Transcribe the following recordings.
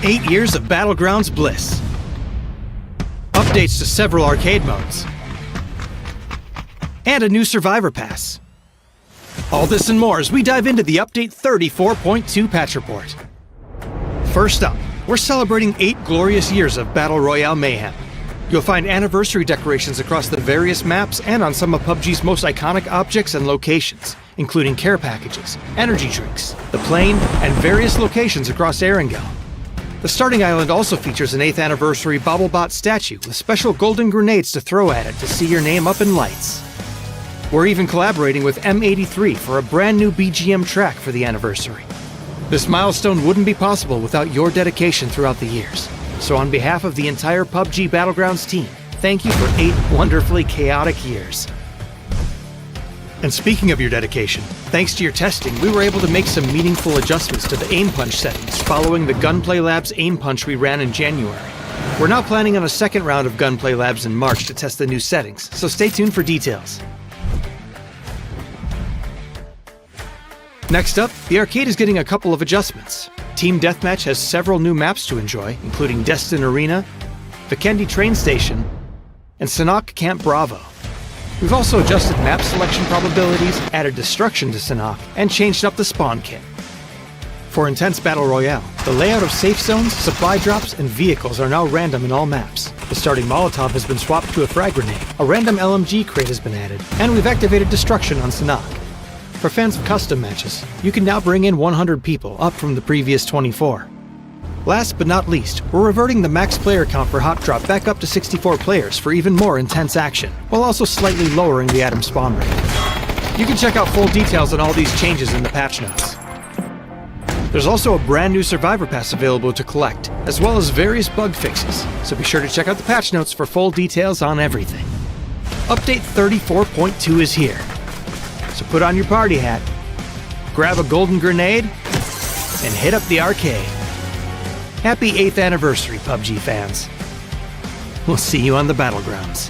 8 years of Battlegrounds bliss. Updates to several arcade modes. And a new Survivor Pass. All this and more as we dive into the Update 34.2 patch report. First up, we're celebrating 8 glorious years of Battle Royale mayhem. You'll find anniversary decorations across the various maps and on some of PUBG's most iconic objects and locations, including care packages, energy drinks, the plane, and various locations across Erangel. The starting island also features an 8th anniversary BattleBot statue with special golden grenades to throw at it to see your name up in lights. We're even collaborating with M83 for a brand new BGM track for the anniversary. This milestone wouldn't be possible without your dedication throughout the years. So on behalf of the entire PUBG Battlegrounds team, thank you for 8 wonderfully chaotic years. And speaking of your dedication, thanks to your testing, we were able to make some meaningful adjustments to the aim punch settings following the Gunplay Labs aim punch we ran in January. We're now planning on a second round of Gunplay Labs in March to test the new settings, so stay tuned for details. Next up, the arcade is getting a couple of adjustments. Team Deathmatch has several new maps to enjoy, including Destin Arena, Vikendi Train Station, and Sanhok Camp Bravo. We've also adjusted map selection probabilities, added destruction to Sanhok, and changed up the spawn kit. For Intense Battle Royale, the layout of safe zones, supply drops, and vehicles are now random in all maps. The starting Molotov has been swapped to a frag grenade, a random LMG crate has been added, and we've activated destruction on Sanhok. For fans of custom matches, you can now bring in 100 people, up from the previous 24. Last but not least, we're reverting the max player count for Hot Drop back up to 64 players for even more intense action, while also slightly lowering the atom spawn rate. You can check out full details on all these changes in the patch notes. There's also a brand new Survivor Pass available to collect, as well as various bug fixes, so be sure to check out the patch notes for full details on everything. Update 34.2 is here. So put on your party hat, grab a golden grenade, and hit up the arcade. Happy 8th anniversary, PUBG fans. We'll see you on the Battlegrounds.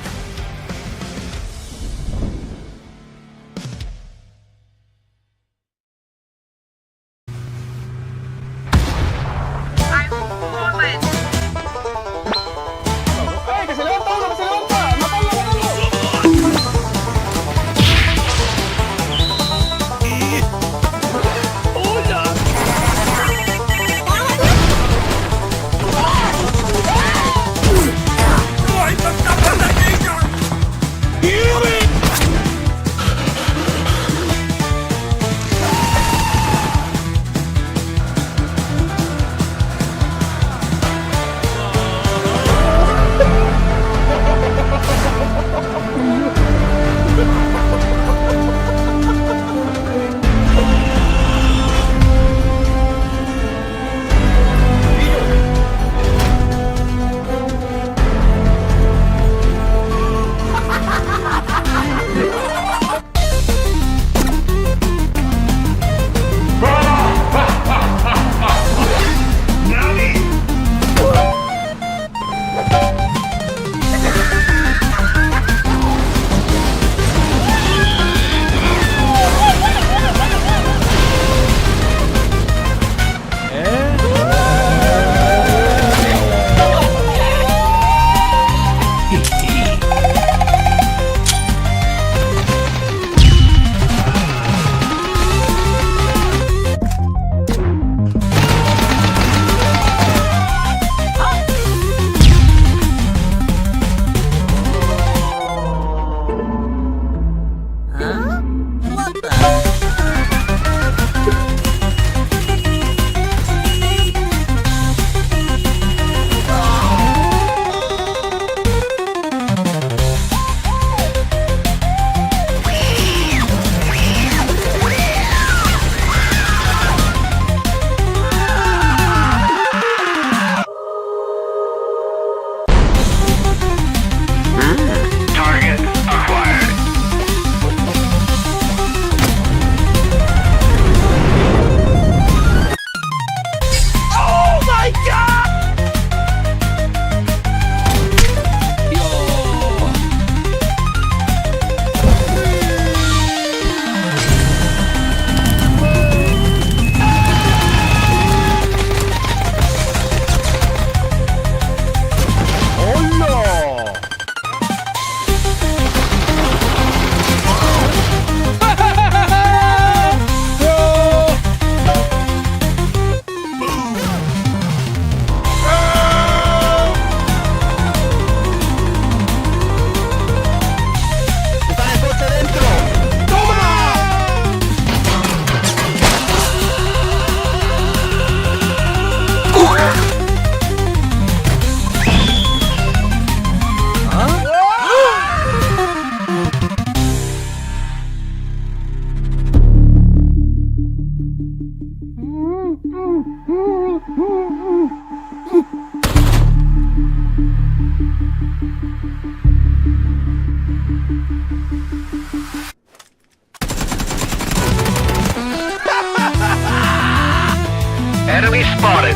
Enemy spotted.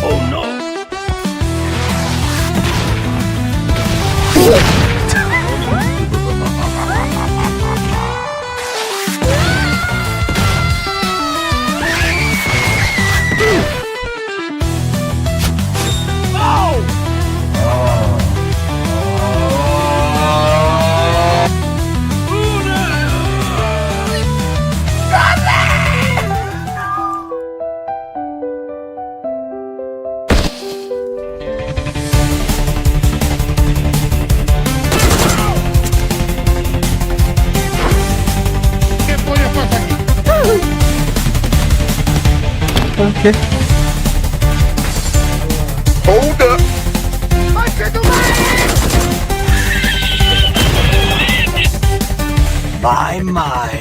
Oh no. Okay. Hold up. My.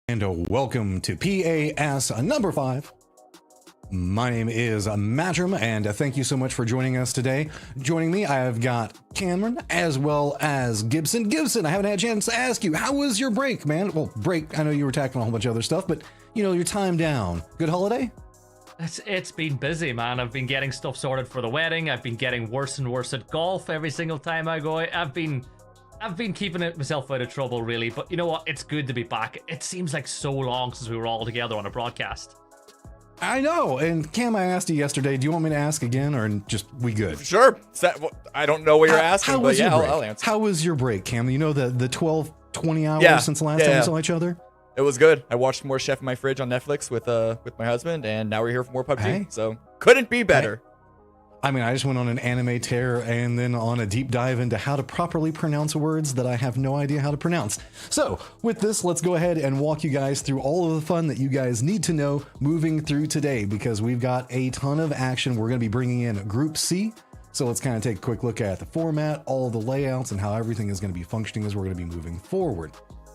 And welcome to PAS number 5. My name is Matrim, and thank you so much for joining us today. Joining me, I have got Cameron as well as Gibson. Gibson, I haven't had a chance to ask you, how was your break, man? Well, break, I know you were tackling a whole bunch of other stuff, but you know, your time down. Good holiday? It's been busy, man. I've been getting stuff sorted for the wedding. I've been getting worse and worse at golf every single time I go. I've been keeping myself out of trouble, really. But you know what? It's good to be back. It seems like so long since we were all together on a broadcast. I know. And Cam, I asked you yesterday, do you want me to ask again, or just we good? Sure. I don't know what you're asking, but yeah, I'll answer. How was your break, Cam? You know, the 12, 20 hours since the last time we saw each other? It was good. I watched more Chef in My Fridge on Netflix with my husband, and now we're here for more PUBG. Hey. So couldn't be better. Hey. I mean, I just went on an anime tear and then on a deep dive into how to properly pronounce words that I have no idea how to pronounce. So with this, let's go ahead and walk you guys through all of the fun that you guys need to know moving through today, because we've got a ton of action. We're going to be bringing in Group C. So let's kind of take a quick look at the format, all of the layouts, and how everything is going to be functioning as we're going to be moving forward.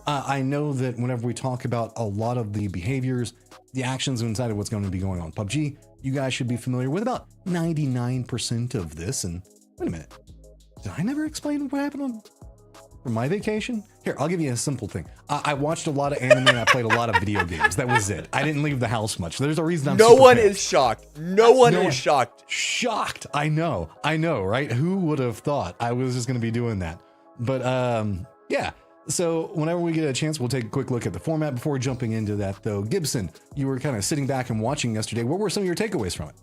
I know that whenever we talk about a lot of the behaviors, the actions inside of what's going to be going on PUBG, you guys should be familiar with about 99% of this. And wait a minute, did I never explain what happened for my vacation? Here, I'll give you a simple thing. I watched a lot of anime and I played a lot of video games. That was it. I didn't leave the house much. There's a reason I'm No one pissed. is shocked. No one is shocked. Shocked. I know, right? Who would have thought I was just going to be doing that? But yeah. So whenever we get a chance, we'll take a quick look at the format. Before jumping into that, though, Gibson, you were kind of sitting back and watching yesterday. What were some of your takeaways from it?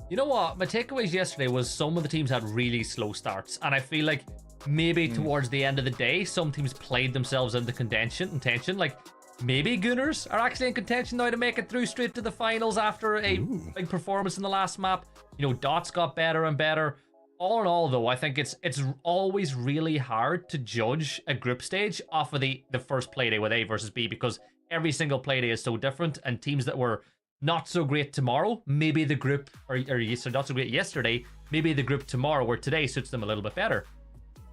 You know what? My takeaways yesterday was some of the teams had really slow starts, and I feel like maybe towards the end of the day, some teams played themselves into contention. Like maybe Gunners are actually in contention now to make it through straight to the finals after a big performance in the last map. You know, Dots got better and better. All in all, though, I think it's always really hard to judge a group stage off of the first playday with A versus B, because every single playday is so different, and teams that were not so great tomorrow, maybe the group, or not so great yesterday, maybe the group tomorrow or today suits them a little bit better.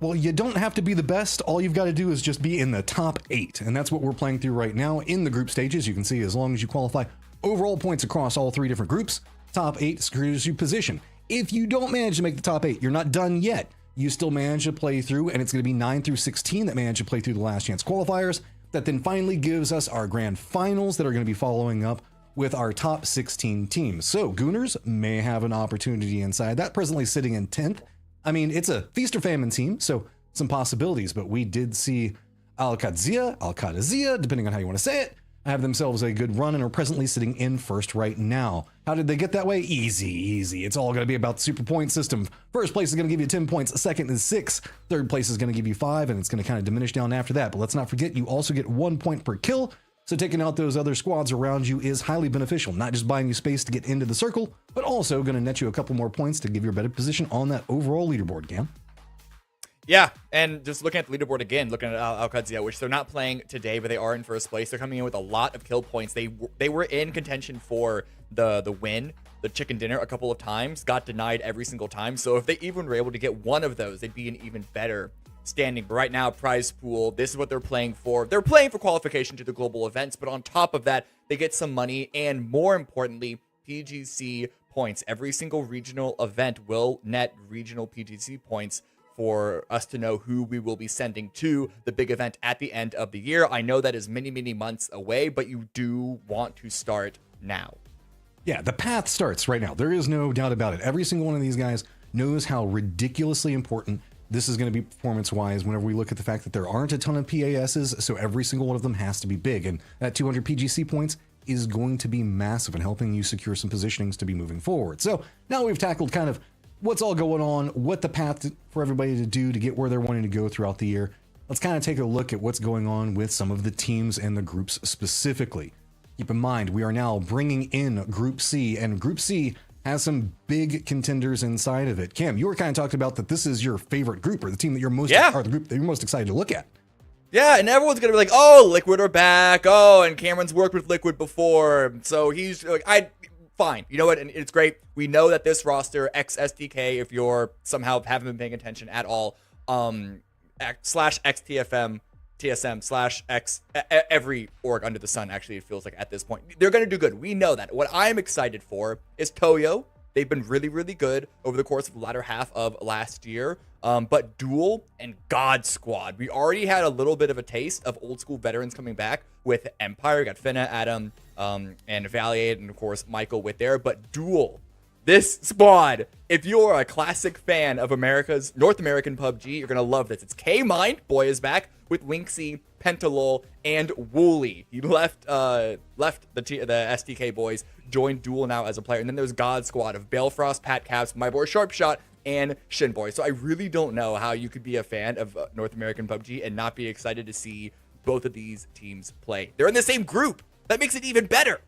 Well, you don't have to be the best. All you've got to do is just be in the top 8, and that's what we're playing through right now in the group stages. You can see as long as you qualify overall points across all 3 different groups, top 8 secures you position. If you don't manage to make the top 8, you're not done yet. You still manage to play through, and it's going to be 9 through 16 that manage to play through the last chance qualifiers. That then finally gives us our grand finals that are going to be following up with our top 16 teams. So Gooners may have an opportunity inside that, presently sitting in 10th. I mean, it's a feast or famine team, so some possibilities, but we did see Al-Qadazia, depending on how you want to say it, have themselves a good run and are presently sitting in first right now. How did they get that way? Easy. It's all going to be about the super point system. First place is going to give you 10 points. Second is 6. Third place is going to give you 5, and it's going to kind of diminish down after that. But let's not forget, you also get 1 point per kill. So taking out those other squads around you is highly beneficial, not just buying you space to get into the circle, but also going to net you a couple more points to give you a better position on that overall leaderboard, Cam. Yeah, and just looking at the leaderboard again, looking at Al-Qadazia, which they're not playing today, but they are in first place. They're coming in with a lot of kill points. They were in contention for the win, the chicken dinner, a couple of times, got denied every single time. So if they even were able to get one of those, they'd be an even better standing. But right now, prize pool, this is what they're playing for. They're playing for qualification to the global events, but on top of that, they get some money, and more importantly, PGC points. Every single regional event will net regional PGC points for us to know who we will be sending to the big event at the end of the year. I know that is many, many months away, but you do want to start now. Yeah, the path starts right now. There is no doubt about it. Every single one of these guys knows how ridiculously important this is going to be performance-wise whenever we look at the fact that there aren't a ton of PASs, so every single one of them has to be big. And that 200 PGC points is going to be massive in helping you secure some positionings to be moving forward. So now we've tackled kind of what's all going on, what the path for everybody to do to get where they're wanting to go throughout the year. Let's kind of take a look at what's going on with some of the teams and the groups specifically. Keep in mind, we are now bringing in Group C, and Group C has some big contenders inside of it. Cam, you were kind of talking about that this is your favorite group, or the team that you're most, or the group that you're most excited to look at. Yeah, and everyone's gonna be like, "Oh, Liquid are back. Oh, and Cameron's worked with Liquid before, so he's like, fine. You know what? And it's great. We know that this roster, XSDK, if you're somehow haven't been paying attention at all, slash XTFM, TSM, slash X, every org under the sun, actually, it feels like at this point, they're going to do good. We know that. What I'm excited for is Toyo. They've been really, really good over the course of the latter half of last year. But Duel and God Squad, we already had a little bit of a taste of old school veterans coming back with Empire. We got Finna, Adam, and Valiant, and of course Michael with there. But Duel, this squad, if you're a classic fan of North American PUBG, you're gonna love this. It's K-Mind, boy is back with Winksy, Pentalol, and Wooly. He left the SDK boys, joined Duel now as a player, and then there's God Squad of Balefrost, Pat Caps, my boy Sharpshot, and Shinboy. So I really don't know how you could be a fan of North American PUBG and not be excited to see both of these teams play. They're in the same group. That makes it even better.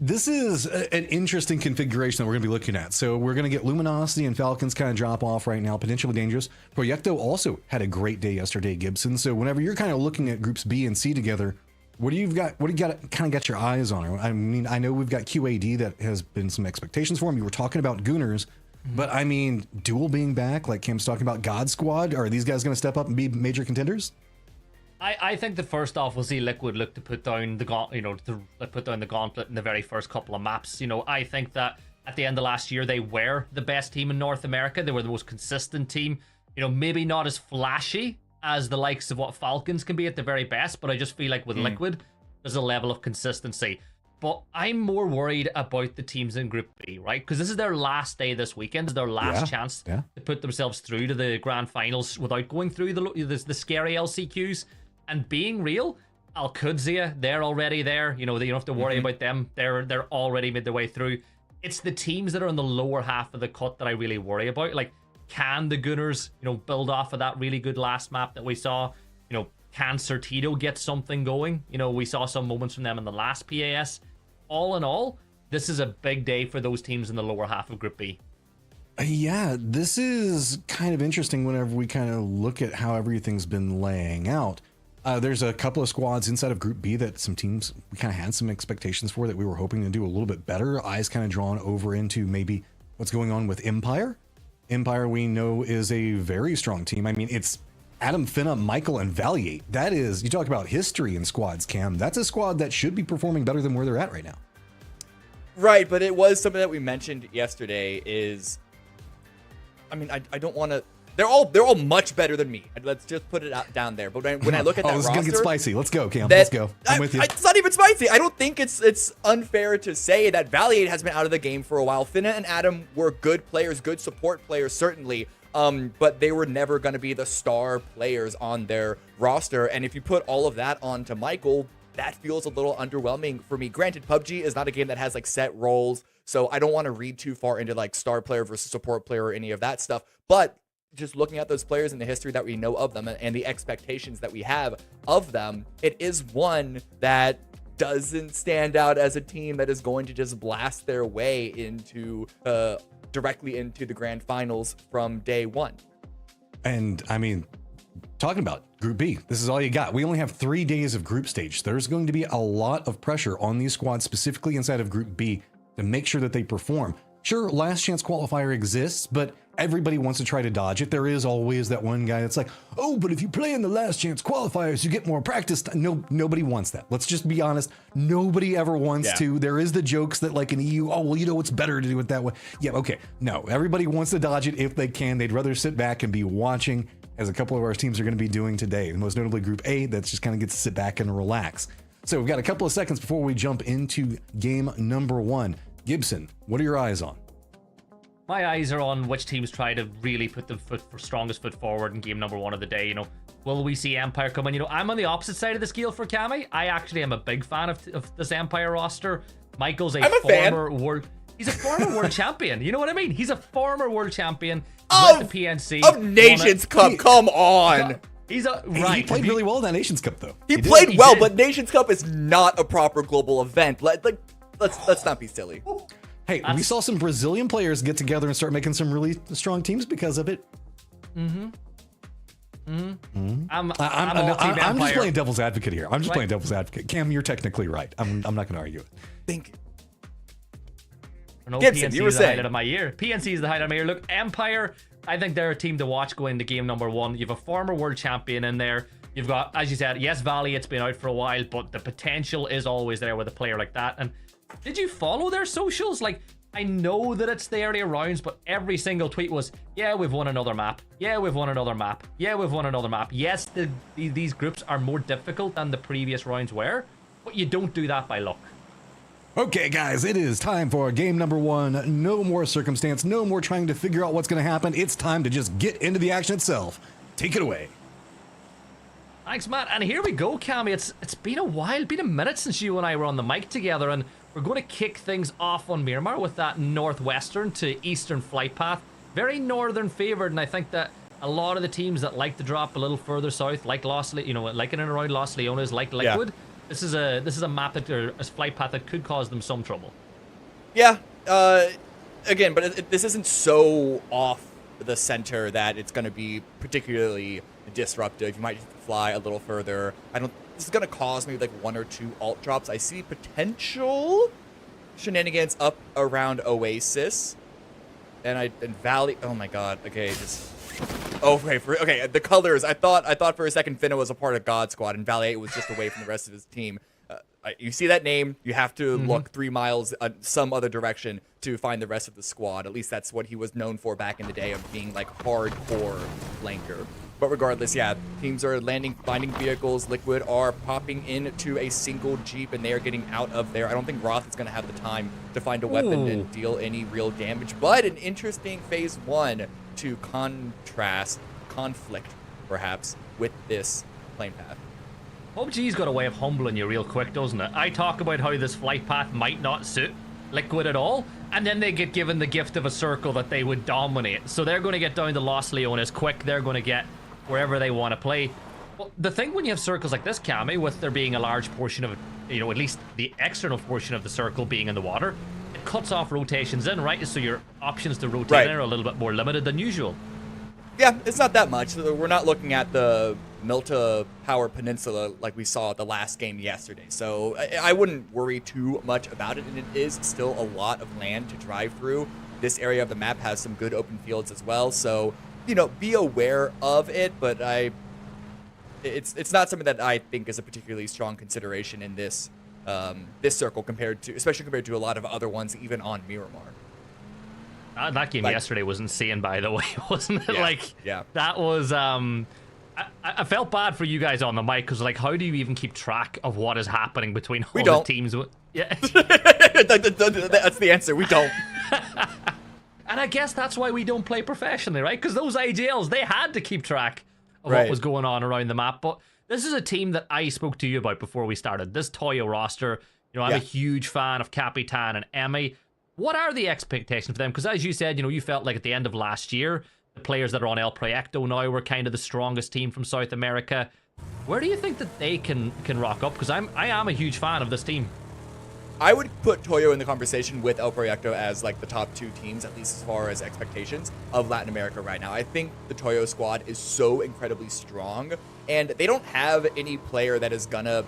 This is an interesting configuration that we're going to be looking at. So we're going to get Luminosity and Falcons kind of drop off right now, potentially dangerous. Proyecto also had a great day yesterday, Gibson. So whenever you're kind of looking at groups B and C together, what do you got kind of got your eyes on? I mean, I know we've got QAD that has been some expectations for him. You were talking about Gooners, but I mean, Duel being back, like Kim's talking about, God Squad, are these guys going to step up and be major contenders? I think that first off, we'll see Liquid look to put down the gauntlet in the very first couple of maps. You know, I think that at the end of last year, they were the best team in North America. They were the most consistent team. You know, maybe not as flashy as the likes of what Falcons can be at the very best, but I just feel like with Liquid, there's a level of consistency. But I'm more worried about the teams in Group B, right? Because this is their last day this weekend. It's their last chance to put themselves through to the grand finals without going through the scary LCQs. And being real, Al-Qadazia, they're already there. You know, you don't have to worry about them. They're already made their way through. It's the teams that are in the lower half of the cut that I really worry about. Like, can the Gunners, you know, build off of that really good last map that we saw? You know, can Certito get something going? You know, we saw some moments from them in the last PAS. All in all, this is a big day for those teams in the lower half of Group B. Yeah, this is kind of interesting whenever we kind of look at how everything's been laying out. There's a couple of squads inside of Group B that some teams we kind of had some expectations for that we were hoping to do a little bit better. Eyes kind of drawn over into maybe what's going on with Empire. Empire, we know, is a very strong team. I mean, it's Adam, Finna, Michael, and Valiate. That is, you talk about history in squads, Cam. That's a squad that should be performing better than where they're at right now. Right, but it was something that we mentioned yesterday is, I mean, I don't want to, They're all much better than me. Let's just put it out down there. But when I look at that this is roster, gonna get spicy. Let's go, Cam. Let's go. I'm with you. It's not even spicy. I don't think it's unfair to say that Valiant has been out of the game for a while. Finna and Adam were good players, good support players, certainly. But they were never going to be the star players on their roster. And if you put all of that onto Michael, that feels a little underwhelming for me. Granted, PUBG is not a game that has like set roles, so I don't want to read too far into like star player versus support player or any of that stuff. But just looking at those players and the history that we know of them and the expectations that we have of them, it is one that doesn't stand out as a team that is going to just blast their way into directly into the grand finals from day one. And I mean, talking about Group B, this is all you got. We only have 3 days of group stage. There's going to be a lot of pressure on these squads, specifically inside of Group B, to make sure that they perform. Sure, last chance qualifier exists, but everybody wants to try to dodge it. There is always that one guy that's like, oh, but if you play in the last chance qualifiers, you get more practice. No, nobody wants that. Let's just be honest. Nobody ever wants to. There is the jokes that like in EU, oh, well, you know, it's better to do it that way. Yeah, okay. No, everybody wants to dodge it if they can. They'd rather sit back and be watching, as a couple of our teams are going to be doing today. Most notably Group A, that's just kind of gets to sit back and relax. So we've got a couple of seconds before we jump into game number 1. Gibson, what are your eyes on? My eyes are on which teams try to really put the strongest foot forward in game number 1 of the day. You know, will we see Empire come in? You know, I'm on the opposite side of the scale for Cammy. I actually am a big fan of this Empire roster. Michael's a former world. He's a former world champion. You know what I mean? He's a former world champion with the PNC of Nations Cup. Come on. He's a He played really well in that Nations Cup, though. He played well, but Nations Cup is not a proper global event. Let's not be silly. Hey, we saw some Brazilian players get together and start making some really strong teams because of it. I'm just playing devil's advocate here. I'm just playing devil's advocate. Cam, you're technically right. I'm not going to argue it. Thank you. No, Gibson, PNC is the highlight of my year. PNC is the highlight of my year. Look, Empire, I think they're a team to watch going into game number 1. You have a former world champion in there. You've got, as you said, yes, Valiant's been out for a while, but the potential is always there with a player like that. And did you follow their socials? Like, I know that it's the earlier rounds, but every single tweet was, yeah, we've won another map. Yeah, we've won another map. Yeah, we've won another map. Yes, these groups are more difficult than the previous rounds were, but you don't do that by luck. Okay, guys, it is time for game number 1. No more circumstance, no more trying to figure out what's going to happen. It's time to just get into the action itself. Take it away. Thanks, Matt. And here we go, Cammy. It's been a while, been a minute since you and I were on the mic together, and we're going to kick things off on Miramar with that northwestern to eastern flight path. Very northern favored, and I think that a lot of the teams that like to drop a little further south, like like in and around Los Leones, like Liquid. Yeah. This is a map or a flight path that could cause them some trouble. Yeah. Again, but this isn't so off the center that it's going to be particularly disruptive. You might just fly a little further. This is going to cause maybe like 1 or 2 alt drops. I see potential shenanigans up around Oasis and Valley. Oh my God. Okay, okay, the colors. I thought for a second Finna was a part of God Squad and Valley 8 was just away from the rest of his team. You see that name, you have to look 3 miles some other direction to find the rest of the squad. At least that's what he was known for back in the day, of being like hardcore flanker. But regardless, yeah, teams are finding vehicles. Liquid are popping into a single Jeep, and they are getting out of there. I don't think Roth is going to have the time to find a weapon and deal any real damage. But an interesting phase 1 to conflict, perhaps, with this plane path. PUBG's got a way of humbling you real quick, doesn't it? I talk about how this flight path might not suit Liquid at all, and then they get given the gift of a circle that they would dominate. So they're going to get down to Los Leones quick. They're going to get wherever they want to play. Well, the thing when you have circles like this, Cammy, with there being a large portion of, at least the external portion of the circle being in the water, it cuts off rotations in, right? So your options to rotate in are a little bit more limited than usual. Yeah, it's not that much. We're not looking at the Milta Power Peninsula like we saw at the last game yesterday. So I wouldn't worry too much about it, and it is still a lot of land to drive through. This area of the map has some good open fields as well, so be aware of it, but it's not something that I think is a particularly strong consideration in this this circle especially compared to a lot of other ones even on Miramar. That game Like- yesterday was insane, by the way, wasn't it? Yeah, Like, yeah. that was. I felt bad for you guys on the mic because, like, how do you even keep track of what is happening between all don't. the teams? Yeah. That's the answer. We don't. And I guess that's why we don't play professionally, right? Because those IGLs, they had to keep track of Right. what was going on around the map. But this is a team that I spoke to you about before we started. This Toyo roster, you know, I'm Yeah. a huge fan of Capitan and Emmy. What are the expectations for them? Because as you said, you know, you felt like at the end of last year, the players that are on El Proyecto now were kind of the strongest team from South America. Where do you think that they can rock up? Because I am a huge fan of this team. I would put Toyo in the conversation with El Proyecto as like the top two teams, at least as far as expectations of Latin America right now. I think the Toyo squad is so incredibly strong, and they don't have any player that is gonna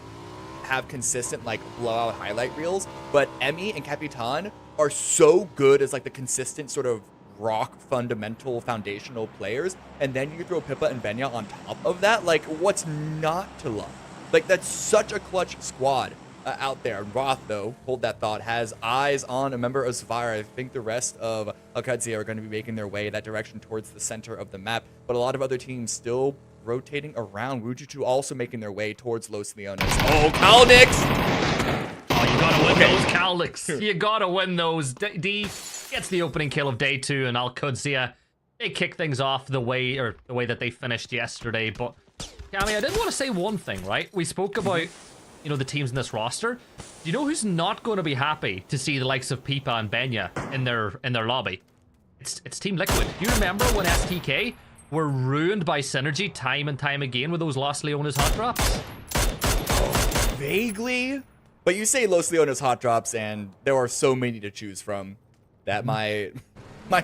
have consistent like blowout highlight reels. But Emmy and Capitan are so good as like the consistent sort of rock fundamental foundational players, and then you throw Pippa and Benya on top of that. Like, what's not to love? Like, that's such a clutch squad. Out there. Roth, though, hold that thought, has eyes on a member of Sapphire. I think the rest of Alcadzia are going to be making their way that direction towards the center of the map, but a lot of other teams still rotating around. Wujutu also making their way towards Los Leones. Oh, Kalnix! Oh, you gotta win those, Kalnix. You gotta win those. D gets the opening kill of day 2, and Alcadzia, they kick things off the way that they finished yesterday. But, Cami, I did want to say one thing, right? We spoke about, you know, the teams in this roster. Do you know who's not going to be happy to see the likes of Pipa and Benya in their lobby? It's Team Liquid. Do you remember when STK were ruined by Synergy time and time again with those Los Leones hot drops? Vaguely. But you say Los Leones hot drops, and there are so many to choose from that my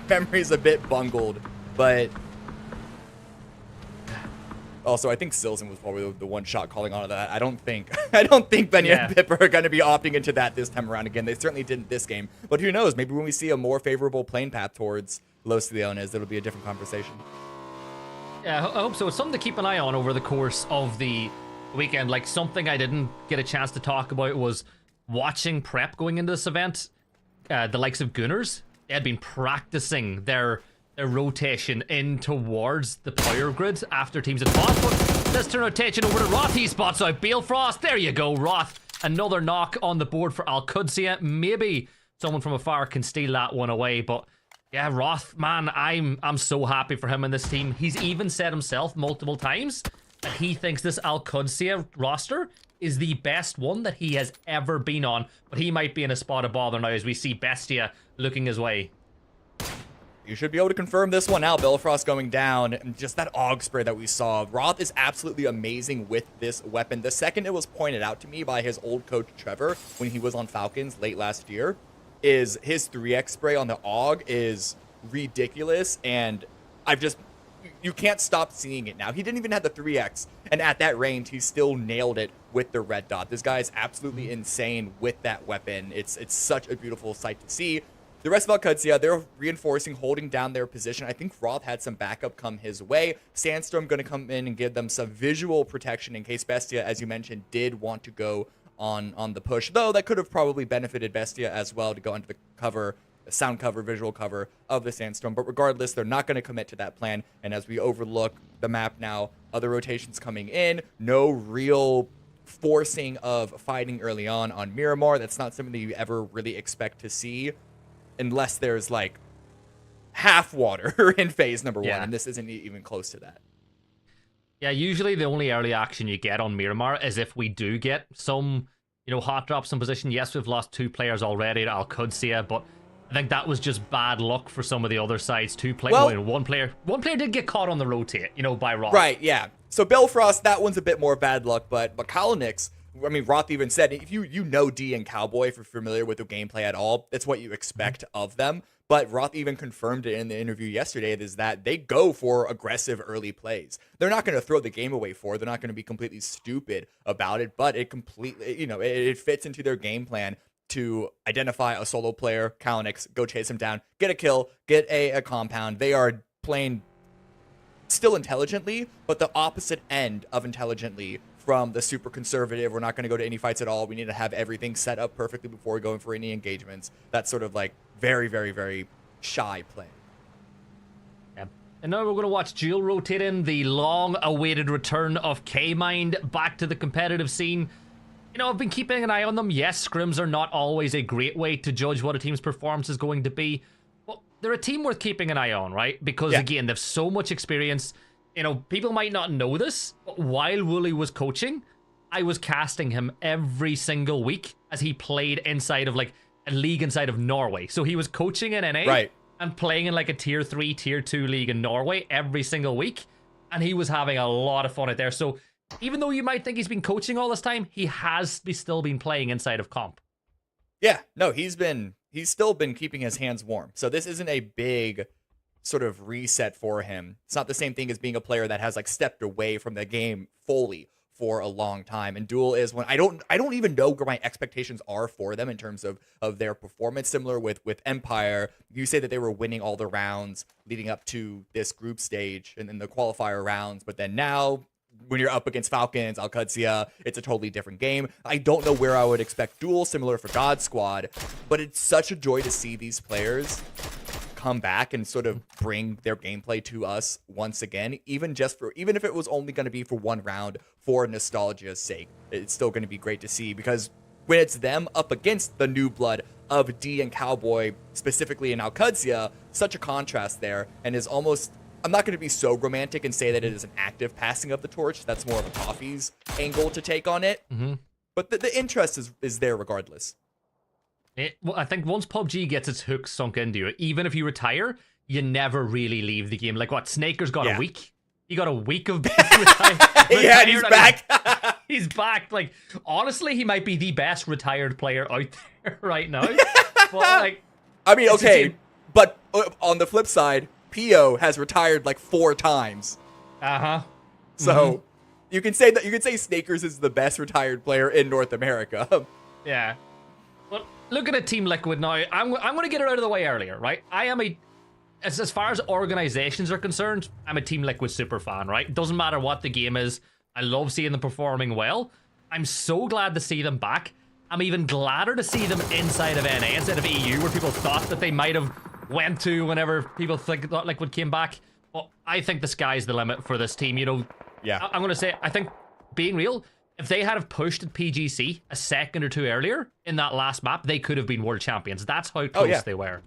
memory's a bit bungled. But also, I think Silson was probably the one shot calling on that. I don't think Benya and Pippa are going to be opting into that this time around again. They certainly didn't this game. But who knows? Maybe when we see a more favorable plane path towards Los Leones, it'll be a different conversation. Yeah, I hope so. It's something to keep an eye on over the course of the weekend. Like, something I didn't get a chance to talk about was watching prep going into this event. The likes of Gunners, they had been practicing their rotation in towards the power grid after teams had fought. But let's turn our attention over to Roth. He spots out Balefrost. There you go, Roth. Another knock on the board for Alcadzia. Maybe someone from afar can steal that one away, but yeah, Roth, man, I'm so happy for him in this team. He's even said himself multiple times that he thinks this Alcadzia roster is the best one that he has ever been on, but he might be in a spot of bother now as we see Bestia looking his way. You should be able to confirm this one out. Belfrost going down, and just that AUG spray that we saw. Roth is absolutely amazing with this weapon. The second it was pointed out to me by his old coach Trevor when he was on Falcons late last year, is his 3x spray on the AUG is ridiculous, and you can't stop seeing it now. He didn't even have the 3x, and at that range, he still nailed it with the red dot. This guy is absolutely insane with that weapon. It's such a beautiful sight to see. The rest of Alcadzia, they're reinforcing, holding down their position. I think Roth had some backup come his way. Sandstorm going to come in and give them some visual protection in case Bestia, as you mentioned, did want to go on the push. Though that could have probably benefited Bestia as well to go under the cover, the sound cover, visual cover of the Sandstorm. But regardless, they're not going to commit to that plan. And as we overlook the map now, other rotations coming in, no real forcing of fighting early on Miramar. That's not something that you ever really expect to see, unless there's like half water in phase number 1, and this isn't even close to that. Yeah, usually the only early action you get on Miramar is if we do get some, you know, hot drops in position. Yes, we've lost 2 players already to Alcadzia, but I think that was just bad luck for some of the other sides. One player did get caught on the rotate, you know, by Roth. Right, yeah. So Belfrost, that one's a bit more bad luck, but Kalinick's, I mean, Roth even said, if you know D and Cowboy, if you're familiar with the gameplay at all, that's what you expect of them. But Roth even confirmed it in the interview yesterday, is that they go for aggressive early plays. They're not going to throw the game away for it. They're not going to be completely stupid about it, but it completely, you know, it fits into their game plan to identify a solo player, Kalinick, go chase him down, get a kill, get a compound. They are playing still intelligently, but the opposite end of intelligently from the super conservative, we're not going to go to any fights at all, we need to have everything set up perfectly before going for any engagements. That's sort of like very, very, very shy playing. And now we're going to watch Duel rotate in the long-awaited return of K-Mind back to the competitive scene. You know, I've been keeping an eye on them. Yes, scrims are not always a great way to judge what a team's performance is going to be. But they're a team worth keeping an eye on, right? Because, again, they have so much experience. You know, people might not know this, but while Wooly was coaching, I was casting him every single week as he played inside of, like, a league inside of Norway. So he was coaching in NA. Right. And playing in like a tier 3, tier 2 league in Norway every single week. And he was having a lot of fun out there. So even though you might think he's been coaching all this time, he has still been playing inside of comp. Yeah, no, he's still been keeping his hands warm. So this isn't a big sort of reset for him. It's not the same thing as being a player that has like stepped away from the game fully for a long time. And Duel is when I don't even know where my expectations are for them in terms of their performance. Similar with Empire, you say that they were winning all the rounds leading up to this group stage and then the qualifier rounds, but then now when you're up against Falcons, Alcudia, it's a totally different game. I don't know where I would expect Duel, similar for God Squad, but it's such a joy to see these players come back and sort of bring their gameplay to us once again, even if it was only going to be for one round for nostalgia's sake. It's still going to be great to see, because when it's them up against the new blood of D and Cowboy, specifically in Alcudia, such a contrast there, and is almost, I'm not going to be so romantic and say that it is an active passing of the torch. That's more of a Toffee's angle to take on it. But the interest is there regardless. Well, I think once PUBG gets its hook sunk into it, even if you retire, you never really leave the game. Like what, Snaker's got a week? He got a week of being retired. Yeah, and he's back. He's back. Like, honestly, he might be the best retired player out there right now. But, like, I mean, okay, but on the flip side, Pio has retired like 4 times. So you can say Snakers is the best retired player in North America. Yeah. Well, look at a Team Liquid now. I'm going to get it out of the way earlier, right? I am as far as organizations are concerned, I'm a Team Liquid super fan, right? Doesn't matter what the game is. I love seeing them performing well. I'm so glad to see them back. I'm even gladder to see them inside of NA instead of EU, where people thought that they might have went to whenever people thought Liquid came back. But I think the sky's the limit for this team. You know, I'm going to say, I think, being real, if they had have pushed at PGC a second or two earlier in that last map, they could have been world champions. That's how close they were.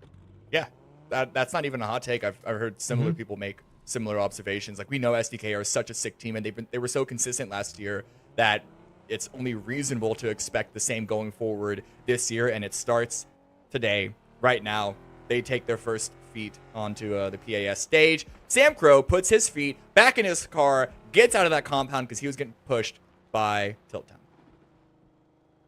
Yeah, that's not even a hot take. I've heard similar people make similar observations. Like, we know SDK are such a sick team, and they were so consistent last year that it's only reasonable to expect the same going forward this year. And it starts today, right now. They take their first feet onto the PAS stage. Sam Crow puts his feet back in his car, gets out of that compound because he was getting pushed by Tilt Town.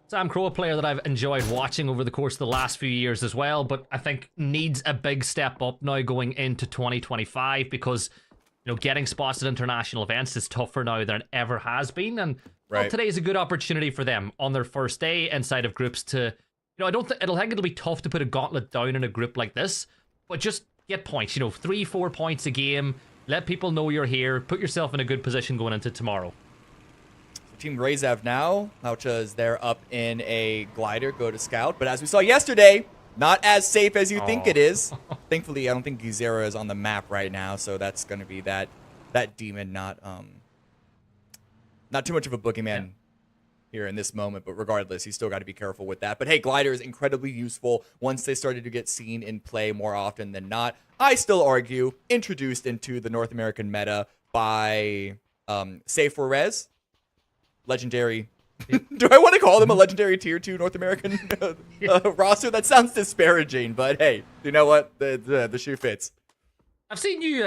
Sam Crow, a player that I've enjoyed watching over the course of the last few years as well, but I think needs a big step up now going into 2025 because, you know, getting spots at international events is tougher now than it ever has been. And well, today is a good opportunity for them on their first day inside of groups to, you know, I think it'll be tough to put a gauntlet down in a group like this, but just get points, you know, 3-4 points a game, let people know you're here, put yourself in a good position going into tomorrow. Team Razev now, Naucha's they're up in a glider, go to scout, but as we saw yesterday, not as safe as you think it is. Thankfully, I don't think Gizera is on the map right now, so that's going to be that demon, not too much of a boogeyman here in this moment, but regardless, he's still got to be careful with that. But hey, glider is incredibly useful once they started to get seen in play more often than not. I still argue introduced into the North American meta by Save for Rez. Legendary. Do I want to call them a legendary tier 2 North American roster? That sounds disparaging, but hey, you know what? The shoe fits. I've seen you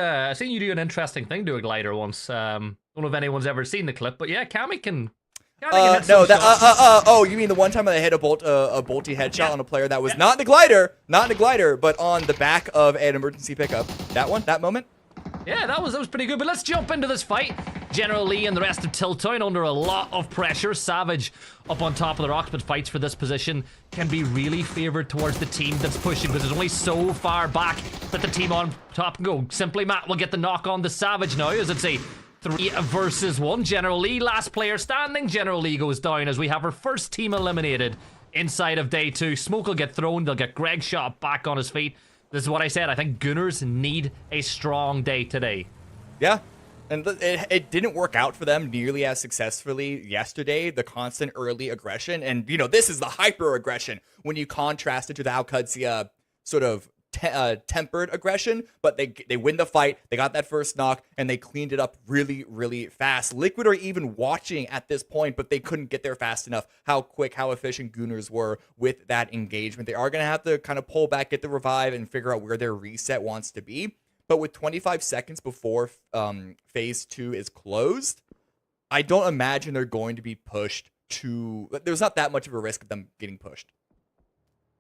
do an interesting thing to a glider once. Don't know if anyone's ever seen the clip, but yeah, Cammy can. Oh, you mean the one time I hit a bolty headshot on a player that was not in the glider, but on the back of an emergency pickup. That moment. Yeah, that was pretty good. But let's jump into this fight. General Lee and the rest of Tilt Town under a lot of pressure. Savage up on top of the rocks, but fights for this position can be really favored towards the team that's pushing because it's only so far back that the team on top can go. Simply Matt will get the knock on the Savage now as it's a 3 versus 1. General Lee, last player standing. General Lee goes down as we have our first team eliminated inside of day 2. Smoke will get thrown. They'll get Greg shot back on his feet. This is what I said. I think Gunners need a strong day today. Yeah. And it didn't work out for them nearly as successfully yesterday, the constant early aggression. And, you know, this is the hyper-aggression when you contrast it to the Alcudsia sort of tempered aggression. But they win the fight, they got that first knock, and they cleaned it up really, really fast. Liquid are even watching at this point, but they couldn't get there fast enough. How quick, how efficient Gunners were with that engagement. They are going to have to kind of pull back, get the revive, and figure out where their reset wants to be. But with 25 seconds before phase 2 is closed, I don't imagine they're going to be pushed to... There's not that much of a risk of them getting pushed.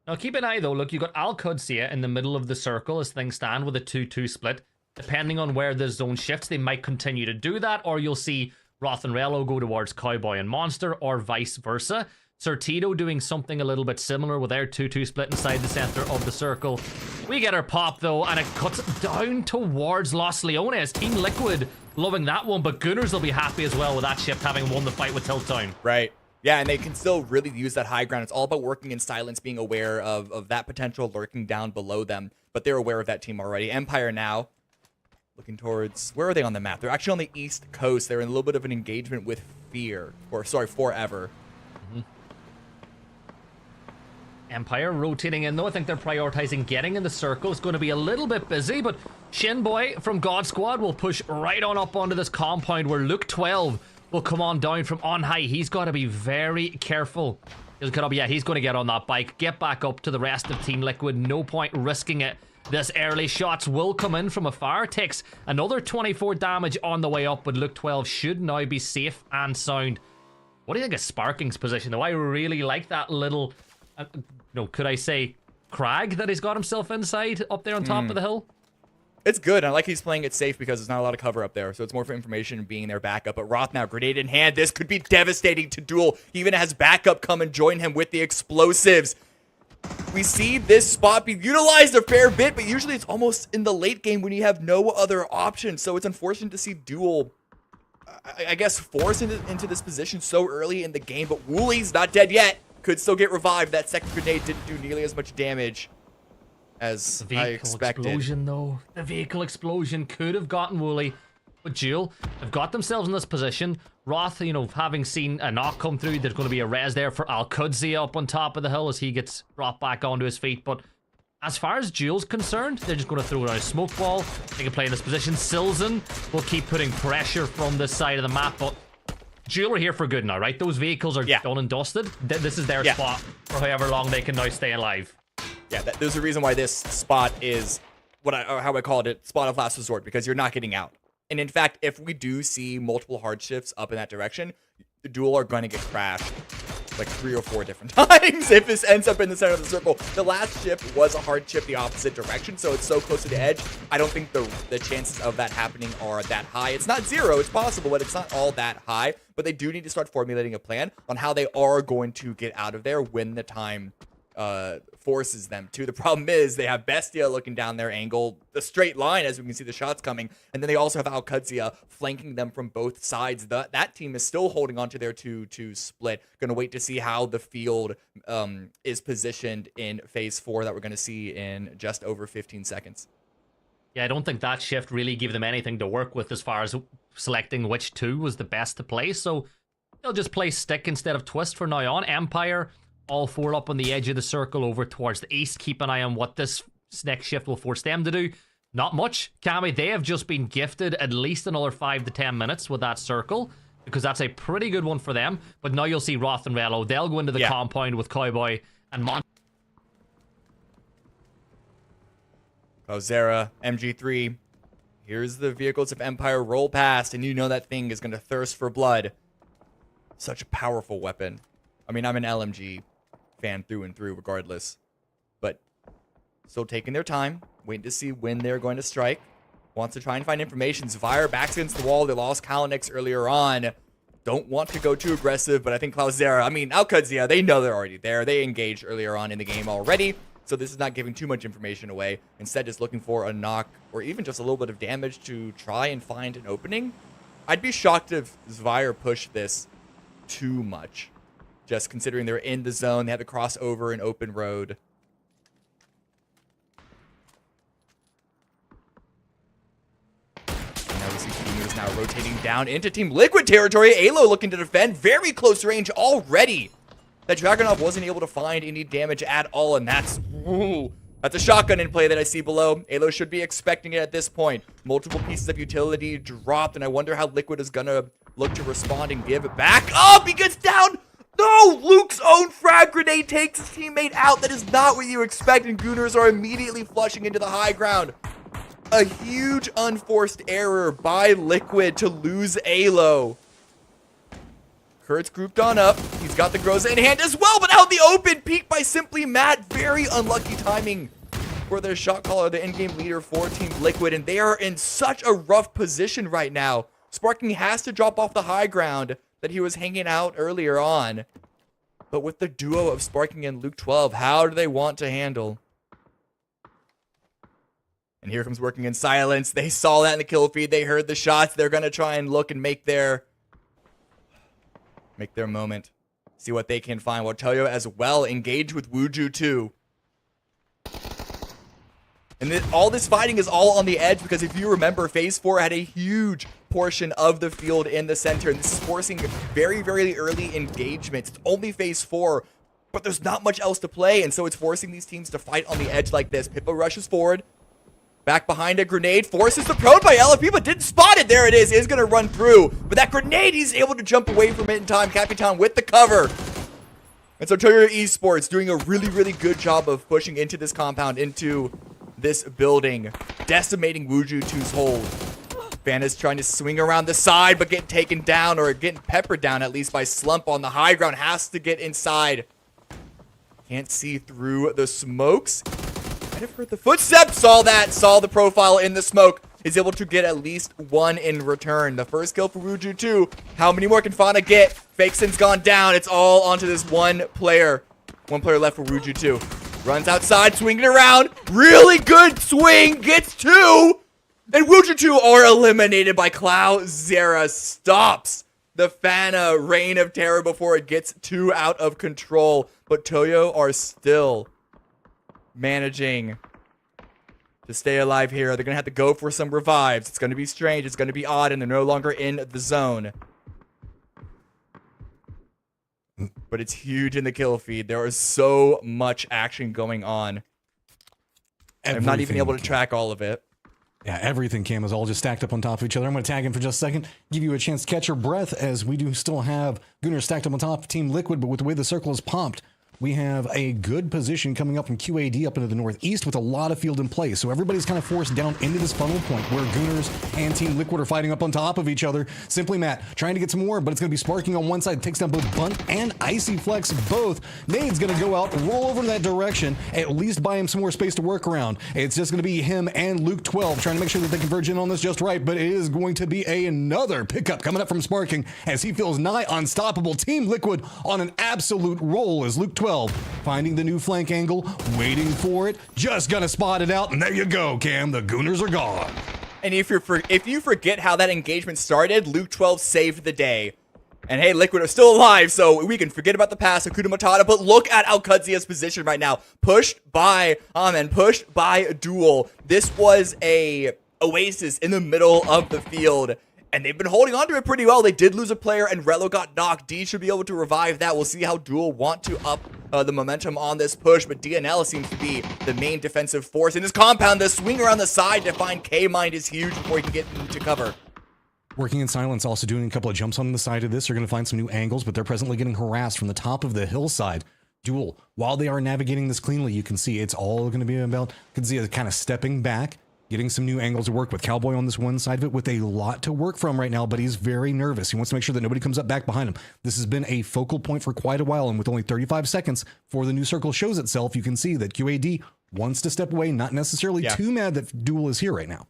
Now, keep an eye, though. Look, you got Alcudsia in the middle of the circle as things stand with a 2-2 split. Depending on where the zone shifts, they might continue to do that, or you'll see Roth and Rello go towards Cowboy and Monster, or vice versa. Certito doing something a little bit similar with their 2-2 split inside the center of the circle. We get our pop, though, and it cuts down towards Los Leones. Team Liquid loving that one, but Gunners will be happy as well with that shift, having won the fight with Tilttown. Right. Yeah, and they can still really use that high ground. It's all about working in silence, being aware of that potential lurking down below them, but they're aware of that team already. Empire now looking towards... Where are they on the map? They're actually on the east coast. They're in a little bit of an engagement with Forever. Empire rotating in, though. I think they're prioritizing getting in the circle. It's going to be a little bit busy, but Shinboy from God Squad will push right on up onto this compound where Luke 12 will come on down from on high. He's got to be very careful. He's going to get on that bike, get back up to the rest of Team Liquid. No point risking it. This early shots will come in from afar. Takes another 24 damage on the way up, but Luke 12 should now be safe and sound. What do you think of Sparking's position, though? I really like that little... could I say crag that he's got himself inside up there on top of the hill? It's good. I like he's playing it safe because there's not a lot of cover up there, so it's more for information and being their backup. But Roth now, grenade in hand. This could be devastating to Duel. He even has backup come and join him with the explosives. We see this spot be utilized a fair bit, but usually it's almost in the late game when you have no other option. So it's unfortunate to see Duel, I guess, forced into this position so early in the game. But Woolie's not dead yet. Could still get revived. That second grenade didn't do nearly as much damage as I expected. Explosion, though. The vehicle explosion could have gotten Wooly. But Jewel have got themselves in this position. Roth, having seen a knock come through, there's going to be a res there for Alcudsia up on top of the hill as he gets brought back onto his feet. But as far as Jewel's concerned, they're just going to throw down a smoke ball. They can play in this position. Silzen will keep putting pressure from this side of the map, but Jewel are here for good now, right? Those vehicles are done and dusted. This is their spot for however long they can now stay alive. Yeah, there's a reason why this spot is how I called it, spot of last resort, because you're not getting out. And in fact, if we do see multiple hard shifts up in that direction, the Duel are going to get crashed like 3 or 4 different times if this ends up in the center of the circle. The last shift was a hard shift the opposite direction, so it's so close to the edge. I don't think the chances of that happening are that high. It's not 0, it's possible, but it's not all that high. But they do need to start formulating a plan on how they are going to get out of there when the time forces them to. The problem is they have Bestia looking down their angle, the straight line, as we can see the shots coming, and then they also have Alcudsia flanking them from both sides. That team is still holding on to their 2-2 split. Going to wait to see how the field is positioned in phase 4 that we're going to see in just over 15 seconds. Yeah, I don't think that shift really gave them anything to work with as far as selecting which 2 was the best to play, so they'll just play stick instead of twist for now on. Empire, all 4 up on the edge of the circle over towards the east. Keep an eye on what this next shift will force them to do. Not much. Cammy, they have just been gifted at least another 5 to 10 minutes with that circle, because that's a pretty good one for them. But now you'll see Roth and Rello. They'll go into the compound with Cowboy and Ozera, MG3. Here's the vehicles of Empire roll past, and you know that thing is going to thirst for blood. Such a powerful weapon. I mean, I'm an LMG fan through and through regardless, but still taking their time, waiting to see when they're going to strike. Wants to try and find information. Zvire backs against the wall. They lost Kalinix earlier on. Don't want to go too aggressive, but I think Alcudsia, they know they're already there. They engaged earlier on in the game already, so this is not giving too much information away. Instead, just looking for a knock or even just a little bit of damage to try and find an opening. I'd be shocked if Zvire pushed this too much, just considering they're in the zone. They have to cross over an open road. now rotating down into Team Liquid territory. Alo looking to defend. Very close range already. That Dragunov wasn't able to find any damage at all, and that's a shotgun in play that I see below. Alo should be expecting it at this point. Multiple pieces of utility dropped, and I wonder how Liquid is gonna look to respond and give it back up. He gets down. No, Luke's own frag grenade takes his teammate out. That is not what you expect, and Gooners are immediately flushing into the high ground. A huge unforced error by Liquid to lose Alo. Kurt's grouped on up. He's got the Groza in hand as well, but out in the open, peeked by Simply Matt. Very unlucky timing for their shot caller, the in-game leader for Team Liquid, and they are in such a rough position right now. Sparking has to drop off the high ground that he was hanging out earlier on. But with the duo of Sparking and Luke 12, how do they want to handle? And here comes Working in Silence. They saw that in the kill feed. They heard the shots. They're going to try and look and make their moment. See what they can find. Toyo as well engage with Wuju too. And all this fighting is all on the edge because if you remember, Phase 4 had a huge portion of the field in the center. And this is forcing very, very early engagements. It's only Phase 4, but there's not much else to play. And so it's forcing these teams to fight on the edge like this. Pippa rushes forward. Back behind a grenade, forces the prone by LFP, but didn't spot it. There it is going to run through. But that grenade, he's able to jump away from it in time. Capitan with the cover. And so Toyo Esports doing a really, really good job of pushing into this compound, into this building, decimating Wuju 2's hold. Fan is trying to swing around the side, but getting taken down, or getting peppered down at least by Slump on the high ground. Has to get inside. Can't see through the smokes. Might have heard the footsteps. Saw the profile in the smoke. Is able to get at least one in return. The first kill for Wuju 2. How many more can Fauna get? Fakeson's gone down. It's all onto this one player. One player left for Wuju 2. Runs outside, swinging around. Really good swing. Gets two. And Wuju 2 are eliminated by Cloud. Zera stops the Fana reign of terror before it gets too out of control. But Toyo are still managing to stay alive here. They're going to have to go for some revives. It's going to be strange. It's going to be odd, and they're no longer in the zone. But it's huge in the kill feed. There is so much action going on. I'm not even able to track all of it. Yeah, everything, Cam, is all just stacked up on top of each other. I'm going to tag in for just a second, give you a chance to catch your breath, as we do still have Gunnar stacked up on top of Team Liquid, but with the way the circle is pumped, we have a good position coming up from QAD up into the northeast with a lot of field in play. So everybody's kind of forced down into this funnel point where Gooners and Team Liquid are fighting up on top of each other. Simply Matt trying to get some more, but it's going to be Sparking on one side. Takes down both Bunt and Icy Flex both. Nade's going to go out, roll over in that direction, at least buy him some more space to work around. It's just going to be him and Luke 12 trying to make sure that they converge in on this just right, but it is going to be another pickup coming up from Sparking as he feels nigh unstoppable. Team Liquid on an absolute roll as Luke 12 finding the new flank angle, waiting for it, just gonna spot it out, and there you go, Cam. The Gooners are gone. And if you forget how that engagement started, Luke 12 saved the day. And hey, Liquid are still alive, so we can forget about the past, Hakuna Matata, but look at Alcudzia's position right now. Pushed by Amen, pushed by Duel. This was a oasis in the middle of the field, and they've been holding on to it pretty well. They did lose a player, and Relo got knocked. D should be able to revive that. We'll see how Duel want to up the momentum on this push, but DNL seems to be the main defensive force in this compound. The swing around the side to find K-Mind is huge before he can get into cover. Working in Silence, also doing a couple of jumps on the side of this. They're going to find some new angles, but they're presently getting harassed from the top of the hillside. Duel, while they are navigating this cleanly, you can see it's all going to be about Kadzia kind of stepping back, getting some new angles to work with. Cowboy on this one side of it with a lot to work from right now, but he's very nervous. He wants to make sure that nobody comes up back behind him. This has been a focal point for quite a while, and with only 35 seconds before the new circle shows itself, you can see that QAD wants to step away, not necessarily too mad that Duel is here right now.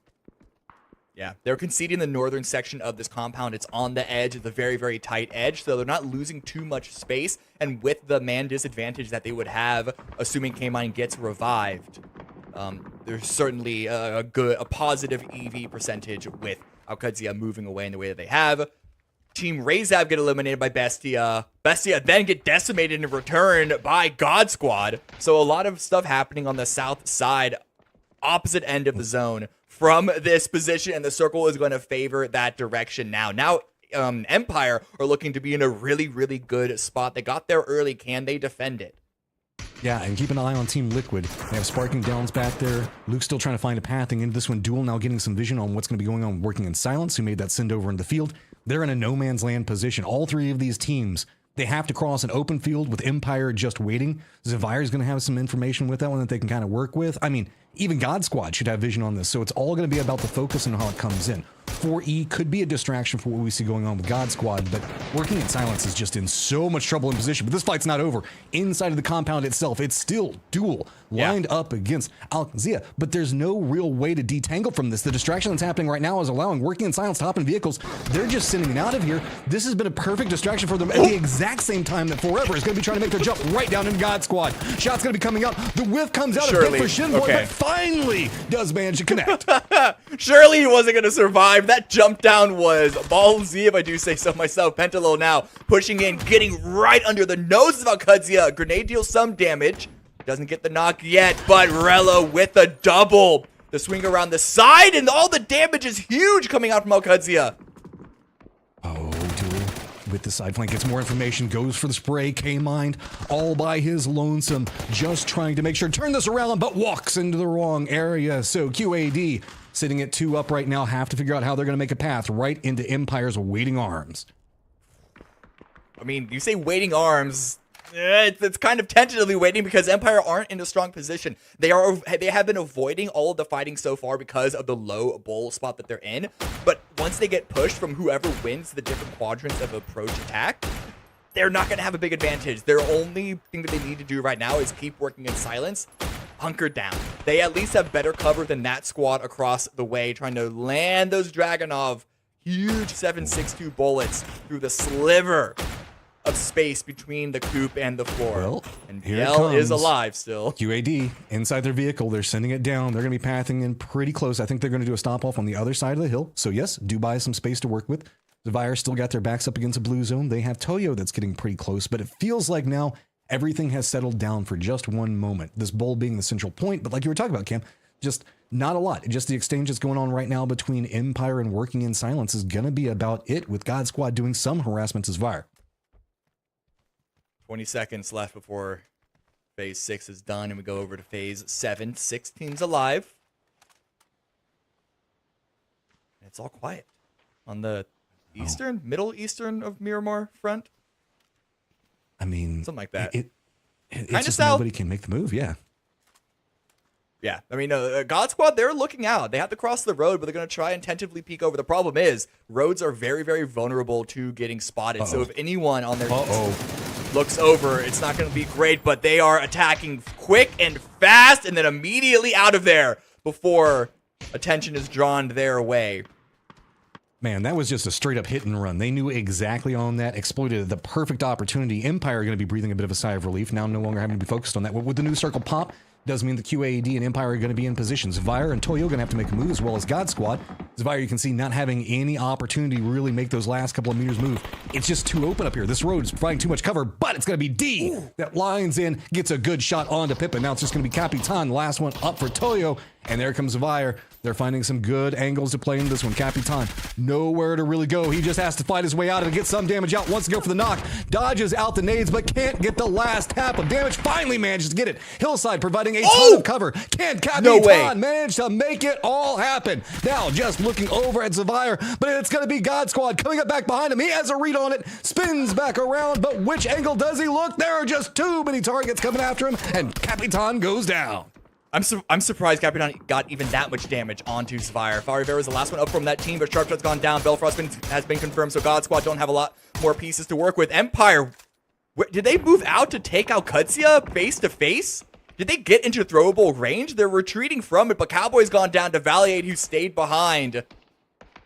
Yeah, they're conceding the northern section of this compound. It's on the edge, the very, very tight edge, so they're not losing too much space, and with the man disadvantage that they would have, assuming K-Mine gets revived, there's certainly a positive EV percentage with Alcudzia moving away in the way that they have. Team Razab get eliminated by Bestia. Bestia then get decimated in return by God Squad. So a lot of stuff happening on the south side, opposite end of the zone from this position, and the circle is going to favor that direction now. Now, Empire are looking to be in a really, really good spot. They got there early. Can they defend it? Yeah, and keep an eye on Team Liquid. They have Sparking Downs back there. Luke's still trying to find a pathing into this one. Duel now getting some vision on what's going to be going on working in Silence, who made that send over in the field. They're in a no man's land position. All three of these teams, they have to cross an open field with Empire just waiting. Zavire's going to have some information with that one that they can kind of work with. I mean, even God Squad should have vision on this, so it's all going to be about the focus and how it comes in. 4E could be a distraction for what we see going on with God Squad, but working in Silence is just in so much trouble in position. But this fight's not over. Inside of the compound itself, it's still Duel lined up against Alcazia, but there's no real way to detangle from this. The distraction that's happening right now is allowing Working in Silence to hop in vehicles. They're just sending it out of here. This has been a perfect distraction for them at the exact same time that Forever is going to be trying to make their jump right down into God Squad. Shot's going to be coming out. The whiff comes out of hit for Shinboy, but finally does manage to connect. Surely he wasn't going to survive. That jump down was ballsy, if I do say so myself. Pentalo now pushing in, getting right under the nose of Alcazia. Grenade deals some damage. Doesn't get the knock yet, but Rello with a double. The swing around the side, and all the damage is huge coming out from Alcazia. Oh, Duel with the side flank gets more information, goes for the spray. K-Mind all by his lonesome, just trying to make sure turn this around, but walks into the wrong area. So QAD sitting at 2 up right now, have to figure out how they're going to make a path right into Empire's waiting arms. I mean, you say waiting arms, it's kind of tentatively waiting because Empire aren't in a strong position. They have been avoiding all of the fighting so far because of the low bowl spot that they're in. But once they get pushed from whoever wins the different quadrants of approach attack, they're not going to have a big advantage. Their only thing that they need to do right now is keep working in Silence, hunker down. They at least have better cover than that squad across the way, trying to land those Dragonov huge 7.62 bullets through the sliver of space between the coop and the floor. Well, and here Biel it is comes. alive still. QAD inside their vehicle. They're sending it down. They're going to be pathing in pretty close. I think they're going to do a stop off on the other side of the hill. So yes, do buy some space to work with. Zavire still got their backs up against a blue zone. They have Toyo that's getting pretty close, but it feels like now everything has settled down for just one moment. This bowl being the central point, but like you were talking about, Cam, just not a lot. Just the exchange that's going on right now between Empire and Working in Silence is going to be about it, with God Squad doing some harassment to Zavire. 20 seconds left before phase 6 is done, and we go over to phase 7. 6 teams alive. And it's all quiet on the middle eastern of Miramar front. I mean, something like that. It's Kinda just south. nobody can make the move. Yeah. Yeah, I mean, God Squad, they're looking out. They have to cross the road, but they're going to try and tentatively peek over. The problem is, roads are very, very vulnerable to getting spotted. So if anyone on their looks over, it's not going to be great, but they are attacking quick and fast and then immediately out of there before attention is drawn their way. Man, that was just a straight up hit and run. They knew exactly on that, exploited the perfect opportunity. Empire are going to be breathing a bit of a sigh of relief, now no longer having to be focused on that. With the new circle pop, does mean the QAD and Empire are going to be in position. Zavire and Toyo are going to have to make a move, as well as God Squad. Zavire, you can see, not having any opportunity to really make those last couple of meters move. It's just too open up here. This road is providing too much cover, but it's going to be D that lines in, gets a good shot onto Pippin. Now it's just going to be Capitan, last one up for Toyo, and there comes Zavire. They're finding some good angles to play in this one. Capitan, nowhere to really go. He just has to fight his way out and get some damage out. Wants to go for the knock. Dodges out the nades, but can't get the last tap of damage. Finally manages to get it. Hillside providing a ton of cover. Can Capitan manage to make it all happen? Now just looking over at Zavire, but it's going to be God Squad coming up back behind him. He has a read on it. Spins back around, but which angle does he look? There are just too many targets coming after him, and Capitan goes down. I'm surprised Capitan got even that much damage onto Zavire. Fire was the last one up from that team, but Sharpshot's gone down. Belfrost has been confirmed, so God Squad don't have a lot more pieces to work with. Empire, did they move out to take out Kutsia face to face? Did they get into throwable range? They're retreating from it, but Cowboy's gone down to Valiate, who stayed behind.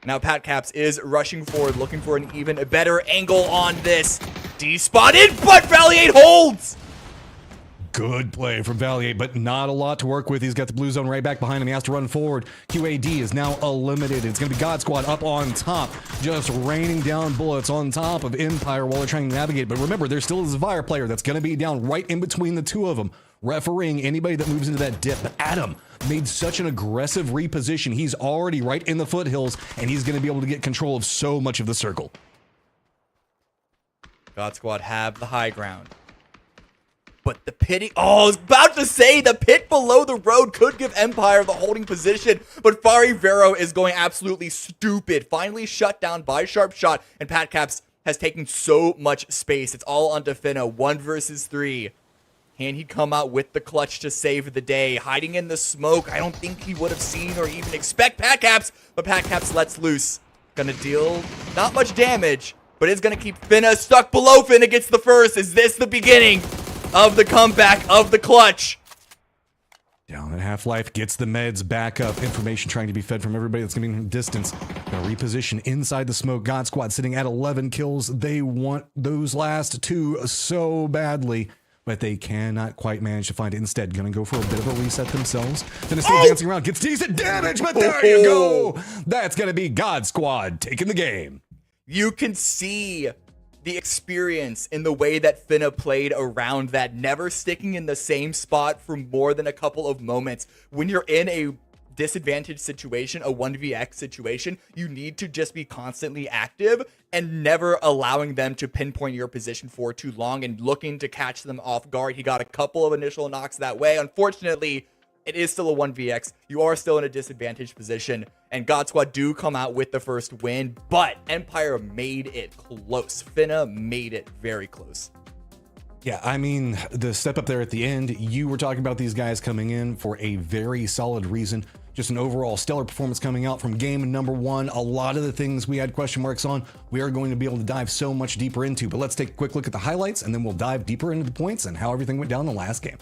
Now Pat Caps is rushing forward, looking for an even better angle on this. D-spotted, but Valiate holds! Good play from Valiate, but not a lot to work with. He's got the blue zone right back behind him. He has to run forward. QAD is now eliminated. It's going to be God Squad up on top, just raining down bullets on top of Empire while they're trying to navigate. But remember, there's still a Zavire player that's going to be down right in between the two of them. refereeing anybody that moves into that dip. But Adam made such an aggressive reposition. He's already right in the foothills, and he's going to be able to get control of so much of the circle. God Squad have the high ground. But the pit, I was about to say the pit below the road could give Empire the holding position, but Fari Vero is going absolutely stupid. Finally shut down by Sharp Shot, and Pat Caps has taken so much space. It's all onto Finna, 1 versus 3. Can he come out with the clutch to save the day? Hiding in the smoke, I don't think he would have seen or even expect Pat Caps, but Pat Caps lets loose. Gonna deal not much damage, but it's gonna keep Finna stuck below. Finna gets the first. Is this the beginning of the comeback of the clutch? Down at half-life, gets the meds back up. Information trying to be fed from everybody that's going to be in distance. Gonna reposition inside the smoke. God Squad sitting at 11 kills. They want those last 2 so badly, but they cannot quite manage to find it. Instead, gonna go for a bit of a reset themselves. Then it's still dancing around, gets decent damage, but there you go. That's gonna be God Squad taking the game. You can see the experience in the way that Finna played around that, never sticking in the same spot for more than a couple of moments. When you're in a disadvantaged situation, a 1vx situation, you need to just be constantly active and never allowing them to pinpoint your position for too long and looking to catch them off guard. He got a couple of initial knocks that way. Unfortunately, it is still a 1vx. You are still in a disadvantaged position, and God Squad do come out with the first win, but Empire made it close. Finna made it very close. Yeah, I mean, the step up there at the end, you were talking about these guys coming in for a very solid reason. Just an overall stellar performance coming out from game number 1. A lot of the things we had question marks on, we are going to be able to dive so much deeper into. But let's take a quick look at the highlights, and then we'll dive deeper into the points and how everything went down in the last game.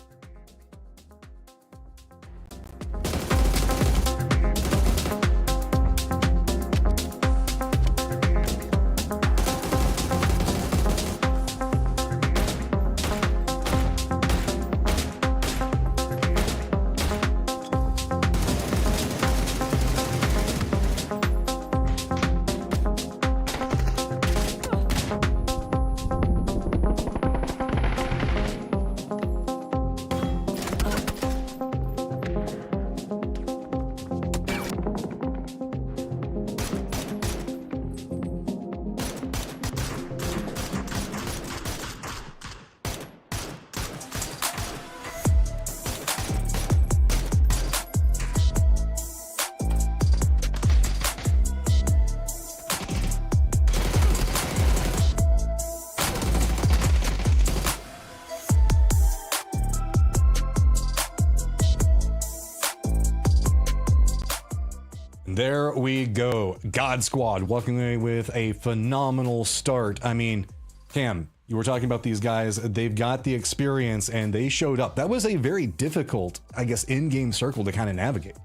There we go. God Squad walking away with a phenomenal start. I mean, Cam, you were talking about these guys. They've got the experience and they showed up. That was a very difficult, I guess, in-game circle to kind of navigate.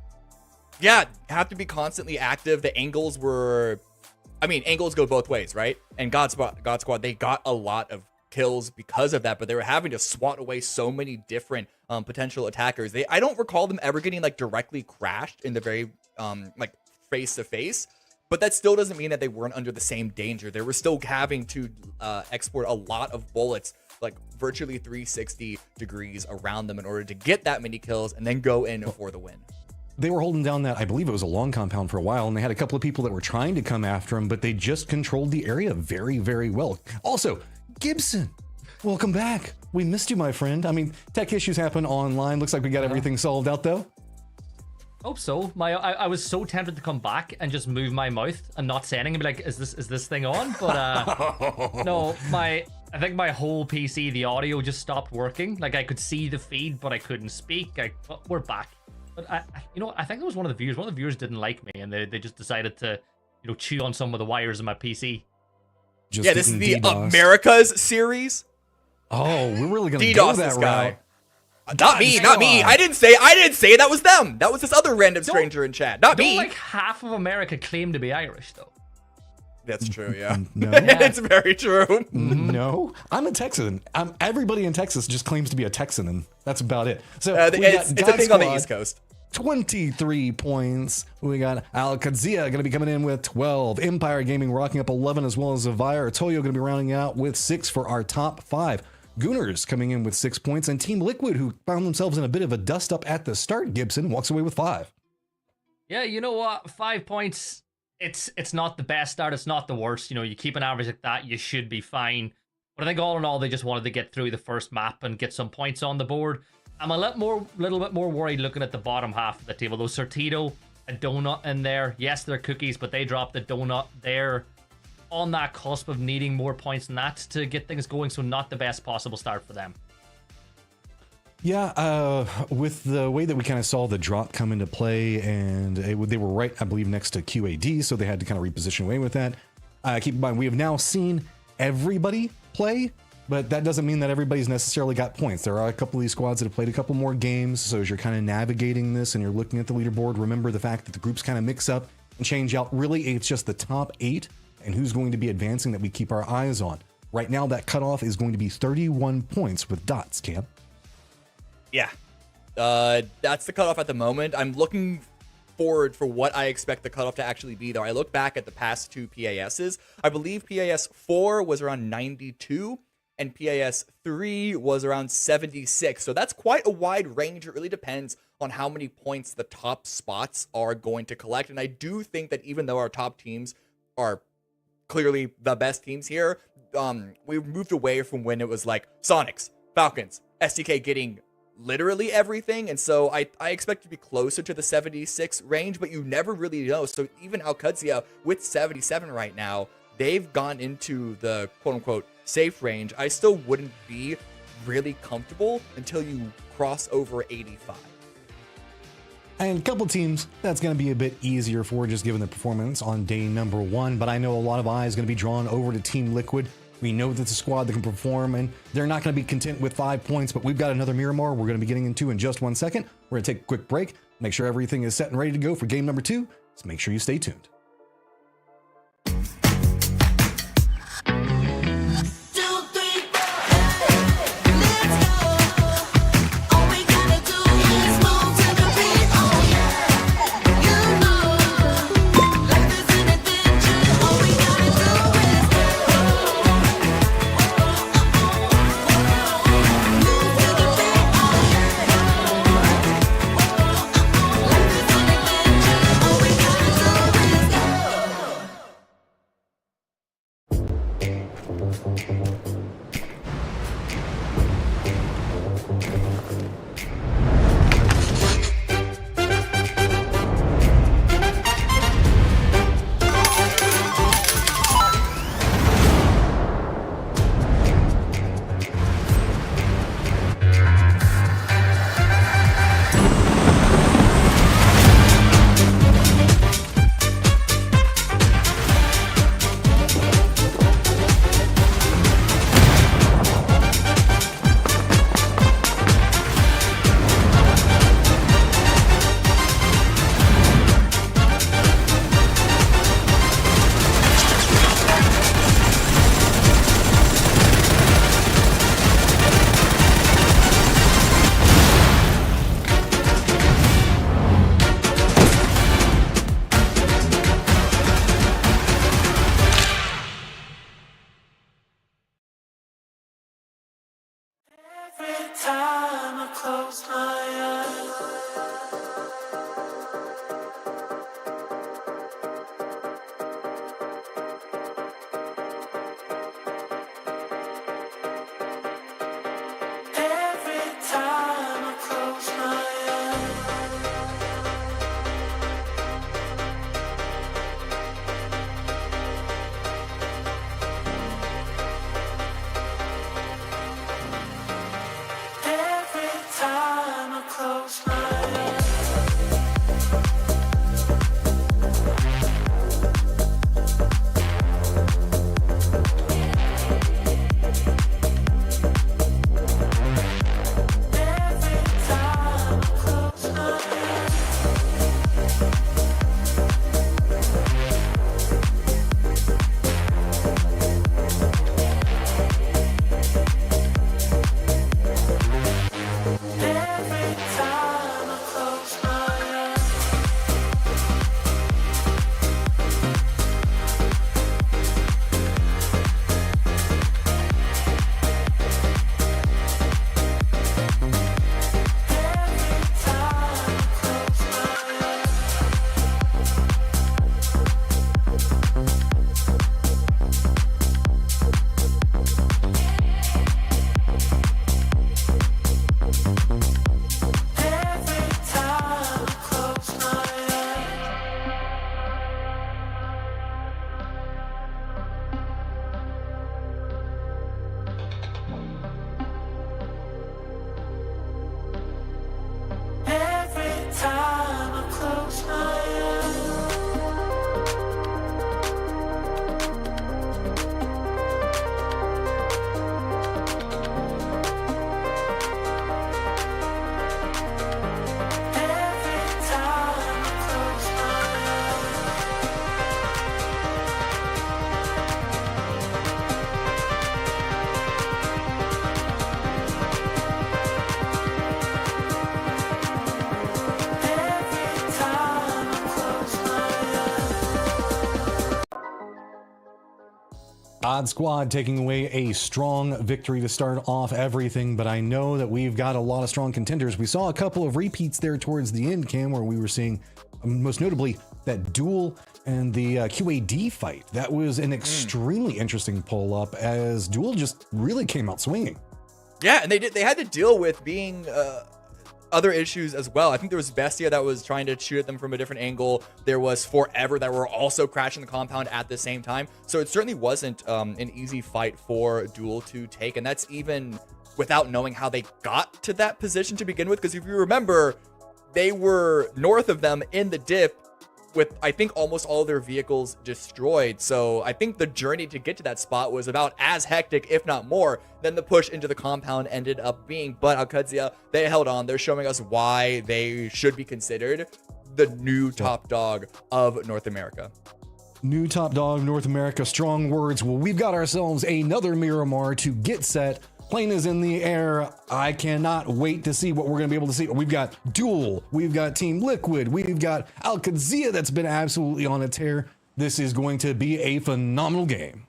Yeah, have to be constantly active. The angles were, I mean, angles go both ways, right? And God Squad, they got a lot of kills because of that, but they were having to swat away so many different potential attackers. I don't recall them ever getting like directly crashed in the very like face to face, but that still doesn't mean that they weren't under the same danger. They were still having to export a lot of bullets, like virtually 360 degrees around them in order to get that many kills and then go in for the win. They were holding down that, I believe it was a long compound for a while, and they had a couple of people that were trying to come after them, but they just controlled the area very, very well. Also, Gibson, welcome back. We missed you, my friend. I mean, tech issues happen online. Looks like we got everything solved out, though. Hope so. I was so tempted to come back and just move my mouth and not say anything and be like, is this thing on? But no, I think my whole PC, the audio just stopped working. Like I could see the feed, but I couldn't speak. We're back. But I think it was one of the viewers. One of the viewers didn't like me, and they just decided to, chew on some of the wires in my PC. Just yeah, this is the Americas Series. Oh, we're really gonna DDoS go that this guy. route. Not me. I didn't say that was them. That was this other random stranger in chat. Not me. Like half of America claim to be Irish, though. That's true. Yeah, No, it's very true. No, I'm a Texan. Everybody in Texas just claims to be a Texan, and that's about it. So it's a thing on the East Coast. 23 points. We got Al-Qadzia going to be coming in with 12. Empire Gaming rocking up 11, as well as Zavire. Toyo going to be rounding out with 6 for our top 5. Gooners coming in with 6 points, and Team Liquid, who found themselves in a bit of a dust-up at the start, Gibson, walks away with 5. Yeah, you know what? 5 points, it's not the best start. It's not the worst. You know, you keep an average like that, you should be fine. But I think all in all, they just wanted to get through the first map and get some points on the board. I'm a little bit more worried looking at the bottom half of the table. Though Sortito, a donut in there. Yes, they're cookies, but they dropped the donut there on that cusp of needing more points than that to get things going. So not the best possible start for them. Yeah, with the way that we kind of saw the drop come into play, and they were right, I believe, next to QAD, so they had to kind of reposition away with that. Keep in mind, we have now seen everybody play, but that doesn't mean that everybody's necessarily got points. There are a couple of these squads that have played a couple more games, so as you're kind of navigating this and you're looking at the leaderboard, remember the fact that the groups kind of mix up and change out. Really, it's just the top 8 and who's going to be advancing that we keep our eyes on. Right now, that cutoff is going to be 31 points with dots, Cam. Yeah, that's the cutoff at the moment. I'm looking forward for what I expect the cutoff to actually be, though. I look back at the past 2 PASs. I believe PAS 4 was around 92, and PAS 3 was around 76. So that's quite a wide range. It really depends on how many points the top spots are going to collect. And I do think that even though our top teams are clearly the best teams here, we've moved away from when it was like Sonics, Falcons, SDK getting literally everything, and so I expect to be closer to the 76 range, but you never really know. So even Alcuzia with 77 right now, they've gone into the quote-unquote safe range. I still wouldn't be really comfortable until you cross over 85. And a couple teams that's going to be a bit easier for, just given the performance on day number 1, but I know a lot of eyes going to be drawn over to Team Liquid. We know that it's a squad that can perform, and they're not going to be content with 5 points, but we've got another Miramar we're going to be getting into in just 1 second. We're going to take a quick break, make sure everything is set and ready to go for game number 2, so make sure you stay tuned. Time I close my eyes. Every time I close my Every time Odd Squad taking away a strong victory to start off everything, but I know that we've got a lot of strong contenders. We saw a couple of repeats there towards the end, Cam, where we were seeing, most notably, that Duel and the QAD fight. That was an extremely interesting pull-up, as Duel just really came out swinging. Yeah, and they had to deal with being other issues as well. I think there was Bestia that was trying to shoot at them from a different angle. There was Forever that were also crashing the compound at the same time. So it certainly wasn't an easy fight for Duel to take, and that's even without knowing how they got to that position to begin with, because if you remember, they were north of them in the dip with, I think, almost all their vehicles destroyed. So I think the journey to get to that spot was about as hectic, if not more, than the push into the compound ended up being. But Alcadzia, they held on. They're showing us why they should be considered the new top dog of North America. New top dog, North America, strong words. Well, we've got ourselves another Miramar to get set. Plane is in the air. I cannot wait to see what we're going to be able to see. We've got Duel. We've got Team Liquid. We've got Alcadzia that's been absolutely on a tear. This is going to be a phenomenal game.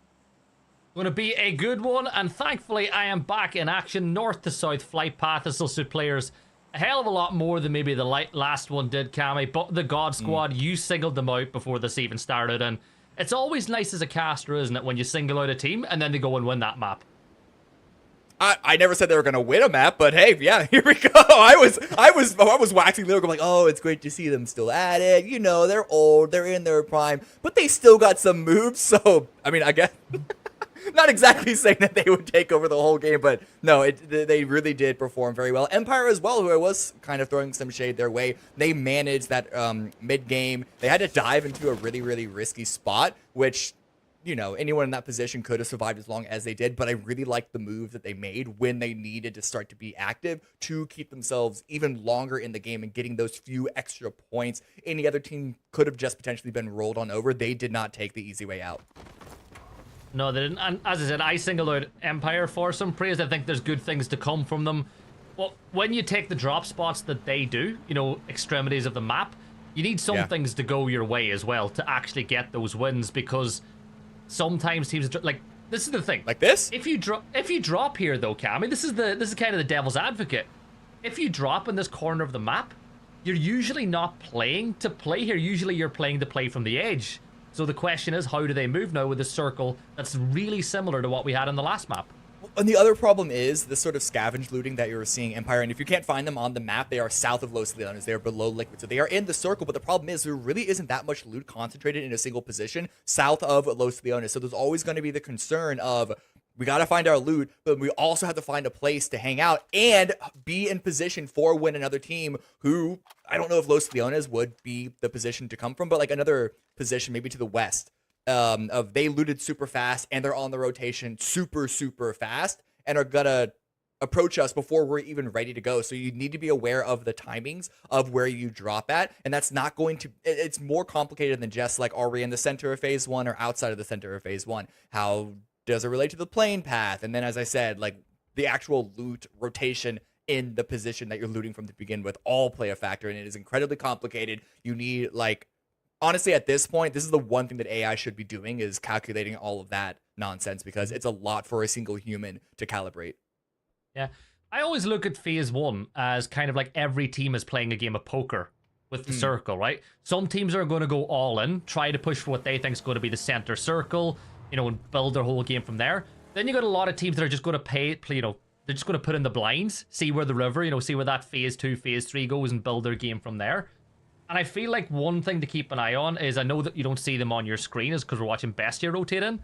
Going to be a good one, and thankfully I am back in action. North to south flight path will suit players a hell of a lot more than maybe the last one did, Cammy. But the God Squad, you singled them out before this even started, and it's always nice as a caster, isn't it, when you single out a team and then they go and win that map. I never said they were gonna win a map, but hey, yeah, here we go. I was waxing lyrical, like, oh, it's great to see them still at it. You know, they're old, they're in their prime, but they still got some moves. So, I mean, I guess not exactly saying that they would take over the whole game, but no, they really did perform very well. Empire as well, who I was kind of throwing some shade their way. They managed that mid game. They had to dive into a really, really risky spot, which, you know, anyone in that position could have survived as long as they did, but I really liked the move that they made when they needed to start to be active to keep themselves even longer in the game and getting those few extra points. Any other team could have just potentially been rolled on over. They did not take the easy way out. No, they didn't. And as I said, I singled out Empire for some praise. I think there's good things to come from them. But when you take the drop spots that they do, you know, extremities of the map, you need some things to go your way as well to actually get those wins, because sometimes teams, like, this is the thing. Like this? If you drop here though, Cammy, this is kind of the devil's advocate. If you drop in this corner of the map, you're usually not playing to play here. Usually you're playing to play from the edge. So the question is, how do they move now with a circle that's really similar to what we had in the last map? And the other problem is the sort of scavenge looting that you're seeing Empire, and if you can't find them on the map, they are south of Los Leones. They are below Liquid, so they are in the circle, but the problem is there really isn't that much loot concentrated in a single position south of Los Leones. So there's always going to be the concern of, we got to find our loot, but we also have to find a place to hang out and be in position for when another team, who I don't know if Los Leones would be the position to come from, but like another position maybe to the west, of they looted super fast and they're on the rotation super fast and are gonna approach us before we're even ready to go. So you need to be aware of the timings of where you drop at, and that's not going to, it's more complicated than just like, are we in the center of phase 1 or outside of the center of phase 1? How does it relate to the plane path? And then, as I said, like the actual loot rotation in the position that you're looting from to begin with all play a factor, and it is incredibly complicated. You need, like, honestly, at this point, this is the one thing that AI should be doing, is calculating all of that nonsense, because it's a lot for a single human to calibrate. Yeah. I always look at phase 1 as kind of like every team is playing a game of poker with the circle, right? Some teams are going to go all in, try to push for what they think is going to be the center circle, you know, and build their whole game from there. Then you got a lot of teams that are just going to play, you know, they're just going to put in the blinds, see where the river, you know, see where that phase 2, phase 3 goes, and build their game from there. And I feel like one thing to keep an eye on is, I know that you don't see them on your screen is because we're watching Bestia rotate in,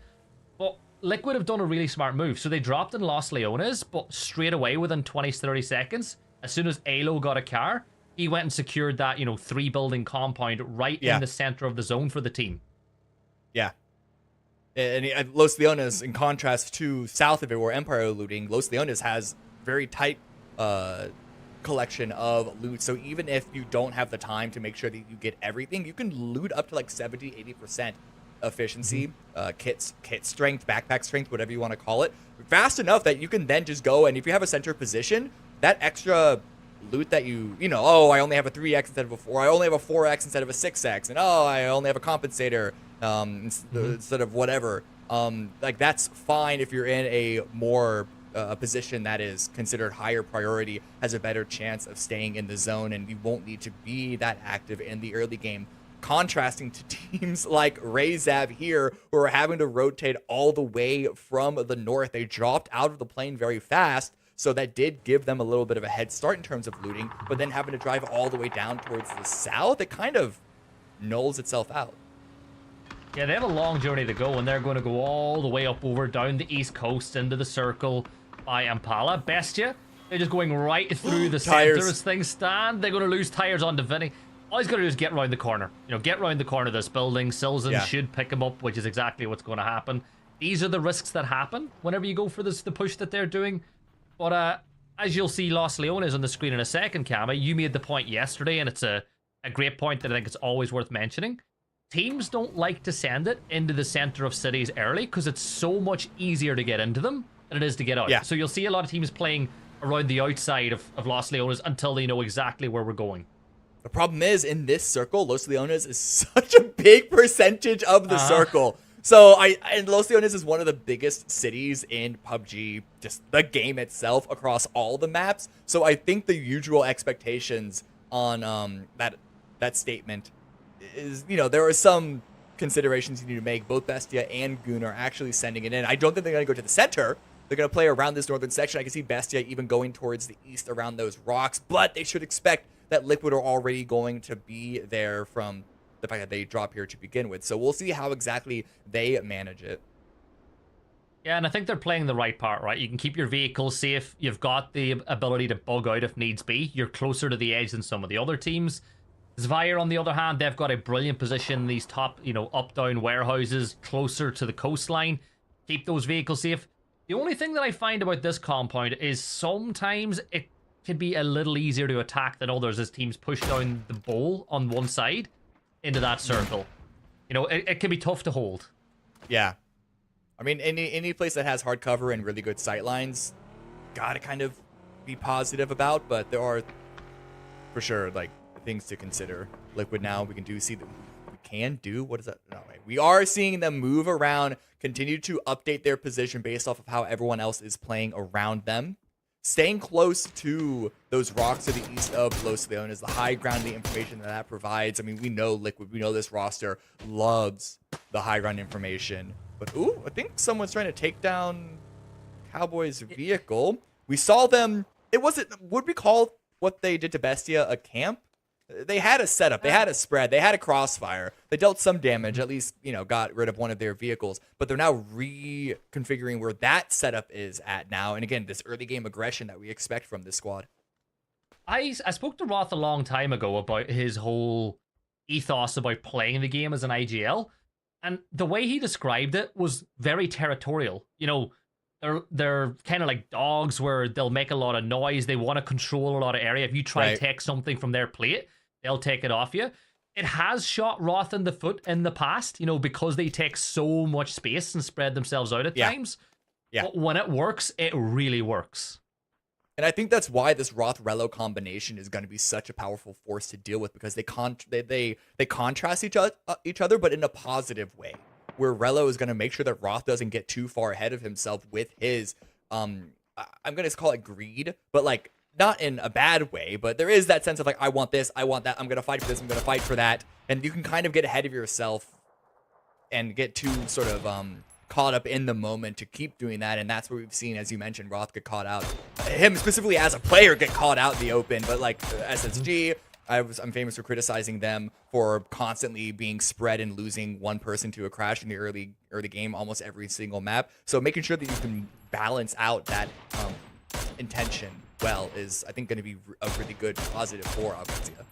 but Liquid have done a really smart move. So they dropped in Los Leones, but straight away within 20 to 30 seconds, as soon as Alo got a car, he went and secured that, you know, 3-building compound right in the center of the zone for the team. Yeah. And Los Leones, in contrast to south of it, where Empire are looting, Los Leones has very tight collection of loot. So even if you don't have the time to make sure that you get everything, you can loot up to like 70-80% efficiency, kit strength, backpack strength, whatever you want to call it, fast enough that you can then just go, and if you have a center position, that extra loot that you know, oh, I only have a 3x instead of a 4, I only have a 4x instead of a 6x, and oh, I only have a compensator instead of whatever. Like that's fine if you're in a more a position that is considered higher priority, has a better chance of staying in the zone, and you won't need to be that active in the early game. Contrasting to teams like Rayzab here, who are having to rotate all the way from the north. They dropped out of the plane very fast, so that did give them a little bit of a head start in terms of looting, but then having to drive all the way down towards the south, it kind of nulls itself out. Yeah, they have a long journey to go, and they're going to go all the way up over down the east coast into the circle by Impala. Bestia, they're just going right through the center as things stand. They're going to lose tires on Divinity. All he's got to do is get around the corner. You know, get around the corner of this building. Silzen should pick him up, which is exactly what's going to happen. These are the risks that happen whenever you go for this, the push that they're doing. But as you'll see Los Leones on the screen in a second, Kama, you made the point yesterday, and it's a great point that I think it's always worth mentioning. Teams don't like to send it into the center of cities early because it's so much easier to get into them than it is to get out. So you'll see a lot of teams playing around the outside of Los Leones until they know exactly where we're going. The problem is, in this circle, Los Leones is such a big percentage of the circle. So and Los Leones is one of the biggest cities in PUBG, just the game itself, across all the maps. So I think the usual expectations on that statement is, you know, there are some considerations you need to make. Both Bestia and Goon are actually sending it in. I don't think they're going to go to the center. They're going to play around this northern section. I can see Bestia even going towards the east around those rocks, but they should expect that Liquid are already going to be there from the fact that they drop here to begin with. So we'll see how exactly they manage it. Yeah, and I think they're playing the right part, right? You can keep your vehicle safe. You've got the ability to bug out if needs be. You're closer to the edge than some of the other teams. Zvire, on the other hand, they've got a brilliant position in these top, you know, up-down warehouses closer to the coastline. Keep those vehicles safe. The only thing that I find about this compound is sometimes it can be a little easier to attack than others as teams push down the bowl on one side into that circle. You know, it can be tough to hold. Yeah. I mean, any place that has hard cover and really good sight lines, gotta kind of be positive about, but there are, for sure, like, things to consider. Liquid now, we can see that we can do, what is that? No, wait. We are seeing them move around, continue to update their position based off of how everyone else is playing around them. Staying close to those rocks to the east of Los Leones, the high ground, the information that provides. I mean, we know Liquid, we know this roster loves the high ground information. But, ooh, I think someone's trying to take down Cowboy's vehicle. We saw them, would we call what they did to Bestia a camp? They had a setup, they had a spread, they had a crossfire. They dealt some damage, at least, you know, got rid of one of their vehicles. But they're now reconfiguring where that setup is at now. And again, this early game aggression that we expect from this squad. I spoke to Roth a long time ago about his whole ethos about playing the game as an IGL. And the way he described it was very territorial. You know, they're kind of like dogs where they'll make a lot of noise. They want to control a lot of area. If you try to take something from their plate, they'll take it off you. It has shot Roth in the foot in the past, you know, because they take so much space and spread themselves out at times. Yeah. But when it works, it really works. And I think that's why this Roth-Relo combination is going to be such a powerful force to deal with, because they contrast each other, but in a positive way, where Relo is going to make sure that Roth doesn't get too far ahead of himself with his, I'm going to call it greed, but like not in a bad way, but there is that sense of like, I want this, I want that, I'm going to fight for this, I'm going to fight for that. And you can kind of get ahead of yourself and get too sort of caught up in the moment to keep doing that. And that's what we've seen, as you mentioned, Roth get caught out. Him specifically as a player get caught out in the open, but like SSG, I'm famous for criticizing them for constantly being spread and losing one person to a crash in the early game almost every single map. So making sure that you can balance out that intention well is, I think, going to be a really good positive for Augustia.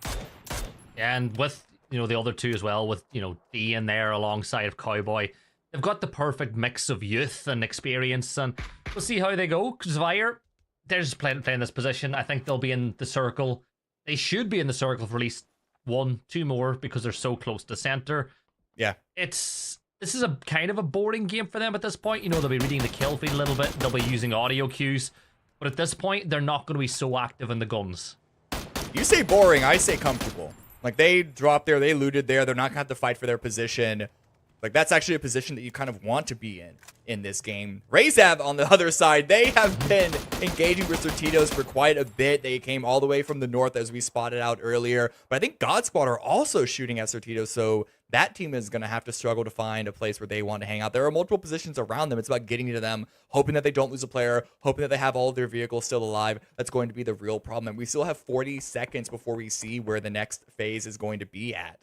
And with, you know, the other two as well, with, you know, D in there alongside of Cowboy, they've got the perfect mix of youth and experience, and we'll see how they go. Zvire, they're just playing this position. I think they'll be in the circle. They should be in the circle for at least 1-2 more because they're so close to center. Yeah. This is a kind of a boring game for them at this point. You know, they'll be reading the kill feed a little bit. They'll be using audio cues. But at this point, they're not going to be so active in the guns. You say boring, I say comfortable. Like, they dropped there, they looted there. They're not going to have to fight for their position. Like, that's actually a position that you kind of want to be in this game. Razav, on the other side, they have been engaging with Sortitos for quite a bit. They came all the way from the north, as we spotted out earlier. But I think God Squad are also shooting at Sortitos, so that team is going to have to struggle to find a place where they want to hang out. There are multiple positions around them. It's about getting to them, hoping that they don't lose a player, hoping that they have all of their vehicles still alive. That's going to be the real problem. And we still have 40 seconds before we see where the next phase is going to be at.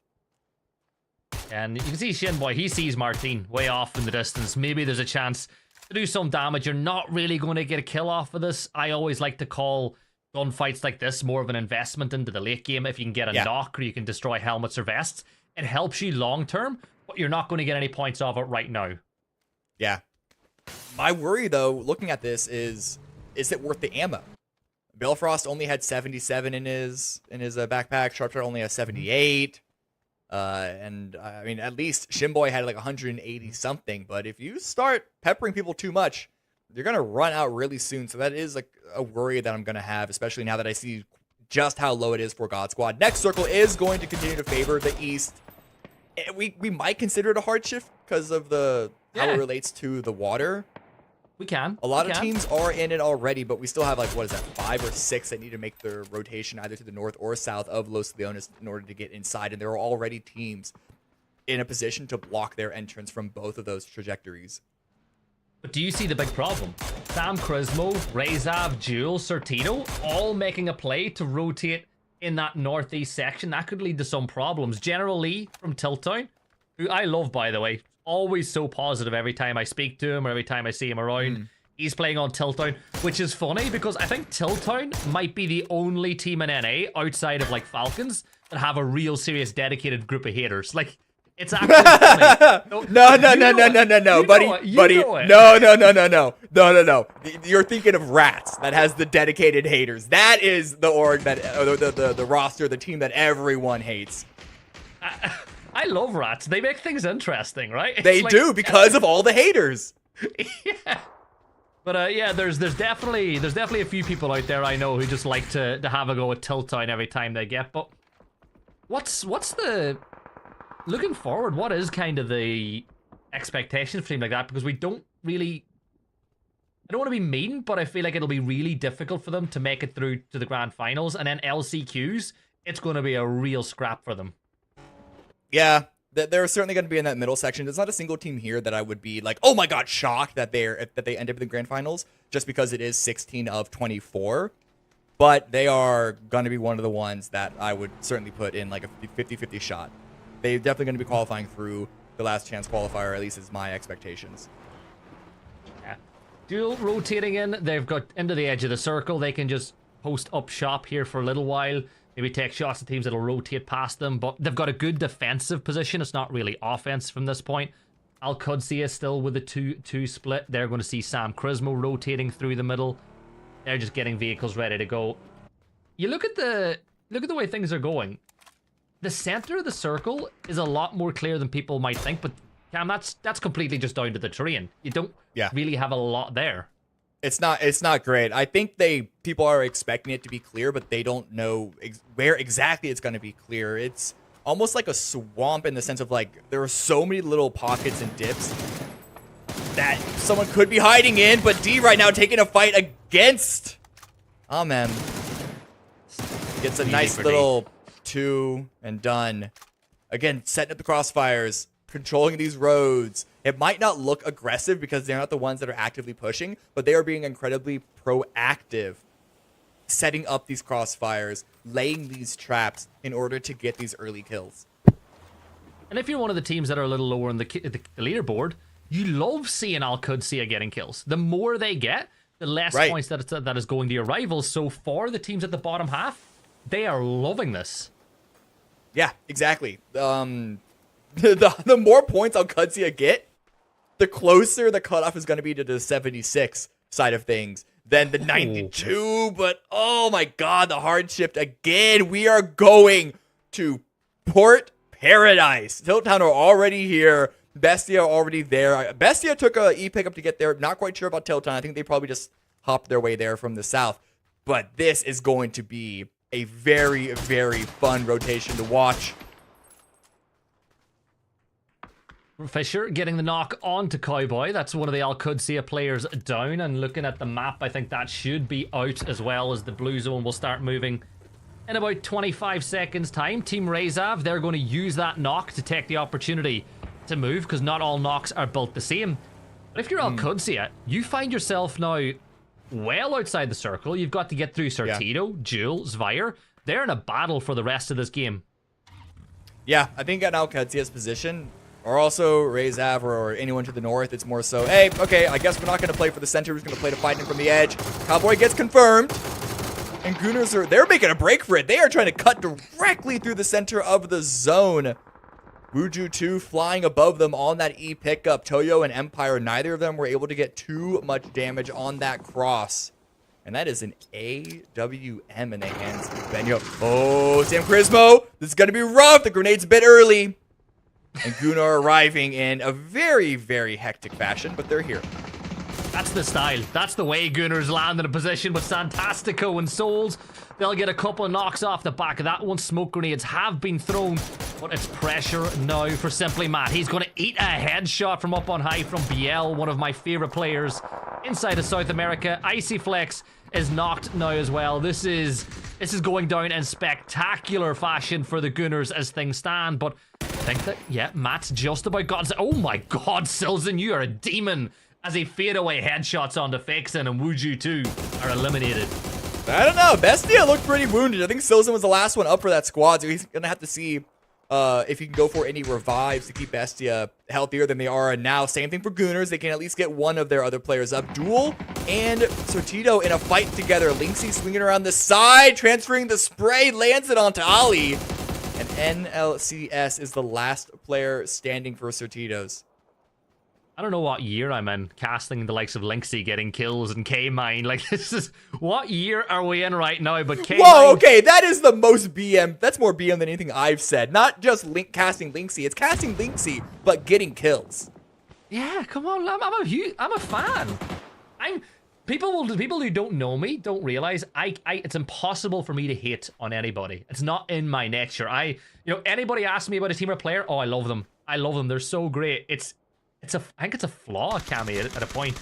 And you can see Shinboy, he sees Martin way off in the distance. Maybe there's a chance to do some damage. You're not really going to get a kill off of this. I always like to call gunfights like this more of an investment into the late game. If you can get a knock or you can destroy helmets or vests, it helps you long term, but you're not going to get any points off it right now. Yeah. My worry, though, looking at this is it worth the ammo? Billfrost only had 77 in his backpack. Sharpshot only has 78. And I mean, at least Shinboy had like 180 something. But if you start peppering people too much, you're gonna run out really soon. So that is like a worry that I'm gonna have, especially now that I see just how low it is for God Squad. Next circle is going to continue to favor the East. We might consider it a hard shift because of how it relates to the water. We can. A lot of teams are in it already, but we still have like, what is that, 5 or 6 that need to make their rotation either to the north or south of Los Leones in order to get inside. And there are already teams in a position to block their entrance from both of those trajectories. But do you see the big problem? Sam Crismo, Razav, Jules, Sortito, all making a play to rotate in that northeast section. That could lead to some problems. General Lee from Tiltown, who I love, by the way, always so positive every time I speak to him or every time I see him around. He's playing on Tiltown, which is funny because I think Tiltown might be the only team in NA outside of like Falcons that have a real serious dedicated group of haters. Like, it's actually funny. No, buddy. No. You're thinking of Rats that has the dedicated haters. That is the org that the roster, the team that everyone hates. I love Rats. They make things interesting, right? They do because of all the haters. Yeah. But yeah, there's definitely a few people out there I know who just like to have a go at Tiltown every time they get. But what's the looking forward? What is kind of the expectation for a team like that? Because we don't really. I don't want to be mean, but I feel like it'll be really difficult for them to make it through to the grand finals, and then LCQs. It's going to be a real scrap for them. Yeah. They're certainly going to be in that middle section. There's not a single team here that I would be like, oh my god, shocked that they end up in the grand finals, just because it is 16 of 24. But they are going to be one of the ones that I would certainly put in like a 50-50 shot. They're definitely going to be qualifying through the last chance qualifier, at least is my expectations. Yeah. Dual rotating in. They've got into the edge of the circle. They can just post up shop here for a little while. Maybe take shots at teams that'll rotate past them, but they've got a good defensive position. It's not really offense from this point. Al-Qudsi is still with a 2-2 split. They're going to see Sam Crismo rotating through the middle. They're just getting vehicles ready to go. You look at the way things are going. The center of the circle is a lot more clear than people might think, but Cam, that's completely just down to the terrain. You don't really have a lot there. It's not great. I think people are expecting it to be clear, but they don't know where exactly it's going to be clear. It's almost like a swamp in the sense of like there are so many little pockets and dips that someone could be hiding in, but D right now taking a fight against man. Gets a nice little 2 and done. Again, setting up the crossfires, controlling these roads. It might not look aggressive because they're not the ones that are actively pushing, but they are being incredibly proactive, setting up these crossfires, laying these traps in order to get these early kills. And if you're one of the teams that are a little lower on the leaderboard, you love seeing Al-Qudsi getting kills. The more they get, the less points that is going to your rivals. So for the teams at the bottom half, they are loving this. Yeah, exactly. The more points Al-Qudsi get, the closer the cutoff is going to be to the 76 side of things than the 92. But oh my god, the hard shift again. We are going to Port Paradise. Tiltown are already here. Bestia are already there. Bestia took a e-pickup to get there. Not quite sure about Tiltown. I think they probably just hopped their way there from the south. But this is going to be a very, very fun rotation to watch. Fisher getting the knock onto Cowboy. That's one of the Al-Qudsiya players down. And looking at the map, I think that should be out as well, as the blue zone will start moving in about 25 seconds time. Team Rezav, they're going to use that knock to take the opportunity to move, because not all knocks are built the same. But if you're Al-Qudsiya, you find yourself now well outside the circle. You've got to get through Sortido, Jewel, Zvire. They're in a battle for the rest of this game. Yeah, I think at Al-Qudsiya's position, or also Rezav or anyone to the north, it's more so, hey, okay, I guess we're not going to play for the center. We're just going to play to fight him from the edge. Cowboy gets confirmed. And Gooners they're making a break for it. They are trying to cut directly through the center of the zone. Wuju 2 flying above them on that E pickup. Toyo and Empire, neither of them were able to get too much damage on that cross. And that is an AWM in the hands of Benyo. Oh, Sam Crismo. This is going to be rough. The grenade's a bit early. And Gunnar arriving in a very, very hectic fashion, but they're here. That's the style. That's the way Gunners land in a position with Santastico and Souls. They'll get a couple of knocks off the back of that one. Smoke grenades have been thrown, but it's pressure now for Simply Matt. He's going to eat a headshot from up on high from BL, one of my favorite players inside of South America. Icy Flex is knocked now as well. This is going down in spectacular fashion for the Gunners as things stand, but I think that, yeah, Matt's just about got... Oh my god, Silzen, you are a demon, as he fade away headshots onto Fixin, and Wuju 2 are eliminated. I don't know. Bestia looked pretty wounded. I think Silzen was the last one up for that squad, so he's going to have to see if he can go for any revives to keep Bestia healthier than they are now. Same thing for Gooners. They can at least get one of their other players up. Duel and Sortido in a fight together. Linksy swinging around the side, transferring the spray, lands it onto Ali. And NLCS is the last player standing for Sortidos. I don't know what year I'm in, casting the likes of Linksy getting kills and K-Mine. Like, this is... What year are we in right now? But K-Mine... Whoa, okay, that is the most BM. That's more BM than anything I've said. Not just casting Linksy. It's casting Linksy, but getting kills. Yeah, come on. I'm a fan. People who don't know me don't realize it's impossible for me to hate on anybody. It's not in my nature. Anybody asks me about a team or player, oh, I love them. I love them. They're so great. I think it's a flaw, Cammy, at a point.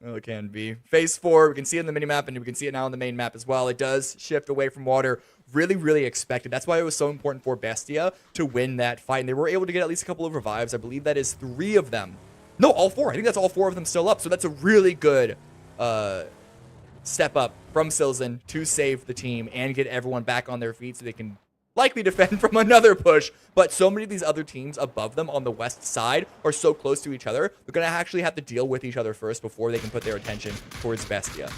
Well, it can be. Phase 4, we can see it in the minimap, and we can see it now on the main map as well. It does shift away from water. Really, really expected. That's why it was so important for Bestia to win that fight. And they were able to get at least a couple of revives. I believe that is 3 of them. No, all 4. I think that's all 4 of them still up. So that's a really good step up from Silzen to save the team and get everyone back on their feet so they can likely defend from another push. But so many of these other teams above them on the west side are so close to each other, they're going to actually have to deal with each other first before they can put their attention towards Bestia.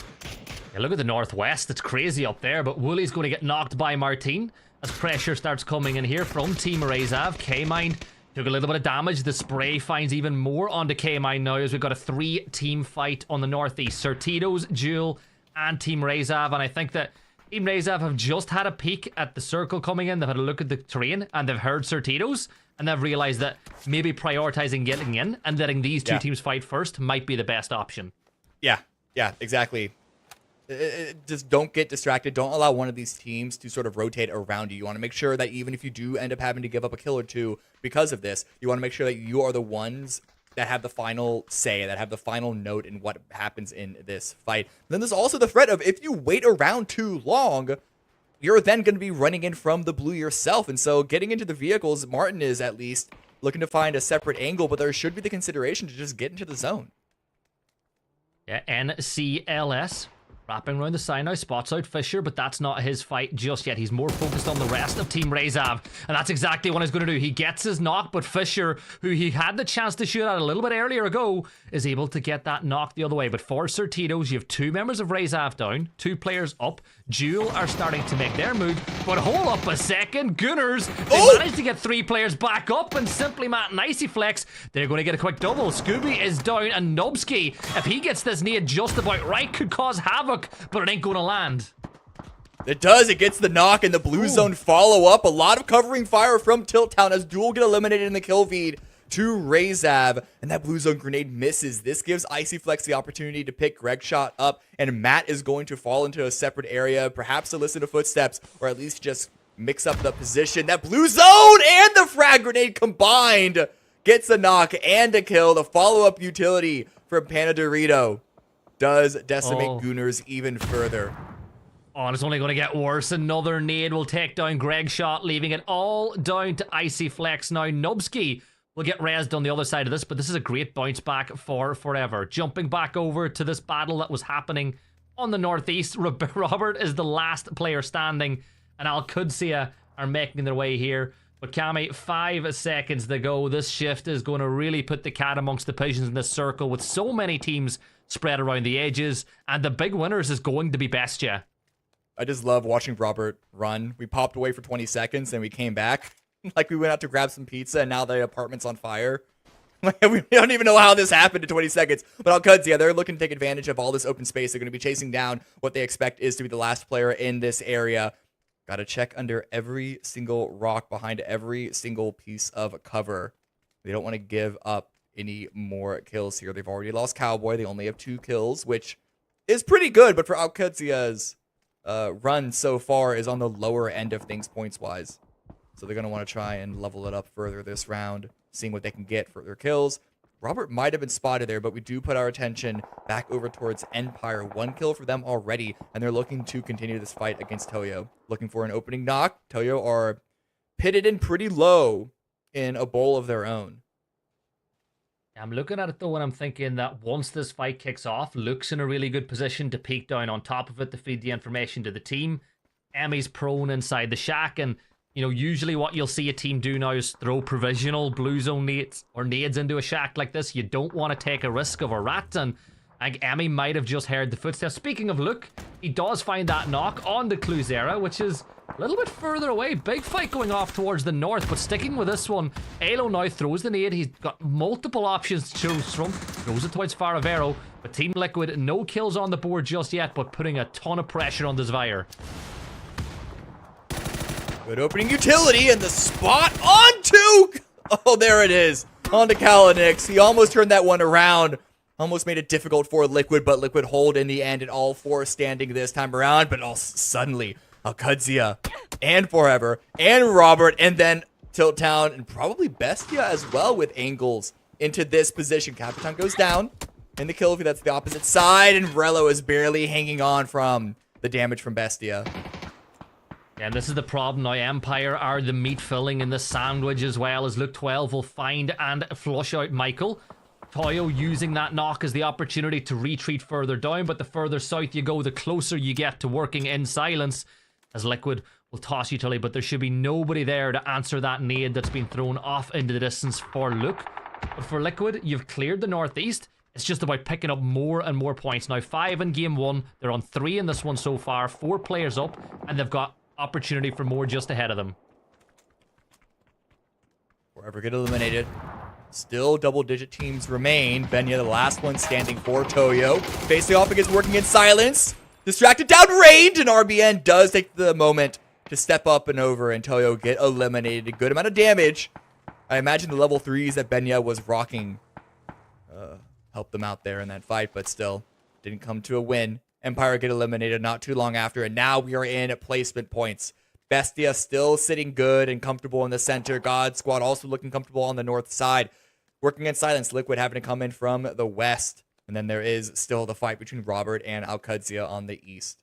Yeah, look at the northwest. It's crazy up there, but Woolie's going to get knocked by Martin as pressure starts coming in here from Team Rezav. K-Mine took a little bit of damage. The spray finds even more onto K-Mine now as we've got a 3-team fight on the northeast. Sortidos, Jewel, and Team Rezav. And I think that Team Rezav have just had a peek at the circle coming in. They've had a look at the terrain, and they've heard Sortidos, and they've realized that maybe prioritizing getting in and letting these two teams fight first might be the best option. Yeah, exactly. Just don't get distracted. Don't allow one of these teams to sort of rotate around you. You want to make sure that even if you do end up having to give up a kill or two because of this, you want to make sure that you are the ones that have the final say, that have the final note in what happens in this fight. Then there's also the threat of if you wait around too long, you're then going to be running in from the blue yourself. And so getting into the vehicles, Martin is at least looking to find a separate angle, but there should be the consideration to just get into the zone. Yeah, NCLS wrapping around the side now, spots out Fisher, but that's not his fight just yet. He's more focused on the rest of Team Rezav, and that's exactly what he's going to do. He gets his knock, but Fisher, who he had the chance to shoot at a little bit earlier ago, is able to get that knock the other way. But for Sortidos, you have 2 members of Rezav down, 2 players up. Jewel are starting to make their move, but hold up a second. Gunners, they managed to get 3 players back up, and Simply Matt and Icy Flex, they're going to get a quick double. Scooby is down, and Nobski, if he gets this nade just about right, could cause havoc, but it ain't going to land. It does. It gets the knock, and the blue zone follow up. A lot of covering fire from Tilt Town as Duel get eliminated in the kill feed to Rezav, and that blue zone grenade misses. This gives Icy Flex the opportunity to pick Greg Shot up, and Matt is going to fall into a separate area, perhaps to listen to footsteps, or at least just mix up the position. That blue zone and the frag grenade combined gets a knock and a kill. The follow-up utility from Panda Dorito does decimate Gooners even further. Oh, and it's only going to get worse. Another nade will take down Greg Shot, leaving it all down to Icy Flex. Now, Nubsky will get rezzed on the other side of this, but this is a great bounce back for Forever. Jumping back over to this battle that was happening on the northeast, Robert is the last player standing, and Al-Qudsiya are making their way here. But Cami, 5 seconds to go. This shift is going to really put the cat amongst the pigeons in this circle with so many teams spread around the edges, and the big winners is going to be Bestia. I just love watching Robert run. We popped away for 20 seconds and we came back. Like we went out to grab some pizza and now the apartment's on fire. We don't even know how this happened in 20 seconds. But Al-Qudsiya, they're looking to take advantage of all this open space. They're going to be chasing down what they expect is to be the last player in this area. Got to check under every single rock, behind every single piece of cover. They don't want to give up any more kills here. They've already lost Cowboy. They only have 2 kills, which is pretty good. But for Al-Qudsiya's run so far is on the lower end of things points-wise. So they're going to want to try and level it up further this round, seeing what they can get for their kills. Robert might have been spotted there, but we do put our attention back over towards Empire. 1 kill for them already, and they're looking to continue this fight against Toyo. Looking for an opening knock. Toyo are pitted in pretty low in a bowl of their own. I'm looking at it though, and I'm thinking that once this fight kicks off, Luke's in a really good position to peek down on top of it to feed the information to the team. Emmy's prone inside the shack, and you know, usually what you'll see a team do now is throw provisional blue zone nades or nades into a shack like this. You don't want to take a risk of a rat, and I think Emmy might have just heard the footsteps. Speaking of Luke, he does find that knock on the Cluzera, which is a little bit further away. Big fight going off towards the north, but sticking with this one, Alo now throws the nade. He's got multiple options to choose from. Throws it towards Faravero, but Team Liquid, no kills on the board just yet, but putting a ton of pressure on Desvire. Good opening utility and the spot onto... Oh, there it is. Onto Kalinix. He almost turned that one around. Almost made it difficult for Liquid, but Liquid hold in the end, and all 4 standing this time around. But all suddenly, Al-Qudsiya and Forever and Robert, and then Tilt Town and probably Bestia as well with angles into this position. Capitan goes down in the kill. That's the opposite side, and Rello is barely hanging on from the damage from Bestia. And this is the problem now. Empire are the meat filling in the sandwich, as well as Luke 12 will find and flush out Michael. Toyo using that knock as the opportunity to retreat further down, but the further south you go, the closer you get to working in silence, as Liquid will toss utility, but there should be nobody there to answer that nade that's been thrown off into the distance for Luke. But for Liquid, you've cleared the northeast. It's just about picking up more and more points. Now 5 in game 1, they're on 3 in this one so far, 4 players up, and they've got opportunity for more just ahead of them. Forever get eliminated. Still double-digit teams remain. Benya, the last one standing for Toyo. Facing off against working in silence. Distracted down range, and RBN does take the moment to step up and over, and Toyo get eliminated. A good amount of damage. I imagine the level 3s that Benya was rocking helped them out there in that fight, but still didn't come to a win. Empire get eliminated not too long after, and now we are in at placement points. Bestia still sitting good and comfortable in the center. God Squad also looking comfortable on the north side. Working in silence, Liquid having to come in from the west. And then there is still the fight between Robert and Al-Qudsiya on the east.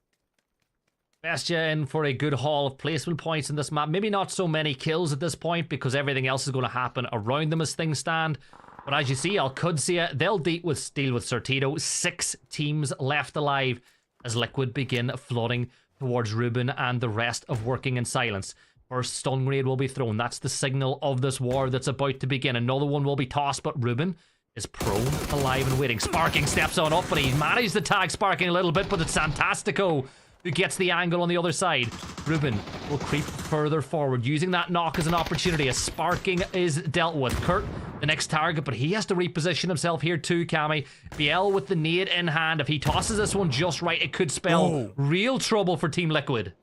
Bestia in for a good haul of placement points in this map. Maybe not so many kills at this point because everything else is going to happen around them as things stand. But as you see, Al-Qudsiya, they'll deal with Sertito. 6 teams left alive as Liquid begin flooding towards Ruben and the rest of working in silence. First stun grenade will be thrown. That's the signal of this war that's about to begin. Another one will be tossed, but Ruben is prone, alive, and waiting. Sparking steps on up, but he managed to tag Sparking a little bit, but it's Santastico who gets the angle on the other side. Ruben will creep further forward, using that knock as an opportunity as Sparking is dealt with. Kurt, the next target, but he has to reposition himself here too, Cammy. BL with the nade in hand. If he tosses this one just right, it could spell real trouble for Team Liquid.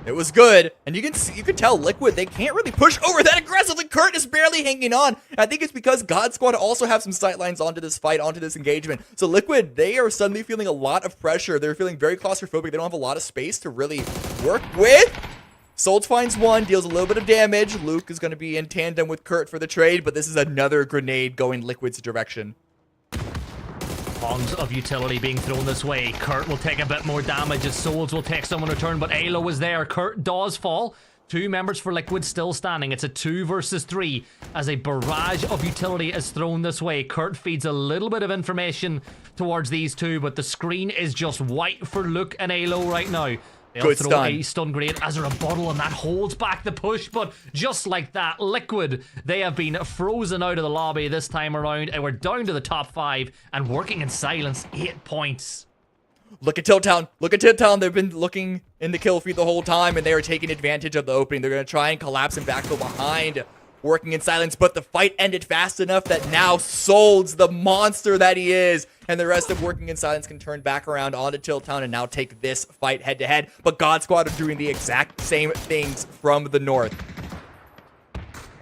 It was good, and you can tell Liquid, they can't really push over that aggressively. Kurt is barely hanging on. I think it's because God Squad also have some sightlines onto this fight, onto this engagement. So Liquid, they are suddenly feeling a lot of pressure. They're feeling very claustrophobic. They don't have a lot of space to really work with. Sold finds one, deals a little bit of damage. Luke is going to be in tandem with Kurt for the trade, but this is another grenade going Liquid's direction. Bombs of utility being thrown this way. Kurt will take a bit more damage as Souls will take some in return, but Alo is there. Kurt does fall. 2 members for Liquid still standing. It's a 2 versus 3 as a barrage of utility is thrown this way. Kurt feeds a little bit of information towards these two, but the screen is just white for Luke and Alo right now. They'll Good throw stun. a stun grenade as a rebuttal, and that holds back the push. But just like that, Liquid, they have been frozen out of the lobby this time around, and we're down to the top 5 and working in silence. 8 points. Look at Tilt Town. Look at Tilt Town. They've been looking in the kill feed the whole time, and they are taking advantage of the opening. They're going to try and collapse and backfill behind, working in silence, but the fight ended fast enough that now Solds, the monster that he is, and the rest of Working in Silence can turn back around onto Tilt Town and now take this fight head-to-head. But God Squad are doing the exact same things from the north.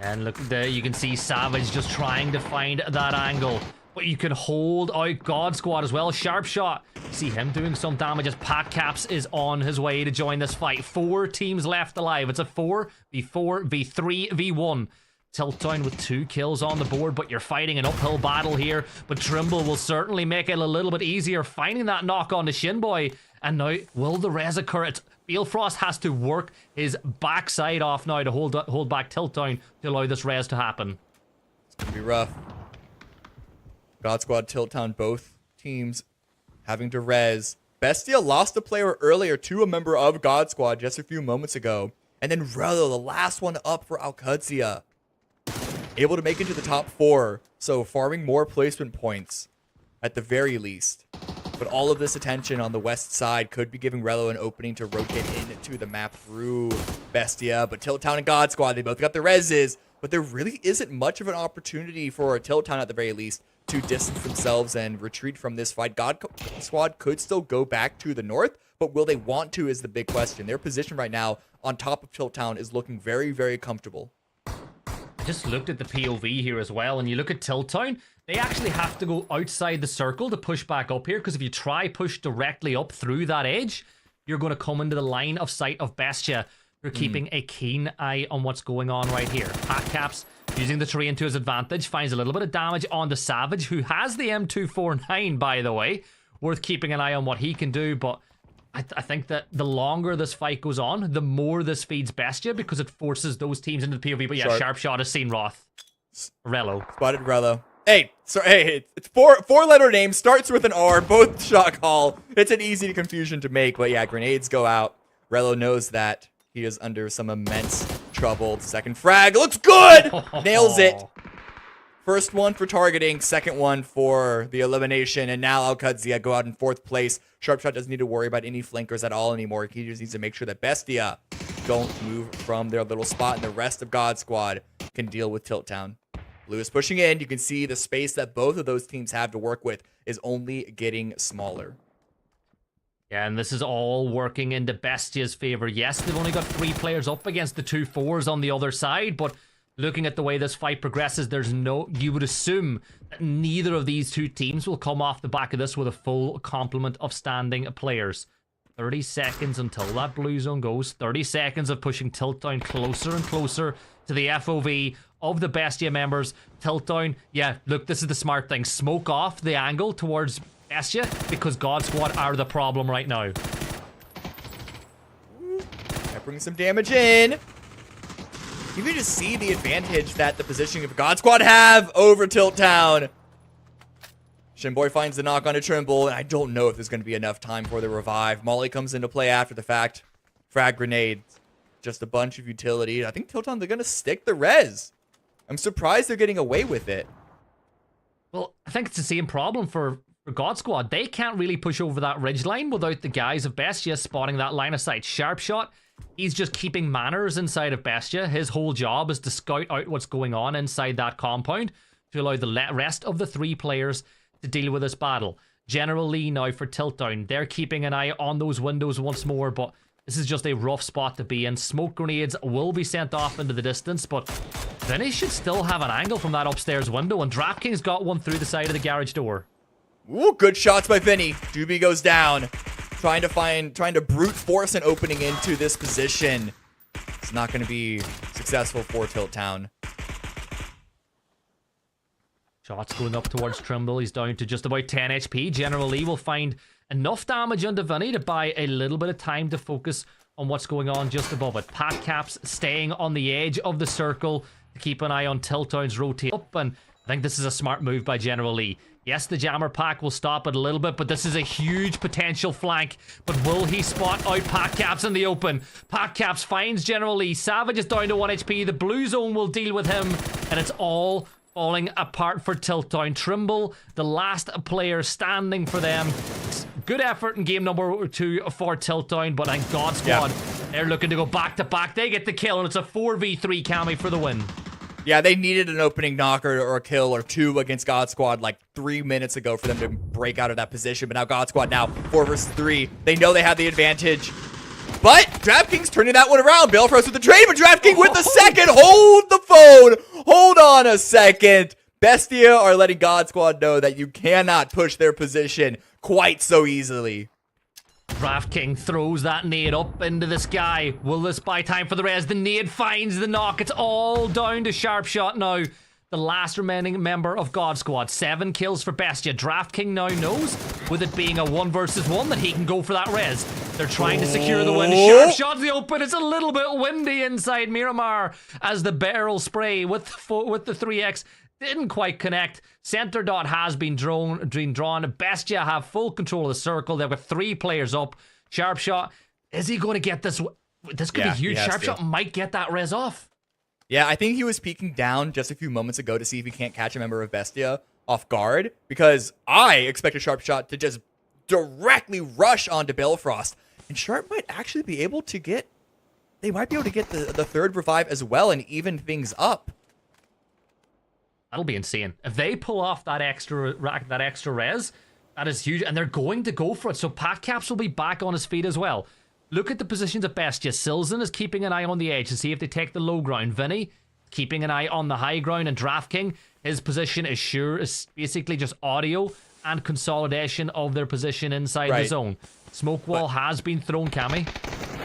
And look, there you can see Savage just trying to find that angle. But you can hold out God Squad as well. Sharp Shot. See him doing some damage as Pat Caps is on his way to join this fight. 4 teams left alive. It's a 4v4 v3 v1. Tilt Town with 2 kills on the board, but you're fighting an uphill battle here. But Trimble will certainly make it a little bit easier, finding that knock on to Shinboy. And now, will the res occur? Beelfrost has to work his backside off now to hold back Tilt Town to allow this res to happen. It's going to be rough. God Squad, Tilt Town, both teams having to res. Bestia lost a player earlier to a member of God Squad just a few moments ago. And then Rello, the last one up for Alcudzia, able to make it to the top 4. So farming more placement points at the very least. But all of this attention on the west side could be giving Rello an opening to rotate into the map through Bestia. But Tilt Town and God Squad, they both got the reses. But there really isn't much of an opportunity for Tilt Town at the very least to distance themselves and retreat from this fight. God Squad could still go back to the north, but will they want to is the big question. Their position right now on top of Tilt Town is looking very, very comfortable. I just looked at the POV here as well, and you look at Tilt Town, they actually have to go outside the circle to push back up here, because if you try push directly up through that edge, you're going to come into the line of sight of Bestia. They're keeping a keen eye on what's going on right here. Pat Caps using the terrain to his advantage, finds a little bit of damage on the Savage, who has the M249, by the way. Worth keeping an eye on what he can do, but I think that the longer this fight goes on, the more this feeds Bestia, because it forces those teams into the POV. But yeah, Sharp Shot has seen Roth. Rello. Spotted Rello. Hey, it's four-letter name, starts with an R, both shot call. It's an easy confusion to make, but yeah, grenades go out. Rello knows that. He is under some immense trouble. Second frag, looks good! Nails it. First one for targeting, second one for the elimination, and now Alcudzia go out in 4th place. Sharpshot doesn't need to worry about any flankers at all anymore. He just needs to make sure that Bestia don't move from their little spot, and the rest of God Squad can deal with Tilt Town. Lewis pushing in. You can see the space that both of those teams have to work with is only getting smaller. Yeah, and this is all working into Bestia's favor. Yes, they've only got 3 players up against the 2 4s on the other side, but looking at the way this fight progresses, you would assume that neither of these 2 teams will come off the back of this with a full complement of standing players. 30 seconds until that blue zone goes. 30 seconds of pushing Tilt Town closer and closer to the FOV of the Bestia members. Tilt Town, yeah, look, this is the smart thing. Smoke off the angle towards Bestia, because God Squad are the problem right now. That brings some damage in. You can just see the advantage that the positioning of God Squad have over Tilt Town. Shinboy finds the knock on a Trimble, and I don't know if there's going to be enough time for the revive. Molly comes into play after the fact. Frag grenades. Just a bunch of utility. I think Tilt Town, they're going to stick the res. I'm surprised they're getting away with it. Well, I think it's the same problem for God Squad. They can't really push over that ridge line without the guys of Bestia spotting that line of sight. Sharp Shot, he's just keeping manners inside of Bestia. His whole job is to scout out what's going on inside that compound to allow the rest of the 3 players to deal with this battle. General Lee now for Tilt Town. They're keeping an eye on those windows once more, but this is just a rough spot to be in. Smoke grenades will be sent off into the distance, but Vinny should still have an angle from that upstairs window, and DraftKings got one through the side of the garage door. Ooh, good shots by Vinny. Doobie goes down. Trying to brute force an opening into this position. not going to be successful for Tilt Town. Shots going up towards Trimble. He's down to just about 10 HP. General Lee will find enough damage onto Vinny to buy a little bit of time to focus on what's going on just above it. Pat Caps staying on the edge of the circle to keep an eye on Tilt Town's rotate up, and I think this is a smart move by General Lee. Yes, the jammer pack will stop it a little bit, but this is a huge potential flank. But will he spot out Pat Caps in the open? Pat Caps finds General Lee. Savage is down to 1 HP. The blue zone will deal with him, and it's all falling apart for Tilt Town. Trimble, the last player standing for them. Good effort in game number 2 for Tilt Town, but on God Squad, they're looking to go back to back. They get the kill, and it's a 4v3 Cammy for the win. Yeah, they needed an opening knocker or a kill or 2 against God Squad like 3 minutes ago for them to break out of that position. But now God Squad now 4 versus 3. They know they have the advantage. But DraftKings turning that one around. Balefrost with the trade, but DraftKings with the second. Hold the phone. Hold on a second. Bestia are letting God Squad know that you cannot push their position quite so easily. DraftKings throws that nade up into the sky. Will this buy time for the res? The nade finds the knock. It's all down to Sharpshot now. The last remaining member of God Squad. 7 kills for Bestia. DraftKings now knows, with it being a 1 versus 1, that he can go for that res. They're trying to secure the win. Sharpshot's the open. It's a little bit windy inside Miramar as the barrel spray with the 3x didn't quite connect. Center dot has been drawn. Bestia have full control of the circle. They've got 3 players up. Sharpshot, is he going to get this? This could be huge. Sharpshot might get that res off. Yeah, I think he was peeking down just a few moments ago to see if he can't catch a member of Bestia off guard, because I expect a Sharpshot to just directly rush onto Balefrost. And Sharp might actually be able to get... They might be able to get the third revive as well and even things up. That'll be insane. If they pull off that extra res, that is huge. And they're going to go for it. So Pat Caps will be back on his feet as well. Look at the positions of Bestia. Silzen is keeping an eye on the edge to see if they take the low ground. Vinny keeping an eye on the high ground. And DraftKings, his position is basically just audio and consolidation of their position inside the zone. Smoke wall has been thrown, Cammy.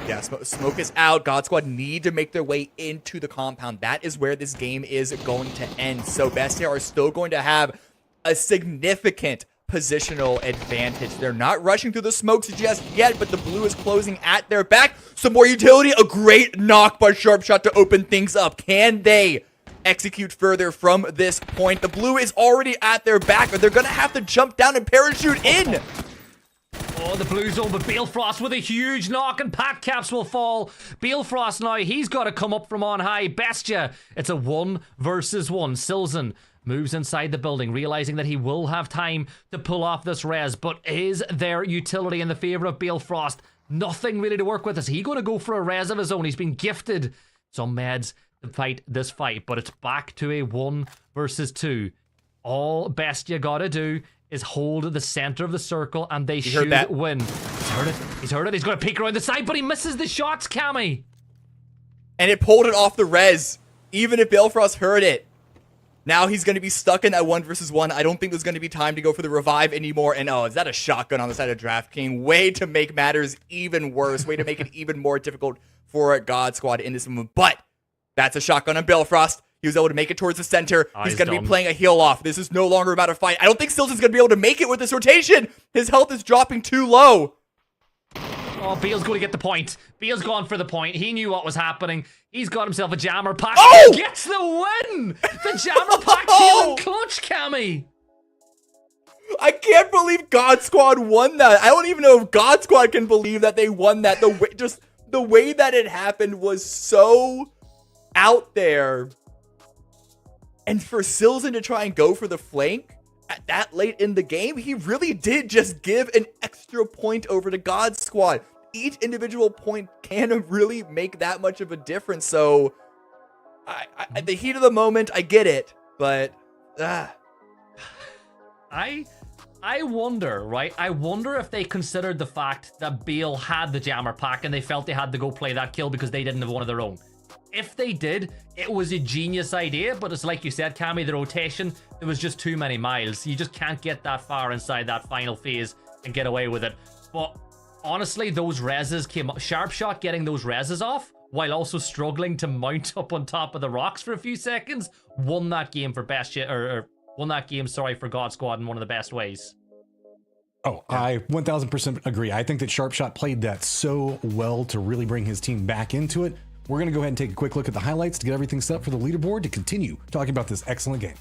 Yeah, smoke is out. God Squad need to make their way into the compound. That is where this game is going to end. So Bestia are still going to have a significant positional advantage. They're not rushing through the smokes just yet, but the blue is closing at their back. Some more utility. A great knock by Sharpshot to open things up. Can they execute further from this point? The blue is already at their back, but they're going to have to jump down and parachute in. Oh, the blue zone, but Balefrost with a huge knock, and Pat Caps will fall. Balefrost now, he's got to come up from on high. Bestia, it's a 1 versus 1. Silzen moves inside the building, realizing that he will have time to pull off this res, but is there utility in the favor of Balefrost? Nothing really to work with. Is he going to go for a res of his own? He's been gifted some meds to fight this fight, but it's back to a 1 versus 2. All Bestia got to do is hold the center of the circle, and they should win. He's heard it. He's heard it. He's going to peek around the side, but he misses the shots, Cammy. And it pulled it off the res, even if Balefrost heard it. Now he's going to be stuck in that 1 versus 1. I don't think there's going to be time to go for the revive anymore. And oh, is that a shotgun on the side of DraftKings? Way to make matters even worse. Way to make it even more difficult for God Squad in this moment. But that's a shotgun on Balefrost. He was able to make it towards the center. He's going to be playing a heal off. This is no longer about a fight. I don't think Silzen's going to be able to make it with this rotation. His health is dropping too low. Oh, Beal's going to get the point. Beal's gone for the point. He knew what was happening. He's got himself a jammer pack. Oh! He gets the win! The jammer pack healing clutch, Cammy. I can't believe God Squad won that. I don't even know if God Squad can believe that they won that. The way that it happened was so out there. And for Silzen to try and go for the flank at that late in the game, he really did just give an extra point over to God Squad. Each individual point can really make that much of a difference. So, at the heat of the moment, I get it, but I wonder, right? I wonder if they considered the fact that Beal had the jammer pack and they felt they had to go play that kill because they didn't have one of their own. If they did, it was a genius idea, but it's like you said, Cammy, the rotation, there was just too many miles. You just can't get that far inside that final phase and get away with it. But honestly, those reses came up. Sharpshot getting those reses off while also struggling to mount up on top of the rocks for a few seconds, won that game for won that game, sorry, for God Squad in one of the best ways. Oh, I 1000% agree. I think that Sharpshot played that so well to really bring his team back into it. We're going to go ahead and take a quick look at the highlights to get everything set up for the leaderboard to continue talking about this excellent game.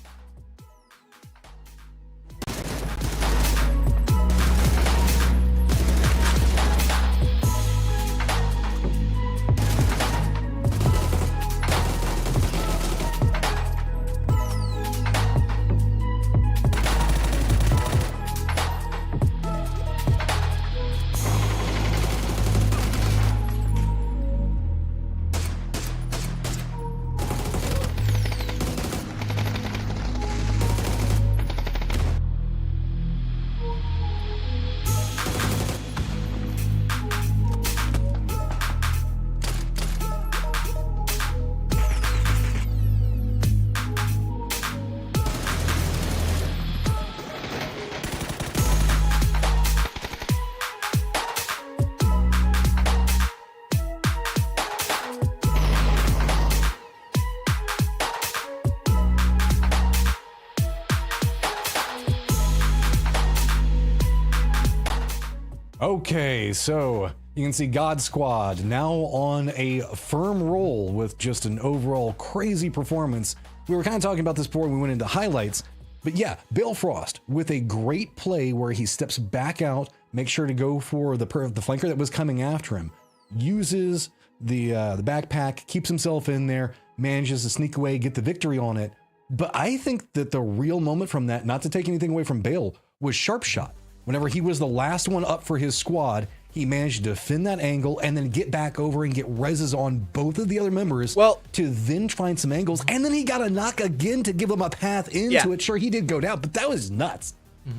Okay, so you can see God Squad now on a firm roll with just an overall crazy performance. We were kind of talking about this before we went into highlights, but yeah, Bale Frost with a great play where he steps back out, makes sure to go for the flanker that was coming after him, uses the backpack, keeps himself in there, manages to sneak away, get the victory on it. But I think that the real moment from that, not to take anything away from Bale, was Sharpshot. Whenever he was the last one up for his squad, he managed to defend that angle and then get back over and get reses on both of the other members to then find some angles. And then he got a knock again to give them a path into it. Sure, he did go down, but that was nuts.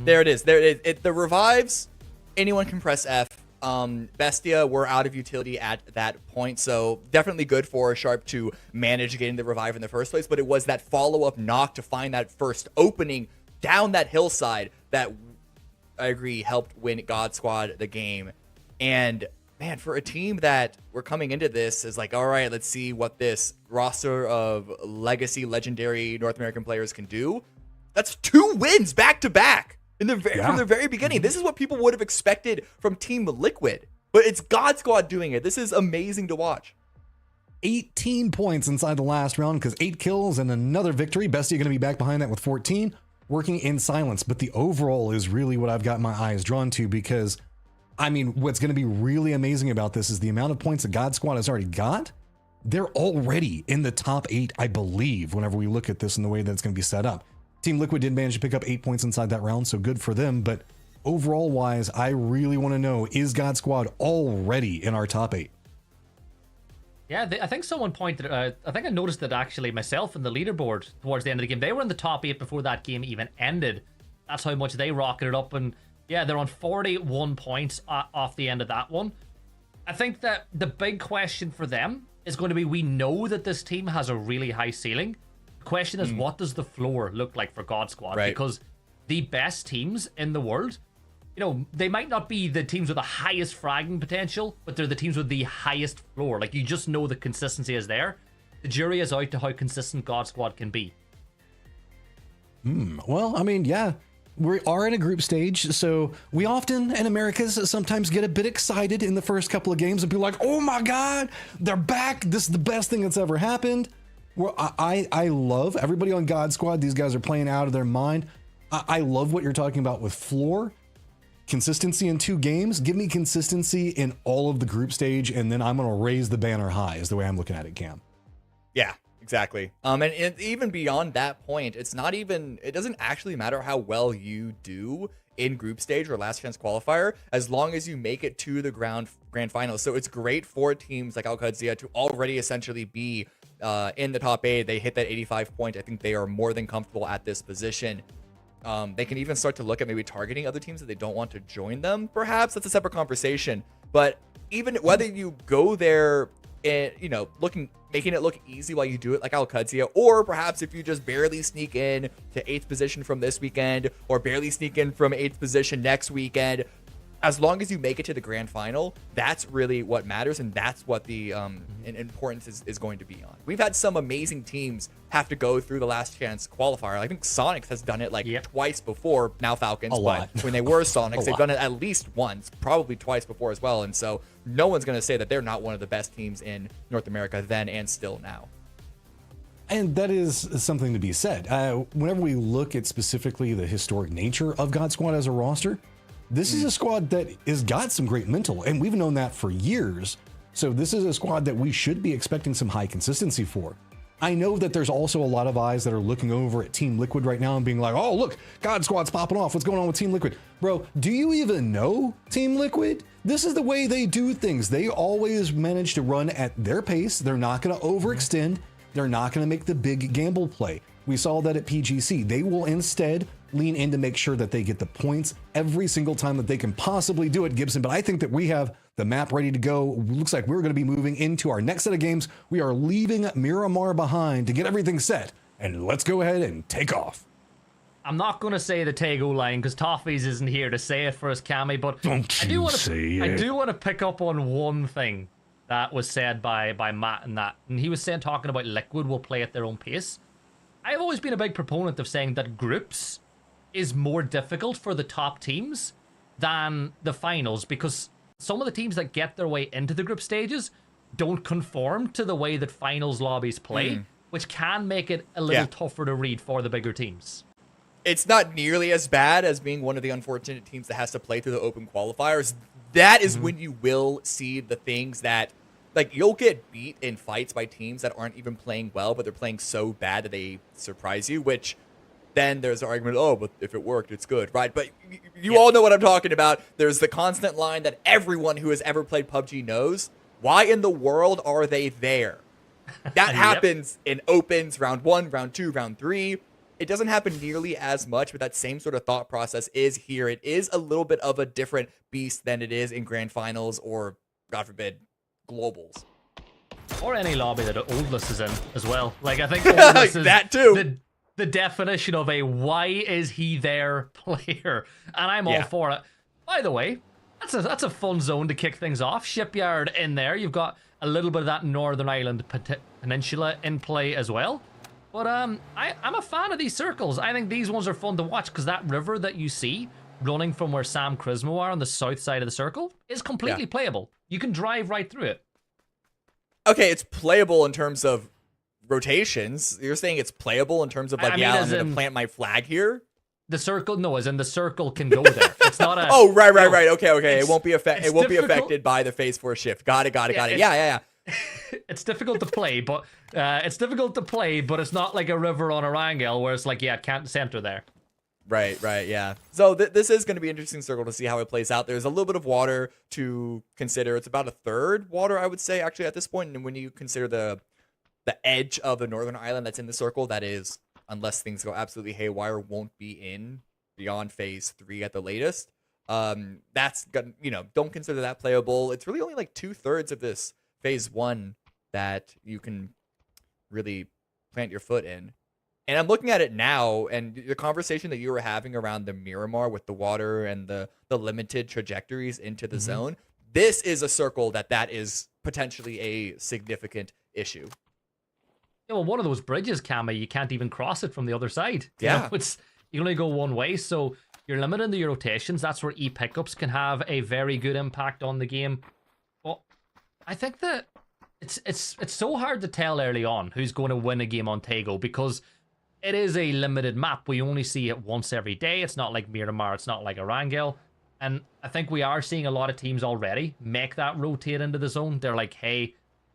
There it is. There it is. The revives, anyone can press F. Bestia were out of utility at that point, so definitely good for Sharp to manage getting the revive in the first place, but it was that follow-up knock to find that first opening down that hillside that I agree helped win God Squad the game. And man, for a team that we're coming into this is like, all right, let's see what this roster of legacy legendary North American players can do. That's 2 wins back to back from the very beginning. This is what people would have expected from Team Liquid, but it's God Squad doing it. This is amazing to watch. 18 points inside the last round because 8 kills and another victory. Bestie going to be back behind that with 14. Working in silence, but the overall is really what I've got my eyes drawn to, because I mean, what's going to be really amazing about this is the amount of points that God Squad has already got. They're already in the top 8, I believe, whenever we look at this in the way that it's going to be set up. Team Liquid did manage to pick up 8 points inside that round, so good for them, but overall wise, I really want to know, is God Squad already in our top 8? Yeah, I think someone pointed, I think I noticed that actually myself in the leaderboard towards the end of the game. They were in the top 8 before that game even ended. That's how much they rocketed up. And yeah, they're on 41 points off the end of that one. I think that the big question for them is going to be, we know that this team has a really high ceiling. The question is, what does the floor look like for God Squad? Right. Because the best teams in the world, you know, they might not be the teams with the highest fragging potential, but they're the teams with the highest floor. Like, you just know the consistency is there. The jury is out to how consistent God Squad can be. Well, I mean, yeah, we are in a group stage, so we often in Americas sometimes get a bit excited in the first couple of games and be like, oh my God, they're back. This is the best thing that's ever happened. Well, I love everybody on God Squad. These guys are playing out of their mind. I love what you're talking about with floor. Consistency in 2 games. Give me consistency in all of the group stage, and then I'm going to raise the banner high is the way I'm looking at it, Cam. Yeah, exactly. And even beyond that point, it doesn't actually matter how well you do in group stage or last chance qualifier, as long as you make it to the grand finals. So it's great for teams like Al-Qadsia to already essentially be in the top 8. They hit that 85 point. I think they are more than comfortable at this position. They can even start to look at maybe targeting other teams that they don't want to join them. Perhaps that's a separate conversation. But even whether you go there and, you know, making it look easy while you do it like Al-Qadsia, or perhaps if you just barely sneak in to 8th position from this weekend, or barely sneak in from 8th position next weekend, as long as you make it to the grand final, that's really what matters, and that's what the importance is going to be on. We've had some amazing teams have to go through the last chance qualifier. I think Sonics has done it twice before, now Falcons, A lot. but when they were Sonics, they've lot. done it at least once, probably twice before as well, and so no one's going to say that they're not one of the best teams in North America then and still now. And that is something to be said. Whenever we look at specifically the historic nature of God Squad as a roster, this is a squad that has got some great mental, and we've known that for years. So this is a squad that we should be expecting some high consistency for. I know that there's also a lot of eyes that are looking over at Team Liquid right now and being like, oh, look, God Squad's popping off. What's going on with Team Liquid? Bro, do you even know Team Liquid? This is the way they do things. They always manage to run at their pace. They're not going to overextend. They're not going to make the big gamble play. We saw that at PGC. They will instead lean in to make sure that they get the points every single time that they can possibly do it, Gibson. But I think that we have the map ready to go. Looks like we're going to be moving into our next set of games. We are leaving Miramar behind to get everything set. And let's go ahead and take off. I'm not going to say the Tego line because Toffees isn't here to say it for us, Cammy, but I do want to pick up on one thing that was said by Matt and he was talking about Liquid will play at their own pace. I've always been a big proponent of saying that groups is more difficult for the top teams than the finals because some of the teams that get their way into the group stages don't conform to the way that finals lobbies play, which can make it a little tougher to read for the bigger teams. It's not nearly as bad as being one of the unfortunate teams that has to play through the open qualifiers. That is when you will see the things that, like, you'll get beat in fights by teams that aren't even playing well, but they're playing so bad that they surprise you, which then there's an argument, oh, but if it worked, it's good, right? But you all know what I'm talking about. There's the constant line that everyone who has ever played PUBG knows. Why in the world are they there? That happens in opens, round 1, round 2, round 3. It doesn't happen nearly as much, but that same sort of thought process is here. It is a little bit of a different beast than it is in grand finals or, God forbid, globals. Or any lobby that Oldless is in as well. Like, I think Oldless is that too. The definition of a why is he there player. And I'm all for it. By the way, that's a fun zone to kick things off. Shipyard in there. You've got a little bit of that Northern Ireland Peninsula in play as well. But I'm a fan of these circles. I think these ones are fun to watch because that river that you see running from where Sam Crismo are on the south side of the circle is completely playable. You can drive right through it. Okay, it's playable in terms of rotations. You're saying it's playable in terms of like, I'm going to plant my flag here? The circle, as in the circle can go there. It's not a... Oh, right. Okay. It won't be affected by the phase 4 shift. Got it. Yeah. It's difficult to play, but it's not like a river on Erangel where it's like, can't center there. Right, yeah. So this is going to be an interesting circle to see how it plays out. There's a little bit of water to consider. It's about a third water, I would say, actually, at this point. And when you consider the edge of the northern island that's in the circle, that is, unless things go absolutely haywire, won't be in beyond phase 3 at the latest. That's gonna, don't consider that playable. It's really only like 2/3 of this phase 1 that you can really plant your foot in. And I'm looking at it now, and the conversation that you were having around the Miramar with the water and the limited trajectories into the zone, this is a circle that is potentially a significant issue. Yeah, well, one of those bridges, Cammy, you can't even cross it from the other side. Yeah. You only go one way, so you're limited to your rotations. That's where E-pickups can have a very good impact on the game. Well, I think that it's so hard to tell early on who's going to win a game on Tego because it is a limited map. We only see it once every day. It's not like Miramar. It's not like Erangel. And I think we are seeing a lot of teams already make that rotate into the zone. They're like, hey,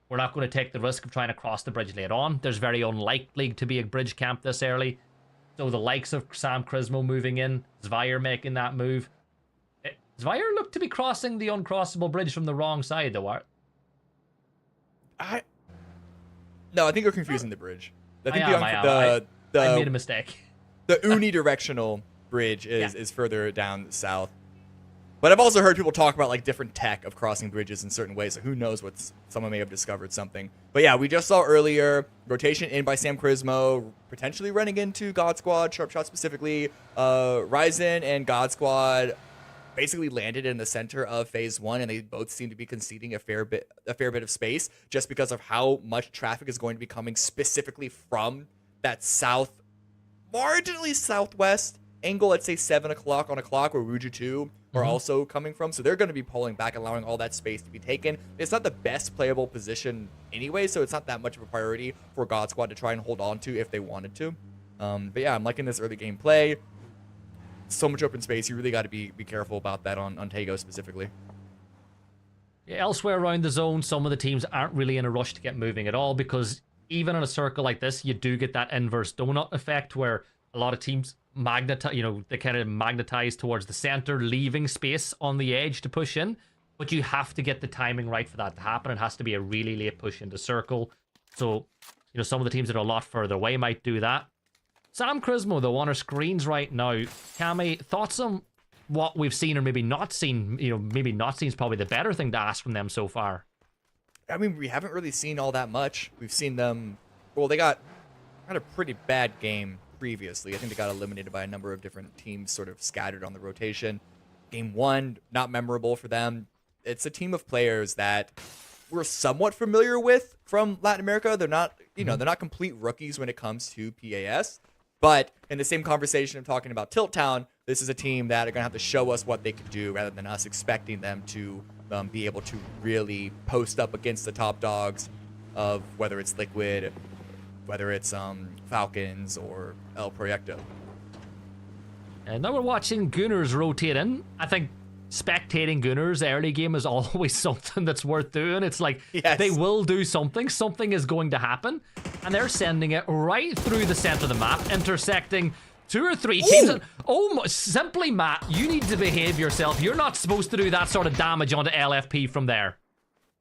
we're not going to take the risk of trying to cross the bridge later on. There's very unlikely to be a bridge camp this early. So the likes of Sam Crismo moving in, Zvire making that move. Zvire looked to be crossing the uncrossable bridge from the wrong side, though, Art. No, I think you're confusing the bridge. I think I made a mistake. The unidirectional bridge is further down south. But I've also heard people talk about like different tech of crossing bridges in certain ways. So who knows what someone may have discovered something. But yeah, we just saw earlier rotation in by Sam Crismo, potentially running into God Squad, Sharp Shot specifically. Ryzen and God Squad basically landed in the center of phase 1, and they both seem to be conceding a fair bit of space just because of how much traffic is going to be coming specifically from that marginally southwest angle. Let's say 7 o'clock on a clock, where Ruju 2 are also coming from. So they're going to be pulling back, allowing all that space to be taken. It's not the best playable position anyway, so it's not that much of a priority for God Squad to try and hold on to if they wanted to. But yeah, I'm liking this early game play. So much open space. You really got to be careful about that on Tago specifically. Yeah, elsewhere around the zone, some of the teams aren't really in a rush to get moving at all, because even in a circle like this, you do get that inverse donut effect where a lot of teams they kind of magnetize towards the center, leaving space on the edge to push in. But you have to get the timing right for that to happen. It has to be a really late push into circle. So, some of the teams that are a lot further away might do that. Sam Crismo, though, on our screens right now. Cammy, thoughts on what we've seen or maybe not seen? Maybe not seen is probably the better thing to ask from them so far. I mean, we haven't really seen all that much. We've seen them... Well, they had a pretty bad game previously. I think they got eliminated by a number of different teams sort of scattered on the rotation. Game 1, not memorable for them. It's a team of players that we're somewhat familiar with from Latin America. They're not, they're not complete rookies when it comes to PAS. But in the same conversation of talking about Tilt Town, this is a team that are going to have to show us what they can do rather than us expecting them to be able to really post up against the top dogs of whether it's Liquid, whether it's Falcons or El Proyecto. And now we're watching Gunners rotate in. I think spectating Gunners early game is always something that's worth doing. It's like they will do something. Something is going to happen. And they're sending it right through the center of the map, intersecting 2 or 3 teams. And, simply, Matt, you need to behave yourself. You're not supposed to do that sort of damage onto LFP from there.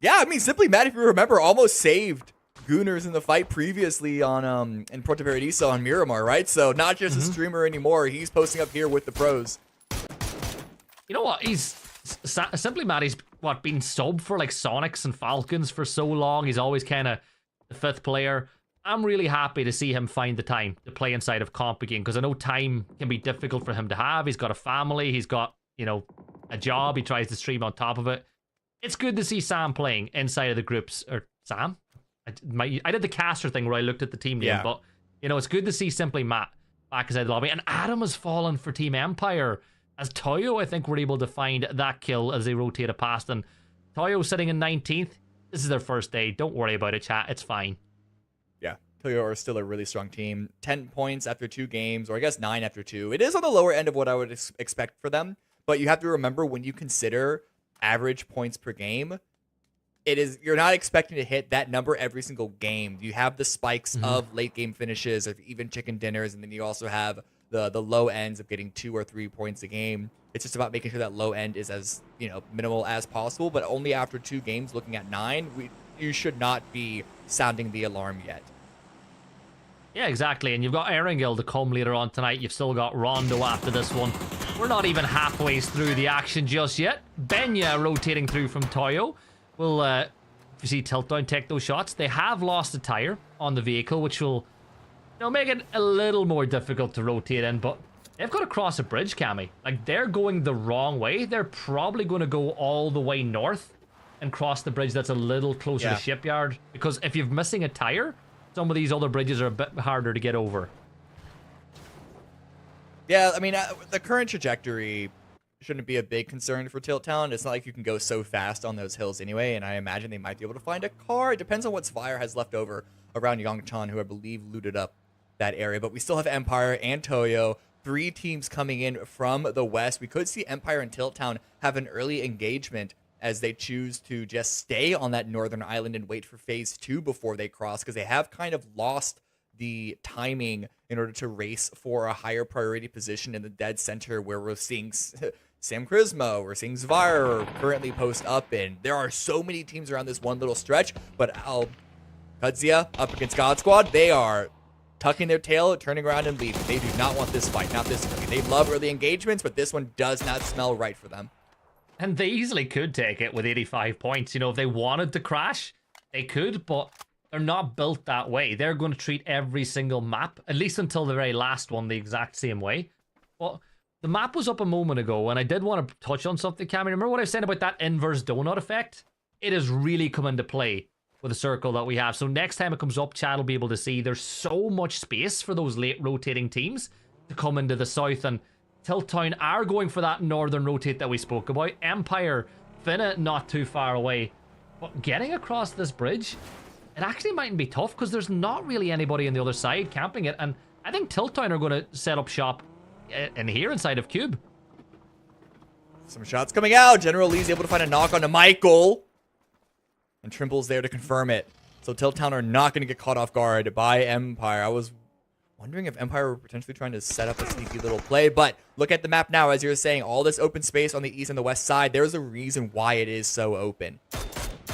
Yeah, I mean, Simply Matt, if you remember, almost saved Gunners in the fight previously on in Puerto Paradiso on Miramar, right? So not just a streamer anymore. He's posting up here with the pros. You know what? He's Simply Matt. He's been sub for like Sonics and Falcons for so long. He's always kind of the 5th player. I'm really happy to see him find the time to play inside of comp again, because I know time can be difficult for him to have. He's got a family. He's got a job. He tries to stream on top of it. It's good to see Sam playing inside of the groups. Or Sam? I did the caster thing where I looked at the team name, but it's good to see Simply Matt back inside the lobby. And Adam has fallen for Team Empire, as Toyo, I think, were able to find that kill as they rotated past. And Toyo sitting in 19th. This is their first day. Don't worry about it, chat. It's fine. Yeah, Toyo are still a really strong team. 10 points after 2 games, or I guess 9 after 2. It is on the lower end of what I would expect for them, but you have to remember, when you consider average points per game, you're not expecting to hit that number every single game. You have the spikes of late game finishes, of even chicken dinners, and then you also have the low ends of getting 2 or 3 points a game. It's just about making sure that low end is as minimal as possible, but only after 2 games, looking at 9, you should not be sounding the alarm yet. Yeah, exactly. And you've got Erangel to come later on tonight. You've still got Rondo after this one. We're not even halfway through the action just yet. Benya rotating through from Toyo. Will, if you see Tilt Down take those shots, they have lost a tire on the vehicle, which will make it a little more difficult to rotate in. But they've got to cross a bridge, Cammy. Like, they're going the wrong way. They're probably going to go all the way north and cross the bridge that's a little closer to Shipyard. Because if you're missing a tire, some of these other bridges are a bit harder to get over. Yeah, I mean, the current trajectory shouldn't be a big concern for Tilt Town. It's not like you can go so fast on those hills anyway, and I imagine they might be able to find a car. It depends on what Spire has left over around Yongchan, who I believe looted up that area. But we still have Empire and Toyo, 3 teams coming in from the west. We could see Empire and Tilt Town have an early engagement as they choose to just stay on that northern island and wait for phase 2 before they cross, because they have kind of lost the timing in order to race for a higher priority position in the dead center, where we're seeing Sam Crismo, we're seeing Zvire currently post up in. There are so many teams around this one little stretch, but Kadzia up against God Squad, they are tucking their tail, turning around and leaving. They do not want this fight, not this early. They love early engagements, but this one does not smell right for them. And they easily could take it with 85 points. If they wanted to crash, they could, but they're not built that way. They're going to treat every single map, at least until the very last one, the exact same way. But the map was up a moment ago, and I did want to touch on something, Cameron. Remember what I was saying about that inverse donut effect? It has really come into play with the circle that we have. So next time it comes up, chat will be able to see there's so much space for those late rotating teams to come into the south, and Tilt Town are going for that northern rotate that we spoke about. Empire, Finna not too far away. But getting across this bridge, it actually mightn't be tough because there's not really anybody on the other side camping it, and I think Tilt Town are going to set up shop in here inside of Cube. Some shots coming out. General Lee's able to find a knock onto Michael. And Trimble's there to confirm it. So Tilt Town are not going to get caught off guard by Empire. I was wondering if Empire were potentially trying to set up a sneaky little play, but look at the map now. As you were saying, all this open space on the east and the west side, there's a reason why it is so open.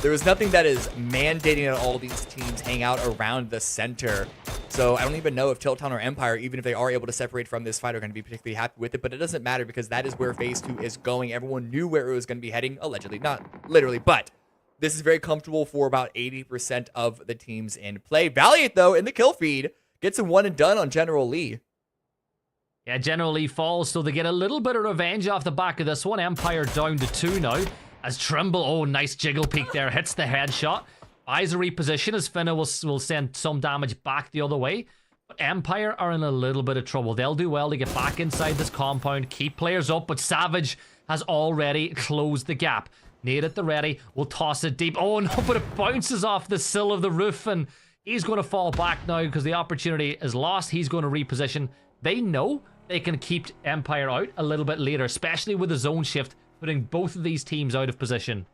There is nothing that is mandating that all these teams hang out around the center. So I don't even know if Tilt Town or Empire, even if they are able to separate from this fight, are going to be particularly happy with it. But it doesn't matter because that is where phase 2 is going. Everyone knew where it was going to be heading, allegedly. Not literally, but this is very comfortable for about 80% of the teams in play. Valiant, though, in the kill feed, gets a one and done on General Lee. Yeah, General Lee falls, so they get a little bit of revenge off the back of this one. Empire down to 2 now. As Trimble, oh, nice jiggle peek there, hits the headshot. Buys a reposition as Finna will send some damage back the other way. But Empire are in a little bit of trouble. They'll do well to get back inside this compound, keep players up, but Savage has already closed the gap. Nade at the ready, will toss it deep. Oh no, but it bounces off the sill of the roof, and he's going to fall back now because the opportunity is lost. He's going to reposition. They know they can keep Empire out a little bit later, especially with the zone shift, putting both of these teams out of position.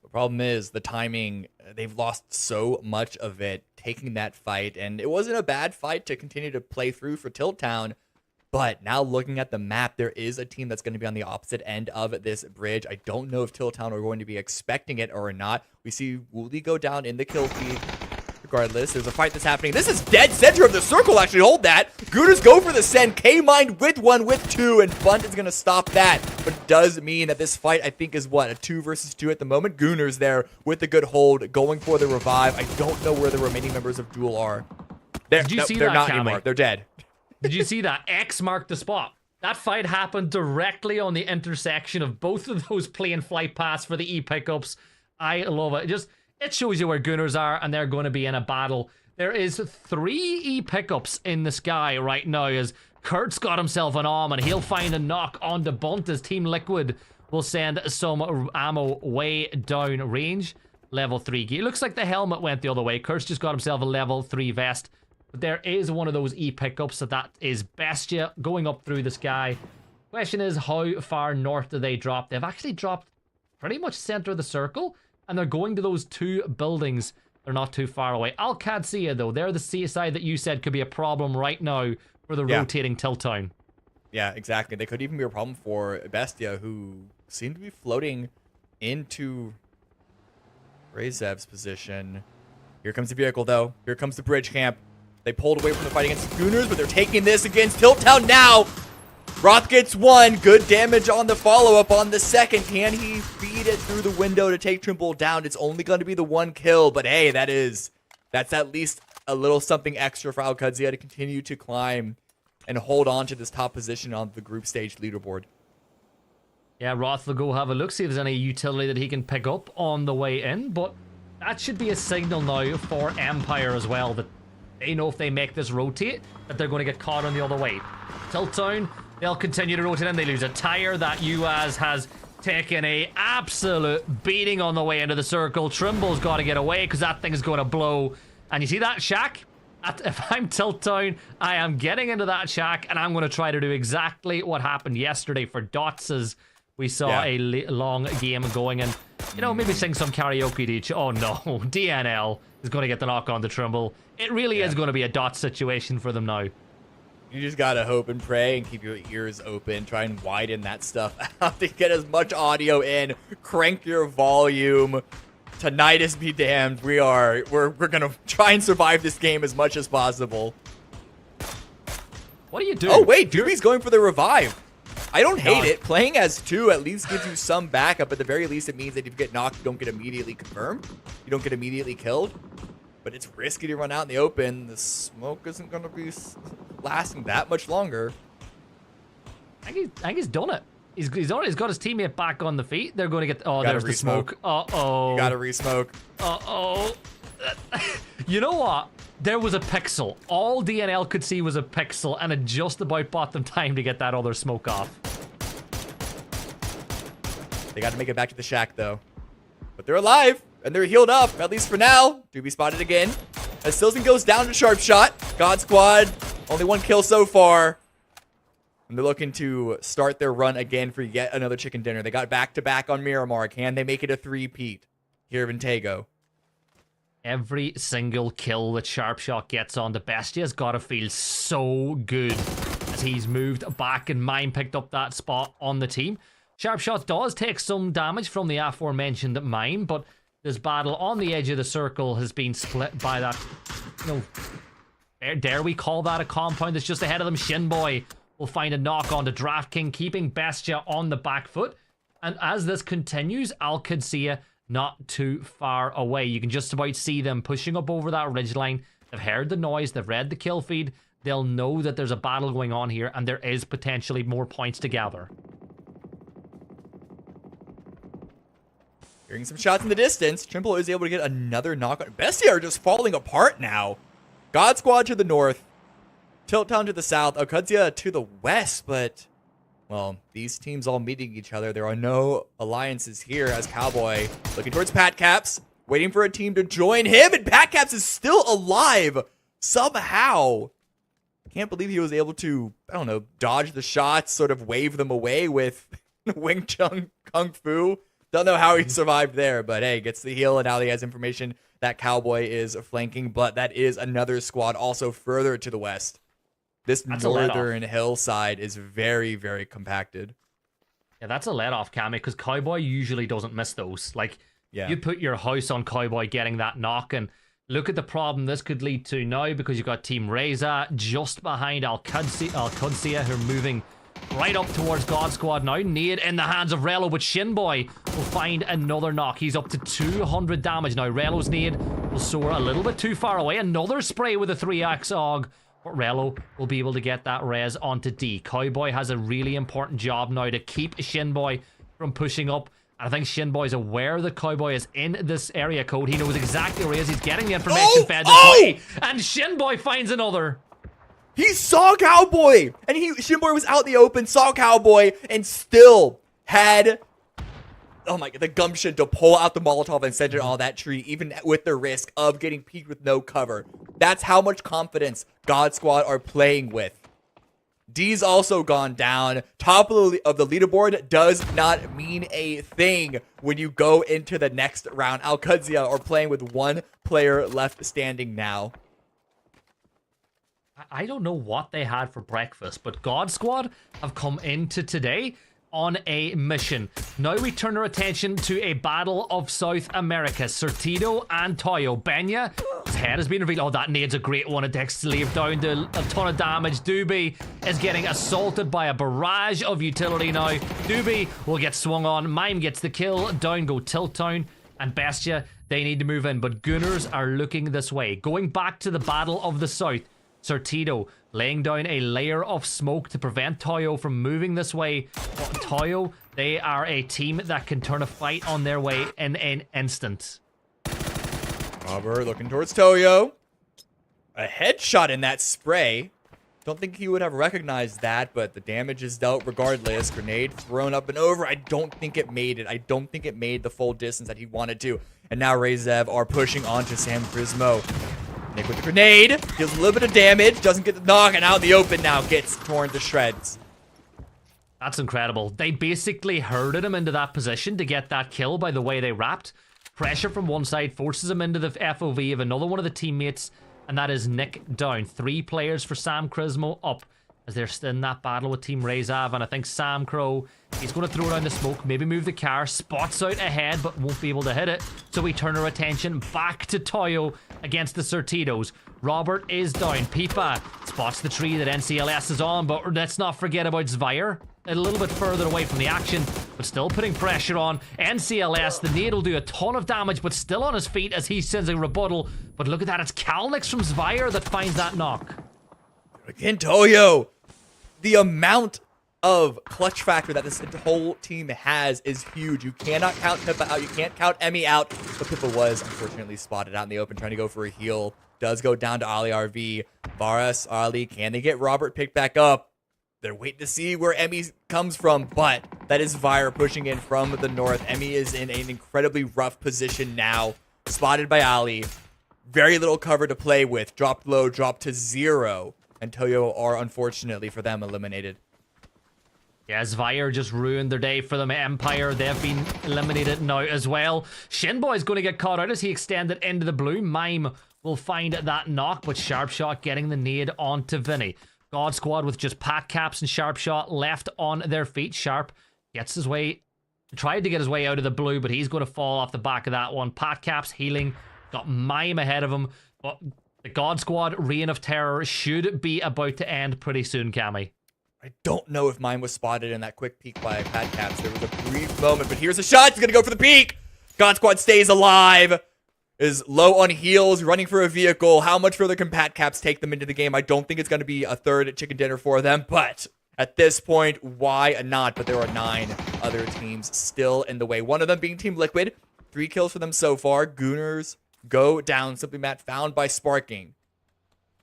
The problem is the timing. They've lost so much of it taking that fight, and it wasn't a bad fight to continue to play through for Tilt Town. But now looking at the map, there is a team that's going to be on the opposite end of this bridge. I don't know if Tilt Town are going to be expecting it or not. We see Wooly go down in the kill feed. Regardless, there's a fight that's happening. This is dead center of the circle, actually. Hold that. Gooners go for the send. K-Mind with 1, with 2, and Bunt is going to stop that. But it does mean that this fight, I think, is what, a 2 versus 2 at the moment. Gooners there with a good hold, going for the revive. I don't know where the remaining members of Duel are. Did you see they're that, not Cammy? anymore. They're dead. Did you see that? X marked the spot. That fight happened directly on the intersection of both of those plane flight paths for the E-pickups. I love it. It shows you where Gooners are, and they're going to be in a battle. There is 3 E-pickups in the sky right now as Kurt's got himself an arm, and he'll find a knock on the Bunt as Team Liquid will send some ammo way down range. Level 3 gear. Looks like the helmet went the other way. Kurt's just got himself a level 3 vest. But there is one of those E-pickups, so that is Bestia going up through the sky. Question is, how far north do they drop? They've actually dropped pretty much center of the circle, and they're going to those 2 buildings. They're not too far away. Al-Qadsiya, though, they're the seaside that you said could be a problem right now for the rotating Tilt Town. Yeah, exactly. They could even be a problem for Bestia, who seem to be floating into Razev's position. Here comes the vehicle, though. Here comes the bridge camp. They pulled away from the fight against the Gooners, but they're taking this against Tilt Town now. Roth gets 1. Good damage on the follow-up on the second. Can he feed it through the window to take Trimble down? It's only going to be the 1 kill, but hey, that's at least a little something extra for Al-Qadsiya to continue to climb and hold on to this top position on the group stage leaderboard. Yeah, Roth will go have a look, see if there's any utility that he can pick up on the way in, but that should be a signal now for Empire as well, that they know if they make this rotate, that they're going to get caught on the other way. Tilt Town, they'll continue to rotate in. They lose a tire. That UAZ has taken a absolute beating on the way into the circle. Trimble's got to get away because that thing is going to blow. And you see that shack? If I'm Tilt Town, I am getting into that shack, and I'm going to try to do exactly what happened yesterday for Dots as we saw a long game going. And, you know, maybe sing some karaoke to each. Oh, no. DNL is going to get the knock on the Trimble. It really is going to be a Dots situation for them now. You just gotta hope and pray and keep your ears open. Try and widen that stuff out to get as much audio in. Crank your volume. Tonight is be damned. We're gonna try and survive this game as much as possible. What do you do? Oh wait, Doobie's going for the revive. I don't hate it. Playing as 2 at least gives you some backup. At the very least, it means that if you get knocked, you don't get immediately confirmed. You don't get immediately killed. But it's risky to run out in the open. The smoke isn't going to be lasting that much longer. I think he's done it. He's done it. He's got his teammate back on the feet. They're going to get... Oh, Gotta there's the re-smoke. smoke. Uh-oh. You gotta re-smoke. Uh-oh. You know what? There was a pixel. All DNL could see was a pixel, and it just about bought them time to get that other smoke off. They got to make it back to the shack, though. But they're alive, and they're healed up, at least for now. Doobie spotted again. As Silson goes down to sharp shot. God Squad, only one kill so far. And they're looking to start their run again for yet another chicken dinner. They got back-to-back on Miramar. Can they make it a three-peat here in Tego? Every single kill that Sharpshot gets on the Bestia's got to feel so good as he's moved back and Mime picked up that spot on the team. Sharpshot does take some damage from the aforementioned Mime, but this battle on the edge of the circle has been split by that, you know, dare we call that a compound that's just ahead of them. Shinboy will find a knock on the Draft King, keeping Bestia on the back foot. And as this continues, Al Qudsiya not too far away. You can just about see them pushing up over that ridgeline. They've heard the noise, they've read the kill feed. They'll know that there's a battle going on here, and there is potentially more points to gather. Hearing some shots in the distance, Trimble is able to get another knock on. Bestia are just falling apart now. God Squad to the north, Tilt Town to the south, Qudsiya to the west, but, well, these teams all meeting each other. There are no alliances here as Cowboy looking towards Pat Caps, waiting for a team to join him, and Pat Caps is still alive somehow. Can't believe he was able to, I don't know, dodge the shots, sort of wave them away with Wing Chun Kung Fu. Don't know how he survived there, but hey, gets the heal, and now he has information that Cowboy is flanking, but that is another squad also further to the west. This northern hillside is very, very compacted. Yeah, that's a let-off, Cammy, because Cowboy usually doesn't miss those. Like, yeah. You put your house on Cowboy getting that knock, and look at the problem this could lead to now, because you've got Team Reza just behind Al Qudsiya, who are moving right up towards God Squad now. Nade in the hands of Relo, but Shinboy will find another knock. He's up to 200 damage now. Relo's nade will soar a little bit too far away. Another spray with a 3x AUG. But Relo will be able to get that res onto D. Cowboy has a really important job now to keep Shinboy from pushing up. And I think Shinboy's aware that Cowboy is in this area code. He knows exactly where he is. He's getting the information fed this way. And Shinboy finds another. He saw Cowboy! And Shinboy was out in the open, saw Cowboy, and still had, oh my god, the gumption to pull out the Molotov and send it on that tree, even with the risk of getting peeked with no cover. That's how much confidence God Squad are playing with. D's also gone down. Top of the leaderboard does not mean a thing when you go into the next round. Al Qudsiya are playing with one player left standing now. I don't know what they had for breakfast, but God Squad have come into today on a mission. Now we turn our attention to a battle of South America. Certito and Toyo. Benya, his head has been revealed. Oh, that nade's a great one. It takes Slave down to a ton of damage. Doobie is getting assaulted by a barrage of utility now. Doobie will get swung on. Mime gets the kill. Down go Tilt Town. And Bestia, they need to move in. But Gunners are looking this way. Going back to the battle of the South. Certito laying down a layer of smoke to prevent Toyo from moving this way. But Toyo, they are a team that can turn a fight on their way in an instant. Robert looking towards Toyo. A headshot in that spray. Don't think he would have recognized that, but the damage is dealt regardless. Grenade thrown up and over. I don't think it made it. I don't think it made the full distance that he wanted to. And now Rezev are pushing onto Sam Prismo. Nick with the grenade, deals a little bit of damage, doesn't get the knock, and out in the open now gets torn to shreds. That's incredible. They basically herded him into that position to get that kill by the way they wrapped. Pressure from one side forces him into the FOV of another one of the teammates, and that is Nick down. 3 players for Sam Crismo up as they're still in that battle with Team Rezav, and I think Sam Crow, he's going to throw down the smoke, maybe move the car, spots out ahead, but won't be able to hit it. So we turn our attention back to Toyo against the Certitos. Robert is down. Pipa spots the tree that NCLS is on, but let's not forget about Zvire. A little bit further away from the action, but still putting pressure on. NCLS, the nade will do a ton of damage, but still on his feet as he sends a rebuttal. But look at that, it's Kalnix from Zvire that finds that knock. Again, Toyo. The amount of clutch factor that this whole team has is huge. You cannot count Pippa out. You can't count Emmy out. But Pippa was unfortunately spotted out in the open trying to go for a heal. Does go down to Ali RV. Varas, Ali, can they get Robert picked back up? They're waiting to see where Emmy comes from, but that is Vire pushing in from the north. Emmy is in an incredibly rough position now. Spotted by Ali. Very little cover to play with. Dropped low, dropped to 0. And Toyo are, unfortunately for them, eliminated. Yeah, Zvire just ruined their day for them. Empire, they've been eliminated now as well. Shinboy is going to get caught out as he extended into the blue. Mime will find that knock, but Sharpshot getting the nade onto Vinny. God Squad with just Pat Caps and Sharpshot left on their feet. Sharp gets his way, tried to get his way out of the blue, but he's going to fall off the back of that one. Pat Caps healing, got Mime ahead of him, but the God Squad reign of terror should be about to end pretty soon, Cammy. I don't know if mine was spotted in that quick peek by Pat Caps. There was a brief moment, but here's a shot. He's going to go for the peek. God Squad stays alive. Is low on heals, running for a vehicle. How much further can Pat Caps take them into the game? I don't think it's going to be a third chicken dinner for them, but at this point, why not? But there are 9 other teams still in the way. One of them being Team Liquid. 3 kills for them so far. Gooners go down. Simply Matt found by Sparking.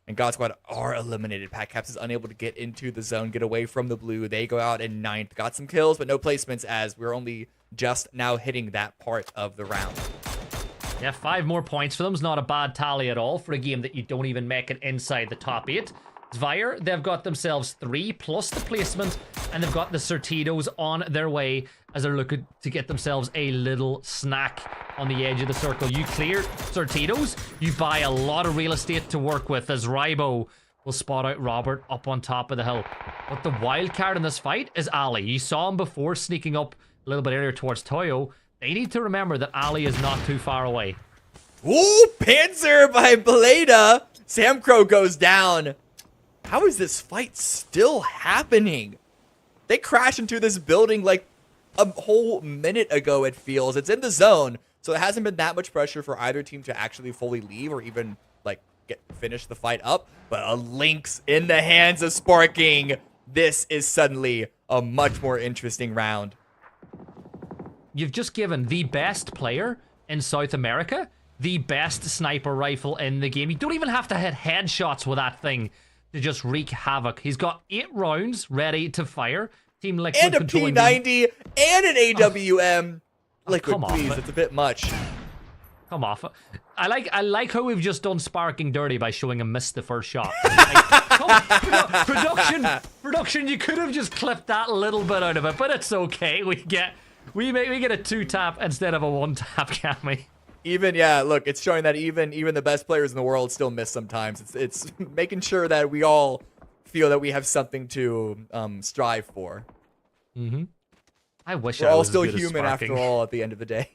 And God Squad are eliminated. Pat Caps is unable to get into the zone, get away from the blue. They go out in 9th. Got some kills, but no placements as we're only just now hitting that part of the round. Yeah, 5 more points for them is not a bad tally at all for a game that you don't even make it inside the top 8. Zvire, they've got themselves 3 plus the placement, and they've got the Certitos on their way as they're looking to get themselves a little snack on the edge of the circle. You clear Certitos, you buy a lot of real estate to work with as Rybo will spot out Robert up on top of the hill. But the wild card in this fight is Ali. You saw him before sneaking up a little bit earlier towards Toyo. They need to remember that Ali is not too far away. Ooh, Panzer by Blada. Sam Crow goes down. How is this fight still happening? They crash into this building like a whole minute ago, it feels. It's in the zone, so it hasn't been that much pressure for either team to actually fully leave or even like finish the fight up. But a Lynx in the hands of Sparking. This is suddenly a much more interesting round. You've just given the best player in South America the best sniper rifle in the game. You don't even have to hit headshots with that thing to just wreak havoc. He's got 8 rounds ready to fire. Team Liquid and a P90 and an AWM. Liquid, come please, off it's a bit much. Come off. I like how we've just done Sparking dirty by showing him miss the first shot. Like, production, you could have just clipped that little bit out of it, but it's okay. We get a 2-tap instead of a 1-tap, can't we? Even, yeah, look, it's showing that even the best players in the world still miss sometimes. It's making sure that we all feel that we have something to strive for. Mm-hmm. I wish we're I all was still as good as human Sparking. after all at the end of the day.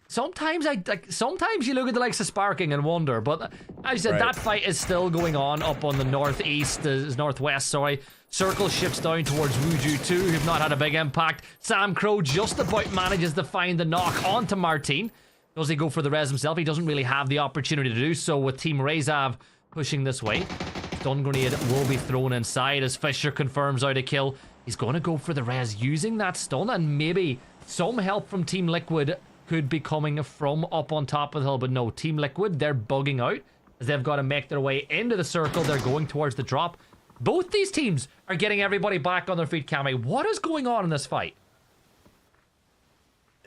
Sometimes sometimes you look at the likes of Sparking and wonder, but as I said, that fight is still going on up on the northwest, sorry. Circle shifts down towards Wuju 2, who've not had a big impact. Sam Crow just about manages to find the knock onto Martin. Does he go for the res himself? He doesn't really have the opportunity to do so with Team Rezav pushing this way. Stun grenade will be thrown inside as Fisher confirms out a kill. He's going to go for the res using that stun, and maybe some help from Team Liquid could be coming from up on top of the hill, but no, Team Liquid, they're bugging out as they've got to make their way into the circle. They're going towards the drop. Both these teams are getting everybody back on their feet, Cammy. What is going on in this fight?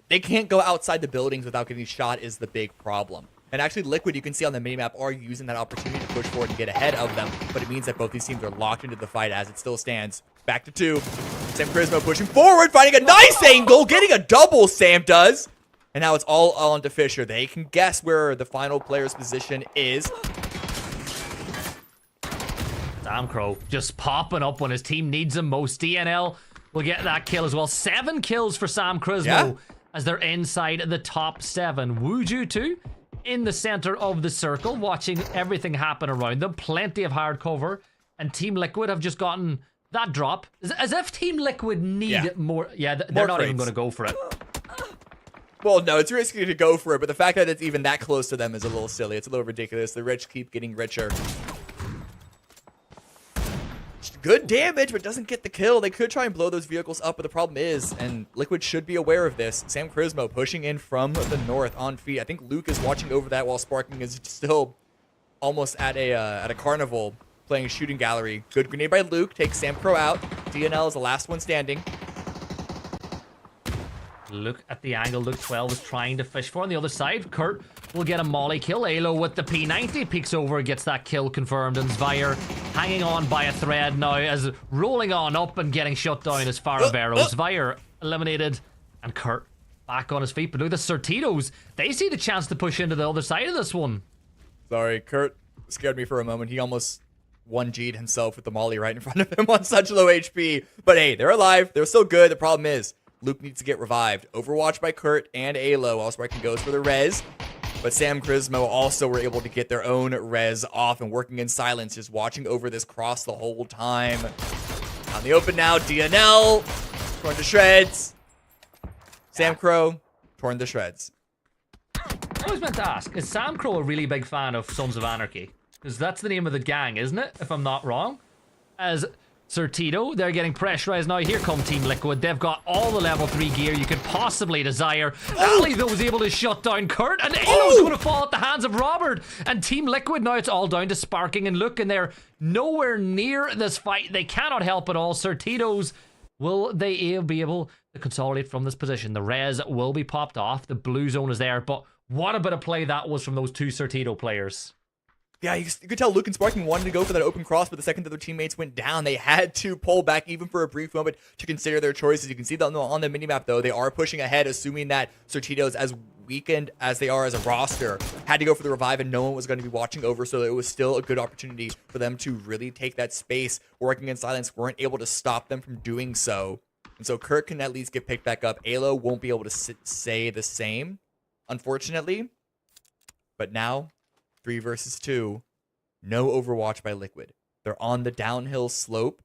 They can't go outside the buildings without getting shot is the big problem. And actually, Liquid, you can see on the minimap, are using that opportunity to push forward and get ahead of them, but it means that both these teams are locked into the fight as it still stands. Back to 2. Sam Charisma pushing forward, finding a nice angle, getting a double, Sam does. And now it's all on to Fisher. They can guess where the final player's position is. Sam Crow just popping up when his team needs him most. DNL will get that kill as well. 7 kills for Sam Crismo as they're inside the top 7. Wuju 2 in the center of the circle, watching everything happen around them. Plenty of hard cover. And Team Liquid have just gotten that drop. As if Team Liquid need more. Yeah, they're not even going to go for it. Well, no, it's risky to go for it, but the fact that it's even that close to them is a little silly. It's a little ridiculous. The rich keep getting richer. good damage, but doesn't get the kill. They could try and blow those vehicles up, but the problem is, and Liquid should be aware of this, Sam Crismo pushing in from the north on feet. I think Luke is watching over that while Sparking is still almost at a carnival playing shooting gallery. Good grenade by Luke, takes Sam Crow out. DNL is the last one standing. Look at the angle Luke 12 is trying to fish for. On the other side, Kurt will get a molly kill. Alo with the P90 peeks over, gets that kill confirmed, and Zvire hanging on by a thread now as rolling on up and getting shut down as Faravero. Zvire eliminated, and Kurt back on his feet. But look at the Certitos. They see the chance to push into the other side of this one. Sorry, Kurt scared me for a moment. He almost 1G'd himself with the molly right in front of him on such low HP. But hey, they're alive. They're still good. The problem is, Luke needs to get revived. Overwatch by Kurt and Alo. Allsparking goes for the res. But Sam Crismo also were able to get their own res off and working in silence, just watching over this cross the whole time. On the open now, DNL torn to shreds. Sam Crow torn to shreds. I was meant to ask, is Sam Crow a really big fan of Sons of Anarchy? Because that's the name of the gang, isn't it? If I'm not wrong. As Certito, they're getting pressurized now. Here come Team Liquid. They've got all the level 3 gear you could possibly desire. Ali, though, was able to shut down Kurt, and Alo's going to fall at the hands of Robert. And Team Liquid, now it's all down to Sparking and Luke, and they're nowhere near this fight. They cannot help at all. Certitos, will they be able to consolidate from this position? The res will be popped off. The blue zone is there, but what a bit of play that was from those two Certito players. Yeah, you could tell Luke and Sparking wanted to go for that open cross, but the second that their teammates went down, they had to pull back even for a brief moment to consider their choices. You can see that on the minimap, though. They are pushing ahead, assuming that Certitos, as weakened as they are as a roster, had to go for the revive, and no one was going to be watching over, so it was still a good opportunity for them to really take that space. Working in silence weren't able to stop them from doing so. And so Kurt can at least get picked back up. Alo won't be able to say the same, unfortunately. But now, 3 versus 2. No Overwatch by Liquid. They're on the downhill slope,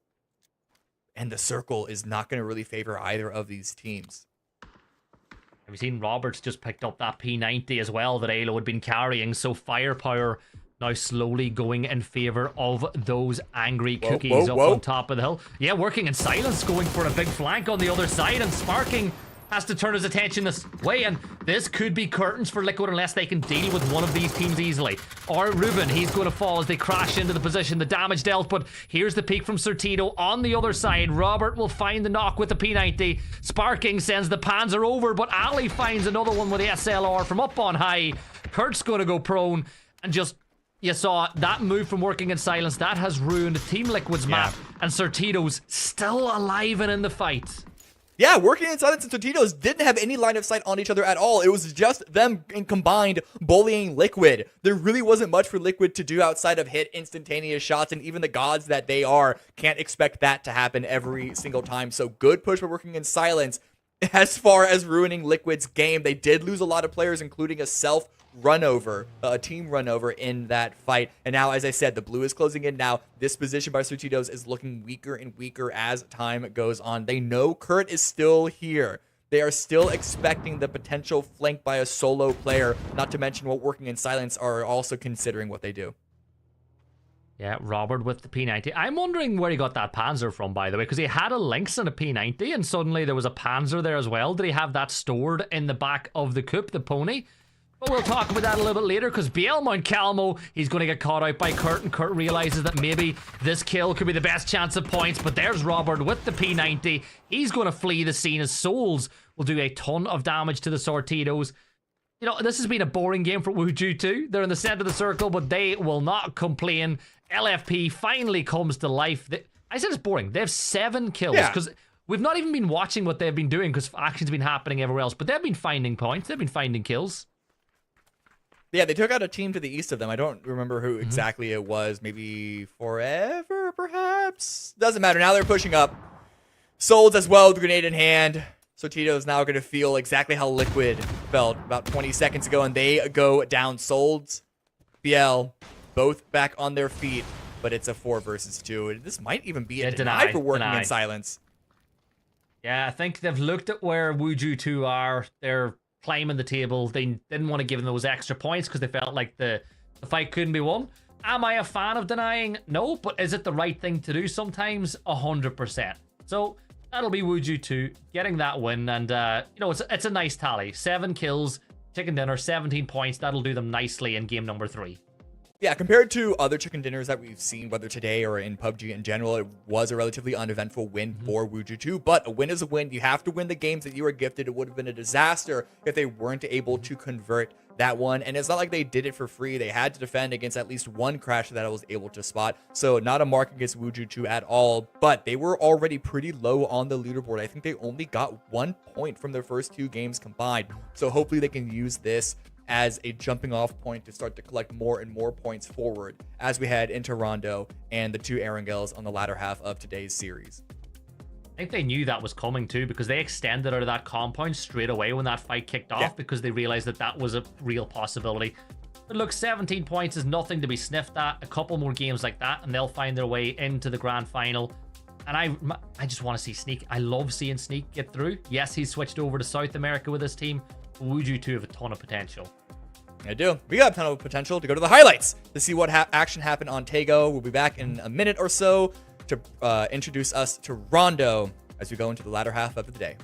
and the circle is not going to really favor either of these teams. Have you seen Roberts just picked up that P90 as well that Alo had been carrying? So firepower now slowly going in favor of those angry cookies up on top of the hill. Yeah, working in silence, going for a big flank on the other side, and Sparking has to turn his attention this way, and this could be curtains for Liquid unless they can deal with one of these teams easily. Or Ruben, he's going to fall as they crash into the position, the damage dealt, but here's the peek from Certito on the other side. Robert will find the knock with the P90. Sparking sends the Panzer over, but Ali finds another one with the SLR from up on high. Kurt's going to go prone, and just, you saw that move from working in silence. That has ruined Team Liquid's map, and Certito's still alive and in the fight. Yeah, working in silence and Certitos didn't have any line of sight on each other at all. It was just them in combined bullying Liquid. There really wasn't much for Liquid to do outside of hit instantaneous shots, and even the gods that they are can't expect that to happen every single time. So good push for working in silence. As far as ruining Liquid's game, they did lose a lot of players, including a team runover in that fight. And now, as I said, the blue is closing in now. This position by Certitos is looking weaker and weaker as time goes on. They know Kurt is still here. They are still expecting the potential flank by a solo player, not to mention what working in silence are also considering what they do. Yeah, Robert with the P90. I'm wondering where he got that Panzer from, by the way, because he had a Lynx and a P90, and suddenly there was a Panzer there as well. Did he have that stored in the back of the coupe, the pony? But we'll talk about that a little bit later, because Biel Mount Calmo, he's going to get caught out by Kurt, and Kurt realizes that maybe this kill could be the best chance of points, but there's Robert with the P90. He's going to flee the scene as Souls will do a ton of damage to the Certitos. You know, this has been a boring game for Wuju too. They're in the center of the circle, but they will not complain. LFP finally comes to life. I said it's boring. They have 7 kills, because we've not even been watching what they've been doing, because action's been happening everywhere else, but they've been finding points. They've been finding kills. Yeah, they took out a team to the east of them. I don't remember who exactly it was. Maybe Forever, perhaps? Doesn't matter. Now they're pushing up. Souls as well with grenade in hand. Certito is now going to feel exactly how Liquid felt about 20 seconds ago, and they go down. Souls, BL, both back on their feet, but it's a 4 versus 2. This might even be a deny for working in silence. Yeah, I think they've looked at where Wuju 2 are. They're climbing the table. They didn't want to give them those extra points because they felt like the fight couldn't be won. Am I a fan of denying? No, but is it the right thing to do sometimes? 100%. So that'll be Wuju 2 getting that win, and it's a nice tally. 7 kills, chicken dinner, 17 points. That'll do them nicely in game number 3. Yeah, compared to other chicken dinners that we've seen, whether today or in PUBG in general, it was a relatively uneventful win for Wuju 2, but a win is a win. You have to win the games that you were gifted. It would have been a disaster if they weren't able to convert that one, and it's not like they did it for free. They had to defend against at least one crash that I was able to spot, so not a mark against Wuju 2 at all, but they were already pretty low on the leaderboard. I think they only got 1 point from their first 2 games combined, so hopefully they can use this as a jumping off point to start to collect more and more points forward as we head into Rondo and the 2 Erangels on the latter half of today's series. I think they knew that was coming too, because they extended out of that compound straight away when that fight kicked off, because they realized that that was a real possibility. But look, 17 points is nothing to be sniffed at. A couple more games like that and they'll find their way into the grand final. And I just want to see Sneak. I love seeing Sneak get through. Yes, he's switched over to South America with his team, but Wuju 2 have a ton of potential. I do. We got a ton of potential to go to the highlights to see what action happened on Tego. We'll be back in a minute or so to introduce us to Rondo as we go into the latter half of the day.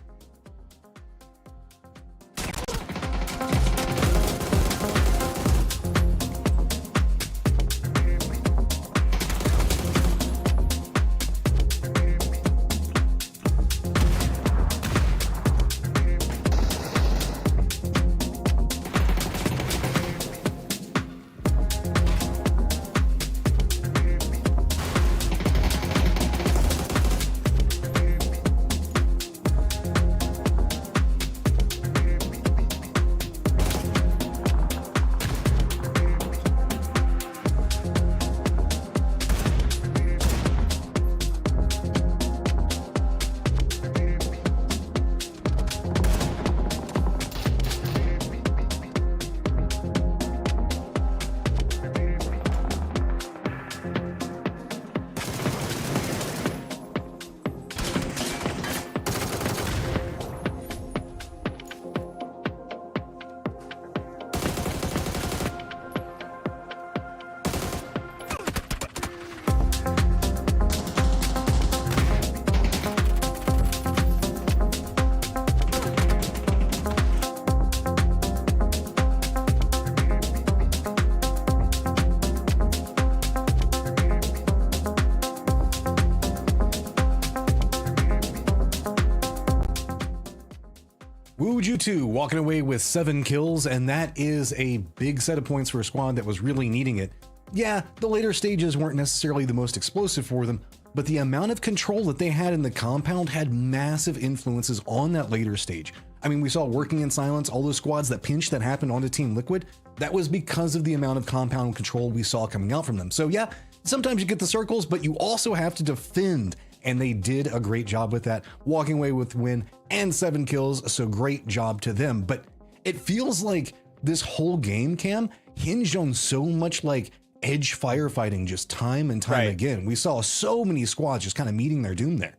Wuju 2 walking away with 7 kills, and that is a big set of points for a squad that was really needing it. Yeah, the later stages weren't necessarily the most explosive for them, but the amount of control that they had in the compound had massive influences on that later stage. I mean, we saw working in silence, all those squads that pinched that happened onto Team Liquid. That was because of the amount of compound control we saw coming out from them. So yeah, sometimes you get the circles, but you also have to defend, and they did a great job with that, walking away with win and 7 kills, so great job to them. But it feels like this whole game, Cam, hinged on so much like edge firefighting just time and time again. We saw so many squads just kind of meeting their doom there.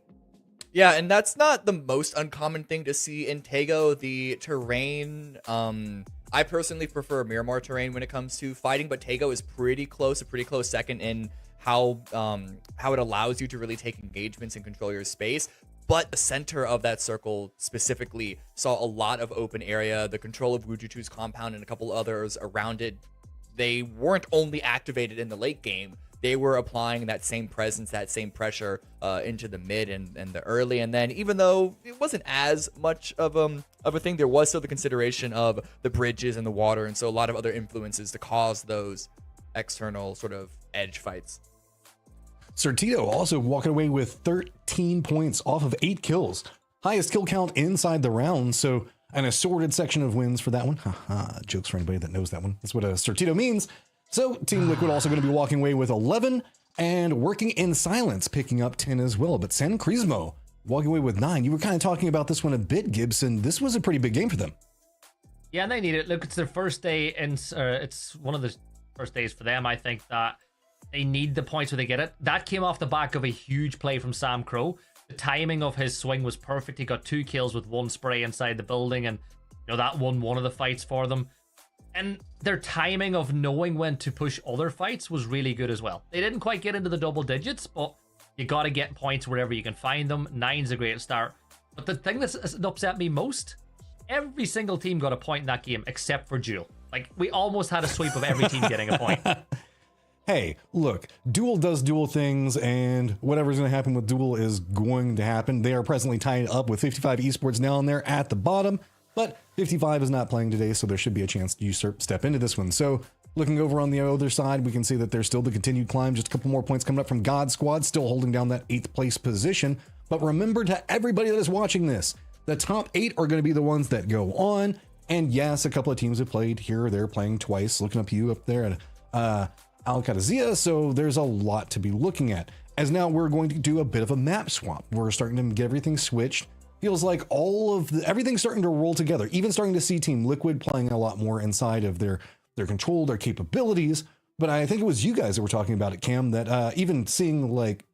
Yeah, and that's not the most uncommon thing to see in Tego. The terrain, I personally prefer Miramar terrain when it comes to fighting, but Tego is pretty close, a pretty close second in how it allows you to really take engagements and control your space. But the center of that circle specifically saw a lot of open area. The control of Wuju2's compound and a couple others around it, they weren't only activated in the late game, they were applying that same presence, that same pressure into the mid and the early. And then even though it wasn't as much of a thing, there was still the consideration of the bridges and the water, and so a lot of other influences to cause those external sort of edge fights. Certito also walking away with 13 points off of 8 kills. Highest kill count inside the round, so an assorted section of wins for that one. Haha, jokes for anybody that knows that one. That's what a Certito means. So Team Liquid also going to be walking away with 11 and working in silence, picking up 10 as well. But San Crismo walking away with 9. You were kind of talking about this one a bit, Gibson. This was a pretty big game for them. Yeah, and they need it. Look, it's their first day, and it's one of the first days for them, I think, that they need the points where they get it. That came off the back of a huge play from Sam Crow. The timing of his swing was perfect. He got 2 kills with 1 spray inside the building, and that won one of the fights for them. And their timing of knowing when to push other fights was really good as well. They didn't quite get into the double digits, but you got to get points wherever you can find them. 9's a great start. But the thing that upset me most, every single team got a point in that game except for Duel. Like, we almost had a sweep of every team getting a point. Hey, look, Duel does Duel things, and whatever's going to happen with Duel is going to happen. They are presently tied up with 55 Esports down there at the bottom, but 55 is not playing today, so there should be a chance to step into this one. So, looking over on the other side, we can see that there's still the continued climb. Just a couple more points coming up from God Squad, still holding down that 8th place position. But remember, to everybody that is watching this, the top 8 are going to be the ones that go on. And yes, a couple of teams have played here or there, playing twice. Looking up you up there at Alcatrazia, so there's a lot to be looking at. As now we're going to do a bit of a map swap. We're starting to get everything switched. Feels like everything's starting to roll together. Even starting to see Team Liquid playing a lot more inside of their control, their capabilities. But I think it was you guys that were talking about it, Cam, that even seeing, like,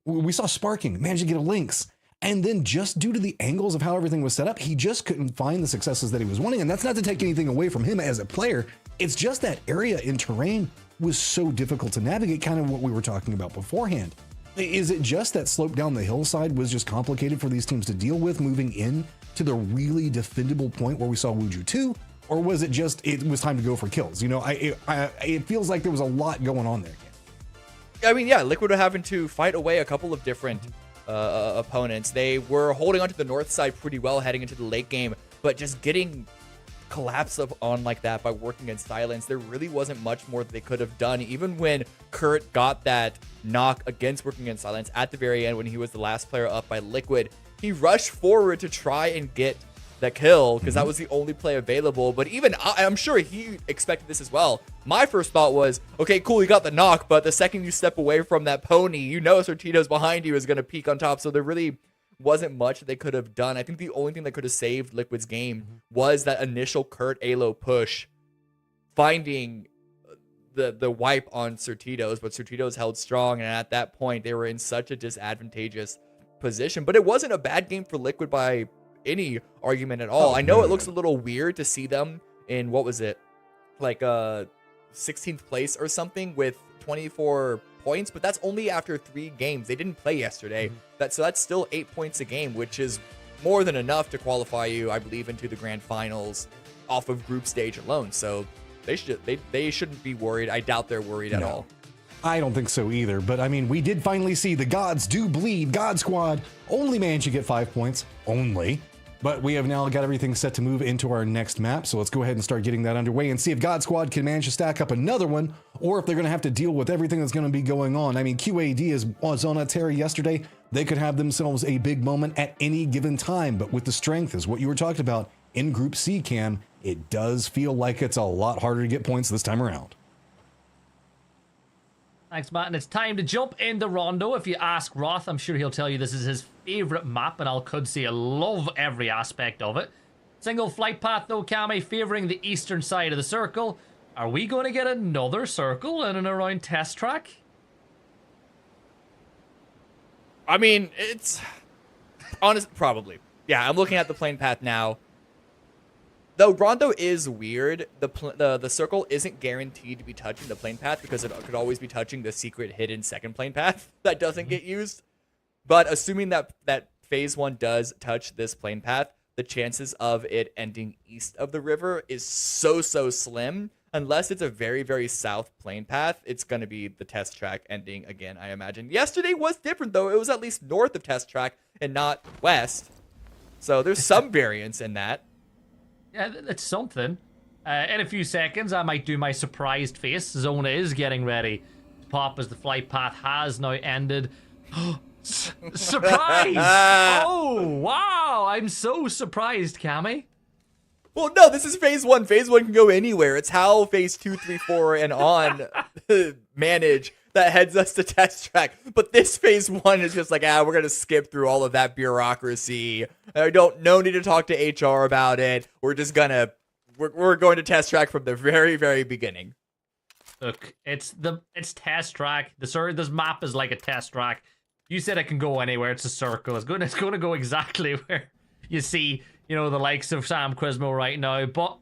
we saw Sparking manage to get a Lynx. And then just due to the angles of how everything was set up, he just couldn't find the successes that he was wanting. And that's not to take anything away from him as a player. It's just that area in terrain was so difficult to navigate, kind of what we were talking about beforehand. Is it just that slope down the hillside was just complicated for these teams to deal with moving in to the really defendable point where we saw Wuju 2? Or was it just, it was time to go for kills? You know, it feels like there was a lot going on there. I mean, yeah, Liquid were having to fight away a couple of different opponents. They were holding onto the north side pretty well heading into the late game, but just getting collapsed on like that by working in silence, there really wasn't much more that they could have done. Even when Kurt got that knock against working in silence at the very end when he was the last player up by Liquid, he rushed forward to try and get the kill because that was the only play available. But even I'm sure he expected this as well. My first thought was, okay, cool, you got the knock, but the second you step away from that pony, you know Sortito's behind you is going to peek on top. So there really wasn't much that they could have done. I think the only thing that could have saved Liquid's game was that initial Kurt Alo push, finding the wipe on Sortito's, but Sortito's held strong, and at that point they were in such a disadvantageous position. But it wasn't a bad game for Liquid by any argument at all. I know it looks a little weird to see them in, what was it, like 16th place or something with 24 points, but that's only after 3 games. They didn't play yesterday. So that's still 8 points a game, which is more than enough to qualify you, I believe, into the grand finals off of group stage alone. So they shouldn't be worried. I doubt they're worried at all. I don't think so either, but I mean, we did finally see the gods do bleed. God Squad only managed to get 5 points, only. But we have now got everything set to move into our next map, so let's go ahead and start getting that underway and see if God Squad can manage to stack up another one, or if they're going to have to deal with everything that's going to be going on. I mean, QAD was on a tear yesterday. They could have themselves a big moment at any given time, but with the strength, is what you were talking about, in Group C, Cam, it does feel like it's a lot harder to get points this time around. Thanks, Matt. And it's time to jump into Rondo. If you ask Roth, I'm sure he'll tell you this is his favorite map, and I could say I love every aspect of it. Single flight path, though, Cammy, favoring the eastern side of the circle. Are we going to get another circle in and around test track? I mean, it's honest, probably. Yeah, I'm looking at the plane path now. Though Rondo is weird, the circle isn't guaranteed to be touching the plane path because it could always be touching the secret hidden second plane path that doesn't get used. But assuming that phase 1 does touch this plane path, the chances of it ending east of the river is so slim. Unless it's a very, very south plane path, it's going to be the test track ending again, I imagine. Yesterday was different, though. It was at least north of test track and not west. So there's some variance in that. Yeah, it's something. In a few seconds, I might do my surprised face. Zona is getting ready to pop as the flight path has now ended. Surprise! Oh, wow! I'm so surprised, Cammy. Well, no, this is phase 1. Phase 1 can go anywhere. It's how phase 2, 3, 4, and on manage that heads us to test track. But this phase 1 is just like, we're going to skip through all of that bureaucracy. No need to talk to HR about it. We're just gonna, we're going to test track from the very, very beginning. Look, it's test track. This map is like a test track. You said it can go anywhere. It's a circle. It's going to go exactly where you see, the likes of Sam Quizmo right now. But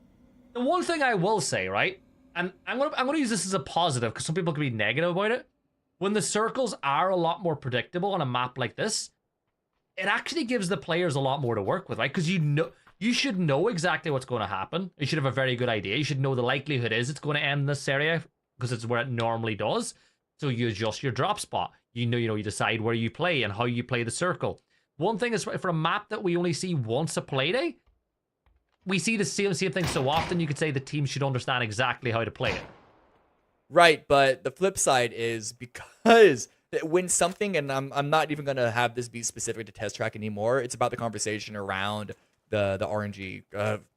The one thing I will say, right, and I'm gonna use this as a positive because some people can be negative about it. When the circles are a lot more predictable on a map like this, it actually gives the players a lot more to work with, right? Because you should know exactly what's going to happen. You should have a very good idea. You should know the likelihood is it's going to end in this area because it's where it normally does. So you adjust your drop spot. You decide where you play and how you play the circle. One thing is for a map that we only see once a play day, we see the same thing so often. You could say the team should understand exactly how to play it. Right, but the flip side is because when something, and I'm not even gonna have this be specific to test track anymore. It's about the conversation around the RNG.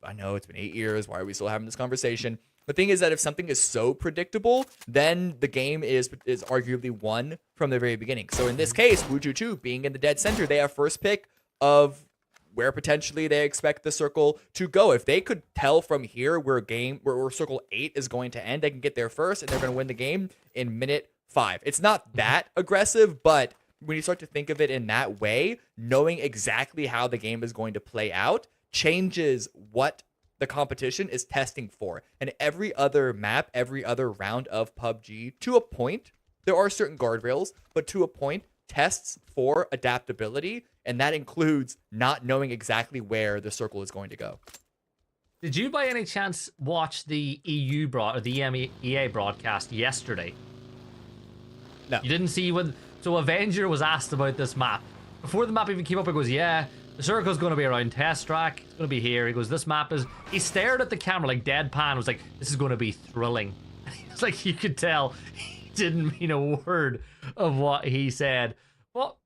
I know it's been 8 years. Why are we still having this conversation? The thing is that if something is so predictable, then the game is arguably won from the very beginning. So in this case, Wuju 2 being in the dead center, they have first pick of where potentially they expect the circle to go. If they could tell from here where circle 8 is going to end, they can get there first and they're going to win the game in minute 5. It's not that aggressive, but when you start to think of it in that way, knowing exactly how the game is going to play out changes what the competition is testing for. And every other map, every other round of PUBG, to a point, there are certain guardrails, but to a point, tests for adaptability, and that includes not knowing exactly where the circle is going to go. Did you by any chance watch the EA broadcast yesterday? No. You didn't see when... So Avenger was asked about this map. Before the map even came up, he goes, yeah, the circle's going to be around test track. It's going to be here. He goes, this map is... He stared at the camera like deadpan, was like, this is going to be thrilling. It's like you could tell he didn't mean a word of what he said. But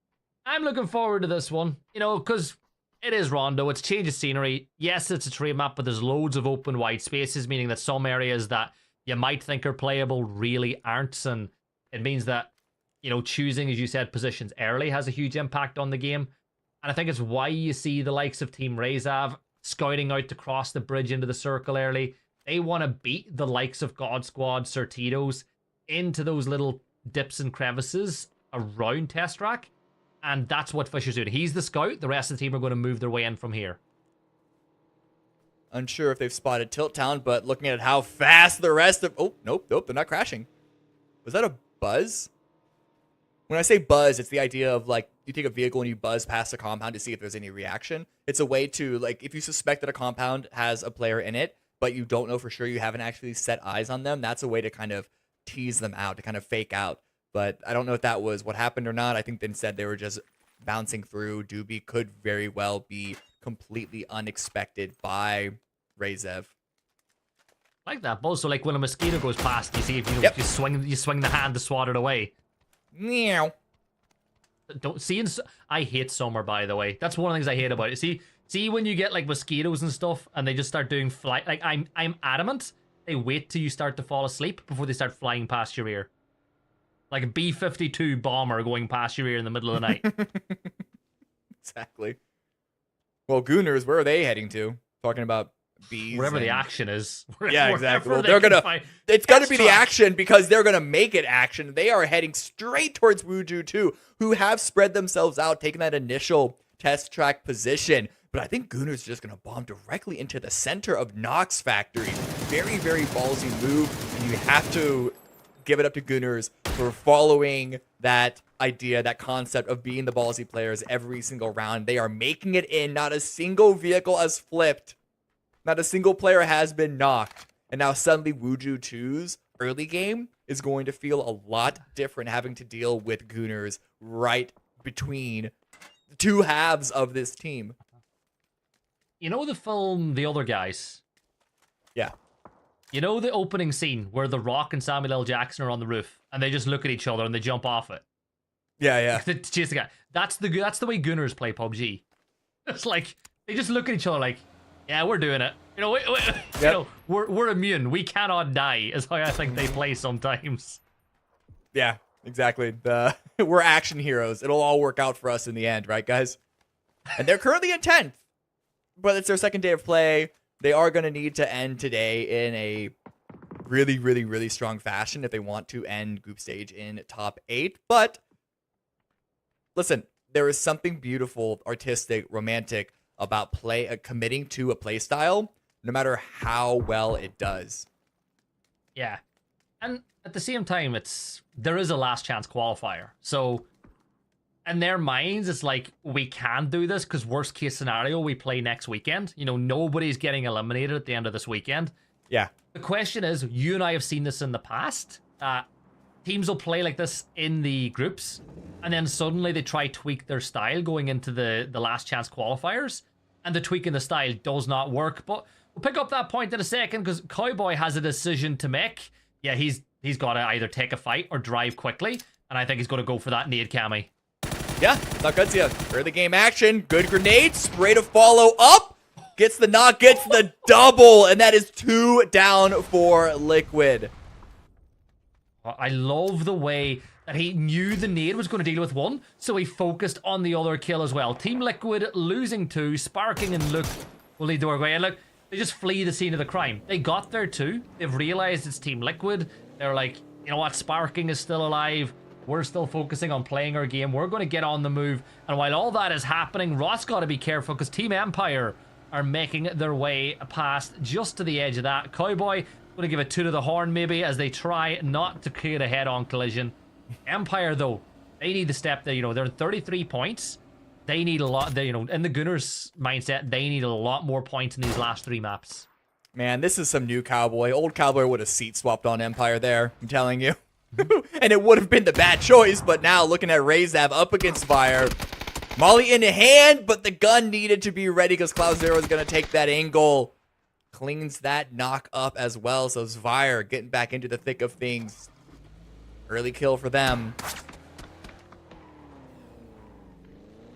I'm looking forward to this one, because it is Rondo. It's change of scenery. Yes, it's a trade map, but there's loads of open wide spaces, meaning that some areas that you might think are playable really aren't. And it means that, choosing, as you said, positions early has a huge impact on the game. And I think it's why you see the likes of Team Rezav scouting out to cross the bridge into the circle early. They want to beat the likes of God Squad, Certitos into those little dips and crevices around test track. And that's what Fisher's doing. He's the scout. The rest of the team are going to move their way in from here. Unsure if they've spotted Tilt Town, but looking at how fast the rest of... Oh, nope, they're not crashing. Was that a buzz? When I say buzz, it's the idea of, like, you take a vehicle and you buzz past a compound to see if there's any reaction. It's a way to, like, if you suspect that a compound has a player in it, but you don't know for sure, you haven't actually set eyes on them, that's a way to kind of tease them out, to kind of fake out. But I don't know if that was what happened or not. I think instead they were just bouncing through. Doobie could very well be completely unexpected by Rezev. Like that, Buzz. So like when a mosquito goes past, you see if you swing the hand to swat it away. Meow. I hate summer, by the way. That's one of the things I hate about it. See when you get like mosquitoes and stuff and they just start doing flight, like I'm adamant they wait till you start to fall asleep before they start flying past your ear. Like a B-52 bomber going past your ear in the middle of the night. Exactly. Well, Gooners, where are they heading to? Talking about bees. Wherever the action is. Yeah, exactly. Well, it's going to be the action because they're going to make it action. They are heading straight towards Wuju 2, who have spread themselves out, taking that initial test track position. But I think Gooners are just going to bomb directly into the center of Nox Factory. Very, very ballsy move. And you have to give it up to Gooners for following that idea, that concept of being the ballsy players every single round. They are making it in. Not a single vehicle has flipped. Not a single player has been knocked. And now suddenly Wuju 2's early game is going to feel a lot different, having to deal with Gooners right between the two halves of this team. You know the film The Other Guys? Yeah. You know the opening scene where The Rock and Samuel L. Jackson are on the roof and they just look at each other and they jump off it? Yeah. To chase the guy. That's the way Gooners play PUBG. It's like they just look at each other like, yeah, we're doing it. We're immune. We cannot die. Is how I think they play sometimes. Yeah, exactly. We're action heroes. It'll all work out for us in the end, right, guys? And they're currently in 10th, but it's their second day of play. They are going to need to end today in a really, really, really strong fashion if they want to end group stage in top 8. But listen, there is something beautiful, artistic, romantic about committing to a play style, no matter how well it does. Yeah. And at the same time, there is a last chance qualifier. So in their minds, it's like, we can do this because worst case scenario, we play next weekend. You know, nobody's getting eliminated at the end of this weekend. Yeah. The question is, you and I have seen this in the past. Teams will play like this in the groups, and then suddenly they try tweak their style going into the last chance qualifiers, and the tweak in the style does not work. But we'll pick up that point in a second because Cowboy has a decision to make. Yeah, he's got to either take a fight or drive quickly, and I think he's going to go for that nade, Cammy. Yeah, it's not good to you. Early game action. Good grenade. Spray to follow up. Gets the knock, gets the double, and that is 2 down for Liquid. I love the way that he knew the nade was going to deal with one, so he focused on the other kill as well. Team Liquid losing 2, Sparking and Luke will lead the way. And look, they just flee the scene of the crime. They got there too. They've realized it's Team Liquid. They're like, you know what, Sparking is still alive. We're still focusing on playing our game. We're going to get on the move. And while all that is happening, Ross got to be careful because Team Empire are making their way past just to the edge of that. Cowboy going to give a 2 to the horn maybe as they try not to create a head-on collision. Empire though, they need to step there. You know, they're 33 points. They need a lot. You know, in the Gunners mindset, they need a lot more points in these last 3 maps. Man, this is some new Cowboy. Old Cowboy would have seat swapped on Empire there, I'm telling you. And it would have been the bad choice, but now looking at Razav up against Fire. Molly in hand, but the gun needed to be ready because Cloud Zero is going to take that angle. Cleans that knock up as well, so Zvire getting back into the thick of things. Early kill for them.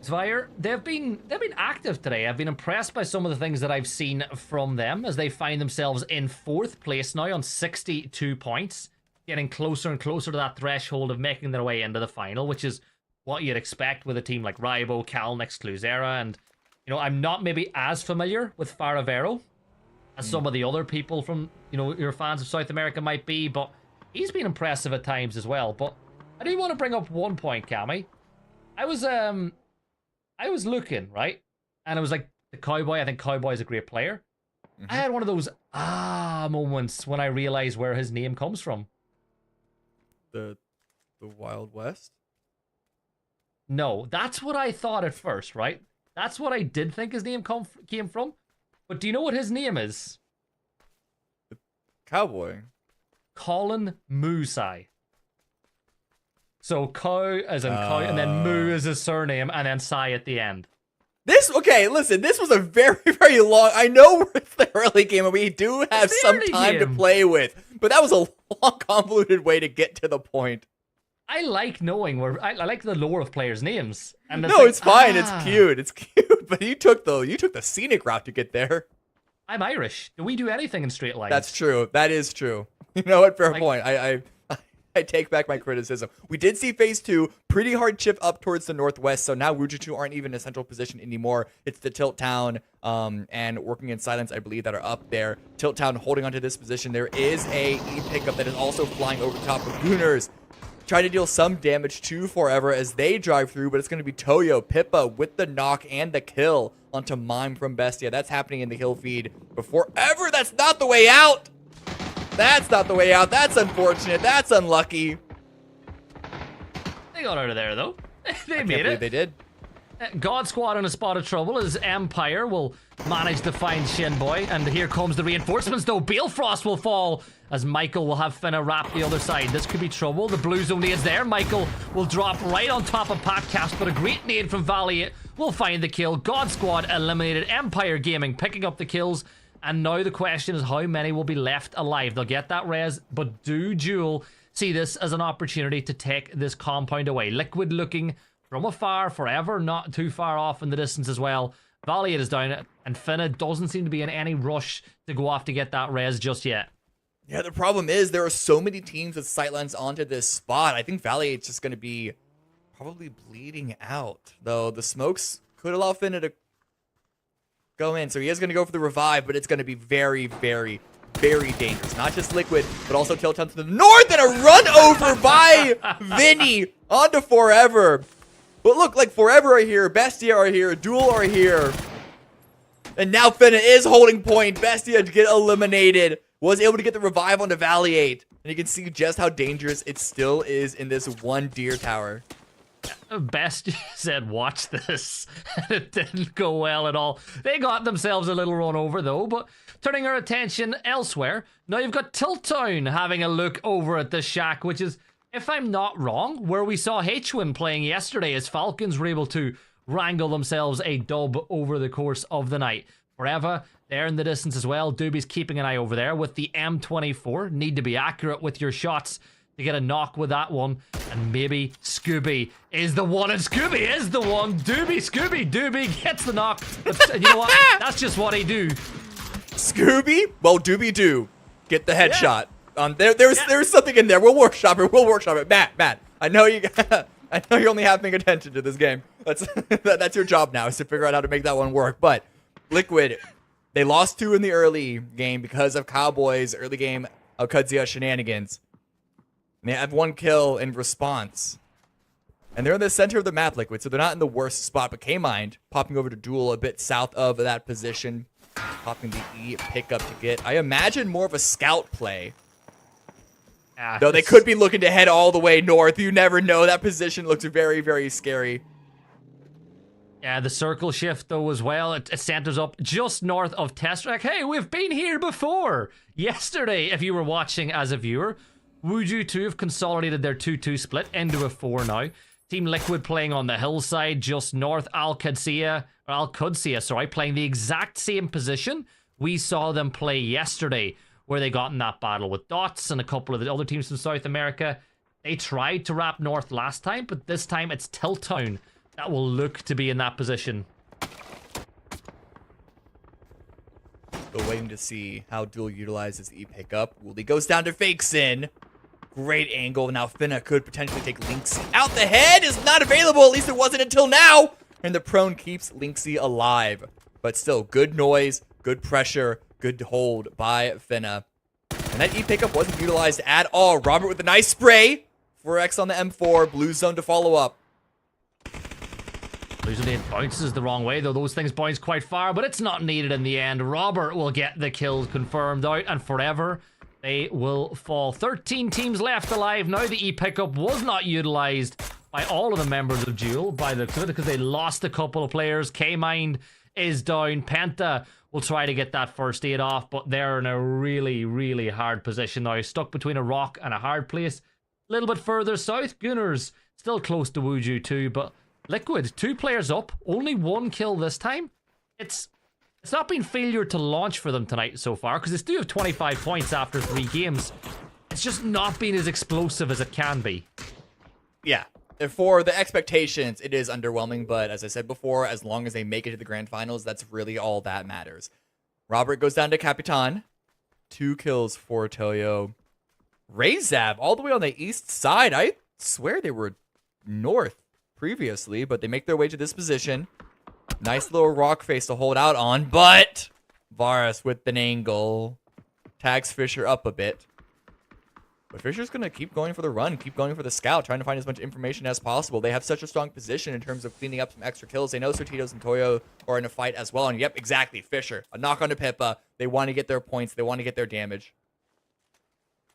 Zvire, they've been active today. I've been impressed by some of the things that I've seen from them as they find themselves in 4th place now on 62 points, getting closer and closer to that threshold of making their way into the final, which is what you'd expect with a team like Rybo, Calnix, Cluzera, and you know, I'm not maybe as familiar with Faravero as some of the other people from, you know, your fans of South America might be, but he's been impressive at times as well. But I do want to bring up one point, Cammy. I was looking, right? And I was like, the Cowboy, I think Cowboy's a great player. I had one of those moments when I realized where his name comes from. The Wild West? No, that's what I thought at first, right? That's what I did think his name came from. But do you know what his name is? Cowboy. Colin Moosai. So cow as in cow, and then Moo is his surname, and then Sai at the end. Okay, listen, this was a very, very long, I know we're in the early game and we do have some time to play with, but that was a long, convoluted way to get to the point. I like knowing where, I like the lore of players' names. And no, it's fine, it's cute, but you took the scenic route to get there. I'm Irish. Do we do anything in straight lines? That's true, that is true. You know what, fair point. I take back my criticism. We did see phase 2, pretty hard chip up towards the northwest, so now Wujitu aren't even in a central position anymore. It's the Tilt Town and Working in Silence, I believe, that are up there. Tilt Town holding onto this position. There is a E pickup that is also flying over top of Gooners. Trying to deal some damage to Forever as they drive through, but it's going to be Toyo, Pippa with the knock and the kill onto Mime from Bestia. That's happening in the hill feed. But Forever, that's not the way out! That's not the way out. That's unfortunate. That's unlucky. They got out of there, though. They I made can't believe it. they did. God Squad in a spot of trouble as Empire will manage to find Shinboy. And here comes the reinforcements, though. Balefrost will fall as Michael will have Finna wrap the other side. This could be trouble. The blue zone is there. Michael will drop right on top of Patcast, but a great nade from Valley will find the kill. God Squad eliminated. Empire Gaming picking up the kills. And now the question is how many will be left alive. They'll get that res, but do Jewel see this as an opportunity to take this compound away? Liquid looking from afar, Forever not too far off in the distance as well. Valiant is down, and Finna doesn't seem to be in any rush to go off to get that res just yet. Yeah, the problem is there are so many teams with sightlines onto this spot. I think Valiant's just going to be probably bleeding out, though the smokes could allow Finna to go in. So he is going to go for the revive, but it's going to be very, very, very dangerous. Not just Liquid, but also Tilt Town to the north, and a run over by Vinny onto Forever. But look, like Forever are here, Bestia are here, Duel are here. And now Finna is holding point. Bestia to get eliminated. Was able to get the revive onto Valley 8. And you can see just how dangerous it still is in this one deer tower. Bestia said, watch this. And it didn't go well at all. They got themselves a little run over though, but turning our attention elsewhere, now you've got Tiltown having a look over at this shack, which is, if I'm not wrong, where we saw H-Win playing yesterday as Falcons were able to wrangle themselves a dub over the course of the night. Forever, they're in the distance as well. Doobie's keeping an eye over there with the M24. Need to be accurate with your shots to get a knock with that one. And maybe Scooby is the one. And Scooby is the one. Doobie gets the knock. But you know what? That's just what he do. Scooby? Well, Doobie do. Get the headshot. There's something in there. We'll workshop it. Matt, I know you I know you're only half paying attention to this game. That's your job now, is to figure out how to make that one work. But Liquid, they lost 2 in the early game because of Cowboys' early game Kudзia shenanigans. And they have 1 kill in response. And they're in the center of the map, Liquid, so they're not in the worst spot. But K-Mind popping over to Duel a bit south of that position. Popping the E pickup to get, I imagine, more of a scout play. Though they could be looking to head all the way north. You never know. That position looks very, very scary. Yeah, the circle shift, though, as well. It centers up just north of Testrak. Hey, we've been here before. Yesterday, if you were watching as a viewer, Wuju 2 have consolidated their 2-2 split into a 4 now. Team Liquid playing on the hillside just north. Al-Qudsiya, playing the exact same position we saw them play yesterday, where they got in that battle with Dots and a couple of the other teams from South America. They tried to wrap north last time, but this time it's Tiltown that will look to be in that position. Still waiting to see how Duel utilizes the E pickup. Wooly goes down to fake Sin. Great angle. Now Finna could potentially take Lynxy out. The head is not available. At least it wasn't until now. And the prone keeps Lynxy alive. But still, good noise, good pressure, good hold by Finna. And that E pickup wasn't utilized at all. Robert with a nice spray. 4x on the M4. Blue zone to follow up. Blue zone bounces the wrong way, though. Those things bounce quite far, but it's not needed in the end. Robert will get the kills confirmed out, and forever they will fall. 13 teams left alive now. The E pickup was not utilized by all of the members of Duel by the because they lost a couple of players. K-Mind is down. Penta will try to get that first aid off, but they're in a really, really hard position now. Stuck between a rock and a hard place. A little bit further south, Gunners still close to Wuju 2, but Liquid, 2 players up, only 1 kill this time. It's not been failure to launch for them tonight so far, because they still have 25 points after 3 games. It's just not been as explosive as it can be. Yeah. For the expectations, it is underwhelming, but as I said before, as long as they make it to the grand finals, that's really all that matters. Robert goes down to Capitan. 2 kills for Toyo. Razab all the way on the east side. I swear they were north previously, but they make their way to this position. Nice little rock face to hold out on, but Varus with an angle. Tags Fisher up a bit. But Fisher's going to keep going for the run, keep going for the scout, trying to find as much information as possible. They have such a strong position in terms of cleaning up some extra kills. They know Sortitos and Toyo are in a fight as well. And yep, exactly, Fisher. A knock on to Pippa. They want to get their points. They want to get their damage.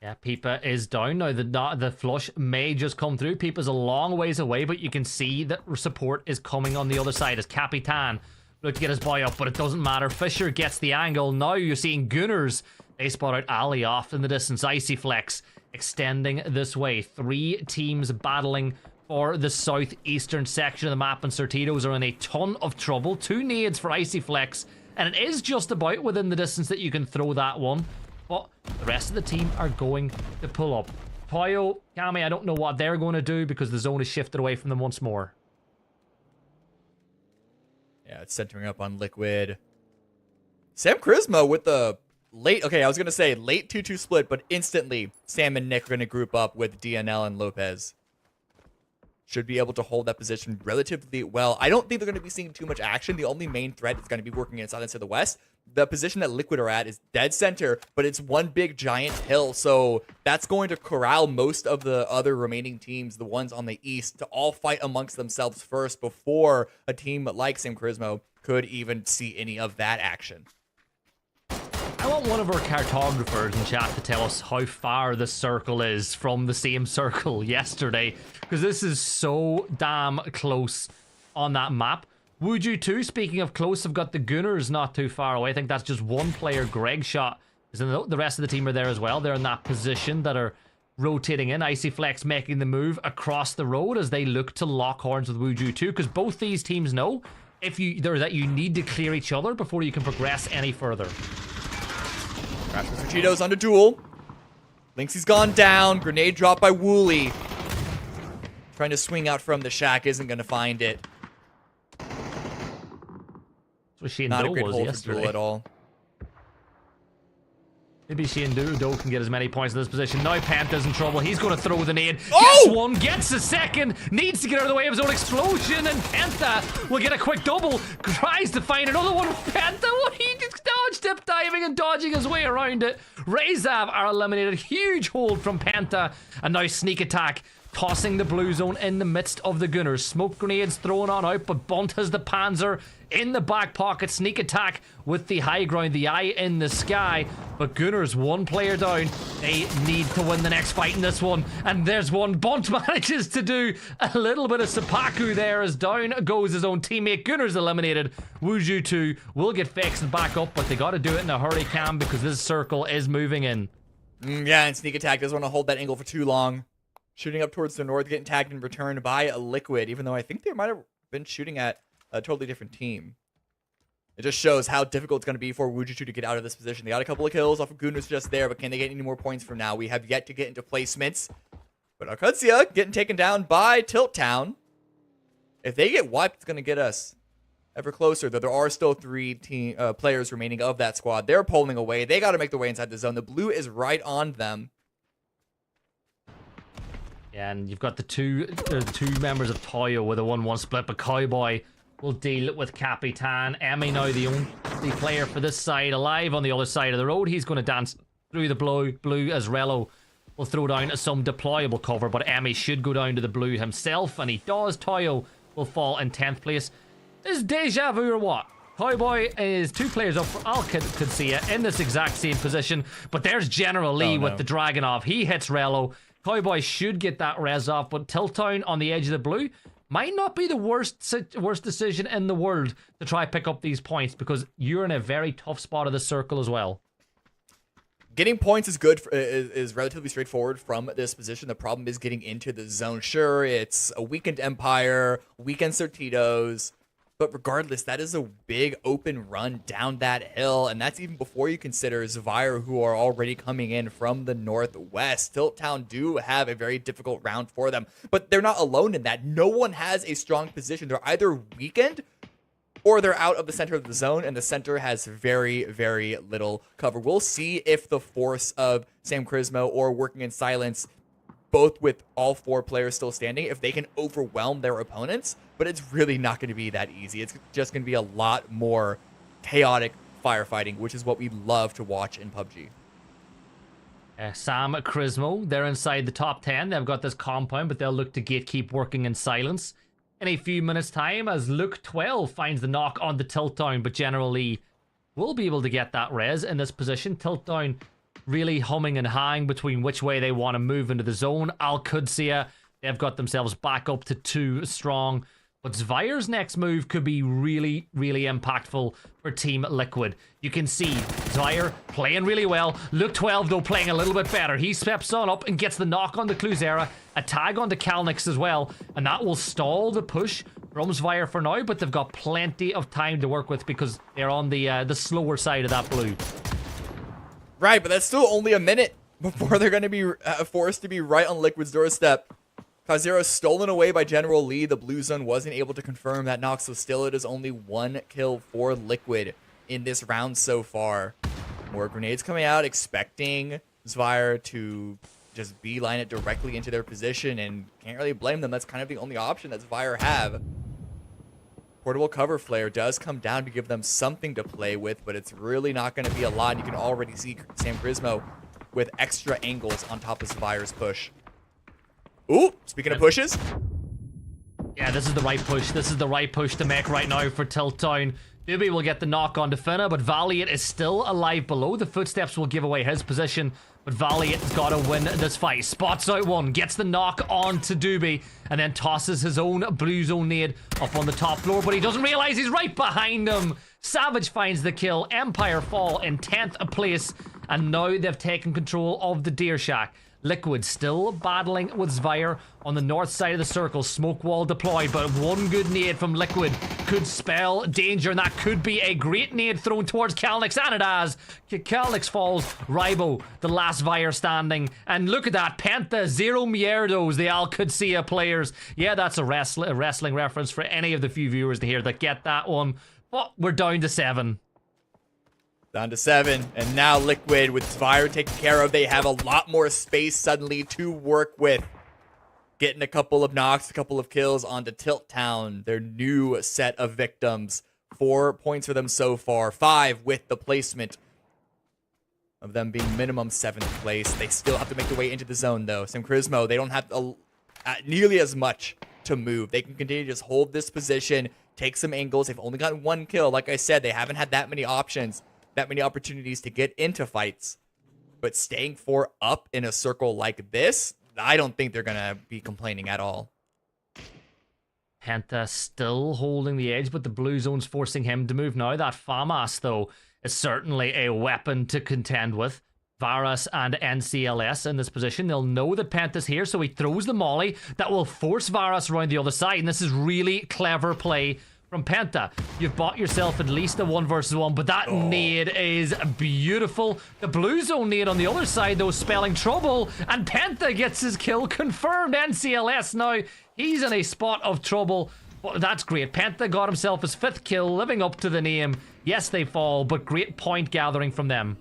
Yeah, Pippa is down now. The flush may just come through. Pippa's a long ways away, but you can see that support is coming on the other side as Capitan look to get his boy up, but it doesn't matter. Fisher gets the angle. Now you're seeing Gunners. They spot out Ali off in the distance. Icy Flex extending this way. 3 teams battling for the southeastern section of the map, and Sortitos are in a ton of trouble. 2 nades for Icy Flex, and it is just about within the distance that you can throw that one. But the rest of the team are going to pull up. Toyo, Kami, I don't know what they're going to do because the zone is shifted away from them once more. Yeah, it's centering up on Liquid. Sam Charisma with the late, okay, I was going to say late 2-2 split, but instantly Sam and Nick are going to group up with DNL and Lopez. Should be able to hold that position relatively well. I don't think they're going to be seeing too much action. The only main threat is going to be working inside and to the west. The position that Liquid are at is dead center, but it's one big giant hill. So that's going to corral most of the other remaining teams, the ones on the east, to all fight amongst themselves first before a team like Sam Charisma could even see any of that action. I want one of our cartographers in chat to tell us how far the circle is from the same circle yesterday, because this is so damn close on that map. Would you too? Speaking of close, have got the Gunners not too far away. I think that's just one player Greg shot. The rest of the team are there as well. They're in that position that are rotating in. Icy Flex making the move across the road as they look to lock horns with Wuju too, because both these teams know that you need to clear each other before you can progress any further. Crash with Cheetos on the duel. Lynxie's gone down. Grenade dropped by Wooly. Trying to swing out from the shack, isn't going to find it. That's what Shane Not Doe a great was hold for yesterday. duel at all. Maybe Shane Doe can get as many points in this position. Now Panta's in trouble. He's going to throw the nade. Oh! Gets one, gets a second. Needs to get out of the way of his own explosion. And Panta will get a quick double. Tries to find another one. Panta, he just dodge dip diving and dodging his way around it. Rezav are eliminated. Huge hold from Panta. And now sneak attack. Tossing the blue zone in the midst of the Gunners. Smoke grenades thrown on out, but Bunt has the Panzer in the back pocket. Sneak attack with the high ground, the eye in the sky. But Gunners, one player down. They need to win the next fight in this one. And there's one. Bunt manages to do a little bit of seppuku there as down goes his own teammate. Gunners eliminated. Wuju 2 will get fixed back up, but they got to do it in a hurry, Cam, because this circle is moving in. Yeah, and sneak attack doesn't want to hold that angle for too long. Shooting up towards the north, getting tagged in return by a Liquid, even though I think they might have been shooting at a totally different team. It just shows how difficult it's going to be for Wuju to get out of this position. They got a couple of kills off of Gunners just there, but can they get any more points from now? We have yet to get into placements. But Arkutsia getting taken down by Tilt Town. If they get wiped, it's going to get us ever closer, though there are still 3 players remaining of that squad. They're pulling away. They got to make their way inside the zone. The blue is right on them. Yeah, and you've got the two members of Toyo with a 1-1 split, but Cowboy will deal with Capitan. Emmy now the only player for this side alive on the other side of the road. He's going to dance through the blue as Rello will throw down some deployable cover, but Emmy should go down to the blue himself, and he does. Toyo will fall in 10th place. Is deja vu or what? Cowboy is 2 players up for Al-Qadsiya in this exact same position, but there's General Lee with the Dragonov. He hits Rello. Cowboy should get that res off, but Tiltown on the edge of the blue might not be the worst decision in the world to try pick up these points, because you're in a very tough spot of the circle as well. Getting points is good, is relatively straightforward from this position. The problem is getting into the zone. Sure, it's a weakened Empire, weakened Certitos, but regardless, that is a big open run down that hill, and that's even before you consider Zavire, who are already coming in from the northwest. Tilt Town do have a very difficult round for them, but they're not alone in that. No one has a strong position. They're either weakened or they're out of the center of the zone, and the center has very, very little cover. We'll see if the force of Sam Charisma or Working in Silence, both with all 4 players still standing, if they can overwhelm their opponents, but it's really not going to be that easy. It's just going to be a lot more chaotic firefighting, which is what we love to watch in PUBG. Sam Charisma, they're inside the top 10. They've got this compound, but they'll look to gatekeep Working in Silence in a few minutes' time as Luke 12 finds the knock on the Tilt Down, but General Lee will be able to get that res in this position. Tilt Down really humming and hawing between which way they want to move into the zone. Al-Qadsiya, they've got themselves back up to 2 strong. But Zvire's next move could be really, really impactful for Team Liquid. You can see Zvire playing really well. Luke 12, though, playing a little bit better. He steps on up and gets the knock on the Kluzera, a tag onto Kalnix as well, and that will stall the push from Zvire for now, but they've got plenty of time to work with because they're on the slower side of that blue. Right, but that's still only a minute before they're going to be forced to be right on Liquid's doorstep. Kazero stolen away by General Lee. The blue zone wasn't able to confirm that knock, so still it is only 1 kill for Liquid in this round so far. More grenades coming out, expecting Zvire to just beeline it directly into their position, and can't really blame them. That's kind of the only option that Zvire have. Portable cover flare does come down to give them something to play with, but it's really not going to be a lot. You can already see Sam Charisma with extra angles on top of Zvire's push. Ooh, speaking of pushes. Yeah, this is the right push. This is the right push to make right now for Tilt Town. Doobie will get the knock on to Finna, but Valiant is still alive below. The footsteps will give away his position, but Valiant's got to win this fight. Spots out one, gets the knock on to Doobie, and then tosses his own blue zone nade up on the top floor, but he doesn't realize he's right behind him. Savage finds the kill. Empire fall in 10th place, and now they've taken control of the Deer Shack. Liquid still battling with Zvire on the north side of the circle. Smoke wall deployed, but one good nade from Liquid could spell danger, and that could be a great nade thrown towards Kalnix, and it has. Kalnix falls. Rybo, the last Zvire standing. And look at that. Penta, zero mierdos, the Al Qudsiya players. Yeah, that's a wrestling reference for any of the few viewers to hear that get that one. But we're down to 7. Down to 7, and now Liquid with Zvire taken care of. They have a lot more space suddenly to work with. Getting a couple of knocks, a couple of kills onto Tilt Town, their new set of victims. 4 points for them so far, 5 with the placement of them being minimum 7th place. They still have to make their way into the zone though. Samcrismo, they don't have nearly as much to move. They can continue to just hold this position, take some angles. They've only gotten 1 kill. Like I said, they haven't had that many options, that many opportunities to get into fights. But staying 4 up in a circle like this, I don't think they're going to be complaining at all. Penta still holding the edge, but the blue zone's forcing him to move now. That FAMAS, though, is certainly a weapon to contend with. Varus and NCLS in this position. They'll know that Penta's here, so he throws the molly. That will force Varus around the other side, and this is really clever play from Penta. You've bought yourself at least a 1 versus 1, but that nade is beautiful. The blue zone nade on the other side, though, spelling trouble, and Penta gets his kill confirmed. NCLS now, he's in a spot of trouble. But that's great. Penta got himself his 5th kill, living up to the name. Yes, they fall, but great point gathering from them.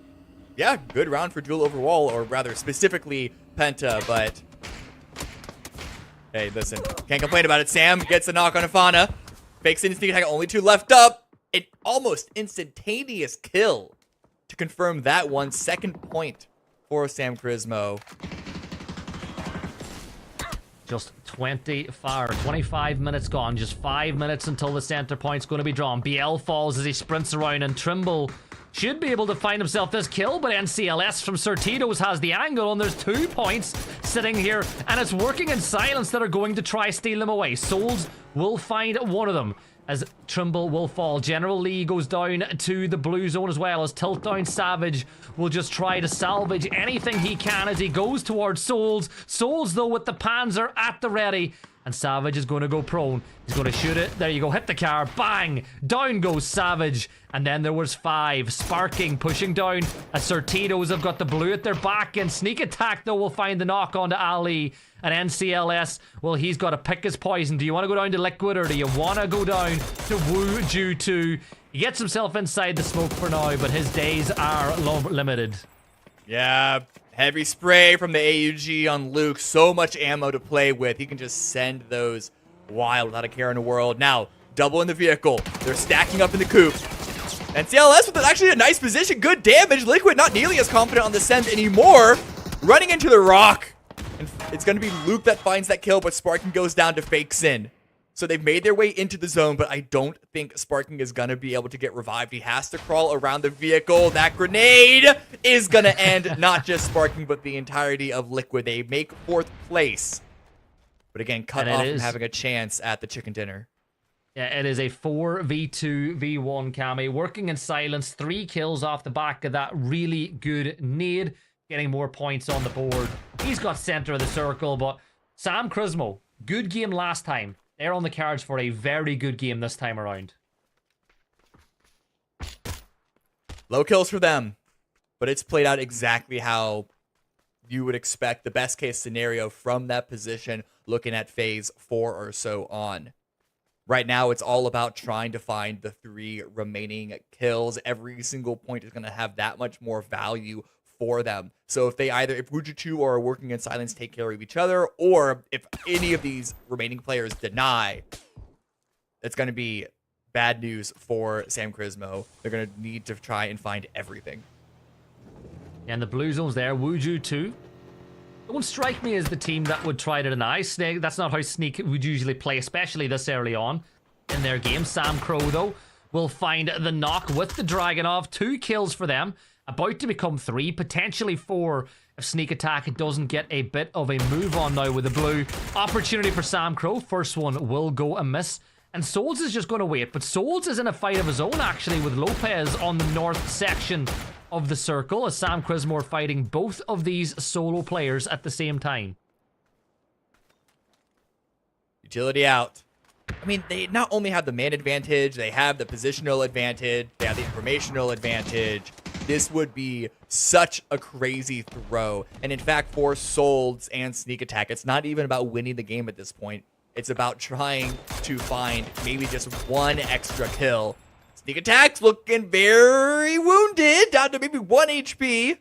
Yeah, good round for Duel over Wall, or rather specifically Penta, but hey, listen, can't complain about it. Sam gets the knock on Afana. Fakes in sneak attack, only 2 left up. An almost instantaneous kill to confirm that one. 2nd point for Samcrismo. Just 25 minutes gone. Just 5 minutes until the center point's going to be drawn. BL falls as he sprints around, and Trimble should be able to find himself this kill, but NCLS from Certitos has the angle, and there's 2 points sitting here, and it's working in silence that are going to try steal them away. Souls will find one of them as Trimble will fall. General Lee goes down to the blue zone as well, as Tilt Down Savage will just try to salvage anything he can as he goes towards Souls. Souls, though, with the Panzer at the ready, and Savage is going to go prone. He's going to shoot it. There you go. Hit the car. Bang! Down goes Savage. And then there was 5. Sparking, pushing down as Certitos have got the blue at their back. And Sneak Attack, though, will find the knock onto Ali. And NCLS, well, he's got to pick his poison. Do you want to go down to Liquid, or do you want to go down to Wu Ju 2? He gets himself inside the smoke for now, but his days are limited. Yeah, heavy spray from the AUG on Luke. So much ammo to play with. He can just send those wild without a care in the world. Now, double in the vehicle. They're stacking up in the coupe. And CLS with actually a nice position. Good damage. Liquid not nearly as confident on the send anymore. Running into the rock. And it's going to be Luke that finds that kill, but Sparking goes down to fake Sin. So they've made their way into the zone, but I don't think Sparking is going to be able to get revived. He has to crawl around the vehicle. That grenade is going to end not just Sparking, but the entirety of Liquid. They make 4th place. But again, cut off from having a chance at the chicken dinner. Yeah, it is a 4v2v1 Cammy. Working in silence. 3 kills off the back of that really good nade. Getting more points on the board. He's got center of the circle, but Samcrismo, good game last time. They're on the cards for a very good game this time around. Low kills for them, but it's played out exactly how you would expect the best case scenario from that position looking at phase 4 or so on. Right now, it's all about trying to find the 3 remaining kills. Every single point is going to have that much more value for them. So if Wuju2 are working in silence, take care of each other, or if any of these remaining players deny, it's going to be bad news for Samcrismo. They're going to need to try and find everything. And the blue zone's there. Wuju2 don't strike me as the team that would try to deny. That's not how Sneak would usually play, especially this early on in their game. Sam Crow, though, will find the knock with the Dragonov. 2 kills for them. About to become 3, potentially 4 if Sneak Attack doesn't get a bit of a move on now with the blue. Opportunity for Sam Crow. First one will go amiss. And Souls is just going to wait. But Souls is in a fight of his own, actually, with Lopez on the north section of the circle, as Sam Crismore fighting both of these solo players at the same time. Utility out. I mean, they not only have the man advantage, they have the positional advantage, they have the informational advantage. This would be such a crazy throw. And in fact, for Souls and Sneak Attack, it's not even about winning the game at this point. It's about trying to find maybe just one extra kill. Sneak Attack's looking very wounded, down to maybe 1 HP.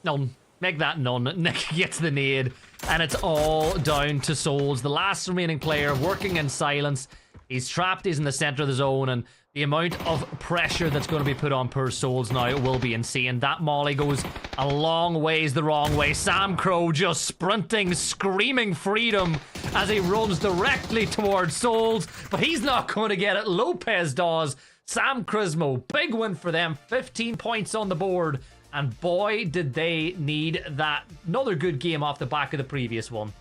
None. Make that none. Nick gets the nade. And it's all down to Souls, the last remaining player working in silence. He's trapped, he's in the center of the zone, and the amount of pressure that's going to be put on poor Souls now will be insane. That molly goes a long ways the wrong way. Sam Crow just sprinting, screaming freedom as he runs directly towards Souls, but he's not going to get it. Lopez does. Sam Crismo, big win for them. 15 points on the board. And boy, did they need that. Another good game off the back of the previous one.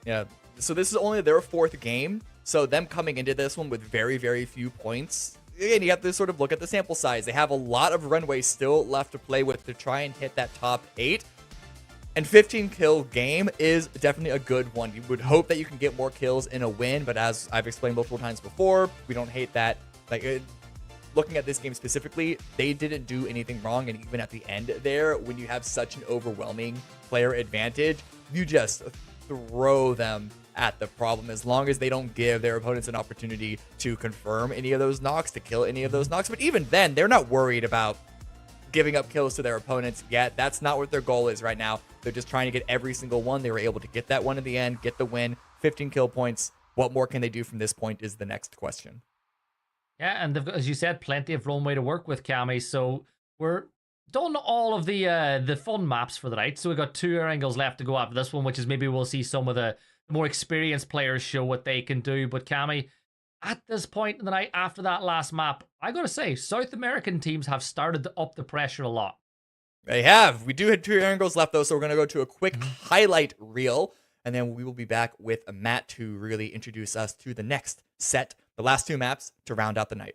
Yeah, so this is only their 4th game. So them coming into this one with very, very few points. Again, you have to sort of look at the sample size. They have a lot of runway still left to play with to try and hit that top 8. And 15 kill game is definitely a good one. You would hope that you can get more kills in a win, but as I've explained multiple times before, we don't hate that. Like, looking at this game specifically, they didn't do anything wrong, and even at the end there, when you have such an overwhelming player advantage, you just throw them at the problem as long as they don't give their opponents an opportunity to confirm any of those knocks, to kill any of those knocks. But even then, they're not worried about giving up kills to their opponents yet. That's not what their goal is right now. They're just trying to get every single one. They were able to get that one in the end, get the win, 15 kill points. What more can they do from this point is the next question. Yeah, and they've got, as you said, plenty of runway to work with, Cammy. So we're done all of the fun maps for the night. So we've got 2 air angles left to go after this one, which is maybe we'll see some of the more experienced players show what they can do. But Cammy, at this point in the night, after that last map, I gotta say, South American teams have started to up the pressure a lot. They have. We do have 2 air angles left, though, so we're going to go to a quick highlight reel, and then we will be back with Matt to really introduce us to the next set, the last 2 maps to round out the night.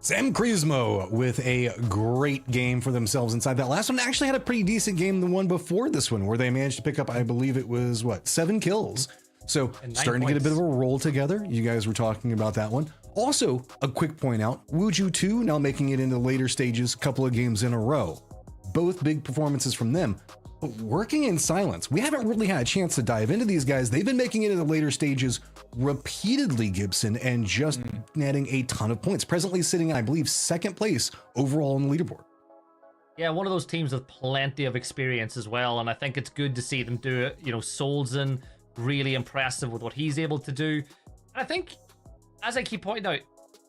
Sam Crismo with a great game for themselves inside that last one. Actually had a pretty decent game, the one before this one, where they managed to pick up, I believe it was, 7 kills. So starting to get a bit of a roll together. You guys were talking about that one. Also, a quick point out, Wuju 2 now making it into later stages, couple of games in a row. Both big performances from them. But working in silence, we haven't really had a chance to dive into these guys. They've been making it into the later stages repeatedly, Gibson, and just netting a ton of points. Presently sitting, I believe, 2nd place overall on the leaderboard. Yeah, one of those teams with plenty of experience as well, and I think it's good to see them do it. You know, Solzen, really impressive with what he's able to do. And I think, as I keep pointing out,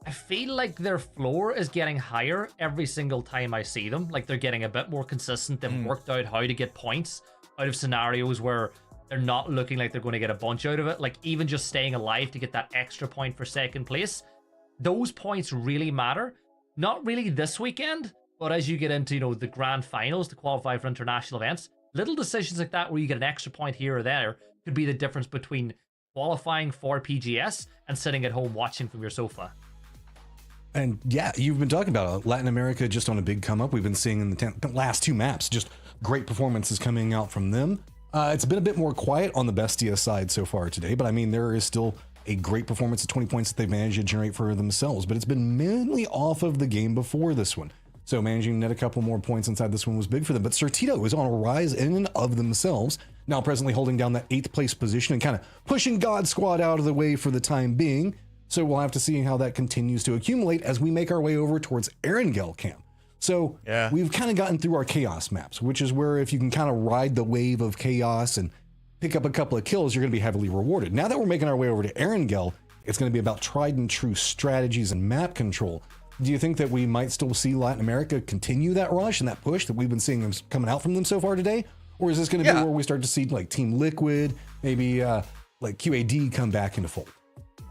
I feel like their floor is getting higher every single time I see them. Like, they're getting a bit more consistent. They've worked out how to get points out of scenarios where they're not looking like they're going to get a bunch out of it. Like, even just staying alive to get that extra point for 2nd place. Those points really matter. Not really this weekend, but as you get into, the grand finals to qualify for international events, little decisions like that where you get an extra point here or there could be the difference between qualifying for PGS and sitting at home watching from your sofa. And yeah, you've been talking about Latin America just on a big come up. We've been seeing in the last 2 maps just great performances coming out from them. It's been a bit more quiet on the Bestia side so far today, but I mean, there is still a great performance of 20 points that they've managed to generate for themselves, but it's been mainly off of the game before this one. So managing to net a couple more points inside this one was big for them. But Certito is on a rise in and of themselves, now presently holding down that 8th place position and kind of pushing God Squad out of the way for the time being. So we'll have to see how that continues to accumulate as we make our way over towards Erangel camp. So we've kind of gotten through our chaos maps, which is where if you can kind of ride the wave of chaos and pick up a couple of kills, you're going to be heavily rewarded. Now that we're making our way over to Erangel, it's going to be about tried and true strategies and map control. Do you think that we might still see Latin America continue that rush and that push that we've been seeing them coming out from them so far today? Or is this going to be where we start to see like Team Liquid, maybe like QAD come back into fold?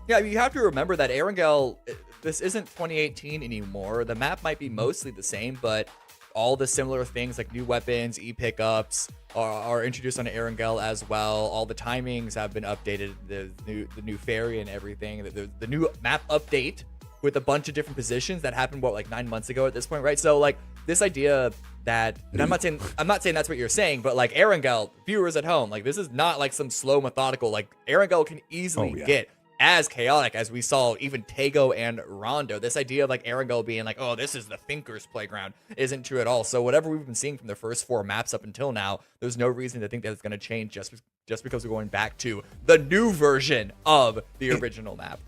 Yeah, you have to remember that Erangel, this isn't 2018 anymore. The map might be mostly the same, but all the similar things like new weapons, e-pickups are introduced on Erangel as well. All the timings have been updated, the new ferry and everything. The new map update with a bunch of different positions that happened, like 9 months ago at this point, right? So like this idea that, and I'm not saying that's what you're saying, but like Erangel, viewers at home, like this is not like some slow methodical, like Erangel can easily get as chaotic as we saw even Tego and Rondo. This idea of like Erangel being like, oh, this is the thinker's playground isn't true at all. So whatever we've been seeing from the first 4 maps up until now, there's no reason to think that it's going to change just because we're going back to the new version of the original map.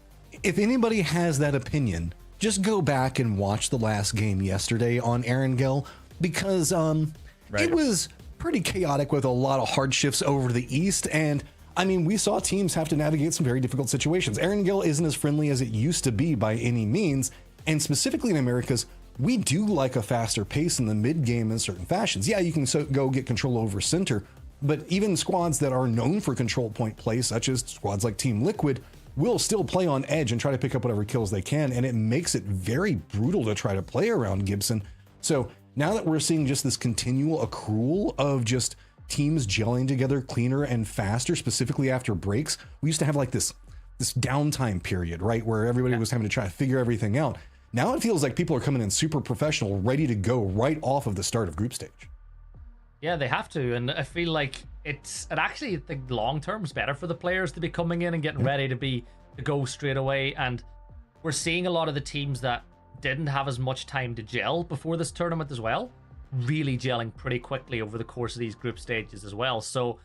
If anybody has that opinion, just go back and watch the last game yesterday on Erangel, because it was pretty chaotic with a lot of hardships over to the east. And I mean, we saw teams have to navigate some very difficult situations. Erangel isn't as friendly as it used to be by any means. And specifically in Americas, we do like a faster pace in the mid game in certain fashions. Yeah, you can go get control over center, but even squads that are known for control point play, such as squads like Team Liquid, will still play on edge and try to pick up whatever kills they can. And it makes it very brutal to try to play around Gibson. So now that we're seeing just this continual accrual of just teams gelling together cleaner and faster, specifically after breaks, we used to have like this downtime period, right, where everybody was having to try to figure everything out. Now it feels like people are coming in super professional, ready to go right off of the start of group stage. Yeah, they have to, and I feel like it actually, I think long term is better for the players to be coming in and getting ready to go straight away. And we're seeing a lot of the teams that didn't have as much time to gel before this tournament as well, really gelling pretty quickly over the course of these group stages as well. So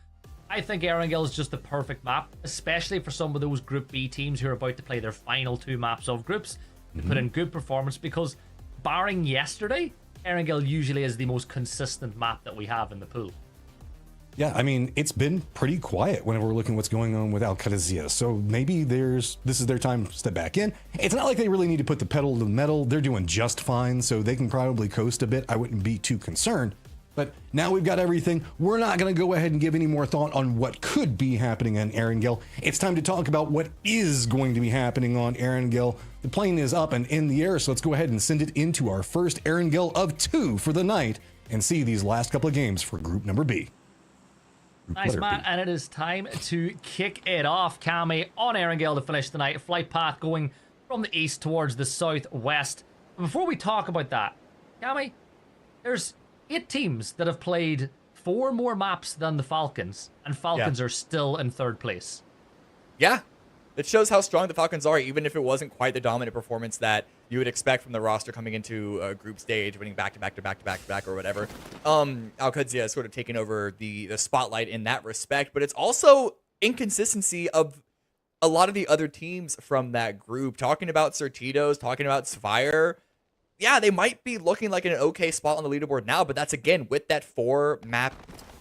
I think Erangel is just the perfect map, especially for some of those Group B teams who are about to play their final 2 maps of groups to put in good performance, because barring yesterday, Erangel usually is the most consistent map that we have in the pool. Yeah, I mean, it's been pretty quiet whenever we're looking at what's going on with Alcatrazia. So maybe this is their time to step back in. It's not like they really need to put the pedal to the metal. They're doing just fine, so they can probably coast a bit. I wouldn't be too concerned. But now we've got everything. We're not going to go ahead and give any more thought on what could be happening on Erangel. It's time to talk about what is going to be happening on Erangel. The plane is up and in the air, so let's go ahead and send it into our first Erangel of 2 for the night and see these last couple of games for group number B. Nice, man, and it is time to kick it off, Cammy, on Erangel to finish the night. Flight path going from the east towards the southwest. Before we talk about that, Cammy, there's 8 teams that have played 4 more maps than the Falcons, and Falcons are still in 3rd place. Yeah. It shows how strong the Falcons are, even if it wasn't quite the dominant performance that you would expect from the roster coming into a group stage, winning back-to-back or whatever. Alcatrazia is sort of taking over the spotlight in that respect, but it's also inconsistency of a lot of the other teams from that group. Talking about Certitos, talking about Spire. Yeah, they might be looking like in an okay spot on the leaderboard now, but that's, again, with that 4-map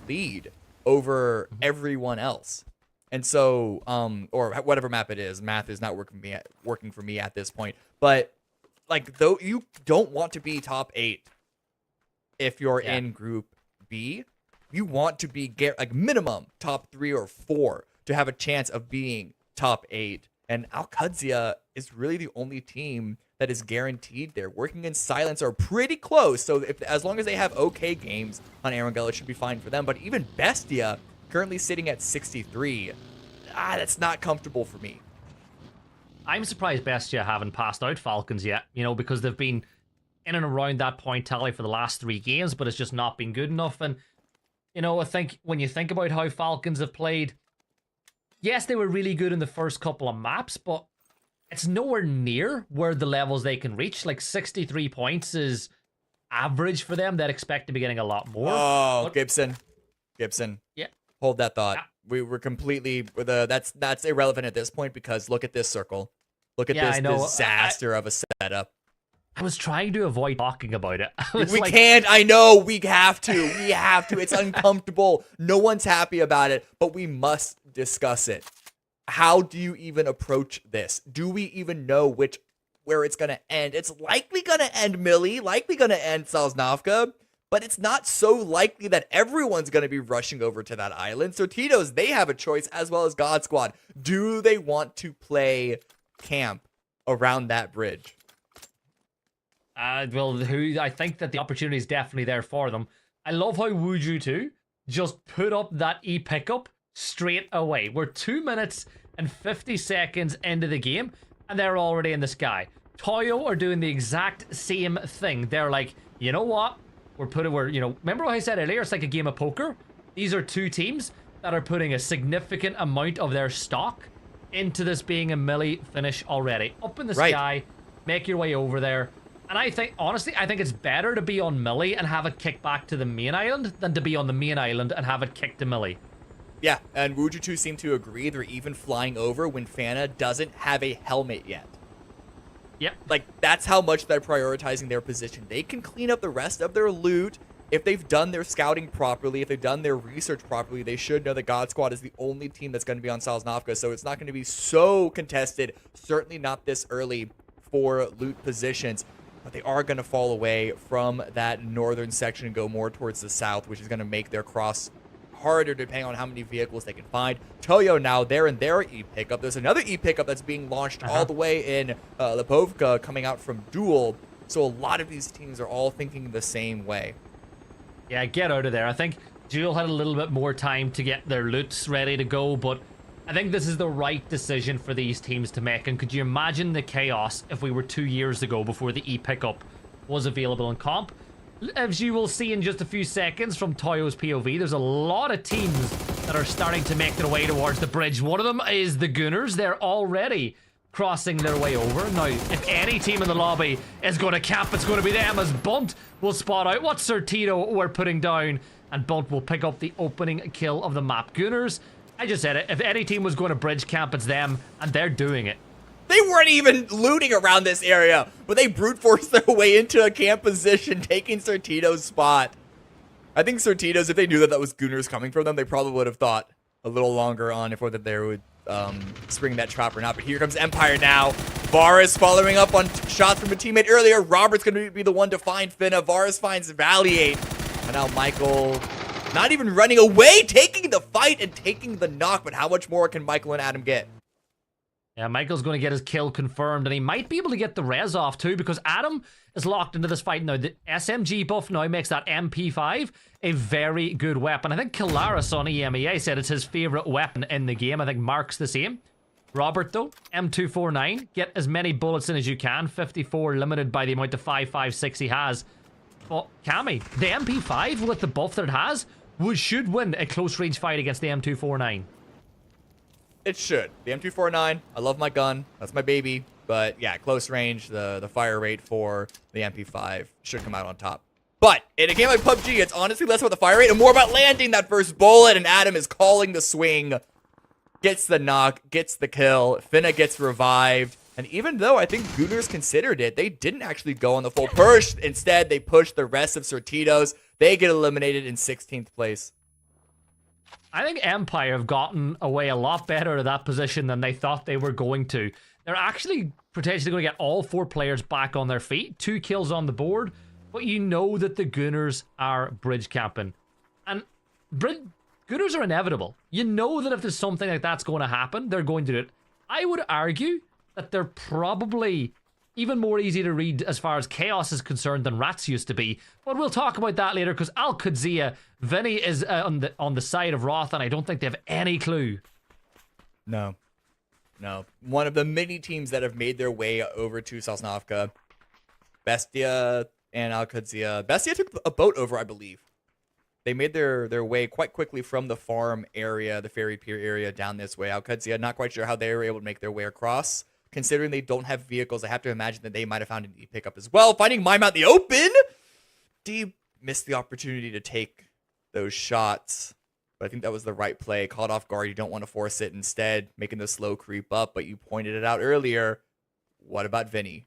lead over everyone else. And so, or whatever map it is, math is not working for me at this point. But like, though, you don't want to be top 8 if you're in Group B. You want to be like minimum top 3 or 4 to have a chance of being top 8 And Al-Qadsia is really the only team that is guaranteed there. Working in silence are pretty close. So as long as they have okay games on Erangel, it should be fine for them. But even Bestia currently sitting at 63. That's not comfortable for me. I'm surprised Bestia haven't passed out Falcons yet, because they've been in and around that point tally for the last 3 games, but it's just not been good enough. And, I think when you think about how Falcons have played, yes, they were really good in the first couple of maps, but it's nowhere near where the levels they can reach. Like 63 points is average for them. They'd expect to be getting a lot more. Oh, Gibson. Yeah. Hold that thought. We were completely that's irrelevant at this point because look at this circle. Look at this disaster of a setup. I was trying to avoid talking about it. We can't. I know. We have to. It's uncomfortable. No one's happy about it, but we must discuss it. How do you even approach this? Do we even know where it's going to end? It's likely going to end Millie, likely going to end Sosnovka, but it's not so likely that everyone's going to be rushing over to that island. So Tito's, they have a choice as well as God Squad. Do they want to play camp around that bridge? I think that the opportunity is definitely there for them. I love how Wuju 2 just put up that e-pickup straight away. We're 2 minutes and 50 seconds into the game, and they're already in the sky. Toyo are doing the exact same thing. They're like, you know what? Remember what I said earlier? It's like a game of poker. These are 2 teams that are putting a significant amount of their stock into this being a Millie finish already. Up in the sky, make your way over there. And I think it's better to be on Millie and have it kick back to the main island than to be on the main island and have it kick to Millie. Yeah, and Wuju2 seem to agree. They're even flying over when Fana doesn't have a helmet yet. Yep. Like, that's how much they're prioritizing their position. They can clean up the rest of their loot. If they've done their scouting properly, if they've done their research properly, they should know that God Squad is the only team that's going to be on Sosnovka, so it's not going to be so contested, certainly not this early for loot positions. But they are going to fall away from that northern section and go more towards the south, which is going to make their cross harder depending on how many vehicles they can find. Toyo now, they're in their e-pickup. There's another e-pickup that's being launched all the way in Lipovka coming out from Duel. So a lot of these teams are all thinking the same way. Yeah, get out of there. I think Duel had a little bit more time to get their loots ready to go, but I think this is the right decision for these teams to make. And could you imagine the chaos if we were 2 years ago before the e-pickup was available in comp? As you will see in just a few seconds from Toyo's POV, there's a lot of teams that are starting to make their way towards the bridge. One of them is the Gunners. They're already crossing their way over. Now, if any team in the lobby is going to camp, it's going to be them, as Bunt will spot out what Sir Tito we're putting down, and Bunt will pick up the opening kill of the map. Gunners, I just said it, if any team was going to bridge camp, it's them, and they're doing it. They weren't even looting around this area, but they brute forced their way into a camp position, taking Sir Tito's spot. I think Sir Tito's, if they knew that that was Gunners coming from them, they probably would have thought a little longer on if whether they would spring that trap or not. But here comes Empire now. Varus following up on shots from a teammate earlier. Robert's going to be the one to find Finna. Varus finds Valiate. And now Michael not even running away, taking the fight and taking the knock. But how much more can Michael and Adam get? Yeah, Michael's going to get his kill confirmed, and he might be able to get the res off too, because Adam is locked into this fight now. The SMG buff now makes that MP5 a very good weapon. I think Kilaris on EMEA said it's his favorite weapon in the game. I think Mark's the same. Robert, though, M249. Get as many bullets in as you can. 54 limited by the amount of 5.56 he has. But Cammy, the MP5 with the buff that it has should win a close range fight against the M249. It should. The M249, I love my gun. That's my baby. But yeah, close range, the fire rate for the MP5 should come out on top. But in a game like PUBG, it's honestly less about the fire rate and more about landing that first bullet. And Adam is calling the swing. Gets the knock, gets the kill. Finna gets revived. And even though I think Gunners considered it, they didn't actually go on the full push. Instead, they pushed the rest of Sortitos. They get eliminated in 16th place. I think Empire have gotten away a lot better at that position than they thought they were going to. They're actually potentially going to get all 4 players back on their feet. 2 kills on the board. But you know that the Gunners are bridge camping. And Gunners are inevitable. You know that if there's something like that's going to happen, they're going to do it. I would argue that they're probably even more easy to read as far as chaos is concerned than rats used to be. But we'll talk about that later because Al Qudsiya, Vinny is on the side of Roth, and I don't think they have any clue. No. One of the many teams that have made their way over to Sosnovka, Bestia and Al Qudsiya. Bestia took a boat over, I believe. They made their way quite quickly from the farm area, the ferry pier area, down this way. Al Qudsiya, not quite sure how they were able to make their way across. Considering they don't have vehicles, I have to imagine that they might have found an e-pickup as well. Finding Mime out in the open. D missed the opportunity to take those shots. But I think that was the right play. Caught off guard. You don't want to force it. Instead, making the slow creep up. But you pointed it out earlier. What about Vinny?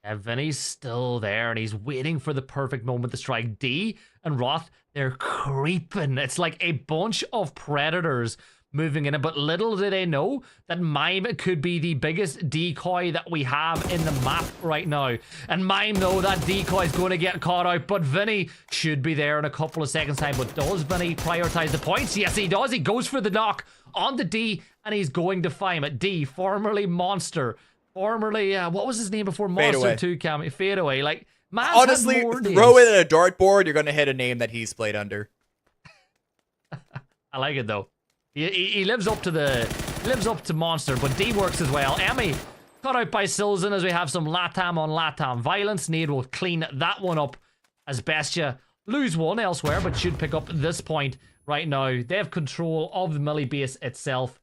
Yeah, Vinny's still there, and he's waiting for the perfect moment to strike. D and Roth, they're creeping. It's like a bunch of predators moving in it, but little do they know that Mime could be the biggest decoy that we have in the map right now. And Mime, though, that decoy is going to get caught out, but Vinny should be there in a couple of seconds' time. But does Vinny prioritize the points? Yes, he does. He goes for the knock on the D, and he's going to find it. D, formerly Monster, formerly, what was his name before Monster 2 cam? Fade away. Like, man, honestly, throw it at a dartboard, you're going to hit a name that he's played under. I like it, though. He lives up to Monster, but D works as well. Emmy cut out by Silzen as we have some Latam on Latam violence. Need will clean that one up as Bestia lose one elsewhere, but should pick up this point right now. They have control of the Millie base itself.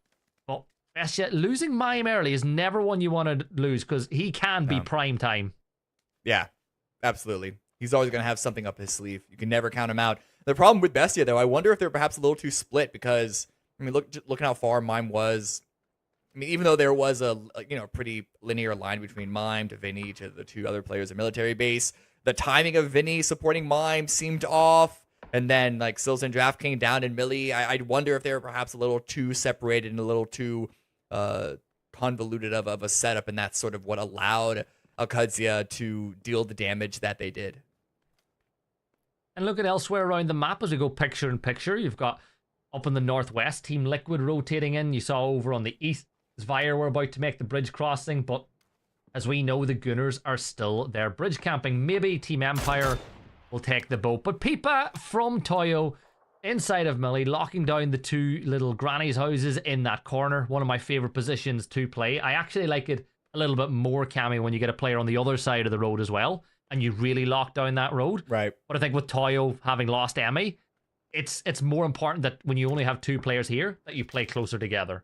But Bestia losing Mime early is never one you want to lose because he can be prime time. Yeah, absolutely. He's always going to have something up his sleeve. You can never count him out. The problem with Bestia, though, I wonder if they're perhaps a little too split because, I mean, looking how far Mime was. I mean, even though there was a pretty linear line between Mime to Vinny to the two other players in military base, the timing of Vinny supporting Mime seemed off. And then, like, Sills and Draft came down in Millie. I'd wonder if they were perhaps a little too separated and a little too convoluted of a setup, and that's sort of what allowed Al Qudsiya to deal the damage that they did. And look at elsewhere around the map as we go picture in picture. You've got up in the northwest, Team Liquid rotating in. You saw over on the east, Zvire were about to make the bridge crossing, but as we know, the Gunners are still there bridge camping. Maybe Team Empire will take the boat. But Pipa from Toyo inside of Millie, locking down the two little grannies' houses in that corner. One of my favorite positions to play. I actually like it a little bit more, Cammy, when you get a player on the other side of the road as well, and you really lock down that road. Right. But I think with Toyo having lost Emmy, it's more important that when you only have two players here, that you play closer together.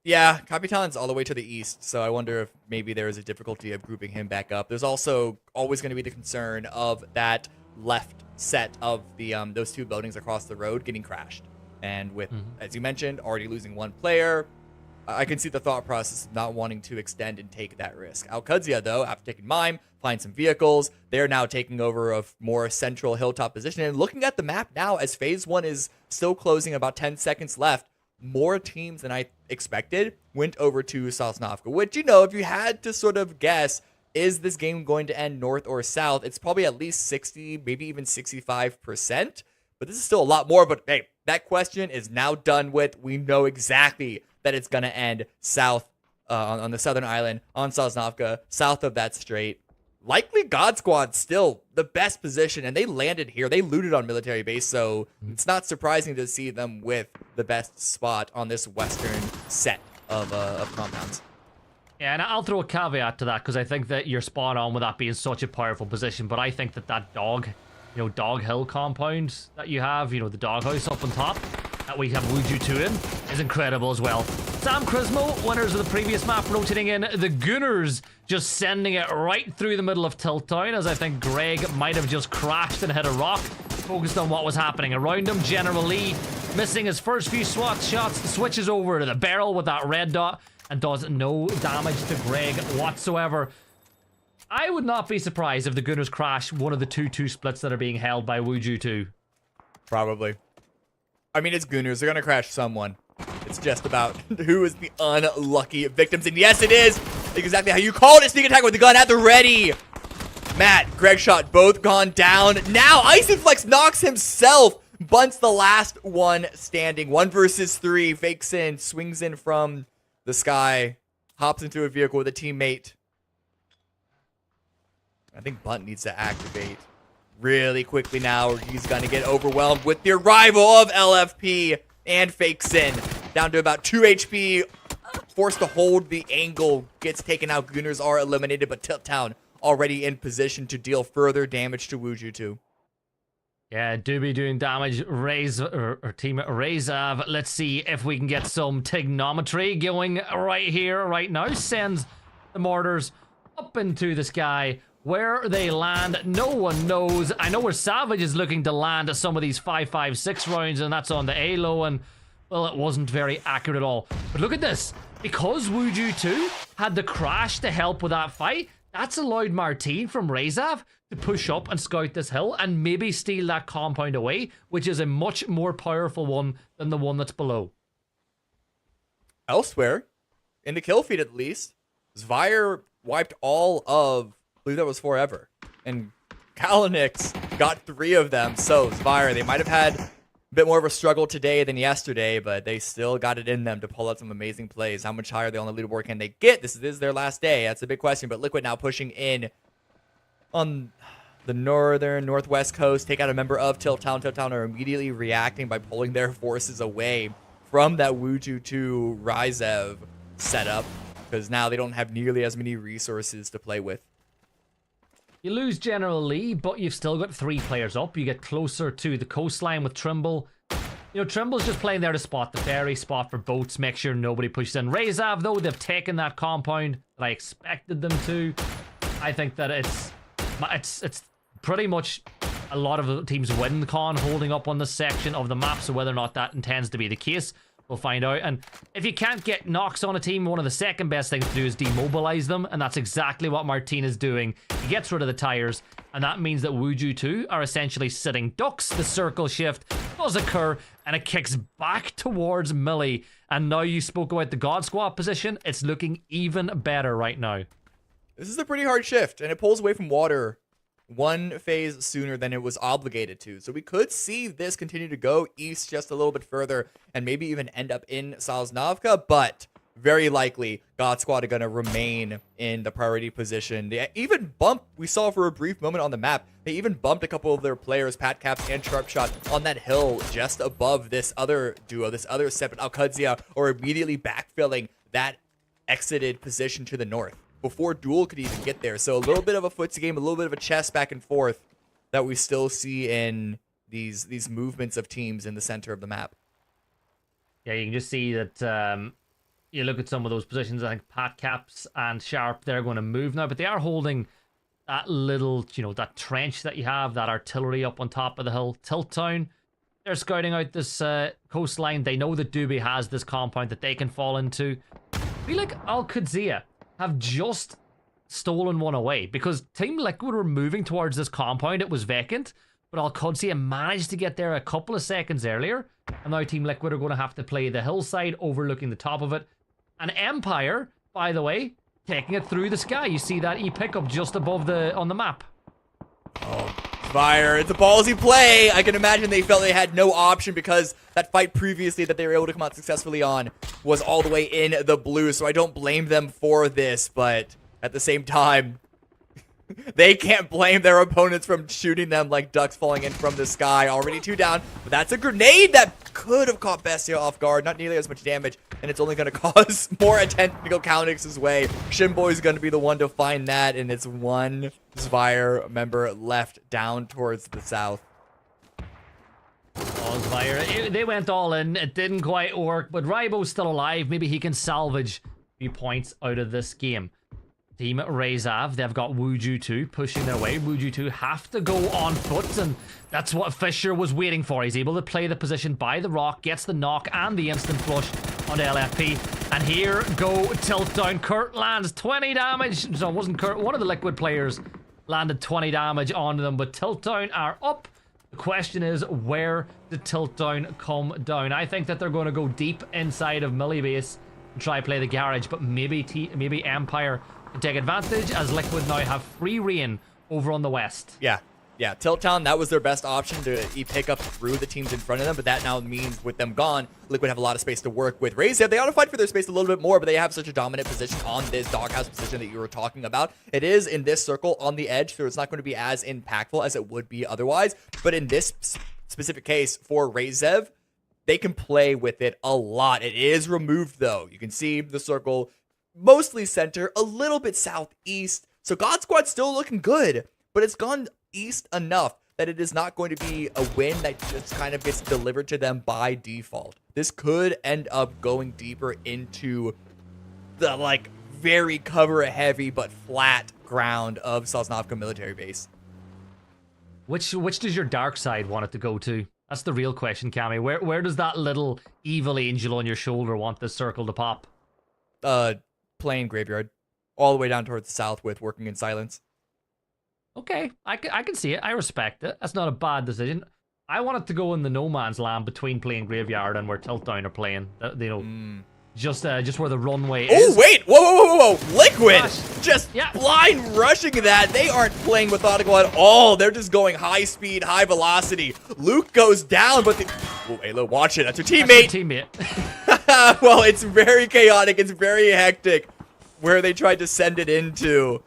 Yeah, Capitan's all the way to the east, so I wonder if maybe there is a difficulty of grouping him back up. There's also always going to be the concern of that left set of the those two buildings across the road getting crashed. And with, as you mentioned, already losing one player, I can see the thought process of not wanting to extend and take that risk. Al Qudsiya, though, after taking Mime, find some vehicles, they're now taking over a more central hilltop position. And looking at the map now, as Phase 1 is still closing, about 10 seconds left, more teams than I expected went over to Sosnovka, which, you know, if you had to sort of guess, is this game going to end north or south? It's probably at least 60, maybe even 65%. But this is still a lot more. But hey, that question is now done with. We know exactly that it's going to end south on the southern island, on Sosnovka, south of that strait. Likely God Squad still the best position, and they landed here. They looted on military base, so it's not surprising to see them with the best spot on this western set of compounds. Yeah, and I'll throw a caveat to that because I think that you're spot on with that being such a powerful position, but I think that Dog Hill compound that you have, the doghouse up on top, that we have Wuju 2 in, is incredible as well. Sam Crismo, winners of the previous map, rotating in. The Gunners just sending it right through the middle of Tilt Town, as I think Greg might have just crashed and hit a rock, focused on what was happening around him. General Lee missing his first few shots, switches over to the barrel with that red dot, and does no damage to Greg whatsoever. I would not be surprised if the Gunners crash one of the 2-2 splits that are being held by Wuju 2. Probably. I mean, it's Gunners. They're going to crash someone. It's just about who is the unlucky victims. And yes, it is exactly how you called it. Sneak attack with the gun at the ready. Matt, Greg shot, both gone down. Now, Isenflex knocks himself. Bunts the last one standing. 1 versus 3. Fakes in, swings in from the sky, hops into a vehicle with a teammate. I think Bunt needs to activate really quickly now, or he's going to get overwhelmed with the arrival of LFP and fakes in. Down to about 2 HP, forced to hold the angle, gets taken out. Gooners are eliminated, but Tilt Town already in position to deal further damage to Wuju 2. Yeah, Doobie doing damage. Team Razav. Let's see if we can get some trigonometry going right here, right now. Sends the mortars up into the sky. Where they land, no one knows. I know where Savage is looking to land some of these 5.56 rounds, and that's on the A-low, and, well, it wasn't very accurate at all. But look at this. Because Wuju 2 had the crash to help with that fight, that's allowed Martine from Razav to push up and scout this hill and maybe steal that compound away, which is a much more powerful one than the one that's below. Elsewhere, in the kill feed at least, Zvire wiped all of, I believe that was Forever, and Kalinix got 3 of them. So Zvire, they might have had a bit more of a struggle today than yesterday, but they still got it in them to pull out some amazing plays. How much higher they on the leaderboard can they get? This is their last day. That's a big question, but Liquid now pushing in on the northwest coast, take out a member of Tilt Town. Tilt Town are immediately reacting by pulling their forces away from that Wuju 2 Ryzev setup, because now they don't have nearly as many resources to play with. You lose General Lee, but you've still got 3 players up. You get closer to the coastline with Trimble. You know, Trimble's just playing there to spot the ferry, spot for boats, make sure nobody pushes in. Razav, though, they've taken that compound that I expected them to. I think that it's pretty much a lot of the teams win con holding up on this section of the map, so whether or not that intends to be the case, we'll find out. And if you can't get knocks on a team, one of the second best things to do is demobilize them, and that's exactly what Martine is doing. He gets rid of the tires, and that means that Wuju 2 are essentially sitting ducks. The circle shift does occur, and it kicks back towards Millie. And now you spoke about the God Squad position, it's looking even better right now. This is a pretty hard shift, and it pulls away from water 1 phase sooner than it was obligated to. So we could see this continue to go east just a little bit further and maybe even end up in Sosnovka, but very likely God Squad are going to remain in the priority position. They even bumped, we saw for a brief moment on the map, they even bumped a couple of their players, Pat Caps and Sharpshot, on that hill just above this other duo, this other separate Alcudzia, or immediately backfilling that exited position to the north before Duel could even get there. So a little bit of a footsie game, a little bit of a chess back and forth that we still see in these movements of teams in the center of the map. Yeah, you can just see that you look at some of those positions. I think Pat Caps and Sharp, they're going to move now, but they are holding that little, you know, that trench that you have, that artillery up on top of the hill. Tilt Town, they're scouting out this coastline. They know that Doobie has this compound that they can fall into. I feel like Alcudzia have just stolen one away, because Team Liquid were moving towards this compound. It was vacant, but Alcudzia managed to get there a couple of seconds earlier, and now Team Liquid are going to have to play the hillside overlooking the top of it. And Empire, by the way, taking it through the sky. You see that E-pickup just above on the map. Oh, Fire, it's a ballsy play. I can imagine they felt they had no option, because that fight previously that they were able to come out successfully on was all the way in the blue, so I don't blame them for this, but at the same time, they can't blame their opponents from shooting them like ducks falling in from the sky. Already 2 down, but that's a grenade that could have caught Bestia off guard. Not nearly as much damage, and it's only going to cause more attention to go Kalinix's way. Shinboy's going to be the one to find that, and it's 1 Zvire member left down towards the south. Oh, Zvire, they went all in. It didn't quite work, but Rybo's still alive. Maybe he can salvage a few points out of this game. Team Razav, they've got Wuju 2 pushing their way. Wuju 2 have to go on foot, and that's what Fisher was waiting for. He's able to play the position by the rock, gets the knock and the instant flush on LFP. And here go Tilt Down. Kurt lands 20 damage. So it wasn't Kurt, one of the Liquid players landed 20 damage onto them, but Tilt Down are up. The question is, where did Tilt Down come down? I think that they're going to go deep inside of Millie Base and try play the garage, but maybe Empire can take advantage, as Liquid now have free reign over on the west. Yeah, Yeah, Tilt Town, that was their best option to pick up through the teams in front of them, but that now means with them gone, Liquid have a lot of space to work with. Raze, they ought to fight for their space a little bit more, but they have such a dominant position on this doghouse position that you were talking about. It is in this circle on the edge, so it's not going to be as impactful as it would be otherwise, but in this specific case for Razev, they can play with it a lot. It is removed though. You can see the circle mostly center, a little bit southeast, so God Squad's still looking good, but it's gone east enough that it is not going to be a win that just kind of gets delivered to them by default. This could end up going deeper into the like very cover heavy but flat ground of Sosnovka military base. Which does your dark side want it to go to? That's the real question, Cammy. Where does that little evil angel on your shoulder want this circle to pop? Plain graveyard, all the way down towards the south with working in silence. Okay, I can see it. I respect it. That's not a bad decision. I want it to go in the no man's land between playing graveyard and where Tilt Down are playing. You know, just where the runway is. Oh wait! Whoa! Liquid Gosh. just Yeah. blind rushing that. They aren't playing methodical at all. They're just going high speed, high velocity. Luke goes down, but oh, Halo, watch it. That's your teammate. That's your teammate. Well, it's very chaotic. It's very hectic where they tried to send it into.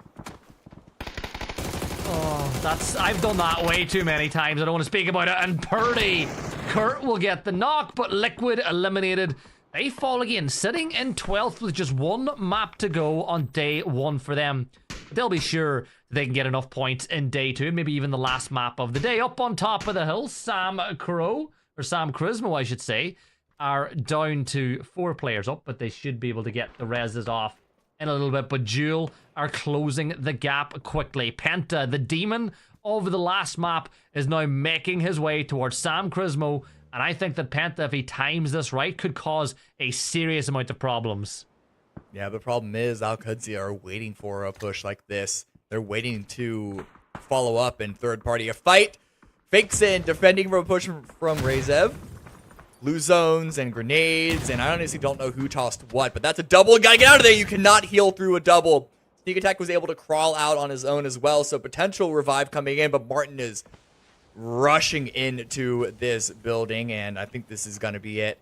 I've done that way too many times. I don't want to speak about it. And Purdy, Kurt will get the knock, but Liquid eliminated. They fall again, sitting in 12th with just one map to go on day one for them. They'll be sure they can get enough points in day two, maybe even the last map of the day. Up on top of the hill, Sam Chrismo, I should say, are down to 4 players up, but they should be able to get the reses off in a little bit. But Jewel are closing the gap quickly. Penta, the demon of the last map, is now making his way towards Sam Chrismo, and I think that Penta, if he times this right, could cause a serious amount of problems. Yeah, the problem is Al-Qudsi are waiting for a push like this. They're waiting to follow up and third party a fight. Fakes in, defending from a push from Razev. Blue zones and grenades, and I honestly don't know who tossed what, but that's a double. Gotta get out of there. You cannot heal through a double. Sneak Attack was able to crawl out on his own as well, so potential revive coming in, but Martin is rushing into this building, and I think this is going to be it.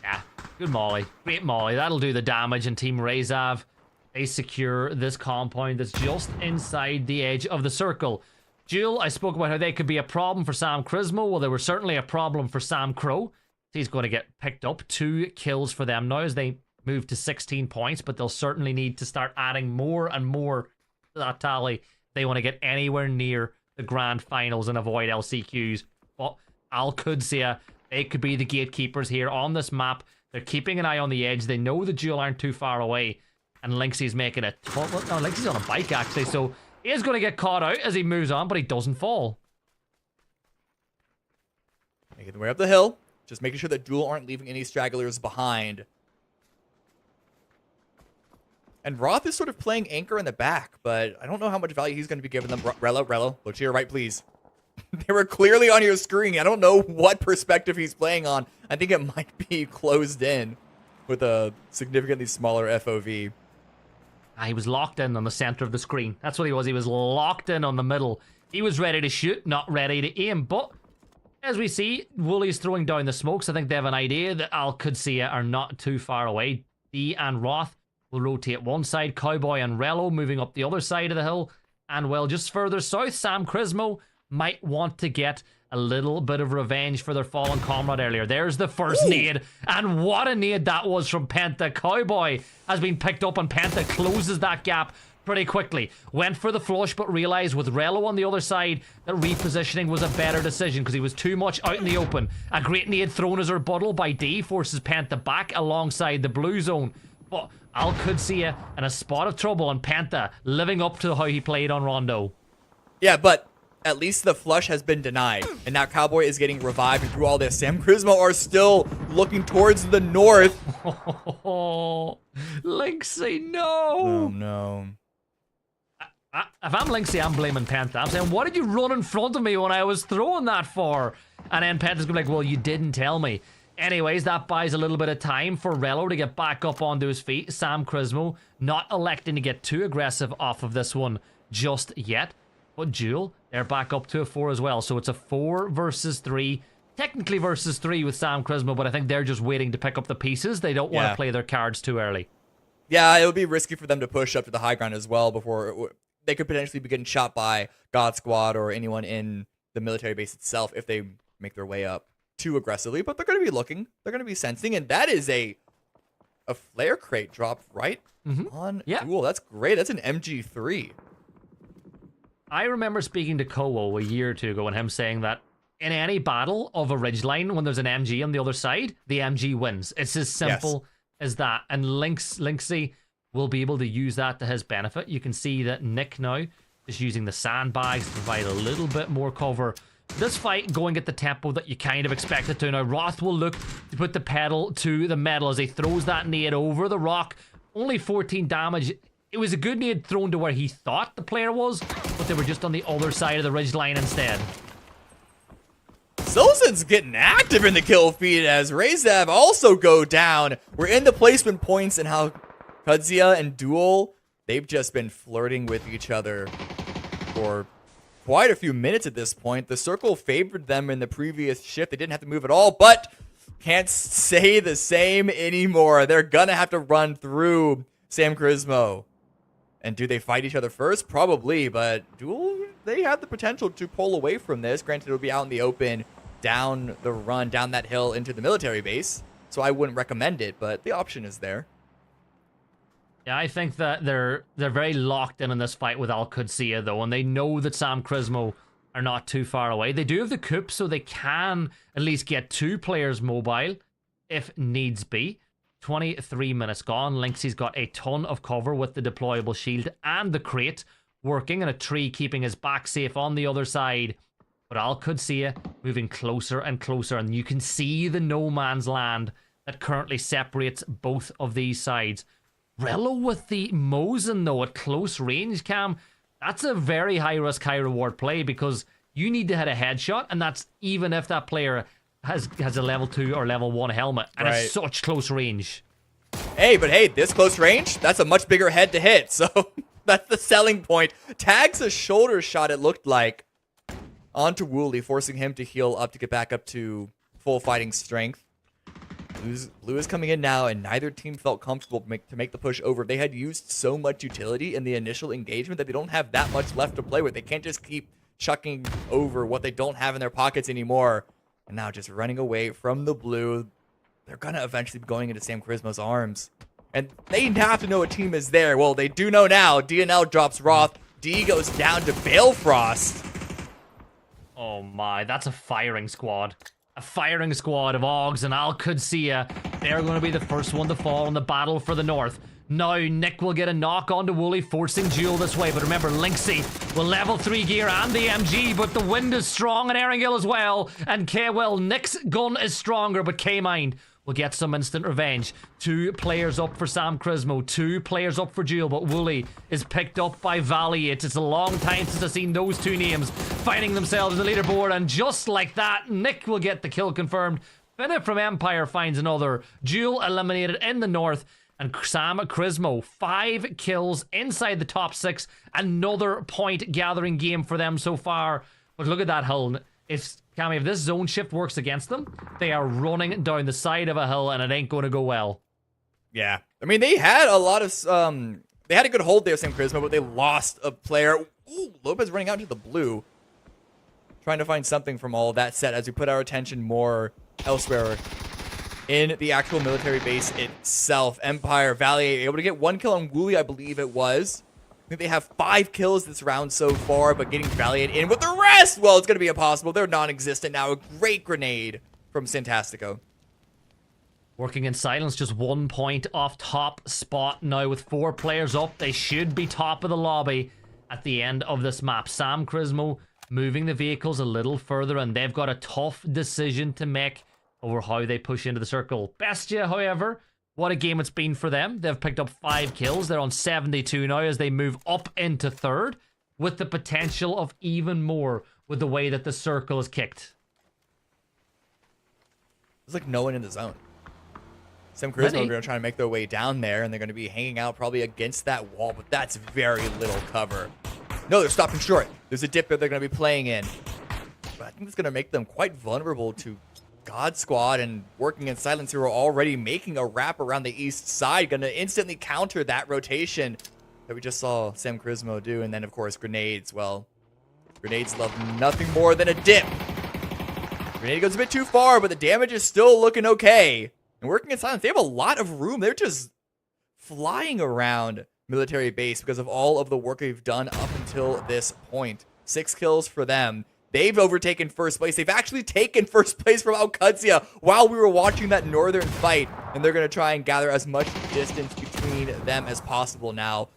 Yeah, good molly. Great molly. That'll do the damage, and Team Razav, they secure this compound that's just inside the edge of the circle. Jewel, I spoke about how they could be a problem for Sam Chrismo. Well, they were certainly a problem for Sam Crow. He's going to get picked up. 2 kills for them now as they move to 16 points, but they'll certainly need to start adding more and more to that tally. They want to get anywhere near the grand finals and avoid LCQs. But Al-Qudsi, they could be the gatekeepers here on this map. They're keeping an eye on the edge. They know the Jewel aren't too far away, and Lynxie's making a ton. No, Lynxie's on a bike actually, so he is going to get caught out as he moves on, but he doesn't fall. Making their way up the hill. Just making sure that Jewel aren't leaving any stragglers behind. And Roth is sort of playing anchor in the back, but I don't know how much value he's going to be giving them. Rello, look to your right, please. They were clearly on your screen. I don't know what perspective he's playing on. I think it might be closed in with a significantly smaller FOV. He was locked in on the center of the screen. That's what he was. He was locked in on the middle. He was ready to shoot, not ready to aim. But as we see, Woolie's throwing down the smokes. I think they have an idea that Al-Qudsi are not too far away. D and Roth will rotate one side. Cowboy and Rello moving up the other side of the hill. And well, just further south, Sam Chrismo might want to get a little bit of revenge for their fallen comrade earlier. There's the first nade, and what a nade that was from Penta. Cowboy has been picked up, and Penta closes that gap pretty quickly. Went for the flush, but realized with Rello on the other side that repositioning was a better decision because he was too much out in the open. A great nade thrown as a rebuttal by D forces Penta back alongside the blue zone. But Al-Qudsi in a spot of trouble, and Penta living up to how he played on Rondo. Yeah, but at least the flush has been denied, and now Cowboy is getting revived, and through all this, Sam Chrismo are still looking towards the north. Oh, Lynxie, no! Oh, no. If I'm Lynxie, I'm blaming Penta. I'm saying, what did you run in front of me when I was throwing that for? And then Penta's gonna be like, well, you didn't tell me. Anyways, that buys a little bit of time for Rello to get back up onto his feet. Sam Chrismo not electing to get too aggressive off of this one just yet. But Duel, they're back up to a 4 as well. So it's a 4 versus 3. Technically versus 3 with Sam Chrismo, but I think they're just waiting to pick up the pieces. They don't want to play their cards too early. Yeah, it would be risky for them to push up to the high ground as well before they could potentially be getting shot by God Squad or anyone in the military base itself if they make their way up too aggressively. But they're going to be looking. They're going to be sensing. And that is a flare crate drop right on Duel. That's great. That's an MG3. I remember speaking to Kowo a year or two ago and him saying that in any battle of a ridgeline, when there's an MG on the other side, the MG wins. It's as simple as that. And Lynxy will be able to use that to his benefit. You can see that Nick now is using the sandbags to provide a little bit more cover. This fight going at the tempo that you kind of expect it to. Now, Roth will look to put the pedal to the metal as he throws that nade over the rock. Only 14 damage. It was a good nade thrown to where he thought the player was, but they were just on the other side of the ridgeline instead. Silson's getting active in the kill feed as Rezav also go down. We're in the placement points and how Kudzia and Duel, they've just been flirting with each other for quite a few minutes at this point. The circle favored them in the previous shift. They didn't have to move at all, but can't say the same anymore. They're gonna have to run through Sam Chrismo. And do they fight each other first? Probably, but Duel, they have the potential to pull away from this. Granted, it'll be out in the open, down the run, down that hill into the military base. So I wouldn't recommend it, but the option is there. Yeah, I think that they're very locked in this fight with Al Qudsiya, though, and they know that Sam Chrismo are not too far away. They do have the coup, so they can at least get 2 players mobile if needs be. 23 minutes gone. Lynxy's got a ton of cover with the deployable shield and the crate working in a tree, keeping his back safe on the other side. But Al Qudsiya moving closer and closer, and you can see the no man's land that currently separates both of these sides. Rello with the Mosin, though, at close range, Cam. That's a very high-risk, high-reward play because you need to hit a headshot, and that's even if that player has a level 2 or level 1 helmet, and it's such close range. Hey, but hey, this close range, that's a much bigger head to hit, so that's the selling point. Tags a shoulder shot, it looked like, onto Wooly, forcing him to heal up to get back up to full fighting strength. Blue is coming in now, and neither team felt comfortable to make the push over. They had used so much utility in the initial engagement that they don't have that much left to play with. They can't just keep chucking over what they don't have in their pockets anymore. And now just running away from the blue. They're going to eventually be going into Sam Chrismo's arms. And they have to know a team is there. Well, they do know now. DNL drops Roth. D goes down to Balefrost. Oh my, that's a firing squad. A firing squad of Augs and Al Qudsiya. They're going to be the first one to fall in the battle for the north. Now Nick will get a knock onto Wooly, forcing Duel this way. But remember, Lynxy will level 3 gear and the MG, but the wind is strong in Erringil as well. And K-Will, Nick's gun is stronger, but K-Mind will get some instant revenge. 2 players up for Sam Chrismo, 2 players up for Duel, but Wooly is picked up by Valiant. It's a long time since I've seen those 2 names fighting themselves in the leaderboard, and just like that, Nick will get the kill confirmed. Finna from Empire finds another. Duel eliminated in the north, and Sam Chrismo, 5 kills inside the top 6. Another point gathering game for them so far. But look at that hill. If this zone shift works against them, they are running down the side of a hill, and it ain't going to go well. Yeah. I mean, they had a lot of... they had a good hold there, Sam Chrismo, but they lost a player. Ooh, Lopez running out to the blue. Trying to find something from all of that set as we put our attention more elsewhere in the actual military base itself. Empire, Valiant able to get 1 kill on Wooly, I believe it was. I think they have 5 kills this round so far, but getting Valiant in with the rest, well, it's going to be impossible. They're non-existent now. A great grenade from Santastico. Working in silence, just 1 point off top spot now with 4 players up. They should be top of the lobby at the end of this map. Sam Chrismo moving the vehicles a little further, and they've got a tough decision to make over how they push into the circle. Bestia, however, what a game it's been for them. They've picked up 5 kills. They're on 72 now as they move up into 3rd, with the potential of even more with the way that the circle is kicked. There's like no one in the zone. Sam Chrismo are going to try to make their way down there, and they're going to be hanging out probably against that wall, but that's very little cover. No, they're stopping short. There's a dip that they're going to be playing in. But I think it's going to make them quite vulnerable to God Squad and Working in Silence, who are already making a wrap around the east side. Going to instantly counter that rotation that we just saw Sam Charismo do. And then, of course, grenades. Well, grenades love nothing more than a dip. Grenade goes a bit too far, but the damage is still looking okay. And Working in Silence, they have a lot of room. They're just flying around military base because of all of the work they've done up until this point. 6 kills for them. They've overtaken first place. They've actually taken first place from Alcudia while we were watching that northern fight. And they're going to try and gather as much distance between them as possible now.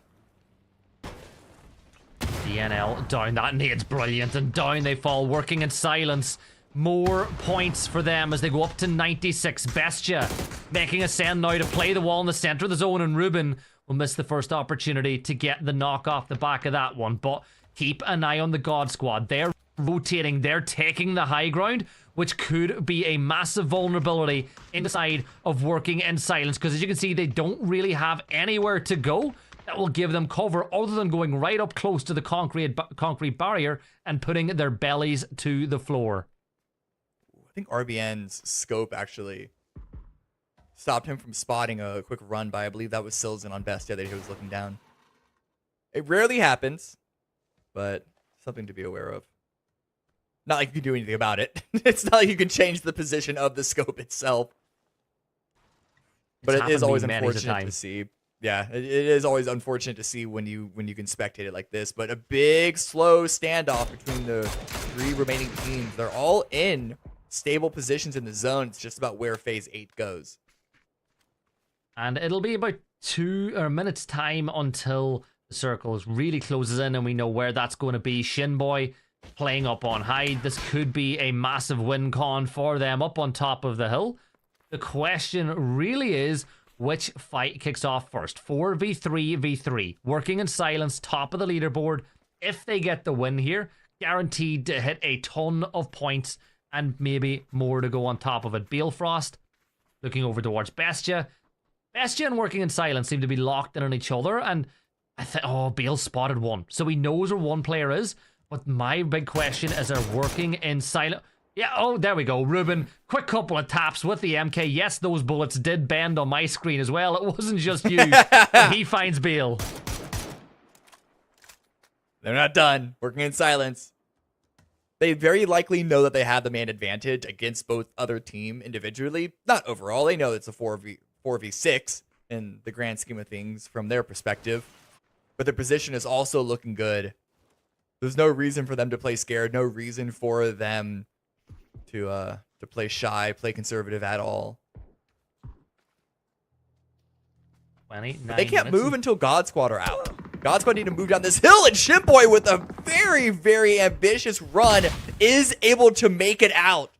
DNL down. That nade's brilliant. And down they fall. Working in Silence. More points for them as they go up to 96. Bestia making a send now to play the wall in the center of the zone, and Ruben will miss the first opportunity to get the knock off the back of that one. But keep an eye on the God Squad. They're rotating. They're taking the high ground, which could be a massive vulnerability inside of Working in Silence, because as you can see, they don't really have anywhere to go that will give them cover other than going right up close to the concrete barrier and putting their bellies to the floor. I think RBN's scope actually stopped him from spotting a quick run by, I believe that was Silzen on Bestia that he was looking down. It rarely happens, but something to be aware of. Not like you can do anything about it. It's not like you can change the position of the scope itself. But it is always unfortunate to see. Yeah, it is always unfortunate to see when you can spectate it like this. But a big, slow standoff between the 3 remaining teams. They're all in stable positions in the zone. It's just about where phase 8 goes. And it'll be about 2 minutes time until the circle really closes in and we know where that's going to be. Shinboy playing up on high. This could be a massive win con for them up on top of the hill. The question really is, which fight kicks off first? 4v3v3. Working in Silence, top of the leaderboard. If they get the win here, guaranteed to hit a ton of points and maybe more to go on top of it. Balefrost looking over towards Bestia. Bestia and Working in Silence seem to be locked in on each other, and I think, oh, Bale spotted one. So he knows where one player is, but my big question is, are Working in Silence... Yeah, oh, there we go. Ruben, quick couple of taps with the MK. Yes, those bullets did bend on my screen as well. It wasn't just you. He finds Bale. They're not done. Working in Silence. They very likely know that they have the man advantage against both other team individually. Not overall. They know it's a 4v6 in the grand scheme of things from their perspective. But their position is also looking good. There's no reason for them to play scared. No reason for them to play shy, play conservative at all. They can't move until God Squad are out. God Squad need to move down this hill, and Shipboy with a very, very ambitious run is able to make it out.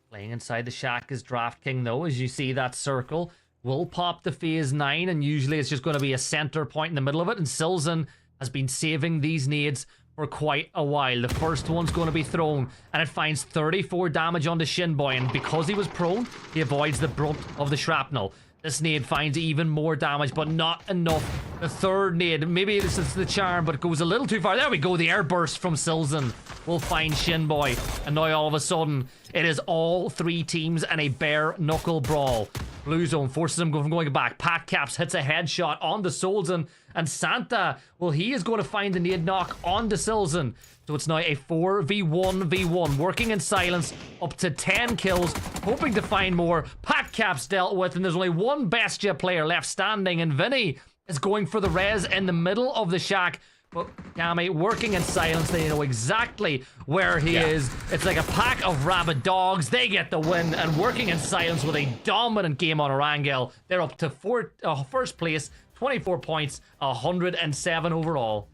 Playing inside the shack is Draft King, though. As you see, that circle will pop the phase 9, and usually it's just going to be a center point in the middle of it, and Silzen has been saving these nades for quite a while. The first one's going to be thrown, and it finds 34 damage onto Shinboy, and because he was prone, he avoids the brunt of the shrapnel. This nade finds even more damage, but not enough. The third nade, maybe this is the charm, but it goes a little too far. There we go, the air burst from Silzen will find Shinboy, and now all of a sudden, it is all 3 teams in a bare knuckle brawl. Blue Zone forces him from going back. Pat Caps hits a headshot onto Silzen, and Santa, well, he is going to find the nade knock onto Silzen. So it's now a 4v1v1. Working in Silence, up to 10 kills, hoping to find more. Pat Caps dealt with, and there's only one Bestia player left standing, and Vinny is going for the res in the middle of the shack. But Yami, Working in Silence, they know exactly where he is. It's like a pack of rabid dogs. They get the win, and Working in Silence with a dominant game on Orangel. They're up to first place, 24 points, 107 overall.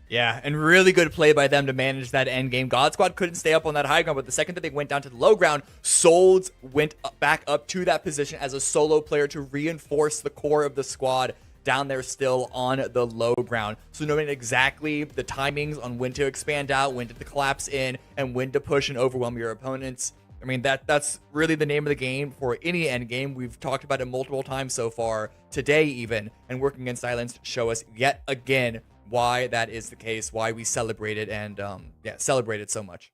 Yeah, and really good play by them to manage that end game. God Squad couldn't stay up on that high ground, but the second that they went down to the low ground, Souls went back up to that position as a solo player to reinforce the core of the squad down there still on the low ground. So knowing exactly the timings on when to expand out, when to collapse in, and when to push and overwhelm your opponents. I mean, that's really the name of the game for any end game. We've talked about it multiple times so far, today even, and Working in Silence show us yet again why that is the case, why we celebrate it and celebrate it so much.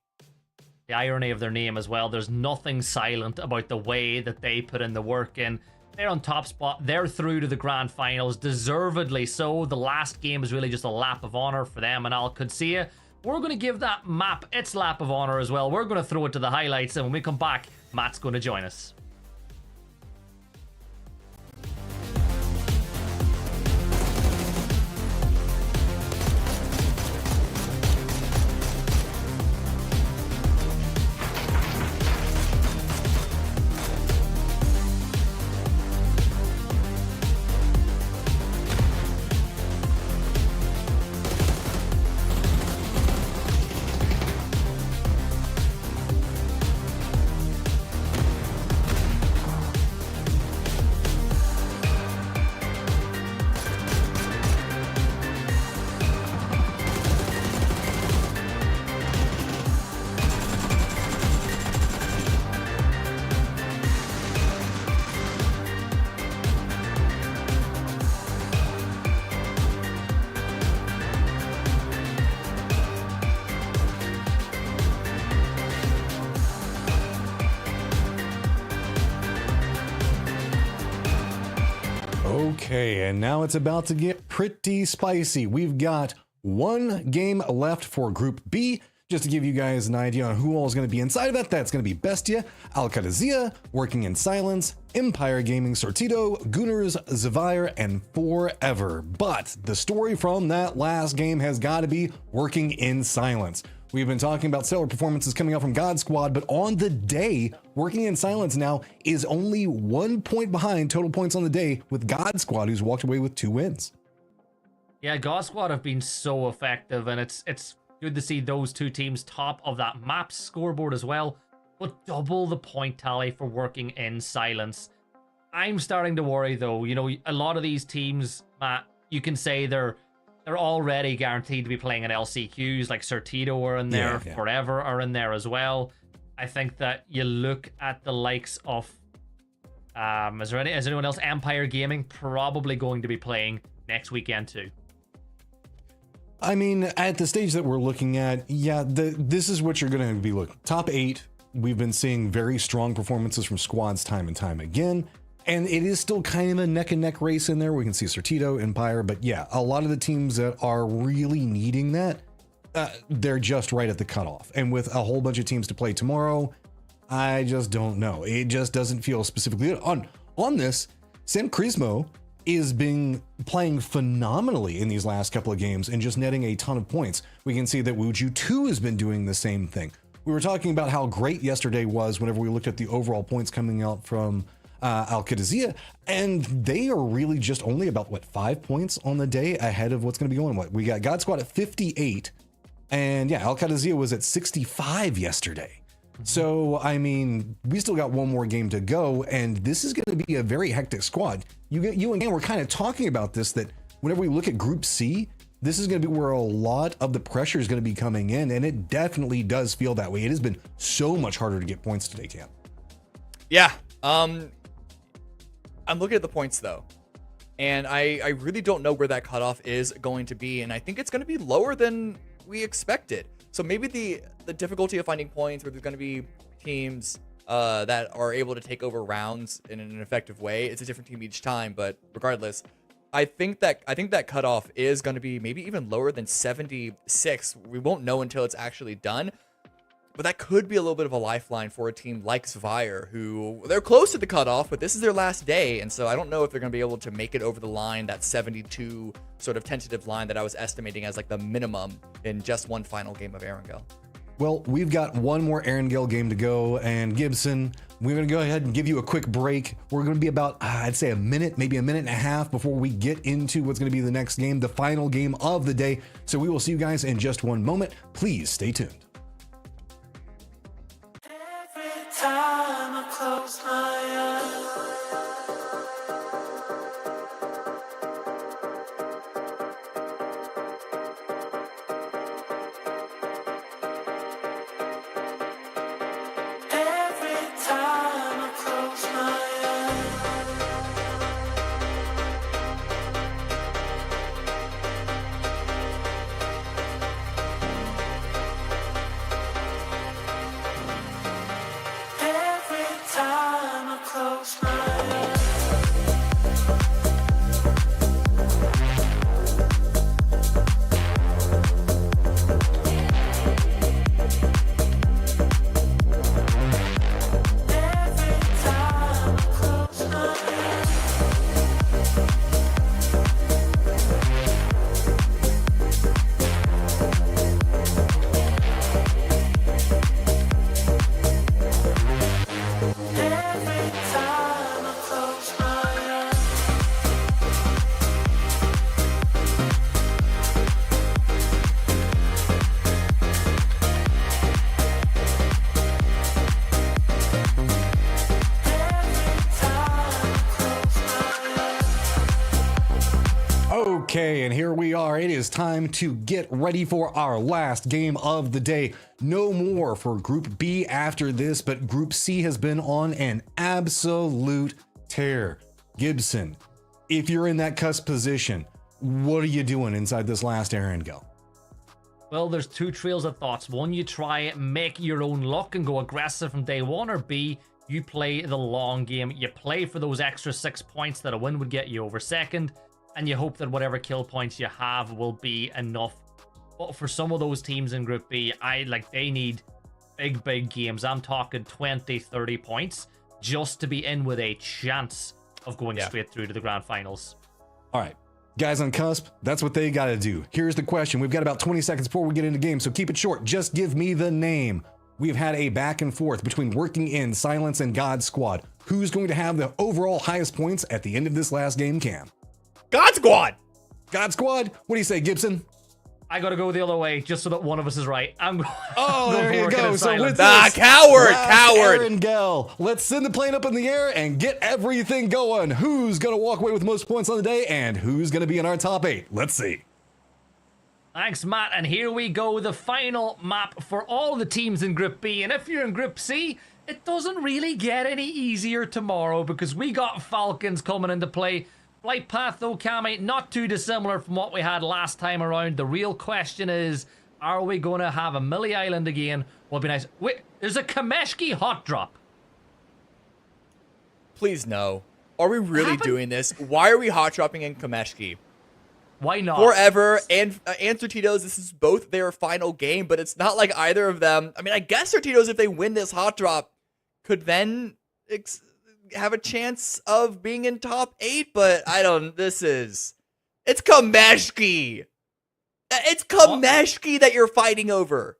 The irony of their name as well, there's nothing silent about the way that they put in the work, and they're on top spot. They're through to the grand finals, deservedly so. The last game is really just a lap of honor for them and Al Qudsiya. We're going to give that map its lap of honor as well. We're going to throw it to the highlights, and when we come back, Matt's going to join us. Okay, and now it's about to get pretty spicy. We've got one game left for Group B. Just to give you guys an idea on who all is going to be inside of it, that's going to be Bestia, Al Qudsiya, Working in Silence, Empire Gaming, Sortido, Gunners, Zavire, and Forever. But the story from that last game has got to be Working in Silence. We've been talking about stellar performances coming out from God Squad, but on the day, Working in Silence now is only 1 point behind total points on the day with God Squad, who's walked away with 2 wins. Yeah, God Squad have been so effective, and it's good to see those two teams top of that map scoreboard as well, but double the point tally for Working in Silence. I'm starting to worry though. You know, a lot of these teams, Matt, you can say they're already guaranteed to be playing in LCQs, like Sortido are in there, Yeah. Forever are in there as well. I think that you look at the likes of, is anyone else? Empire Gaming probably going to be playing next weekend too. I mean, at the stage that we're looking at, this is what you're going to be looking. Top 8, we've been seeing very strong performances from squads time and time again. And it is still kind of a neck and neck race in there. We can see Sortido, Empire, but yeah, a lot of the teams that are really needing that, they're just right at the cutoff. And with a whole bunch of teams to play tomorrow, I just don't know. It just doesn't feel specifically good. On this, San Crismo is playing phenomenally in these last couple of games and just netting a ton of points. We can see that Wuju 2 has been doing the same thing. We were talking about how great yesterday was whenever we looked at the overall points coming out from Al Qudsiya, and they are really just only about 5 points on the day ahead of what's going to be going. We got God Squad at 58, and yeah, Al Qudsiya was at 65 yesterday. So I mean, we still got one more game to go, and this is going to be a very hectic squad. You and Dan were kind of talking about this, that whenever we look at Group C, this is going to be where a lot of the pressure is going to be coming in, and it definitely does feel that way. It has been so much harder to get points today, Cam. Yeah. I'm looking at the points though, and I really don't know where that cutoff is going to be, and I think it's going to be lower than we expected. So maybe the difficulty of finding points, where there's going to be teams that are able to take over rounds in an effective way. It's a different team each time, but regardless, I think that cutoff is going to be maybe even lower than 76. We won't know until it's actually done. But that could be a little bit of a lifeline for a team like Zavire, who they're close to the cutoff, but this is their last day. And so I don't know if they're going to be able to make it over the line, that 72 sort of tentative line that I was estimating as like the minimum in just one final game of Erangel. Well, we've got one more Erangel game to go, and Gibson, we're going to go ahead and give you a quick break. We're going to be about, I'd say a minute, maybe a minute and a half before we get into what's going to be the next game, the final game of the day. So we will see you guys in just one moment. Please stay tuned. Every time I close my eyes. Every Okay, and here we are. It is time to get ready for our last game of the day. No more for Group B after this, but Group C has been on an absolute tear. Gibson, if you're in that cusp position, what are you doing inside this last errand go? Well, there's two trails of thoughts. One, you try make your own luck and go aggressive from day one, or B, you play the long game. You play for those extra 6 points that a win would get you over second, and you hope that whatever kill points you have will be enough. But for some of those teams in Group B, they need big games. I'm talking 20, 30 points just to be in with a chance of going straight through to the grand finals. All right. Guys on cusp, that's what they got to do. Here's the question. We've got about 20 seconds before we get into game, so keep it short. Just give me the name. We've had a back and forth between Working In, Silence, and God Squad. Who's going to have the overall highest points at the end of this last game, Cam? God Squad! God Squad? What do you say, Gibson? I gotta go the other way just so that one of us is right. Oh, there you go. So with this, coward. Erangel. Let's send the plane up in the air and get everything going. Who's gonna walk away with most points on the day, and who's gonna be in our top 8? Let's see. Thanks, Matt. And here we go, the final map for all the teams in Group B. And if you're in Group C, it doesn't really get any easier tomorrow because we got Falcons coming into play. Flight path, though, Cammy, not too dissimilar from what we had last time around. The real question is, are we going to have a Millie Island again? Will be nice. Wait, there's a Kameshki hot drop. Please, no. Are we really doing this? Why are we hot dropping in Kameshki? Why not? Forever, and Certitos, this is both their final game, but it's not like either of them. I mean, I guess Certitos, if they win this hot drop, could then have a chance of being in top 8, but it's Kameshki. It's Kameshki that you're fighting over.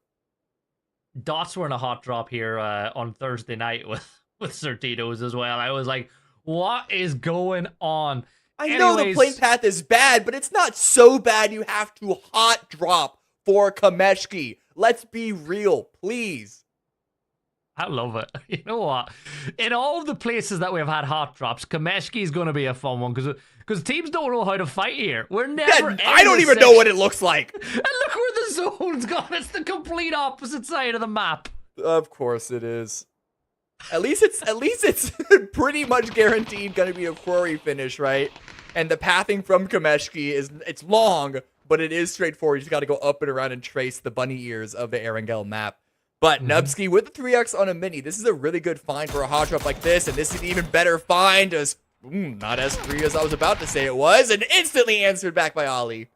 Dots were in a hot drop here on Thursday night with Certitos as well. I was like, what is going on? I know the plane path is bad, but it's not so bad you have to hot drop for Kameshki. Let's be real, please. I love it. You know what? In all of the places that we've had hot drops, Kameshki is going to be a fun one because teams don't know how to fight here. We're never. I don't even know what it looks like. And look where the zone's gone. It's the complete opposite side of the map. Of course it is. At least it's pretty much guaranteed going to be a quarry finish, right? And the pathing from Kameshki it's long, but it is straightforward. You just got to go up and around and trace the bunny ears of the Erangel map. But Nubsky with the 3x on a mini, this is a really good find for a hot drop like this, and this is an even better find. Not as free as I was about to say it was, and instantly answered back by Ali.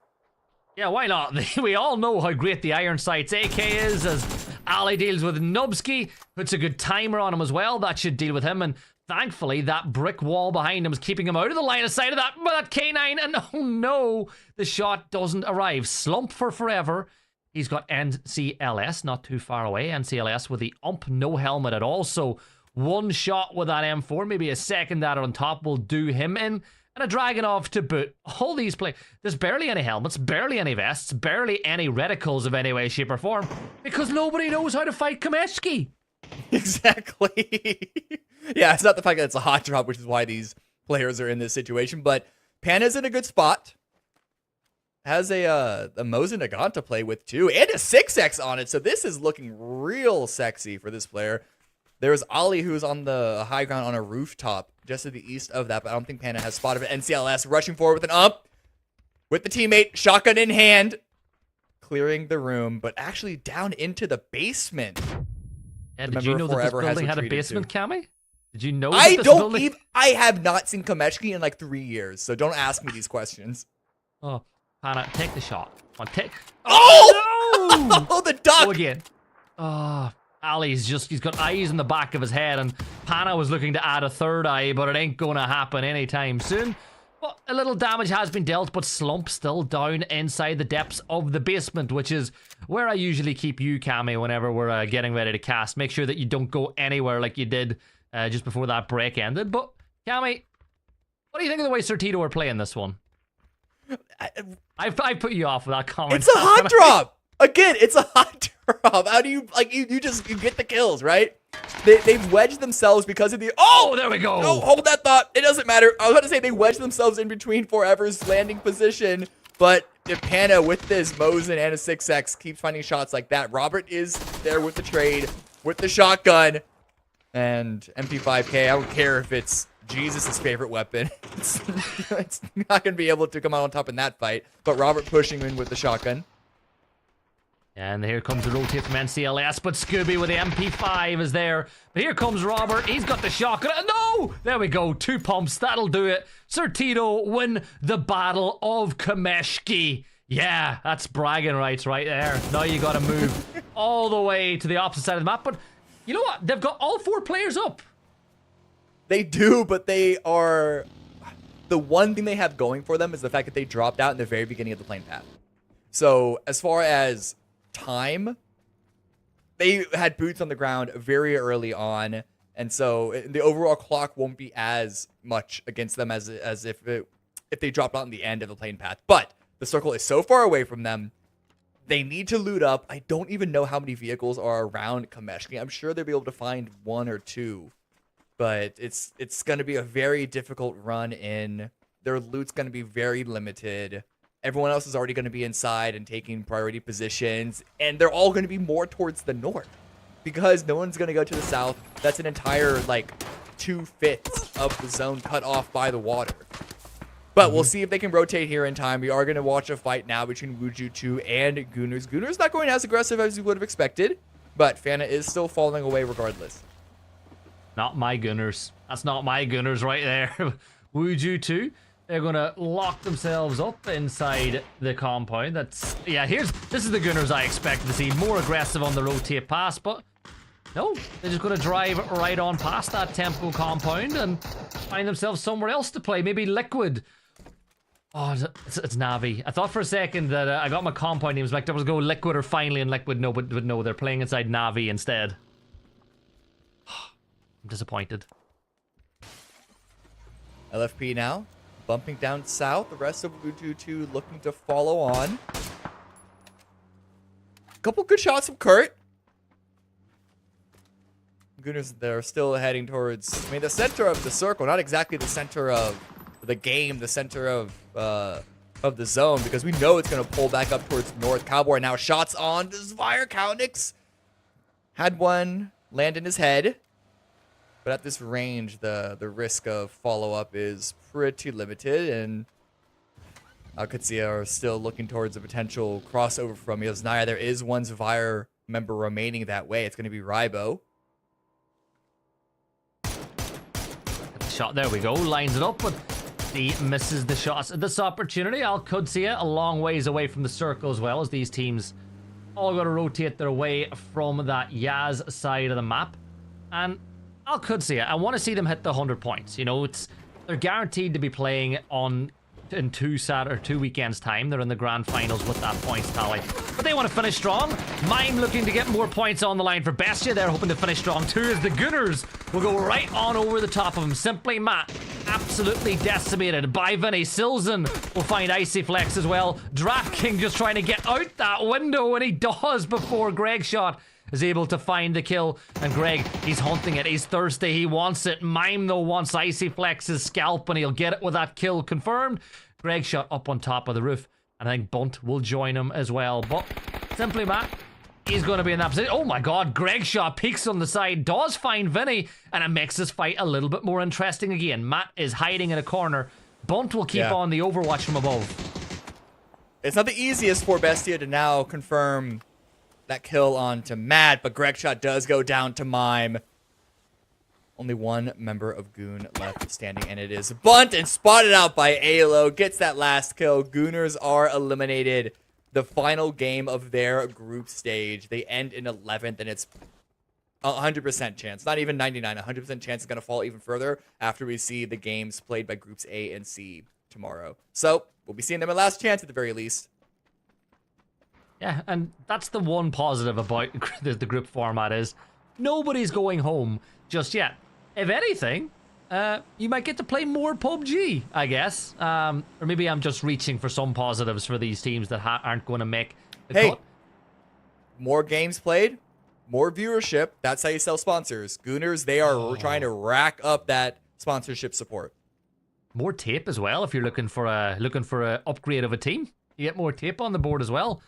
Yeah, why not? We all know how great the Iron Sights AK is, as Ali deals with Nubsky, puts a good timer on him as well. That should deal with him, and thankfully that brick wall behind him is keeping him out of the line of sight of that K9, and oh no, the shot doesn't arrive. Slump for forever. He's got NCLS not too far away. NCLS with the ump, no helmet at all. So one shot with that M4, maybe a second at on top will do him in. And a Dragunov to boot. All these play. There's barely any helmets, barely any vests, barely any reticles of any way, shape, or form. Because nobody knows how to fight Kameshki. Exactly. Yeah, it's not the fact that it's a hot drop, which is why these players are in this situation. But Pana's in a good spot. Has a Mosin Nagant to play with too, and a 6x on it. So this is looking real sexy for this player. There's Ali, who's on the high ground on a rooftop just to the east of that, but I don't think Pana has spotted it. NCLS rushing forward with an ump with the teammate, shotgun in hand, clearing the room, but actually down into the basement. And did you know that this building had a basement, Cammy? Did you know? I have not seen Kameshki in like 3 years, so don't ask me these questions. Oh. Pana, take the shot. Come on, take. Oh! No! Oh, the duck! Go again. Oh, Ali's he's got eyes in the back of his head, and Pana was looking to add a third eye, but it ain't going to happen anytime soon. But a little damage has been dealt, but Slump still down inside the depths of the basement, which is where I usually keep you, Cammy, whenever we're getting ready to cast. Make sure that you don't go anywhere like you did just before that break ended. But, Cammy, what do you think of the way Certito are playing this one? I put you off with that comment. It's a hot drop. Again, it's a hot drop. How do you you get the kills, right? They've wedged themselves because of the there we go. No, hold that thought. It doesn't matter. I was about to say they wedged themselves in between Forever's landing position, But if Panda with this Mosin and a 6X keeps finding shots like that, Robert is there with the trade, with the shotgun, and MP5K. I don't care if it's Jesus' favorite weapon. It's not going to be able to come out on top in that fight. But Robert pushing in with the shotgun. And here comes the rotate from NCLS, but Scooby with the MP5 is there. But here comes Robert. He's got the shotgun. No! There we go. 2 pumps. That'll do it. Sir Tito win the Battle of Kameshki. Yeah, that's bragging rights right there. Now you got to move all the way to the opposite side of the map. But you know what? They've got all 4 players up. They do, but they are... The one thing they have going for them is the fact that they dropped out in the very beginning of the plane path. So as far as time, they had boots on the ground very early on, and so the overall clock won't be as much against them as if they dropped out in the end of the plane path. But the circle is so far away from them, they need to loot up. I don't even know how many vehicles are around Kameshki. I'm sure they'll be able to find 1 or 2, but it's going to be a very difficult run in. Their loot's going to be very limited. Everyone else is already going to be inside and taking priority positions, and they're all going to be more towards the north because no one's going to go to the south. That's an entire, 2/5 of the zone cut off by the water. But we'll see if they can rotate here in time. We are going to watch a fight now between Wuju 2 and Gooners. Gooners not going as aggressive as you would have expected, but Fana is still falling away regardless. Not my Gooners. That's not my Gooners right there. Wuju 2. They're going to lock themselves up inside the compound. This is the Gunners I expected to see. More aggressive on the rotate pass, but no, they're just going to drive right on past that tempo compound and find themselves somewhere else to play. Maybe Liquid. Oh, it's Navi. I thought for a second that I got my compound names like I was going Liquid or Finally and Liquid. No, but no, they're playing inside Navi instead. I'm disappointed. LFP now. Bumping down south, the rest of Wuju 2 looking to follow on. Couple good shots from Kurt. Gooners, they're still heading towards, the center of the circle, not exactly the center of the game, the center of the zone, because we know it's going to pull back up towards north. Cowboy now shots on Desvire. Kaunix had one land in his head. But at this range, the risk of follow-up is pretty limited, and Alcatsia are still looking towards a potential crossover from Yosnaya. There is one Zavire member remaining that way. It's going to be Rybo. Shot, there we go. Lines it up, but he misses the shots. This opportunity, Alcatsia a long ways away from the circle as well, as these teams all got to rotate their way from that Yaz side of the map. And Alcatsia, I want to see them hit the 100 points. You know, they're guaranteed to be playing in 2 weekends time. They're in the grand finals with that points tally, but they want to finish strong. Mime looking to get more points on the line for Bestia. They're hoping to finish strong too, as the Gunners will go right on over the top of him. Simply Matt absolutely decimated by Vinny. Silzen will find Icy Flex as well. DraftKing just trying to get out that window, and he does before Greg shot is able to find the kill. And Greg, he's hunting it. He's thirsty. He wants it. Mime, though, wants Icy Flex's scalp, and he'll get it with that kill confirmed. Greg shot up on top of the roof, and I think Bunt will join him as well. But Simply Matt, he's going to be in that position. Oh my god, Greg shot peeks on the side, does find Vinny, and it makes this fight a little bit more interesting again. Matt is hiding in a corner. Bunt will keep on the overwatch from above. It's not the easiest for Bestia to now confirm that kill onto Matt, but Greg shot does go down to Mime. Only one member of Goon left standing, and it is Bunt, and spotted out by Alo. Gets that last kill. Gooners are eliminated. The final game of their group stage. They end in 11th, and it's 100% chance. Not even 99. 100% chance it's going to fall even further after we see the games played by groups A and C tomorrow. So we'll be seeing them at last chance at the very least. Yeah, and that's the one positive about the group format is nobody's going home just yet. If anything, you might get to play more PUBG, I guess. Or maybe I'm just reaching for some positives for these teams that aren't going to make the cut. More games played, more viewership. That's how you sell sponsors. Gooners, they are trying to rack up that sponsorship support. More tape as well if you're looking for a upgrade of a team. You get more tape on the board as well.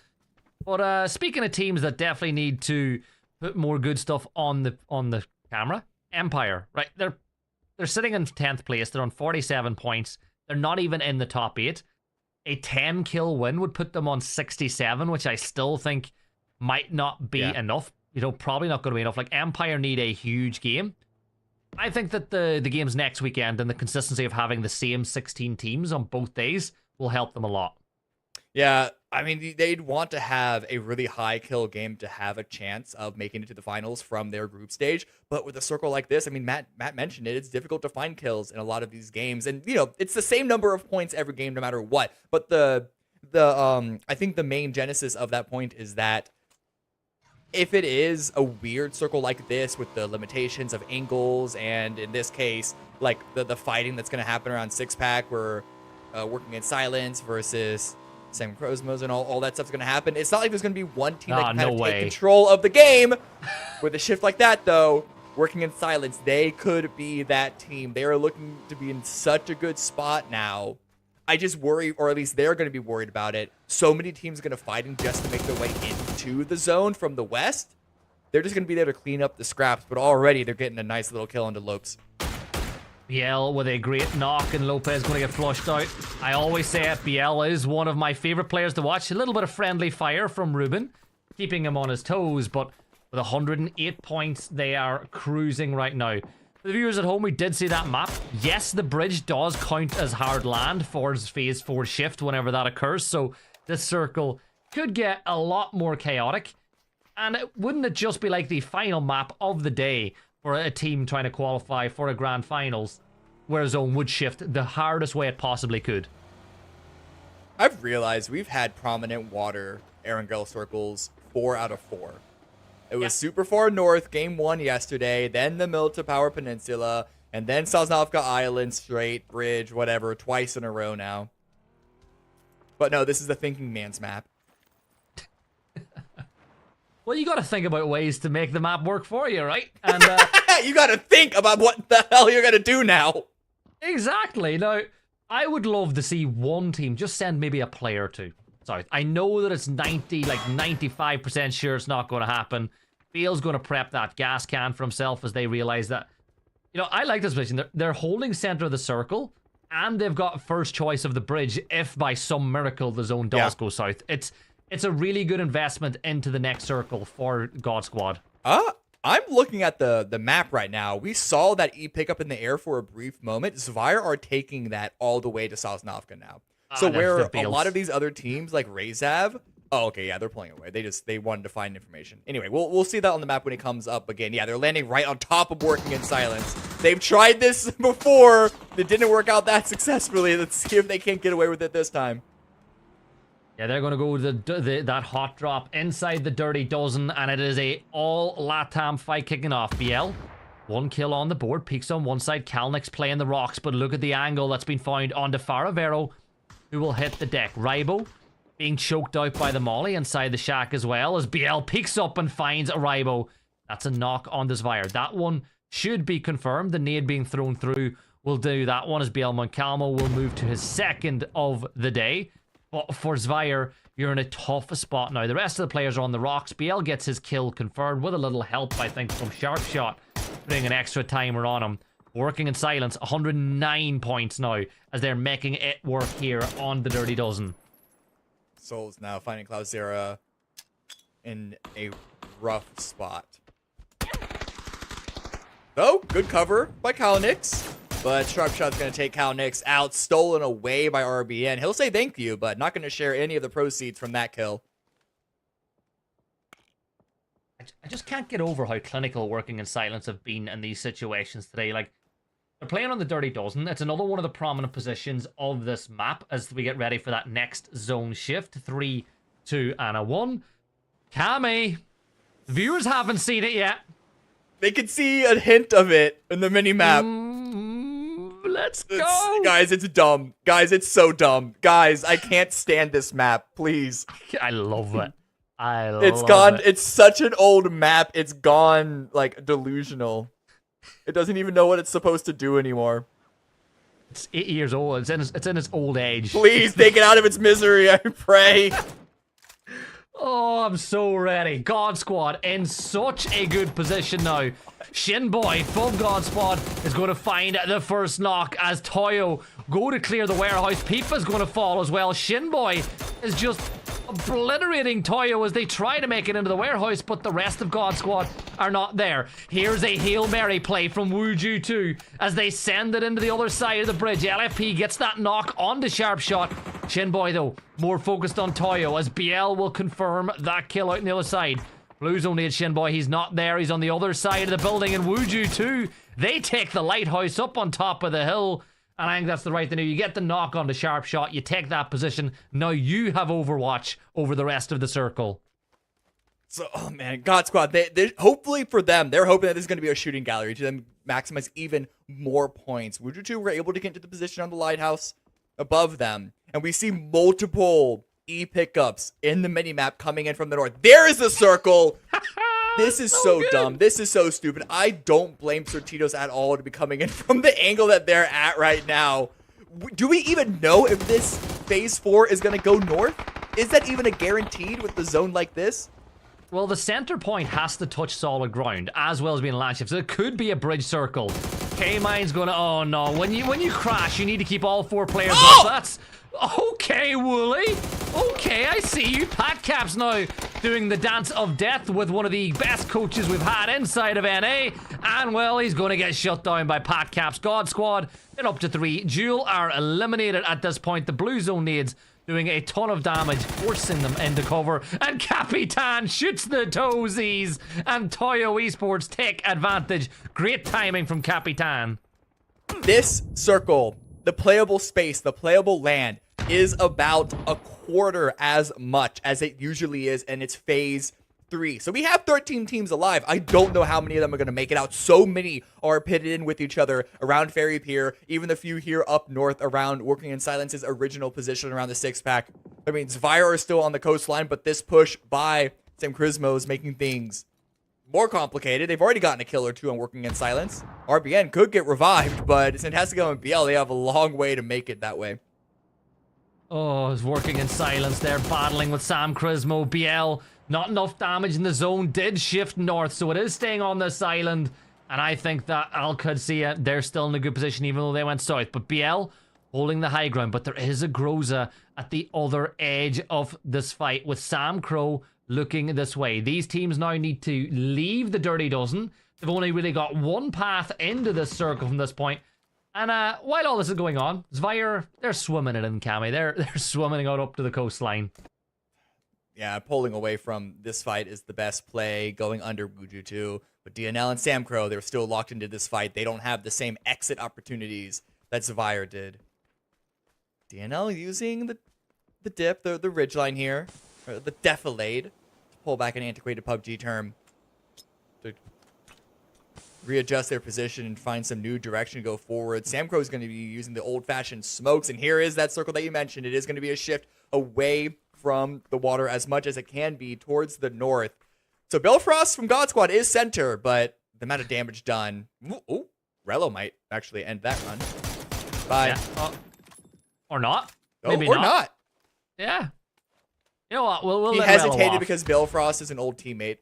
But speaking of teams that definitely need to put more good stuff on the camera, Empire, right? They're sitting in 10th place. They're on 47 points. They're not even in the top 8. A 10 kill win would put them on 67, which I still think might not be enough. Probably not going to be enough. Like, Empire need a huge game. I think that the games next weekend and the consistency of having the same 16 teams on both days will help them a lot. Yeah, I mean, they'd want to have a really high kill game to have a chance of making it to the finals from their group stage. But with a circle like this, I mean, Matt mentioned it, it's difficult to find kills in a lot of these games. And, it's the same number of points every game no matter what. But I think the main genesis of that point is that if it is a weird circle like this with the limitations of angles and, in this case, like the fighting that's going to happen around six-pack, where working in silence versus Sam Crosmos and all that stuff's going to happen. It's not like there's going to be one team that can kind of take control of the game. With a shift like that, though, working in silence, they could be that team. They are looking to be in such a good spot now. I just worry, or at least they're going to be worried about it. So many teams are going to fight in just to make their way into the zone from the west. They're just going to be there to clean up the scraps, but already they're getting a nice little kill onto Lopes. BL with a great knock, and Lopez going to get flushed out. I always say it, BL is one of my favorite players to watch. A little bit of friendly fire from Ruben, keeping him on his toes, but with 108 points, they are cruising right now. For the viewers at home, we did see that map. Yes, the bridge does count as hard land for his phase 4 shift whenever that occurs, so this circle could get a lot more chaotic. And wouldn't it just be like the final map of the day for a team trying to qualify for a grand finals, where a zone would shift the hardest way it possibly could? I've realized we've had prominent water Erangel circles 4 out of 4. It was super far north, game 1 yesterday, then the Milta Power Peninsula, and then Sosnovka Island, straight, bridge, whatever, twice in a row now. But no, this is the thinking man's map. Well, you got to think about ways to make the map work for you, right? And you got to think about what the hell you're going to do now. Exactly. Now, I would love to see one team just send maybe a player or two. Sorry, I know that it's 95% sure it's not going to happen. Bale's going to prep that gas can for himself as they realize that, I like this position. They're holding center of the circle, and they've got first choice of the bridge if by some miracle the zone does go south. It's a really good investment into the next circle for God Squad. I'm looking at the map right now. We saw that E pick up in the air for a brief moment. Zvire are taking that all the way to Sosnovka now. So where a lot of these other teams like Rezav, they're pulling away. They wanted to find information. Anyway, we'll see that on the map when it comes up again. Yeah, they're landing right on top of working in silence. They've tried this before. It didn't work out that successfully. Let's see if they can't get away with it this time. Yeah, they're going to go that hot drop inside the Dirty Dozen, and it is a all Latam fight kicking off. BL, 1 kill on the board, peeks on one side. Kalnick's playing the rocks, but look at the angle that's been found onto Faravero, who will hit the deck. Rybo being choked out by the molly inside the shack as well, as BL peeks up and finds a Rybo. That's a knock on the Zvire. That one should be confirmed. The nade being thrown through will do that one, as BL Moncalmo will move to his second of the day. But for Zvire, you're in a tough spot now. The rest of the players are on the rocks. BL gets his kill confirmed with a little help, I think, from Sharp Shot, putting an extra timer on him. Working in silence, 109 points now, as they're making it work here on the Dirty Dozen. Souls now finding Cloudzera in a rough spot. Oh, good cover by Kalnix. But Sharpshot's going to take Kalnix out, stolen away by RBN. He'll say thank you, but not going to share any of the proceeds from that kill. I just can't get over how clinical working in silence have been in these situations today. Like, they're playing on the Dirty Dozen. It's another one of the prominent positions of this map as we get ready for that next zone shift. 3, 2, and a 1. Cammy, the viewers haven't seen it yet. They can see a hint of it in the mini-map. Let's go. Guys, it's dumb. Guys, it's so dumb. Guys, I can't stand this map. Please. I love it. It's gone. It's such an old map. It's gone, like, delusional. It doesn't even know what it's supposed to do anymore. It's 8 years old. It's in its old age. Please take it out of its misery, I pray. Oh, I'm so ready. God Squad in such a good position now. Shinboy from God Squad is going to find the first knock as Toyo go to clear the warehouse. Pipa's going to fall as well. Shinboy is just obliterating Toyo as they try to make it into the warehouse, but the rest of God Squad are not there. Here's a Hail Mary play from Wuju 2 as they send it into the other side of the bridge. LFP gets that knock on the sharp shot. Shinboy, though, more focused on Toyo as BL will confirm that kill out on the other side. Blues only at Shinboy. He's not there. He's on the other side of the building. And Wuju 2, they take the lighthouse up on top of the hill. And I think that's the right thing to do. You get the knock on the sharp shot. You take that position. Now you have Overwatch over the rest of the circle. So, oh man, God Squad, they hopefully for them, they're hoping that this is going to be a shooting gallery to them maximize even more points. Wuju 2 were able to get into the position on the lighthouse above them. And we see multiple E pickups in the minimap coming in from the north. There is a circle. This is so dumb. This is so stupid. I don't blame Sortitos at all to be coming in from the angle that they're at right now. Do we even know if this phase 4 is going to go north? Is that even a guaranteed with the zone like this? Well, the center point has to touch solid ground as well as being a land shift, so it could be a bridge circle. K-Mine's going to, oh no, when you crash, you need to keep all 4 players up. That's okay, Wooly. Okay, I see you. Pat Caps now doing the dance of death with one of the best coaches we've had inside of NA. And, well, he's going to get shut down by Pat Caps. God Squad, they're up to 3. Duel are eliminated at this point. The Blue Zone nades doing a ton of damage, forcing them into cover. And Capitan shoots the toesies. And Toyo Esports take advantage. Great timing from Capitan. This circle, the playable space, the playable land, is about a quarter as much as it usually is in its phase 3. So we have 13 teams alive. I don't know how many of them are going to make it out. So many are pitted in with each other around Ferry Pier, even the few here up north around Working in Silence's original position around the 6-pack. I mean, Zvire is still on the coastline, but this push by Sam Crismo is making things more complicated. They've already gotten a kill or 2 on Working in Silence. RBN could get revived, but Santastico and BL, they have a long way to make it that way. Oh, he's Working in Silence there, battling with Sam Crismo. BL, not enough damage in the zone, did shift north, so it is staying on this island. And I think that Al Qudsiya, they're still in a good position, even though they went south. But BL holding the high ground, but there is a Groza at the other edge of this fight with Sam Crow looking this way. These teams now need to leave the Dirty Dozen. They've only really got one path into this circle from this point. And while all this is going on, Zvire, they're swimming it in, Cammy. They're swimming out up to the coastline. Yeah, pulling away from this fight is the best play, going under Wuju 2. But DNL and Sam Crow, they're still locked into this fight. They don't have the same exit opportunities that Zvire did. DNL using the dip, the ridgeline here, or the defilade, to pull back an antiquated PUBG term, to readjust their position and find some new direction to go forward. Sam Crow is going to be using the old-fashioned smokes, and here is that circle that you mentioned. It is going to be a shift away from the water as much as it can be towards the north. So Bill Frost from God Squad is center, but the amount of damage done. Ooh, Rello might actually end that run. Bye. Yeah. Or not. Oh, Maybe or not. Yeah. You know what? We'll he let Rello hesitated off. because Bill Frost is an old teammate.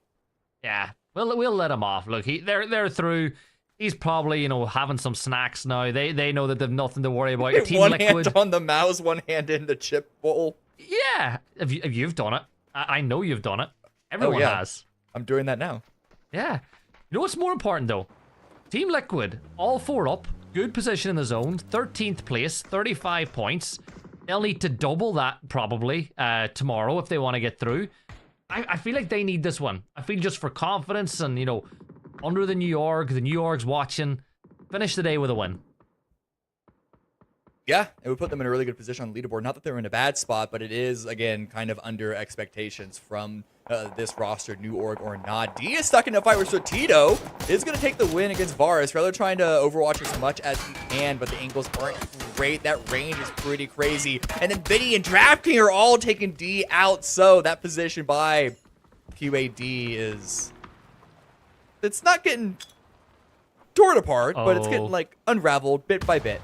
Yeah. We'll let him off. Look, they're through. He's probably, having some snacks now. They know that they've nothing to worry about. Team One Liquid. hand on the mouse, one hand in the chip bowl. Yeah. If you've done it. I know you've done it. Everyone has. I'm doing that now. Yeah. You know what's more important, though? Team Liquid, all 4 up. Good position in the zone. 13th place, 35 points. They'll need to double that, probably, tomorrow if they want to get through. I feel like they need this one. I feel just for confidence and, under the New York's watching. Finish the day with a win. Yeah, it would put them in a really good position on the leaderboard. Not that they're in a bad spot, but it is, again, kind of under expectations from this roster, new org or not. D is stuck in a fight with Sortito. Is going to take the win against Varus. Rather trying to overwatch as much as he can, but the angles aren't great. That range is pretty crazy. And then Biddy and DraftKings are all taking D out. So that position by QAD is... It's not getting torn apart, but it's getting, unraveled bit by bit.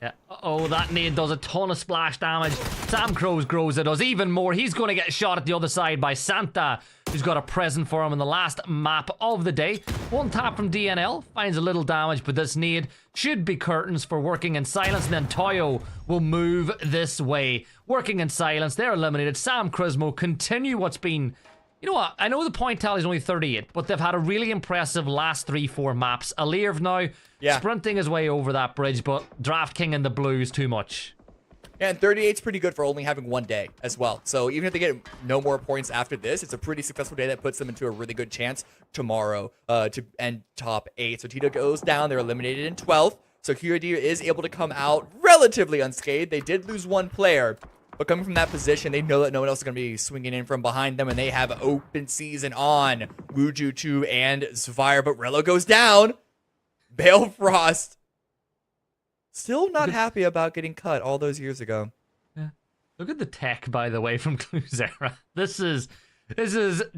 Yeah. Oh, that nade does a ton of splash damage. Sam Crow's grows it does even more. He's going to get shot at the other side by Santa, who's got a present for him in the last map of the day. One tap from DNL, finds a little damage, but this nade should be curtains for Working in Silence, and then Toyo will move this way. Working in Silence, they're eliminated. Sam Crismo continue what's been... You know what? I know the point tally is only 38, but they've had a really impressive last 3-4 maps. Alirv now sprinting his way over that bridge, but Draft King and the Blues too much. Yeah, and 38's pretty good for only having one day as well. So even if they get no more points after this, it's a pretty successful day that puts them into a really good chance tomorrow to end top 8. So Tito goes down. They're eliminated in 12th. So QRD is able to come out relatively unscathed. They did lose one player, but coming from that position, they know that no one else is going to be swinging in from behind them, and they have open season on Wuju2 and Zvire. But Rello goes down. Balefrost still not happy about getting cut all those years ago. Yeah. Look at the tech, by the way, from Cluzera. This is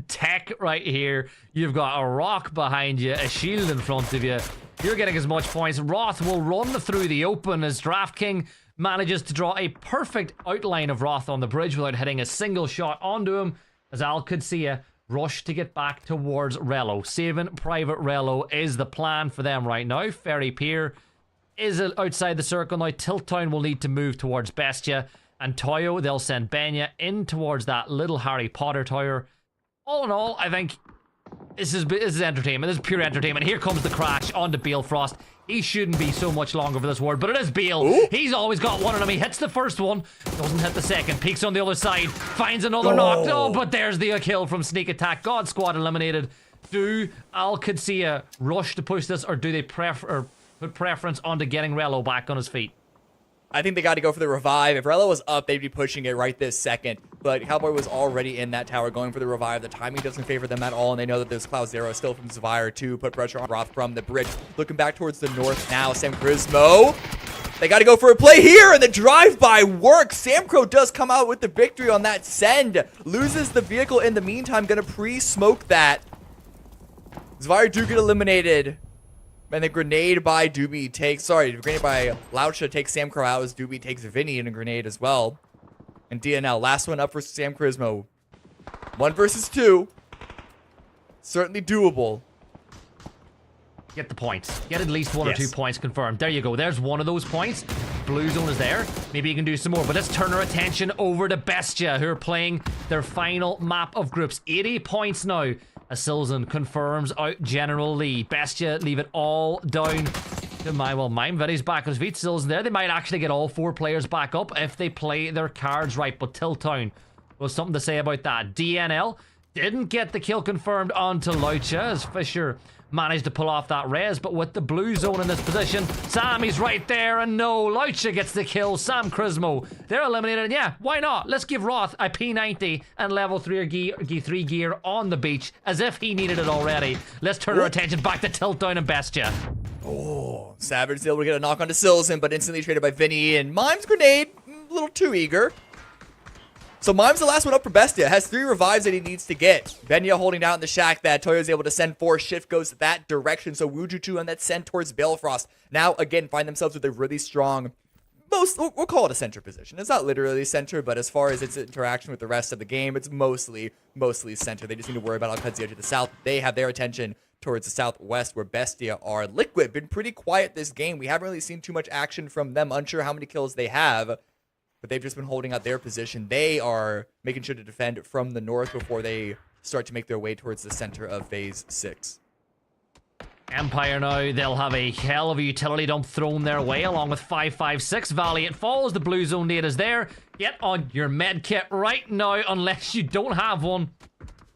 tech right here. You've got a rock behind you, a shield in front of you. You're getting as much points. Roth will run through the open as DraftKing manages to draw a perfect outline of Roth on the bridge without hitting a single shot onto him, as Al could see a rush to get back towards Rello. Saving Private Rello is the plan for them right now. Ferry Pier is outside the circle now. Tiltown will need to move towards Bestia, and Toyo, they'll send Benya in towards that little Harry Potter tower. All in all, I think this is entertainment. This is pure entertainment. Here comes the crash onto Balefrost. He shouldn't be so much longer for this word, but it is Bale. Ooh. He's always got one of them. He hits the first one, doesn't hit the second. Peeks on the other side, finds another knock. Oh, but there's the kill from Sneak Attack. God Squad eliminated. Do Al Qudsiya rush to push this, or do they put preference onto getting Rello back on his feet? I think they got to go for the revive. If Rello was up, they'd be pushing it right this second. But Cowboy was already in that tower going for the revive. The timing doesn't favor them at all, and they know that there's Cloud Zero still from Zvire to put pressure on Roth from the bridge. Looking back towards the north now, Sam Crismo. They got to go for a play here, and the drive-by works. Sam Crow does come out with the victory on that send. Loses the vehicle in the meantime. Going to pre-smoke that. Zvire do get eliminated. And the grenade by Doobie takes, grenade by Laucha takes Sam Crow out as Doobie takes Vinny in a grenade as well. And DNL, last one up for Sam Crismo. 1 versus 2. Certainly doable. Get the points. Get at least 1 or 2 points confirmed. There you go. There's one of those points. Blue zone is there. Maybe you can do some more. But let's turn our attention over to Bestia, who are playing their final map of groups. 80 points now. As Silzen confirms out general lead. Bestia leave it all down to Mindvetti's back on his feet. Silzen there. They might actually get all 4 players back up if they play their cards right. But Tiltown was something to say about that. DNL didn't get the kill confirmed onto Laucha as Fisher managed to pull off that res, but with the blue zone in this position, Sammy's right there, and no, Laucha gets the kill. Sam Crismo, they're eliminated, and yeah, why not? Let's give Roth a P90 and level 3 gear on the beach, as if he needed it already. Let's turn our attention back to Tiltdown and Bestia. Oh, Savage is able to get a knock onto Silzen, but instantly traded by Vinny, and Mime's grenade, a little too eager. So Mime's the last one up for Bestia. Has 3 revives that he needs to get. Benya holding down the shack that Toyo's able to send 4. Shift goes that direction. So Wuju2 on that send towards Balefrost. Now, again, find themselves with a really strong, we'll call it a center position. It's not literally center, but as far as its interaction with the rest of the game, it's mostly center. They just need to worry about Al Qudsiya to the south. They have their attention towards the southwest where Bestia are. Liquid, been pretty quiet this game. We haven't really seen too much action from them. Unsure how many kills they have. But they've just been holding out their position. They are making sure to defend from the north before they start to make their way towards the center of Phase 6. Empire now, they'll have a hell of a utility dump thrown their way along with 556. Valiant falls, the blue zone nade is there. Get on your med kit right now unless you don't have one.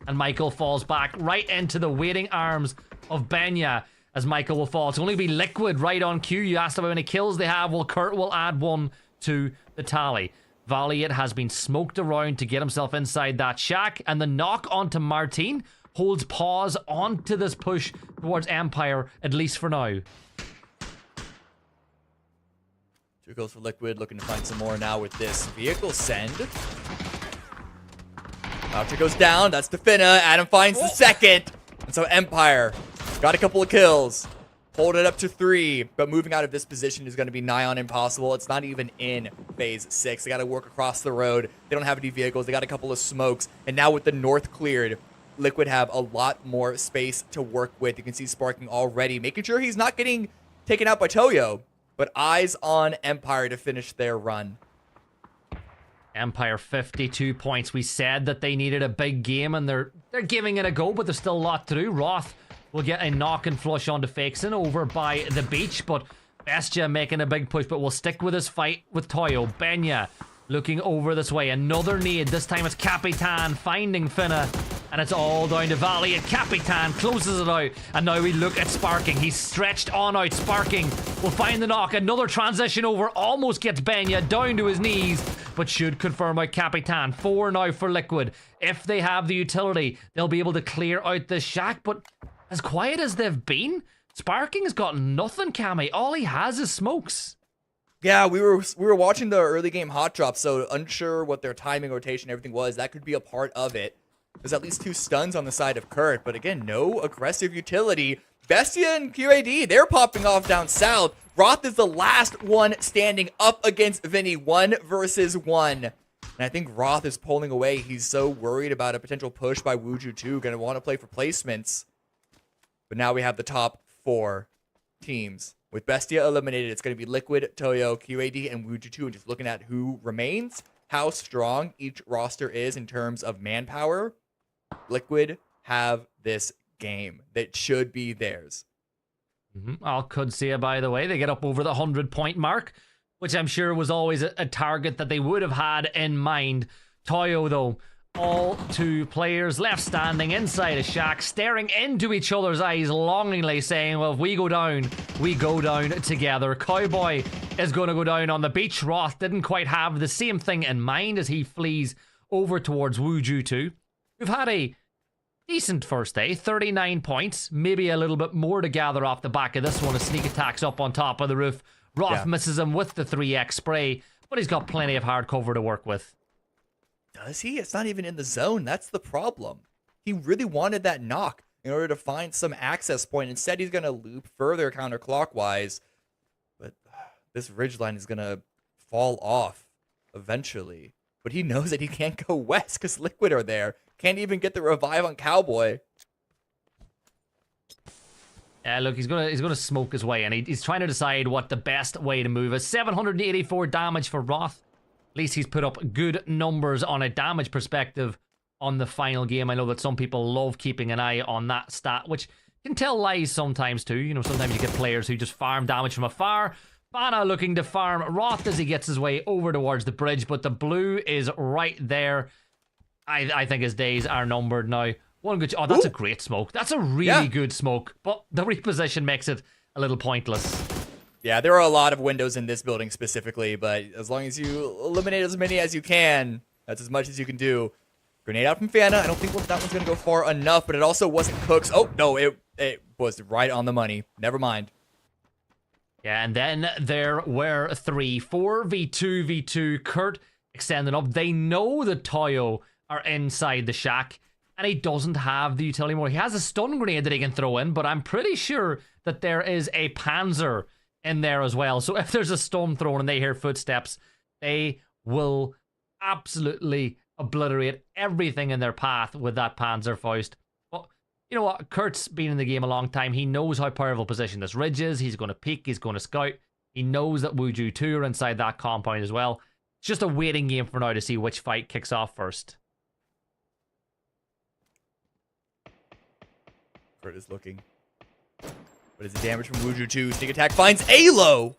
And Michael falls back right into the waiting arms of Benya as Michael will fall. It's only be Liquid right on cue. You asked about how many kills they have. Well, Kurt will add 1 to the tally. Valiant has been smoked around to get himself inside that shack, and the knock onto Martin holds pause onto this push towards Empire, at least for now. 2 kills for Liquid, looking to find some more now with this vehicle send. After goes down, that's Defina. Adam finds the second. And so Empire got a couple of kills. hold it up to 3, but moving out of this position is going to be nigh on impossible. It's not even in phase 6. They got to work across the road. They don't have any vehicles. They got a couple of smokes. And now with the north cleared, Liquid have a lot more space to work with. You can see Sparking already, making sure he's not getting taken out by Toyo, but eyes on Empire to finish their run. Empire 52 points. We said that they needed a big game, and they're giving it a go, but there's still a lot to do. Roth will get a knock and flush onto Fakeson over by the beach, but Bestia making a big push, but will stick with his fight with Toyo. Benya looking over this way. Another nade. This time it's Capitan finding Finna, and it's all down to Valley, and Capitan closes it out. And now we look at Sparking. He's stretched on out. Sparking will find the knock. Another transition over. Almost gets Benya down to his knees, but should confirm out Capitan. 4 now for Liquid. If they have the utility, they'll be able to clear out this shack, but as quiet as they've been, Sparking's got nothing, Cammy. All he has is smokes. Yeah, we were watching the early game hot drop, so unsure what their timing, rotation, everything was. That could be a part of it. There's at least 2 stuns on the side of Kurt, but again, no aggressive utility. Bestia and QAD, they're popping off down south. Roth is the last one standing up against Vinny, 1 versus 1. And I think Roth is pulling away. He's so worried about a potential push by Wuju 2, going to want to play for placements. But now we have the top 4 teams. With Bestia eliminated, it's going to be Liquid, Toyo, QAD, and Wuju 2. And just looking at who remains, how strong each roster is in terms of manpower, Liquid have this game that should be theirs. I could see it, by the way. They get up over the 100-point mark, which I'm sure was always a target that they would have had in mind. Toyo, though, all 2 players left standing inside a shack, staring into each other's eyes longingly, saying, well, if we go down together. Cowboy is going to go down on the beach. Roth didn't quite have the same thing in mind as he flees over towards Wuju 2. We've had a decent first day, 39 points, maybe a little bit more to gather off the back of this one as Sneak attacks up on top of the roof. Roth misses him with the 3x spray, but he's got plenty of hard cover to work with. Does he? It's not even in the zone. That's the problem. He really wanted that knock in order to find some access point. Instead, he's going to loop further counterclockwise. But this ridgeline is going to fall off eventually. But he knows that he can't go west because Liquid are there. Can't even get the revive on Cowboy. Yeah, look, he's gonna smoke his way, and he's trying to decide what the best way to move is. 784 damage for Roth. At least he's put up good numbers on a damage perspective on the final game. I know that some people love keeping an eye on that stat, which can tell lies sometimes too. You know, sometimes you get players who just farm damage from afar. Bana looking to farm Roth as he gets his way over towards the bridge, but the blue is right there. I think his days are numbered now. One good... Oh, that's a great smoke. That's a really good smoke, but the reposition makes it a little pointless. Yeah, there are a lot of windows in this building specifically, but as long as you eliminate as many as you can, that's as much as you can do. Grenade out from Fana. I don't think that one's going to go far enough, but it also wasn't Cook's. Oh, no, it was right on the money. Never mind. Yeah, and then there were 3. 4v2v2. Kurt extending up. They know that Toyo are inside the shack, and he doesn't have the utility more. He has a stun grenade that he can throw in, but I'm pretty sure that there is a Panzer in there as well. So if there's a stun thrown and they hear footsteps, they will absolutely obliterate everything in their path with that Panzerfaust. But you know what? Kurt's been in the game a long time. He knows how powerful position this ridge is. He's going to peek. He's going to scout. He knows that Wuju 2 are inside that compound as well. It's just a waiting game for now to see which fight kicks off first. Kurt is looking. What is the damage from Wuju 2? Sneak attack finds Alo.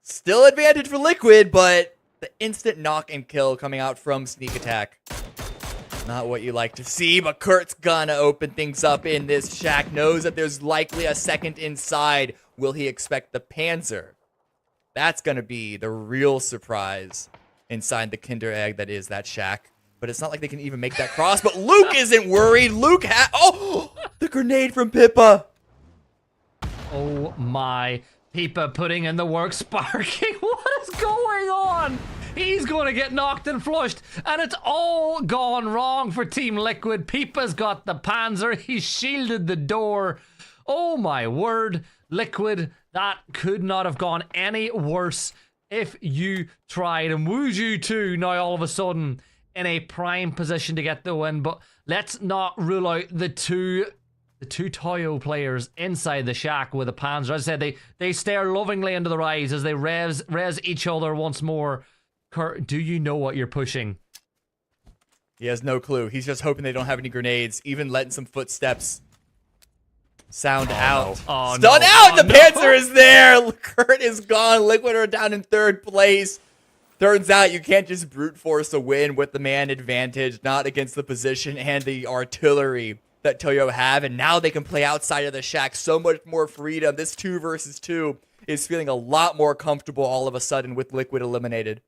Still advantage for Liquid, but the instant knock and kill coming out from sneak attack. Not what you like to see, but Kurt's gonna open things up in this shack. Knows that there's likely a second inside. Will he expect the Panzer? That's gonna be the real surprise inside the Kinder Egg that is that shack. But it's not like they can even make that cross. But Luke isn't worried. Luke oh, the grenade from Pippa. Oh my. Pippa putting in the work. Sparking. What is going on? He's going to get knocked and flushed. And it's all gone wrong for Team Liquid. Pippa's got the Panzer. He's shielded the door. Oh my word, Liquid, that could not have gone any worse if you tried. And Wuju too, now all of a sudden in a prime position to get the win. But let's not rule out the two Toyo players inside the shack with the Panzer. As I said, they stare lovingly into their eyes as they res each other once more. Kurt, do you know what you're pushing? He has no clue. He's just hoping they don't have any grenades, even letting some footsteps sound out. No. Oh, Stun no. out! Oh, The no. Panzer is there! Kurt is gone. Liquid are down in 3rd place. Turns out you can't just brute force a win with the man advantage, not against the position and the artillery that Toyo have, and now they can play outside of the shack. So much more freedom. This 2 versus 2 is feeling a lot more comfortable all of a sudden with Liquid eliminated.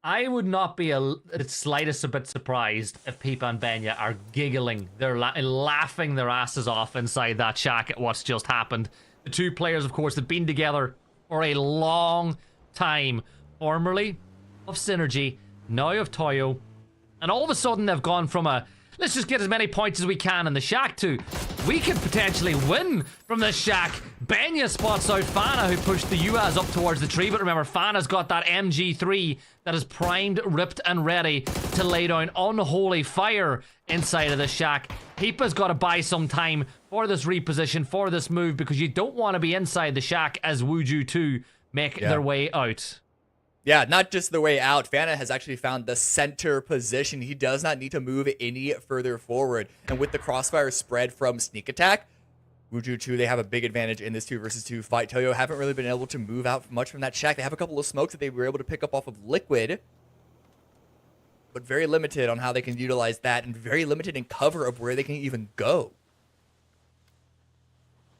I would not be the slightest a bit surprised if Pipa and Benya are giggling. They're laughing their asses off inside that shack at what's just happened. The two players, of course, have been together for a long time. Formerly of Synergy, now of Toyo. And all of a sudden they've gone from a, let's just get as many points as we can in the shack to, we could potentially win from this shack. Benya spots out Fana, who pushed the UAZ up towards the tree. But remember, Fana's got that MG3 that is primed, ripped, and ready to lay down unholy fire inside of the shack. Pipa's got to buy some time for this reposition, for this move, because you don't want to be inside the shack as Wuju 2 make their way out. Yeah, not just the way out. Fana has actually found the center position. He does not need to move any further forward. And with the crossfire spread from sneak attack, Wuju 2, they have a big advantage in this 2 versus 2 fight. Toyo haven't really been able to move out much from that shack. They have a couple of smokes that they were able to pick up off of Liquid, but very limited on how they can utilize that, and very limited in cover of where they can even go.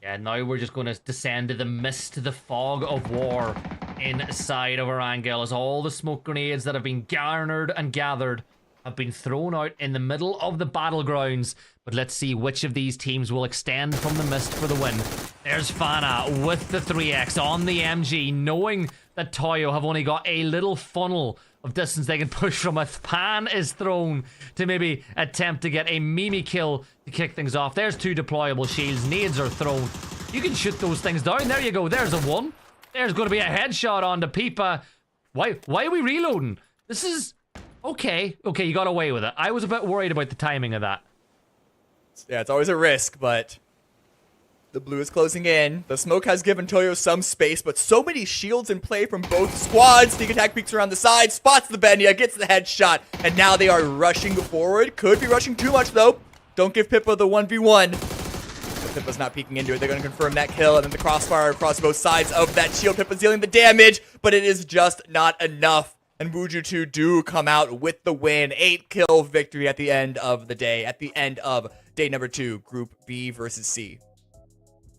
Yeah, now we're just going to descend to the mist, the fog of war inside of our angle, as all the smoke grenades that have been garnered and gathered have been thrown out in the middle of the battlegrounds. But let's see which of these teams will extend from the mist for the win. There's Fana with the 3x on the MG, knowing that Toyo have only got a little funnel of distance they can push from. A pan is thrown to maybe attempt to get a Mimi kill to kick things off. There's 2 deployable shields. Nades are thrown. You can shoot those things down. There you go. There's a 1. There's going to be a headshot on the Pipa. Why are we reloading? This is... Okay, you got away with it. I was a bit worried about the timing of that. Yeah, it's always a risk, but the blue is closing in. The smoke has given Toyo some space, but so many shields in play from both squads. Sneak attack peeks around the side, spots the Benya, gets the headshot, and now they are rushing forward. Could be rushing too much, though. Don't give Pippa the 1v1. But Pippa's not peeking into it. They're going to confirm that kill, and then the crossfire across both sides of that shield. Pippa's dealing the damage, but it is just not enough. And Wuju 2 do come out with the win. 8-kill victory at the end of the day. At the end of day number 2, Group B versus C.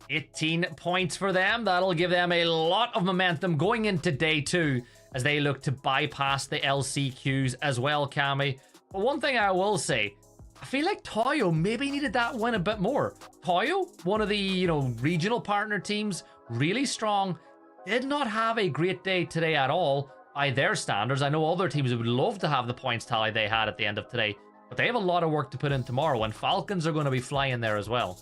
18 points for them. That'll give them a lot of momentum going into day 2 as they look to bypass the LCQs as well, Cammy. But one thing I will say, I feel like Toyo maybe needed that win a bit more. Toyo, one of the, regional partner teams, really strong, did not have a great day today at all by their standards. I know other teams would love to have the points tally they had at the end of today, but they have a lot of work to put in tomorrow, and Falcons are going to be flying there as well.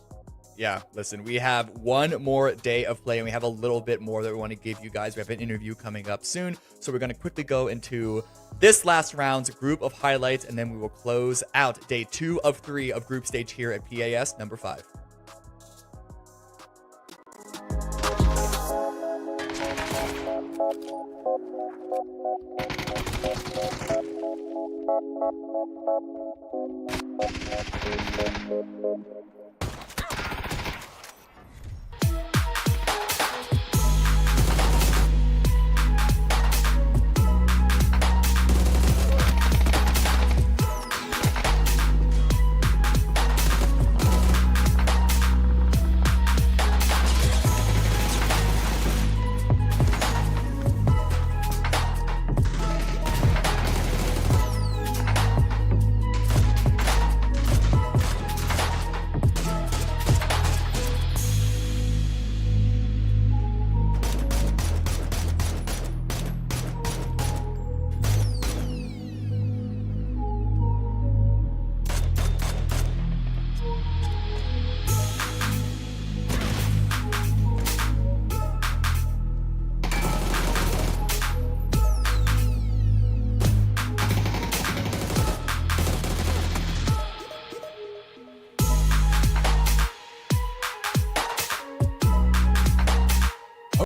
Yeah, listen, we have one more day of play, and we have a little bit more that we want to give you guys. We have an interview coming up soon, so we're going to quickly go into this last round's group of highlights, and then we will close out day 2 of 3 of group stage here at PAS number 5.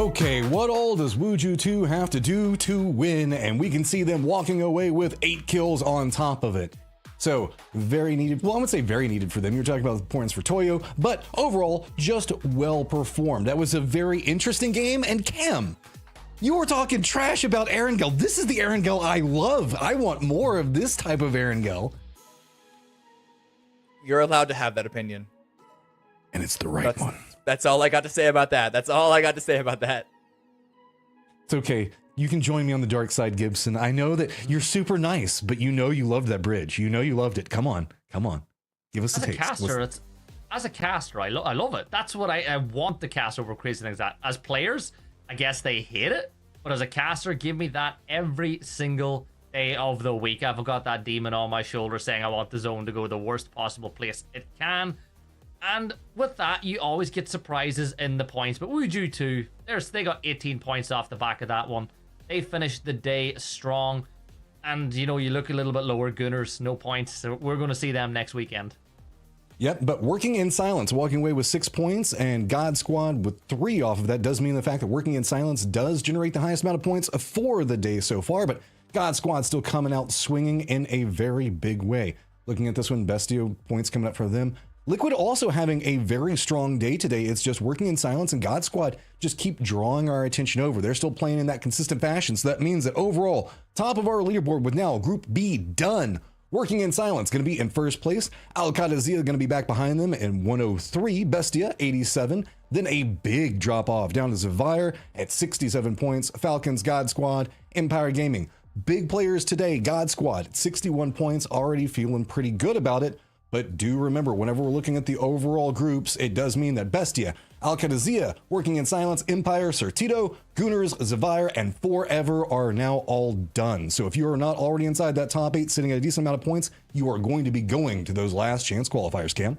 Okay, what all does Wuju 2 have to do to win? And we can see them walking away with 8 kills on top of it. So very needed. Well, I would say very needed for them. You're talking about points for Toyo, but overall, just well performed. That was a very interesting game. And Cam, you were talking trash about Erangel. This is the Erangel I love. I want more of this type of Erangel. You're allowed to have that opinion. And it's the right one. That's all I got to say about that. That's all I got to say about that. It's okay. You can join me on the dark side, Gibson. I know that you're super nice, but you know you loved that bridge. You know you loved it. Come on. Give us a taste. As a caster, I love it. That's what I want the cast over crazy things. That as players, I guess they hate it, but as a caster, give me that every single day of the week. I've got that demon on my shoulder saying I want the zone to go the worst possible place it can. And with that, you always get surprises in the points. But Wuju 2, they got 18 points off the back of that one. They finished the day strong. And, you look a little bit lower. Gunners, no points. So we're going to see them next weekend. Yep, but Working in Silence, walking away with 6 points, and God Squad with 3 off of that does mean the fact that Working in Silence does generate the highest amount of points for the day so far, but God Squad still coming out swinging in a very big way. Looking at this one, Bestio points coming up for them. Liquid also having a very strong day today. It's just Working in Silence and God Squad just keep drawing our attention over. They're still playing in that consistent fashion. So that means that overall, top of our leaderboard with now Group B done. Working in Silence going to be in first place. Al-Qadazia going to be back behind them in 103. Bestia, 87. Then a big drop off down to Zavire at 67 points. Falcons, God Squad, Empire Gaming. Big players today. God Squad at 61 points. Already feeling pretty good about it. But do remember, whenever we're looking at the overall groups, it does mean that Bestia, Al-Qadazia, Working in Silence, Empire, Certito, Gooners, Zavire, and Forever are now all done. So if you are not already inside that top 8, sitting at a decent amount of points, you are going to be going to those last chance qualifiers, Cam.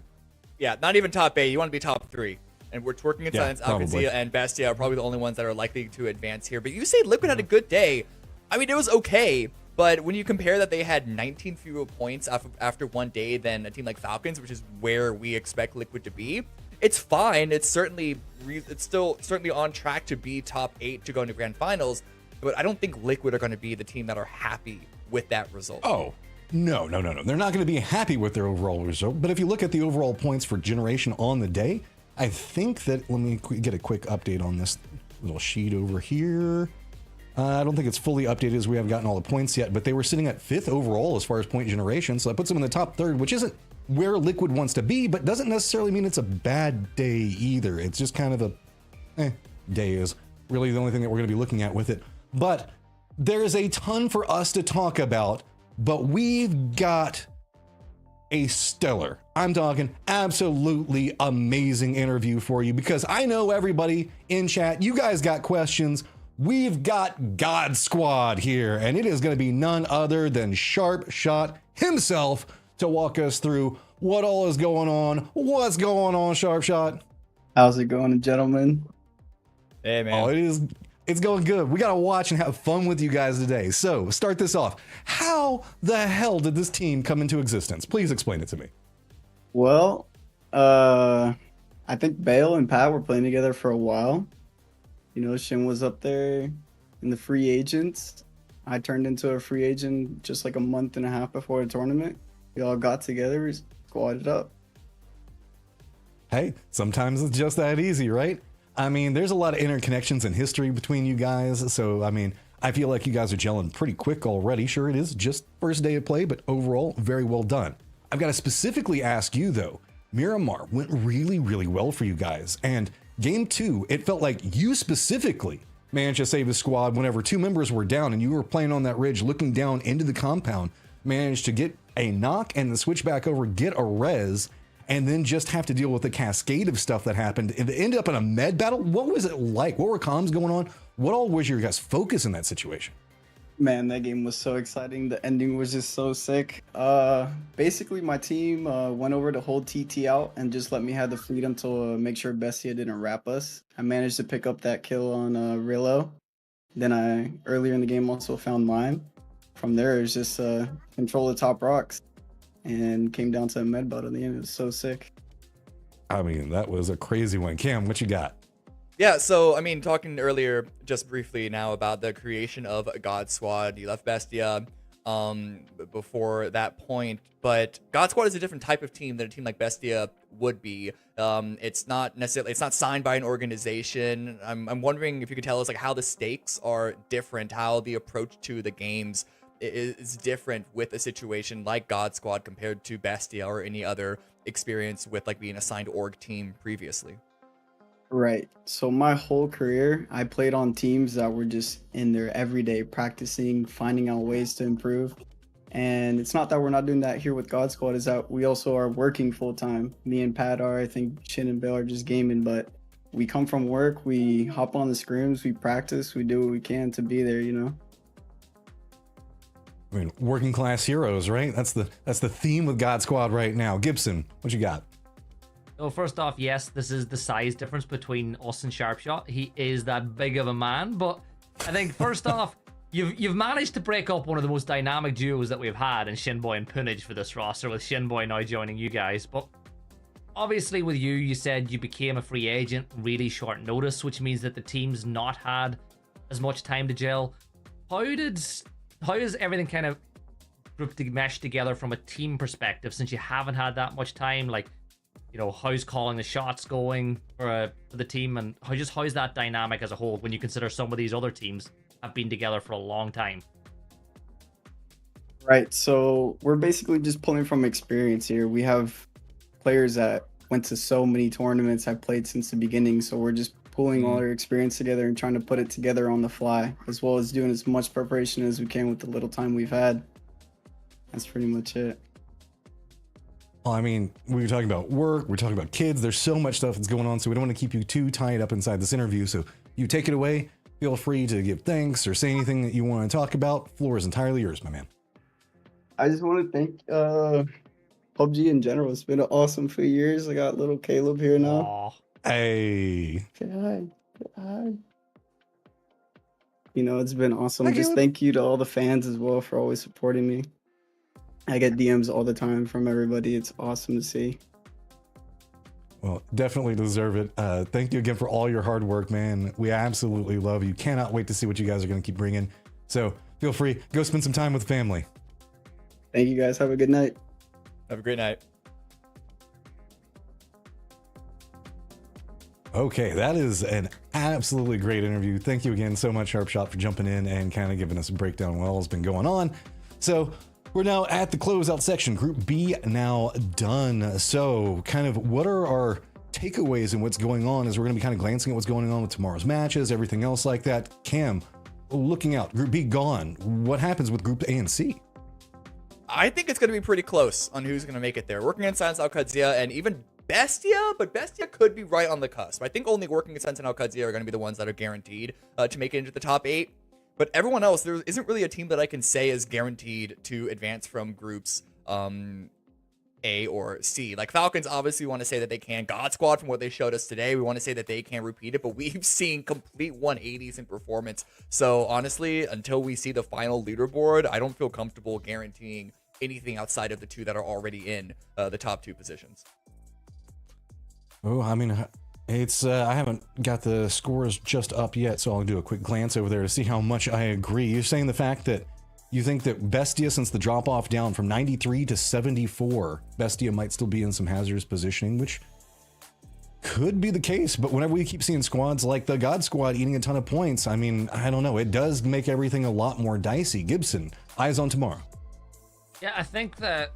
Yeah, not even top 8. You want to be top 3. And we're Working in Silence, Al-Qadazia, and Bestia are probably the only ones that are likely to advance here. But you say Liquid had a good day. I mean, it was okay. But when you compare that they had 19 fewer points after one day than a team like Falcons, which is where we expect Liquid to be, it's fine. It's still certainly on track to be top 8 to go into grand finals. But I don't think Liquid are going to be the team that are happy with that result. Oh, no. They're not going to be happy with their overall result. But if you look at the overall points for Generation on the day, I think that, let me get a quick update on this little sheet over here. I don't think it's fully updated as we haven't gotten all the points yet, but they were sitting at 5th overall as far as point generation. So that puts them in the top 3rd, which isn't where Liquid wants to be, but doesn't necessarily mean it's a bad day either. It's just kind of a day is really the only thing that we're going to be looking at with it. But there's a ton for us to talk about, but we've got a stellar, I'm talking absolutely amazing interview for you, because I know everybody in chat, you guys got questions. We've got God Squad here, and it is going to be none other than Sharp Shot himself to walk us through what all is going on. What's going on, Sharp Shot? How's it going, gentlemen? Hey, man. Oh, it's going good. We got to watch and have fun with you guys today. So, start this off. How the hell did this team come into existence? Please explain it to me. Well, I think Bale and Pat were playing together for a while. Shin was up there in the free agents. I turned into a free agent just like a month and a half before the tournament. We all got together, squatted up. Hey, sometimes it's just that easy, right? I mean, there's a lot of interconnections and history between you guys. So, I mean, I feel like you guys are gelling pretty quick already. Sure, it is just first day of play, but overall, very well done. I've got to specifically ask you, though. Miramar went really, really well for you guys. And Game 2, it felt like you specifically managed to save the squad whenever 2 members were down and you were playing on that ridge looking down into the compound, managed to get a knock and then switch back over, get a res, and then just have to deal with the cascade of stuff that happened. It ended up in a med battle. What was it like? What were comms going on? What all was your guys' focus in that situation? Man, that game was so exciting. The ending was just so sick. Basically, my team went over to hold TT out and just let me have the freedom to make sure Bestia didn't wrap us. I managed to pick up that kill on Rillo. Then I, earlier in the game, also found mine. From there, it was just control the top rocks and came down to a med battle at the end. It was so sick. I mean, that was a crazy one. Cam, what you got? Yeah, so I mean, talking earlier just briefly now about the creation of God Squad. You left Bestia before that point, but God Squad is a different type of team than a team like Bestia would be. It's not signed by an organization. I'm wondering if you could tell us like how the stakes are different, how the approach to the games is different with a situation like God Squad compared to Bestia or any other experience with like being assigned org team previously. Right. So my whole career, I played on teams that were just in there every day, practicing, finding out ways to improve. And it's not that we're not doing that here with God Squad, is that we also are working full time. Me and Pat are, I think Shin and Bill are just gaming, but we come from work, we hop on the scrims, we practice, we do what we can to be there, you know? I mean, working class heroes, right? That's the theme with God Squad right now. Gibson, what you got? So first off, yes, this is the size difference between us and Sharpshot. He is that big of a man, but I think first off, you've managed to break up one of the most dynamic duos that we've had in Shinboy and Punage for this roster, with Shinboy now joining you guys. But obviously with you said you became a free agent really short notice, which means that the team's not had as much time to gel. How does everything kind of group to mesh together from a team perspective since you haven't had that much time? Like, you know, how's calling the shots going for the team, and how's that dynamic as a whole when you consider some of these other teams have been together for a long time? Right. So we're basically just pulling from experience here. We have players that went to so many tournaments, have played since the beginning. So we're just pulling all our experience together and trying to put it together on the fly, as well as doing as much preparation as we can with the little time we've had. That's pretty much it. Well, I mean, we were talking about work, we're talking about kids, there's so much stuff that's going on, so we don't want to keep you too tied up inside this interview. So you take it away, feel free to give thanks or say anything that you want to talk about. Floor is entirely yours, my man. I just want to thank PUBG in general. It's been an awesome few years. I got little Caleb here now. Aw. Hey. Say hi. Say hi. You know, it's been awesome. Hi, Just Caleb. thank you to all the fans as well for always supporting me. I get DMs all the time from everybody. It's awesome to see. Well, definitely deserve it. Thank you again for all your hard work, man. We absolutely love you. Cannot wait to see what you guys are going to keep bringing. So feel free, go spend some time with family. Thank you guys. Have a good night. Have a great night. Okay, that is an absolutely great interview. Thank you again so much, Sharpshot, for jumping in and kind of giving us a breakdown of what all's been going on. So we're now at the closeout section. Group B now done. So kind of what are our takeaways and what's going on as we're going to be kind of glancing at what's going on with tomorrow's matches, everything else like that. Cam, looking out, Group B gone. What happens with Group A and C? I think it's going to be pretty close on who's going to make it there. Working in Science Al-Qadzia and even Bestia, but Bestia could be right on the cusp. I think only Working in Science and Al-Qadzia are going to be the ones that are guaranteed to make it into the top 8. But everyone else, there isn't really a team that I can say is guaranteed to advance from groups A or C. Like Falcons obviously want to say that they can. God Squad, from what they showed us today, we want to say that they can repeat it, but we've seen complete 180s in performance. So honestly, until we see the final leaderboard, I don't feel comfortable guaranteeing anything outside of the two that are already in the top 2 positions. Oh, I mean, it's I haven't got the scores just up yet, so I'll do a quick glance over there to see how much I agree. You're saying the fact that you think that Bestia, since the drop off down from 93 to 74, Bestia might still be in some hazardous positioning, which could be the case. But whenever we keep seeing squads like the God Squad eating a ton of points, I mean, I don't know. It does make everything a lot more dicey. Gibson, eyes on tomorrow. Yeah, I think that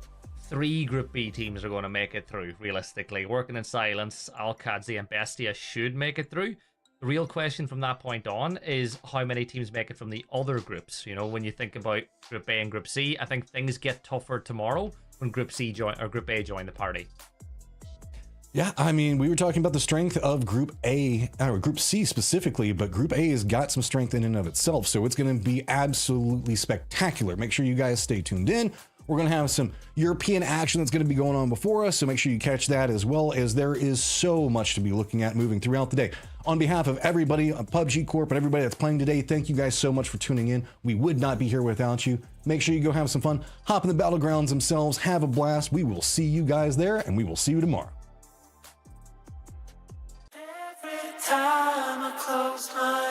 3 Group B teams are going to make it through, realistically. Working in Silence, Al-Qadzia, and Bestia should make it through. The real question from that point on is how many teams make it from the other groups. You know, when you think about Group A and Group C, I think things get tougher tomorrow when Group A join the party. Yeah, I mean, we were talking about the strength of Group A, or Group C specifically, but Group A has got some strength in and of itself, so it's going to be absolutely spectacular. Make sure you guys stay tuned in. We're going to have some European action that's going to be going on before us, so make sure you catch that, as well as there is so much to be looking at moving throughout the day. On behalf of everybody on PUBG Corp and everybody that's playing today, thank you guys so much for tuning in. We would not be here without you. Make sure you go have some fun, hop in the Battlegrounds themselves, have a blast. We will see you guys there, and we will see you tomorrow. Every time close my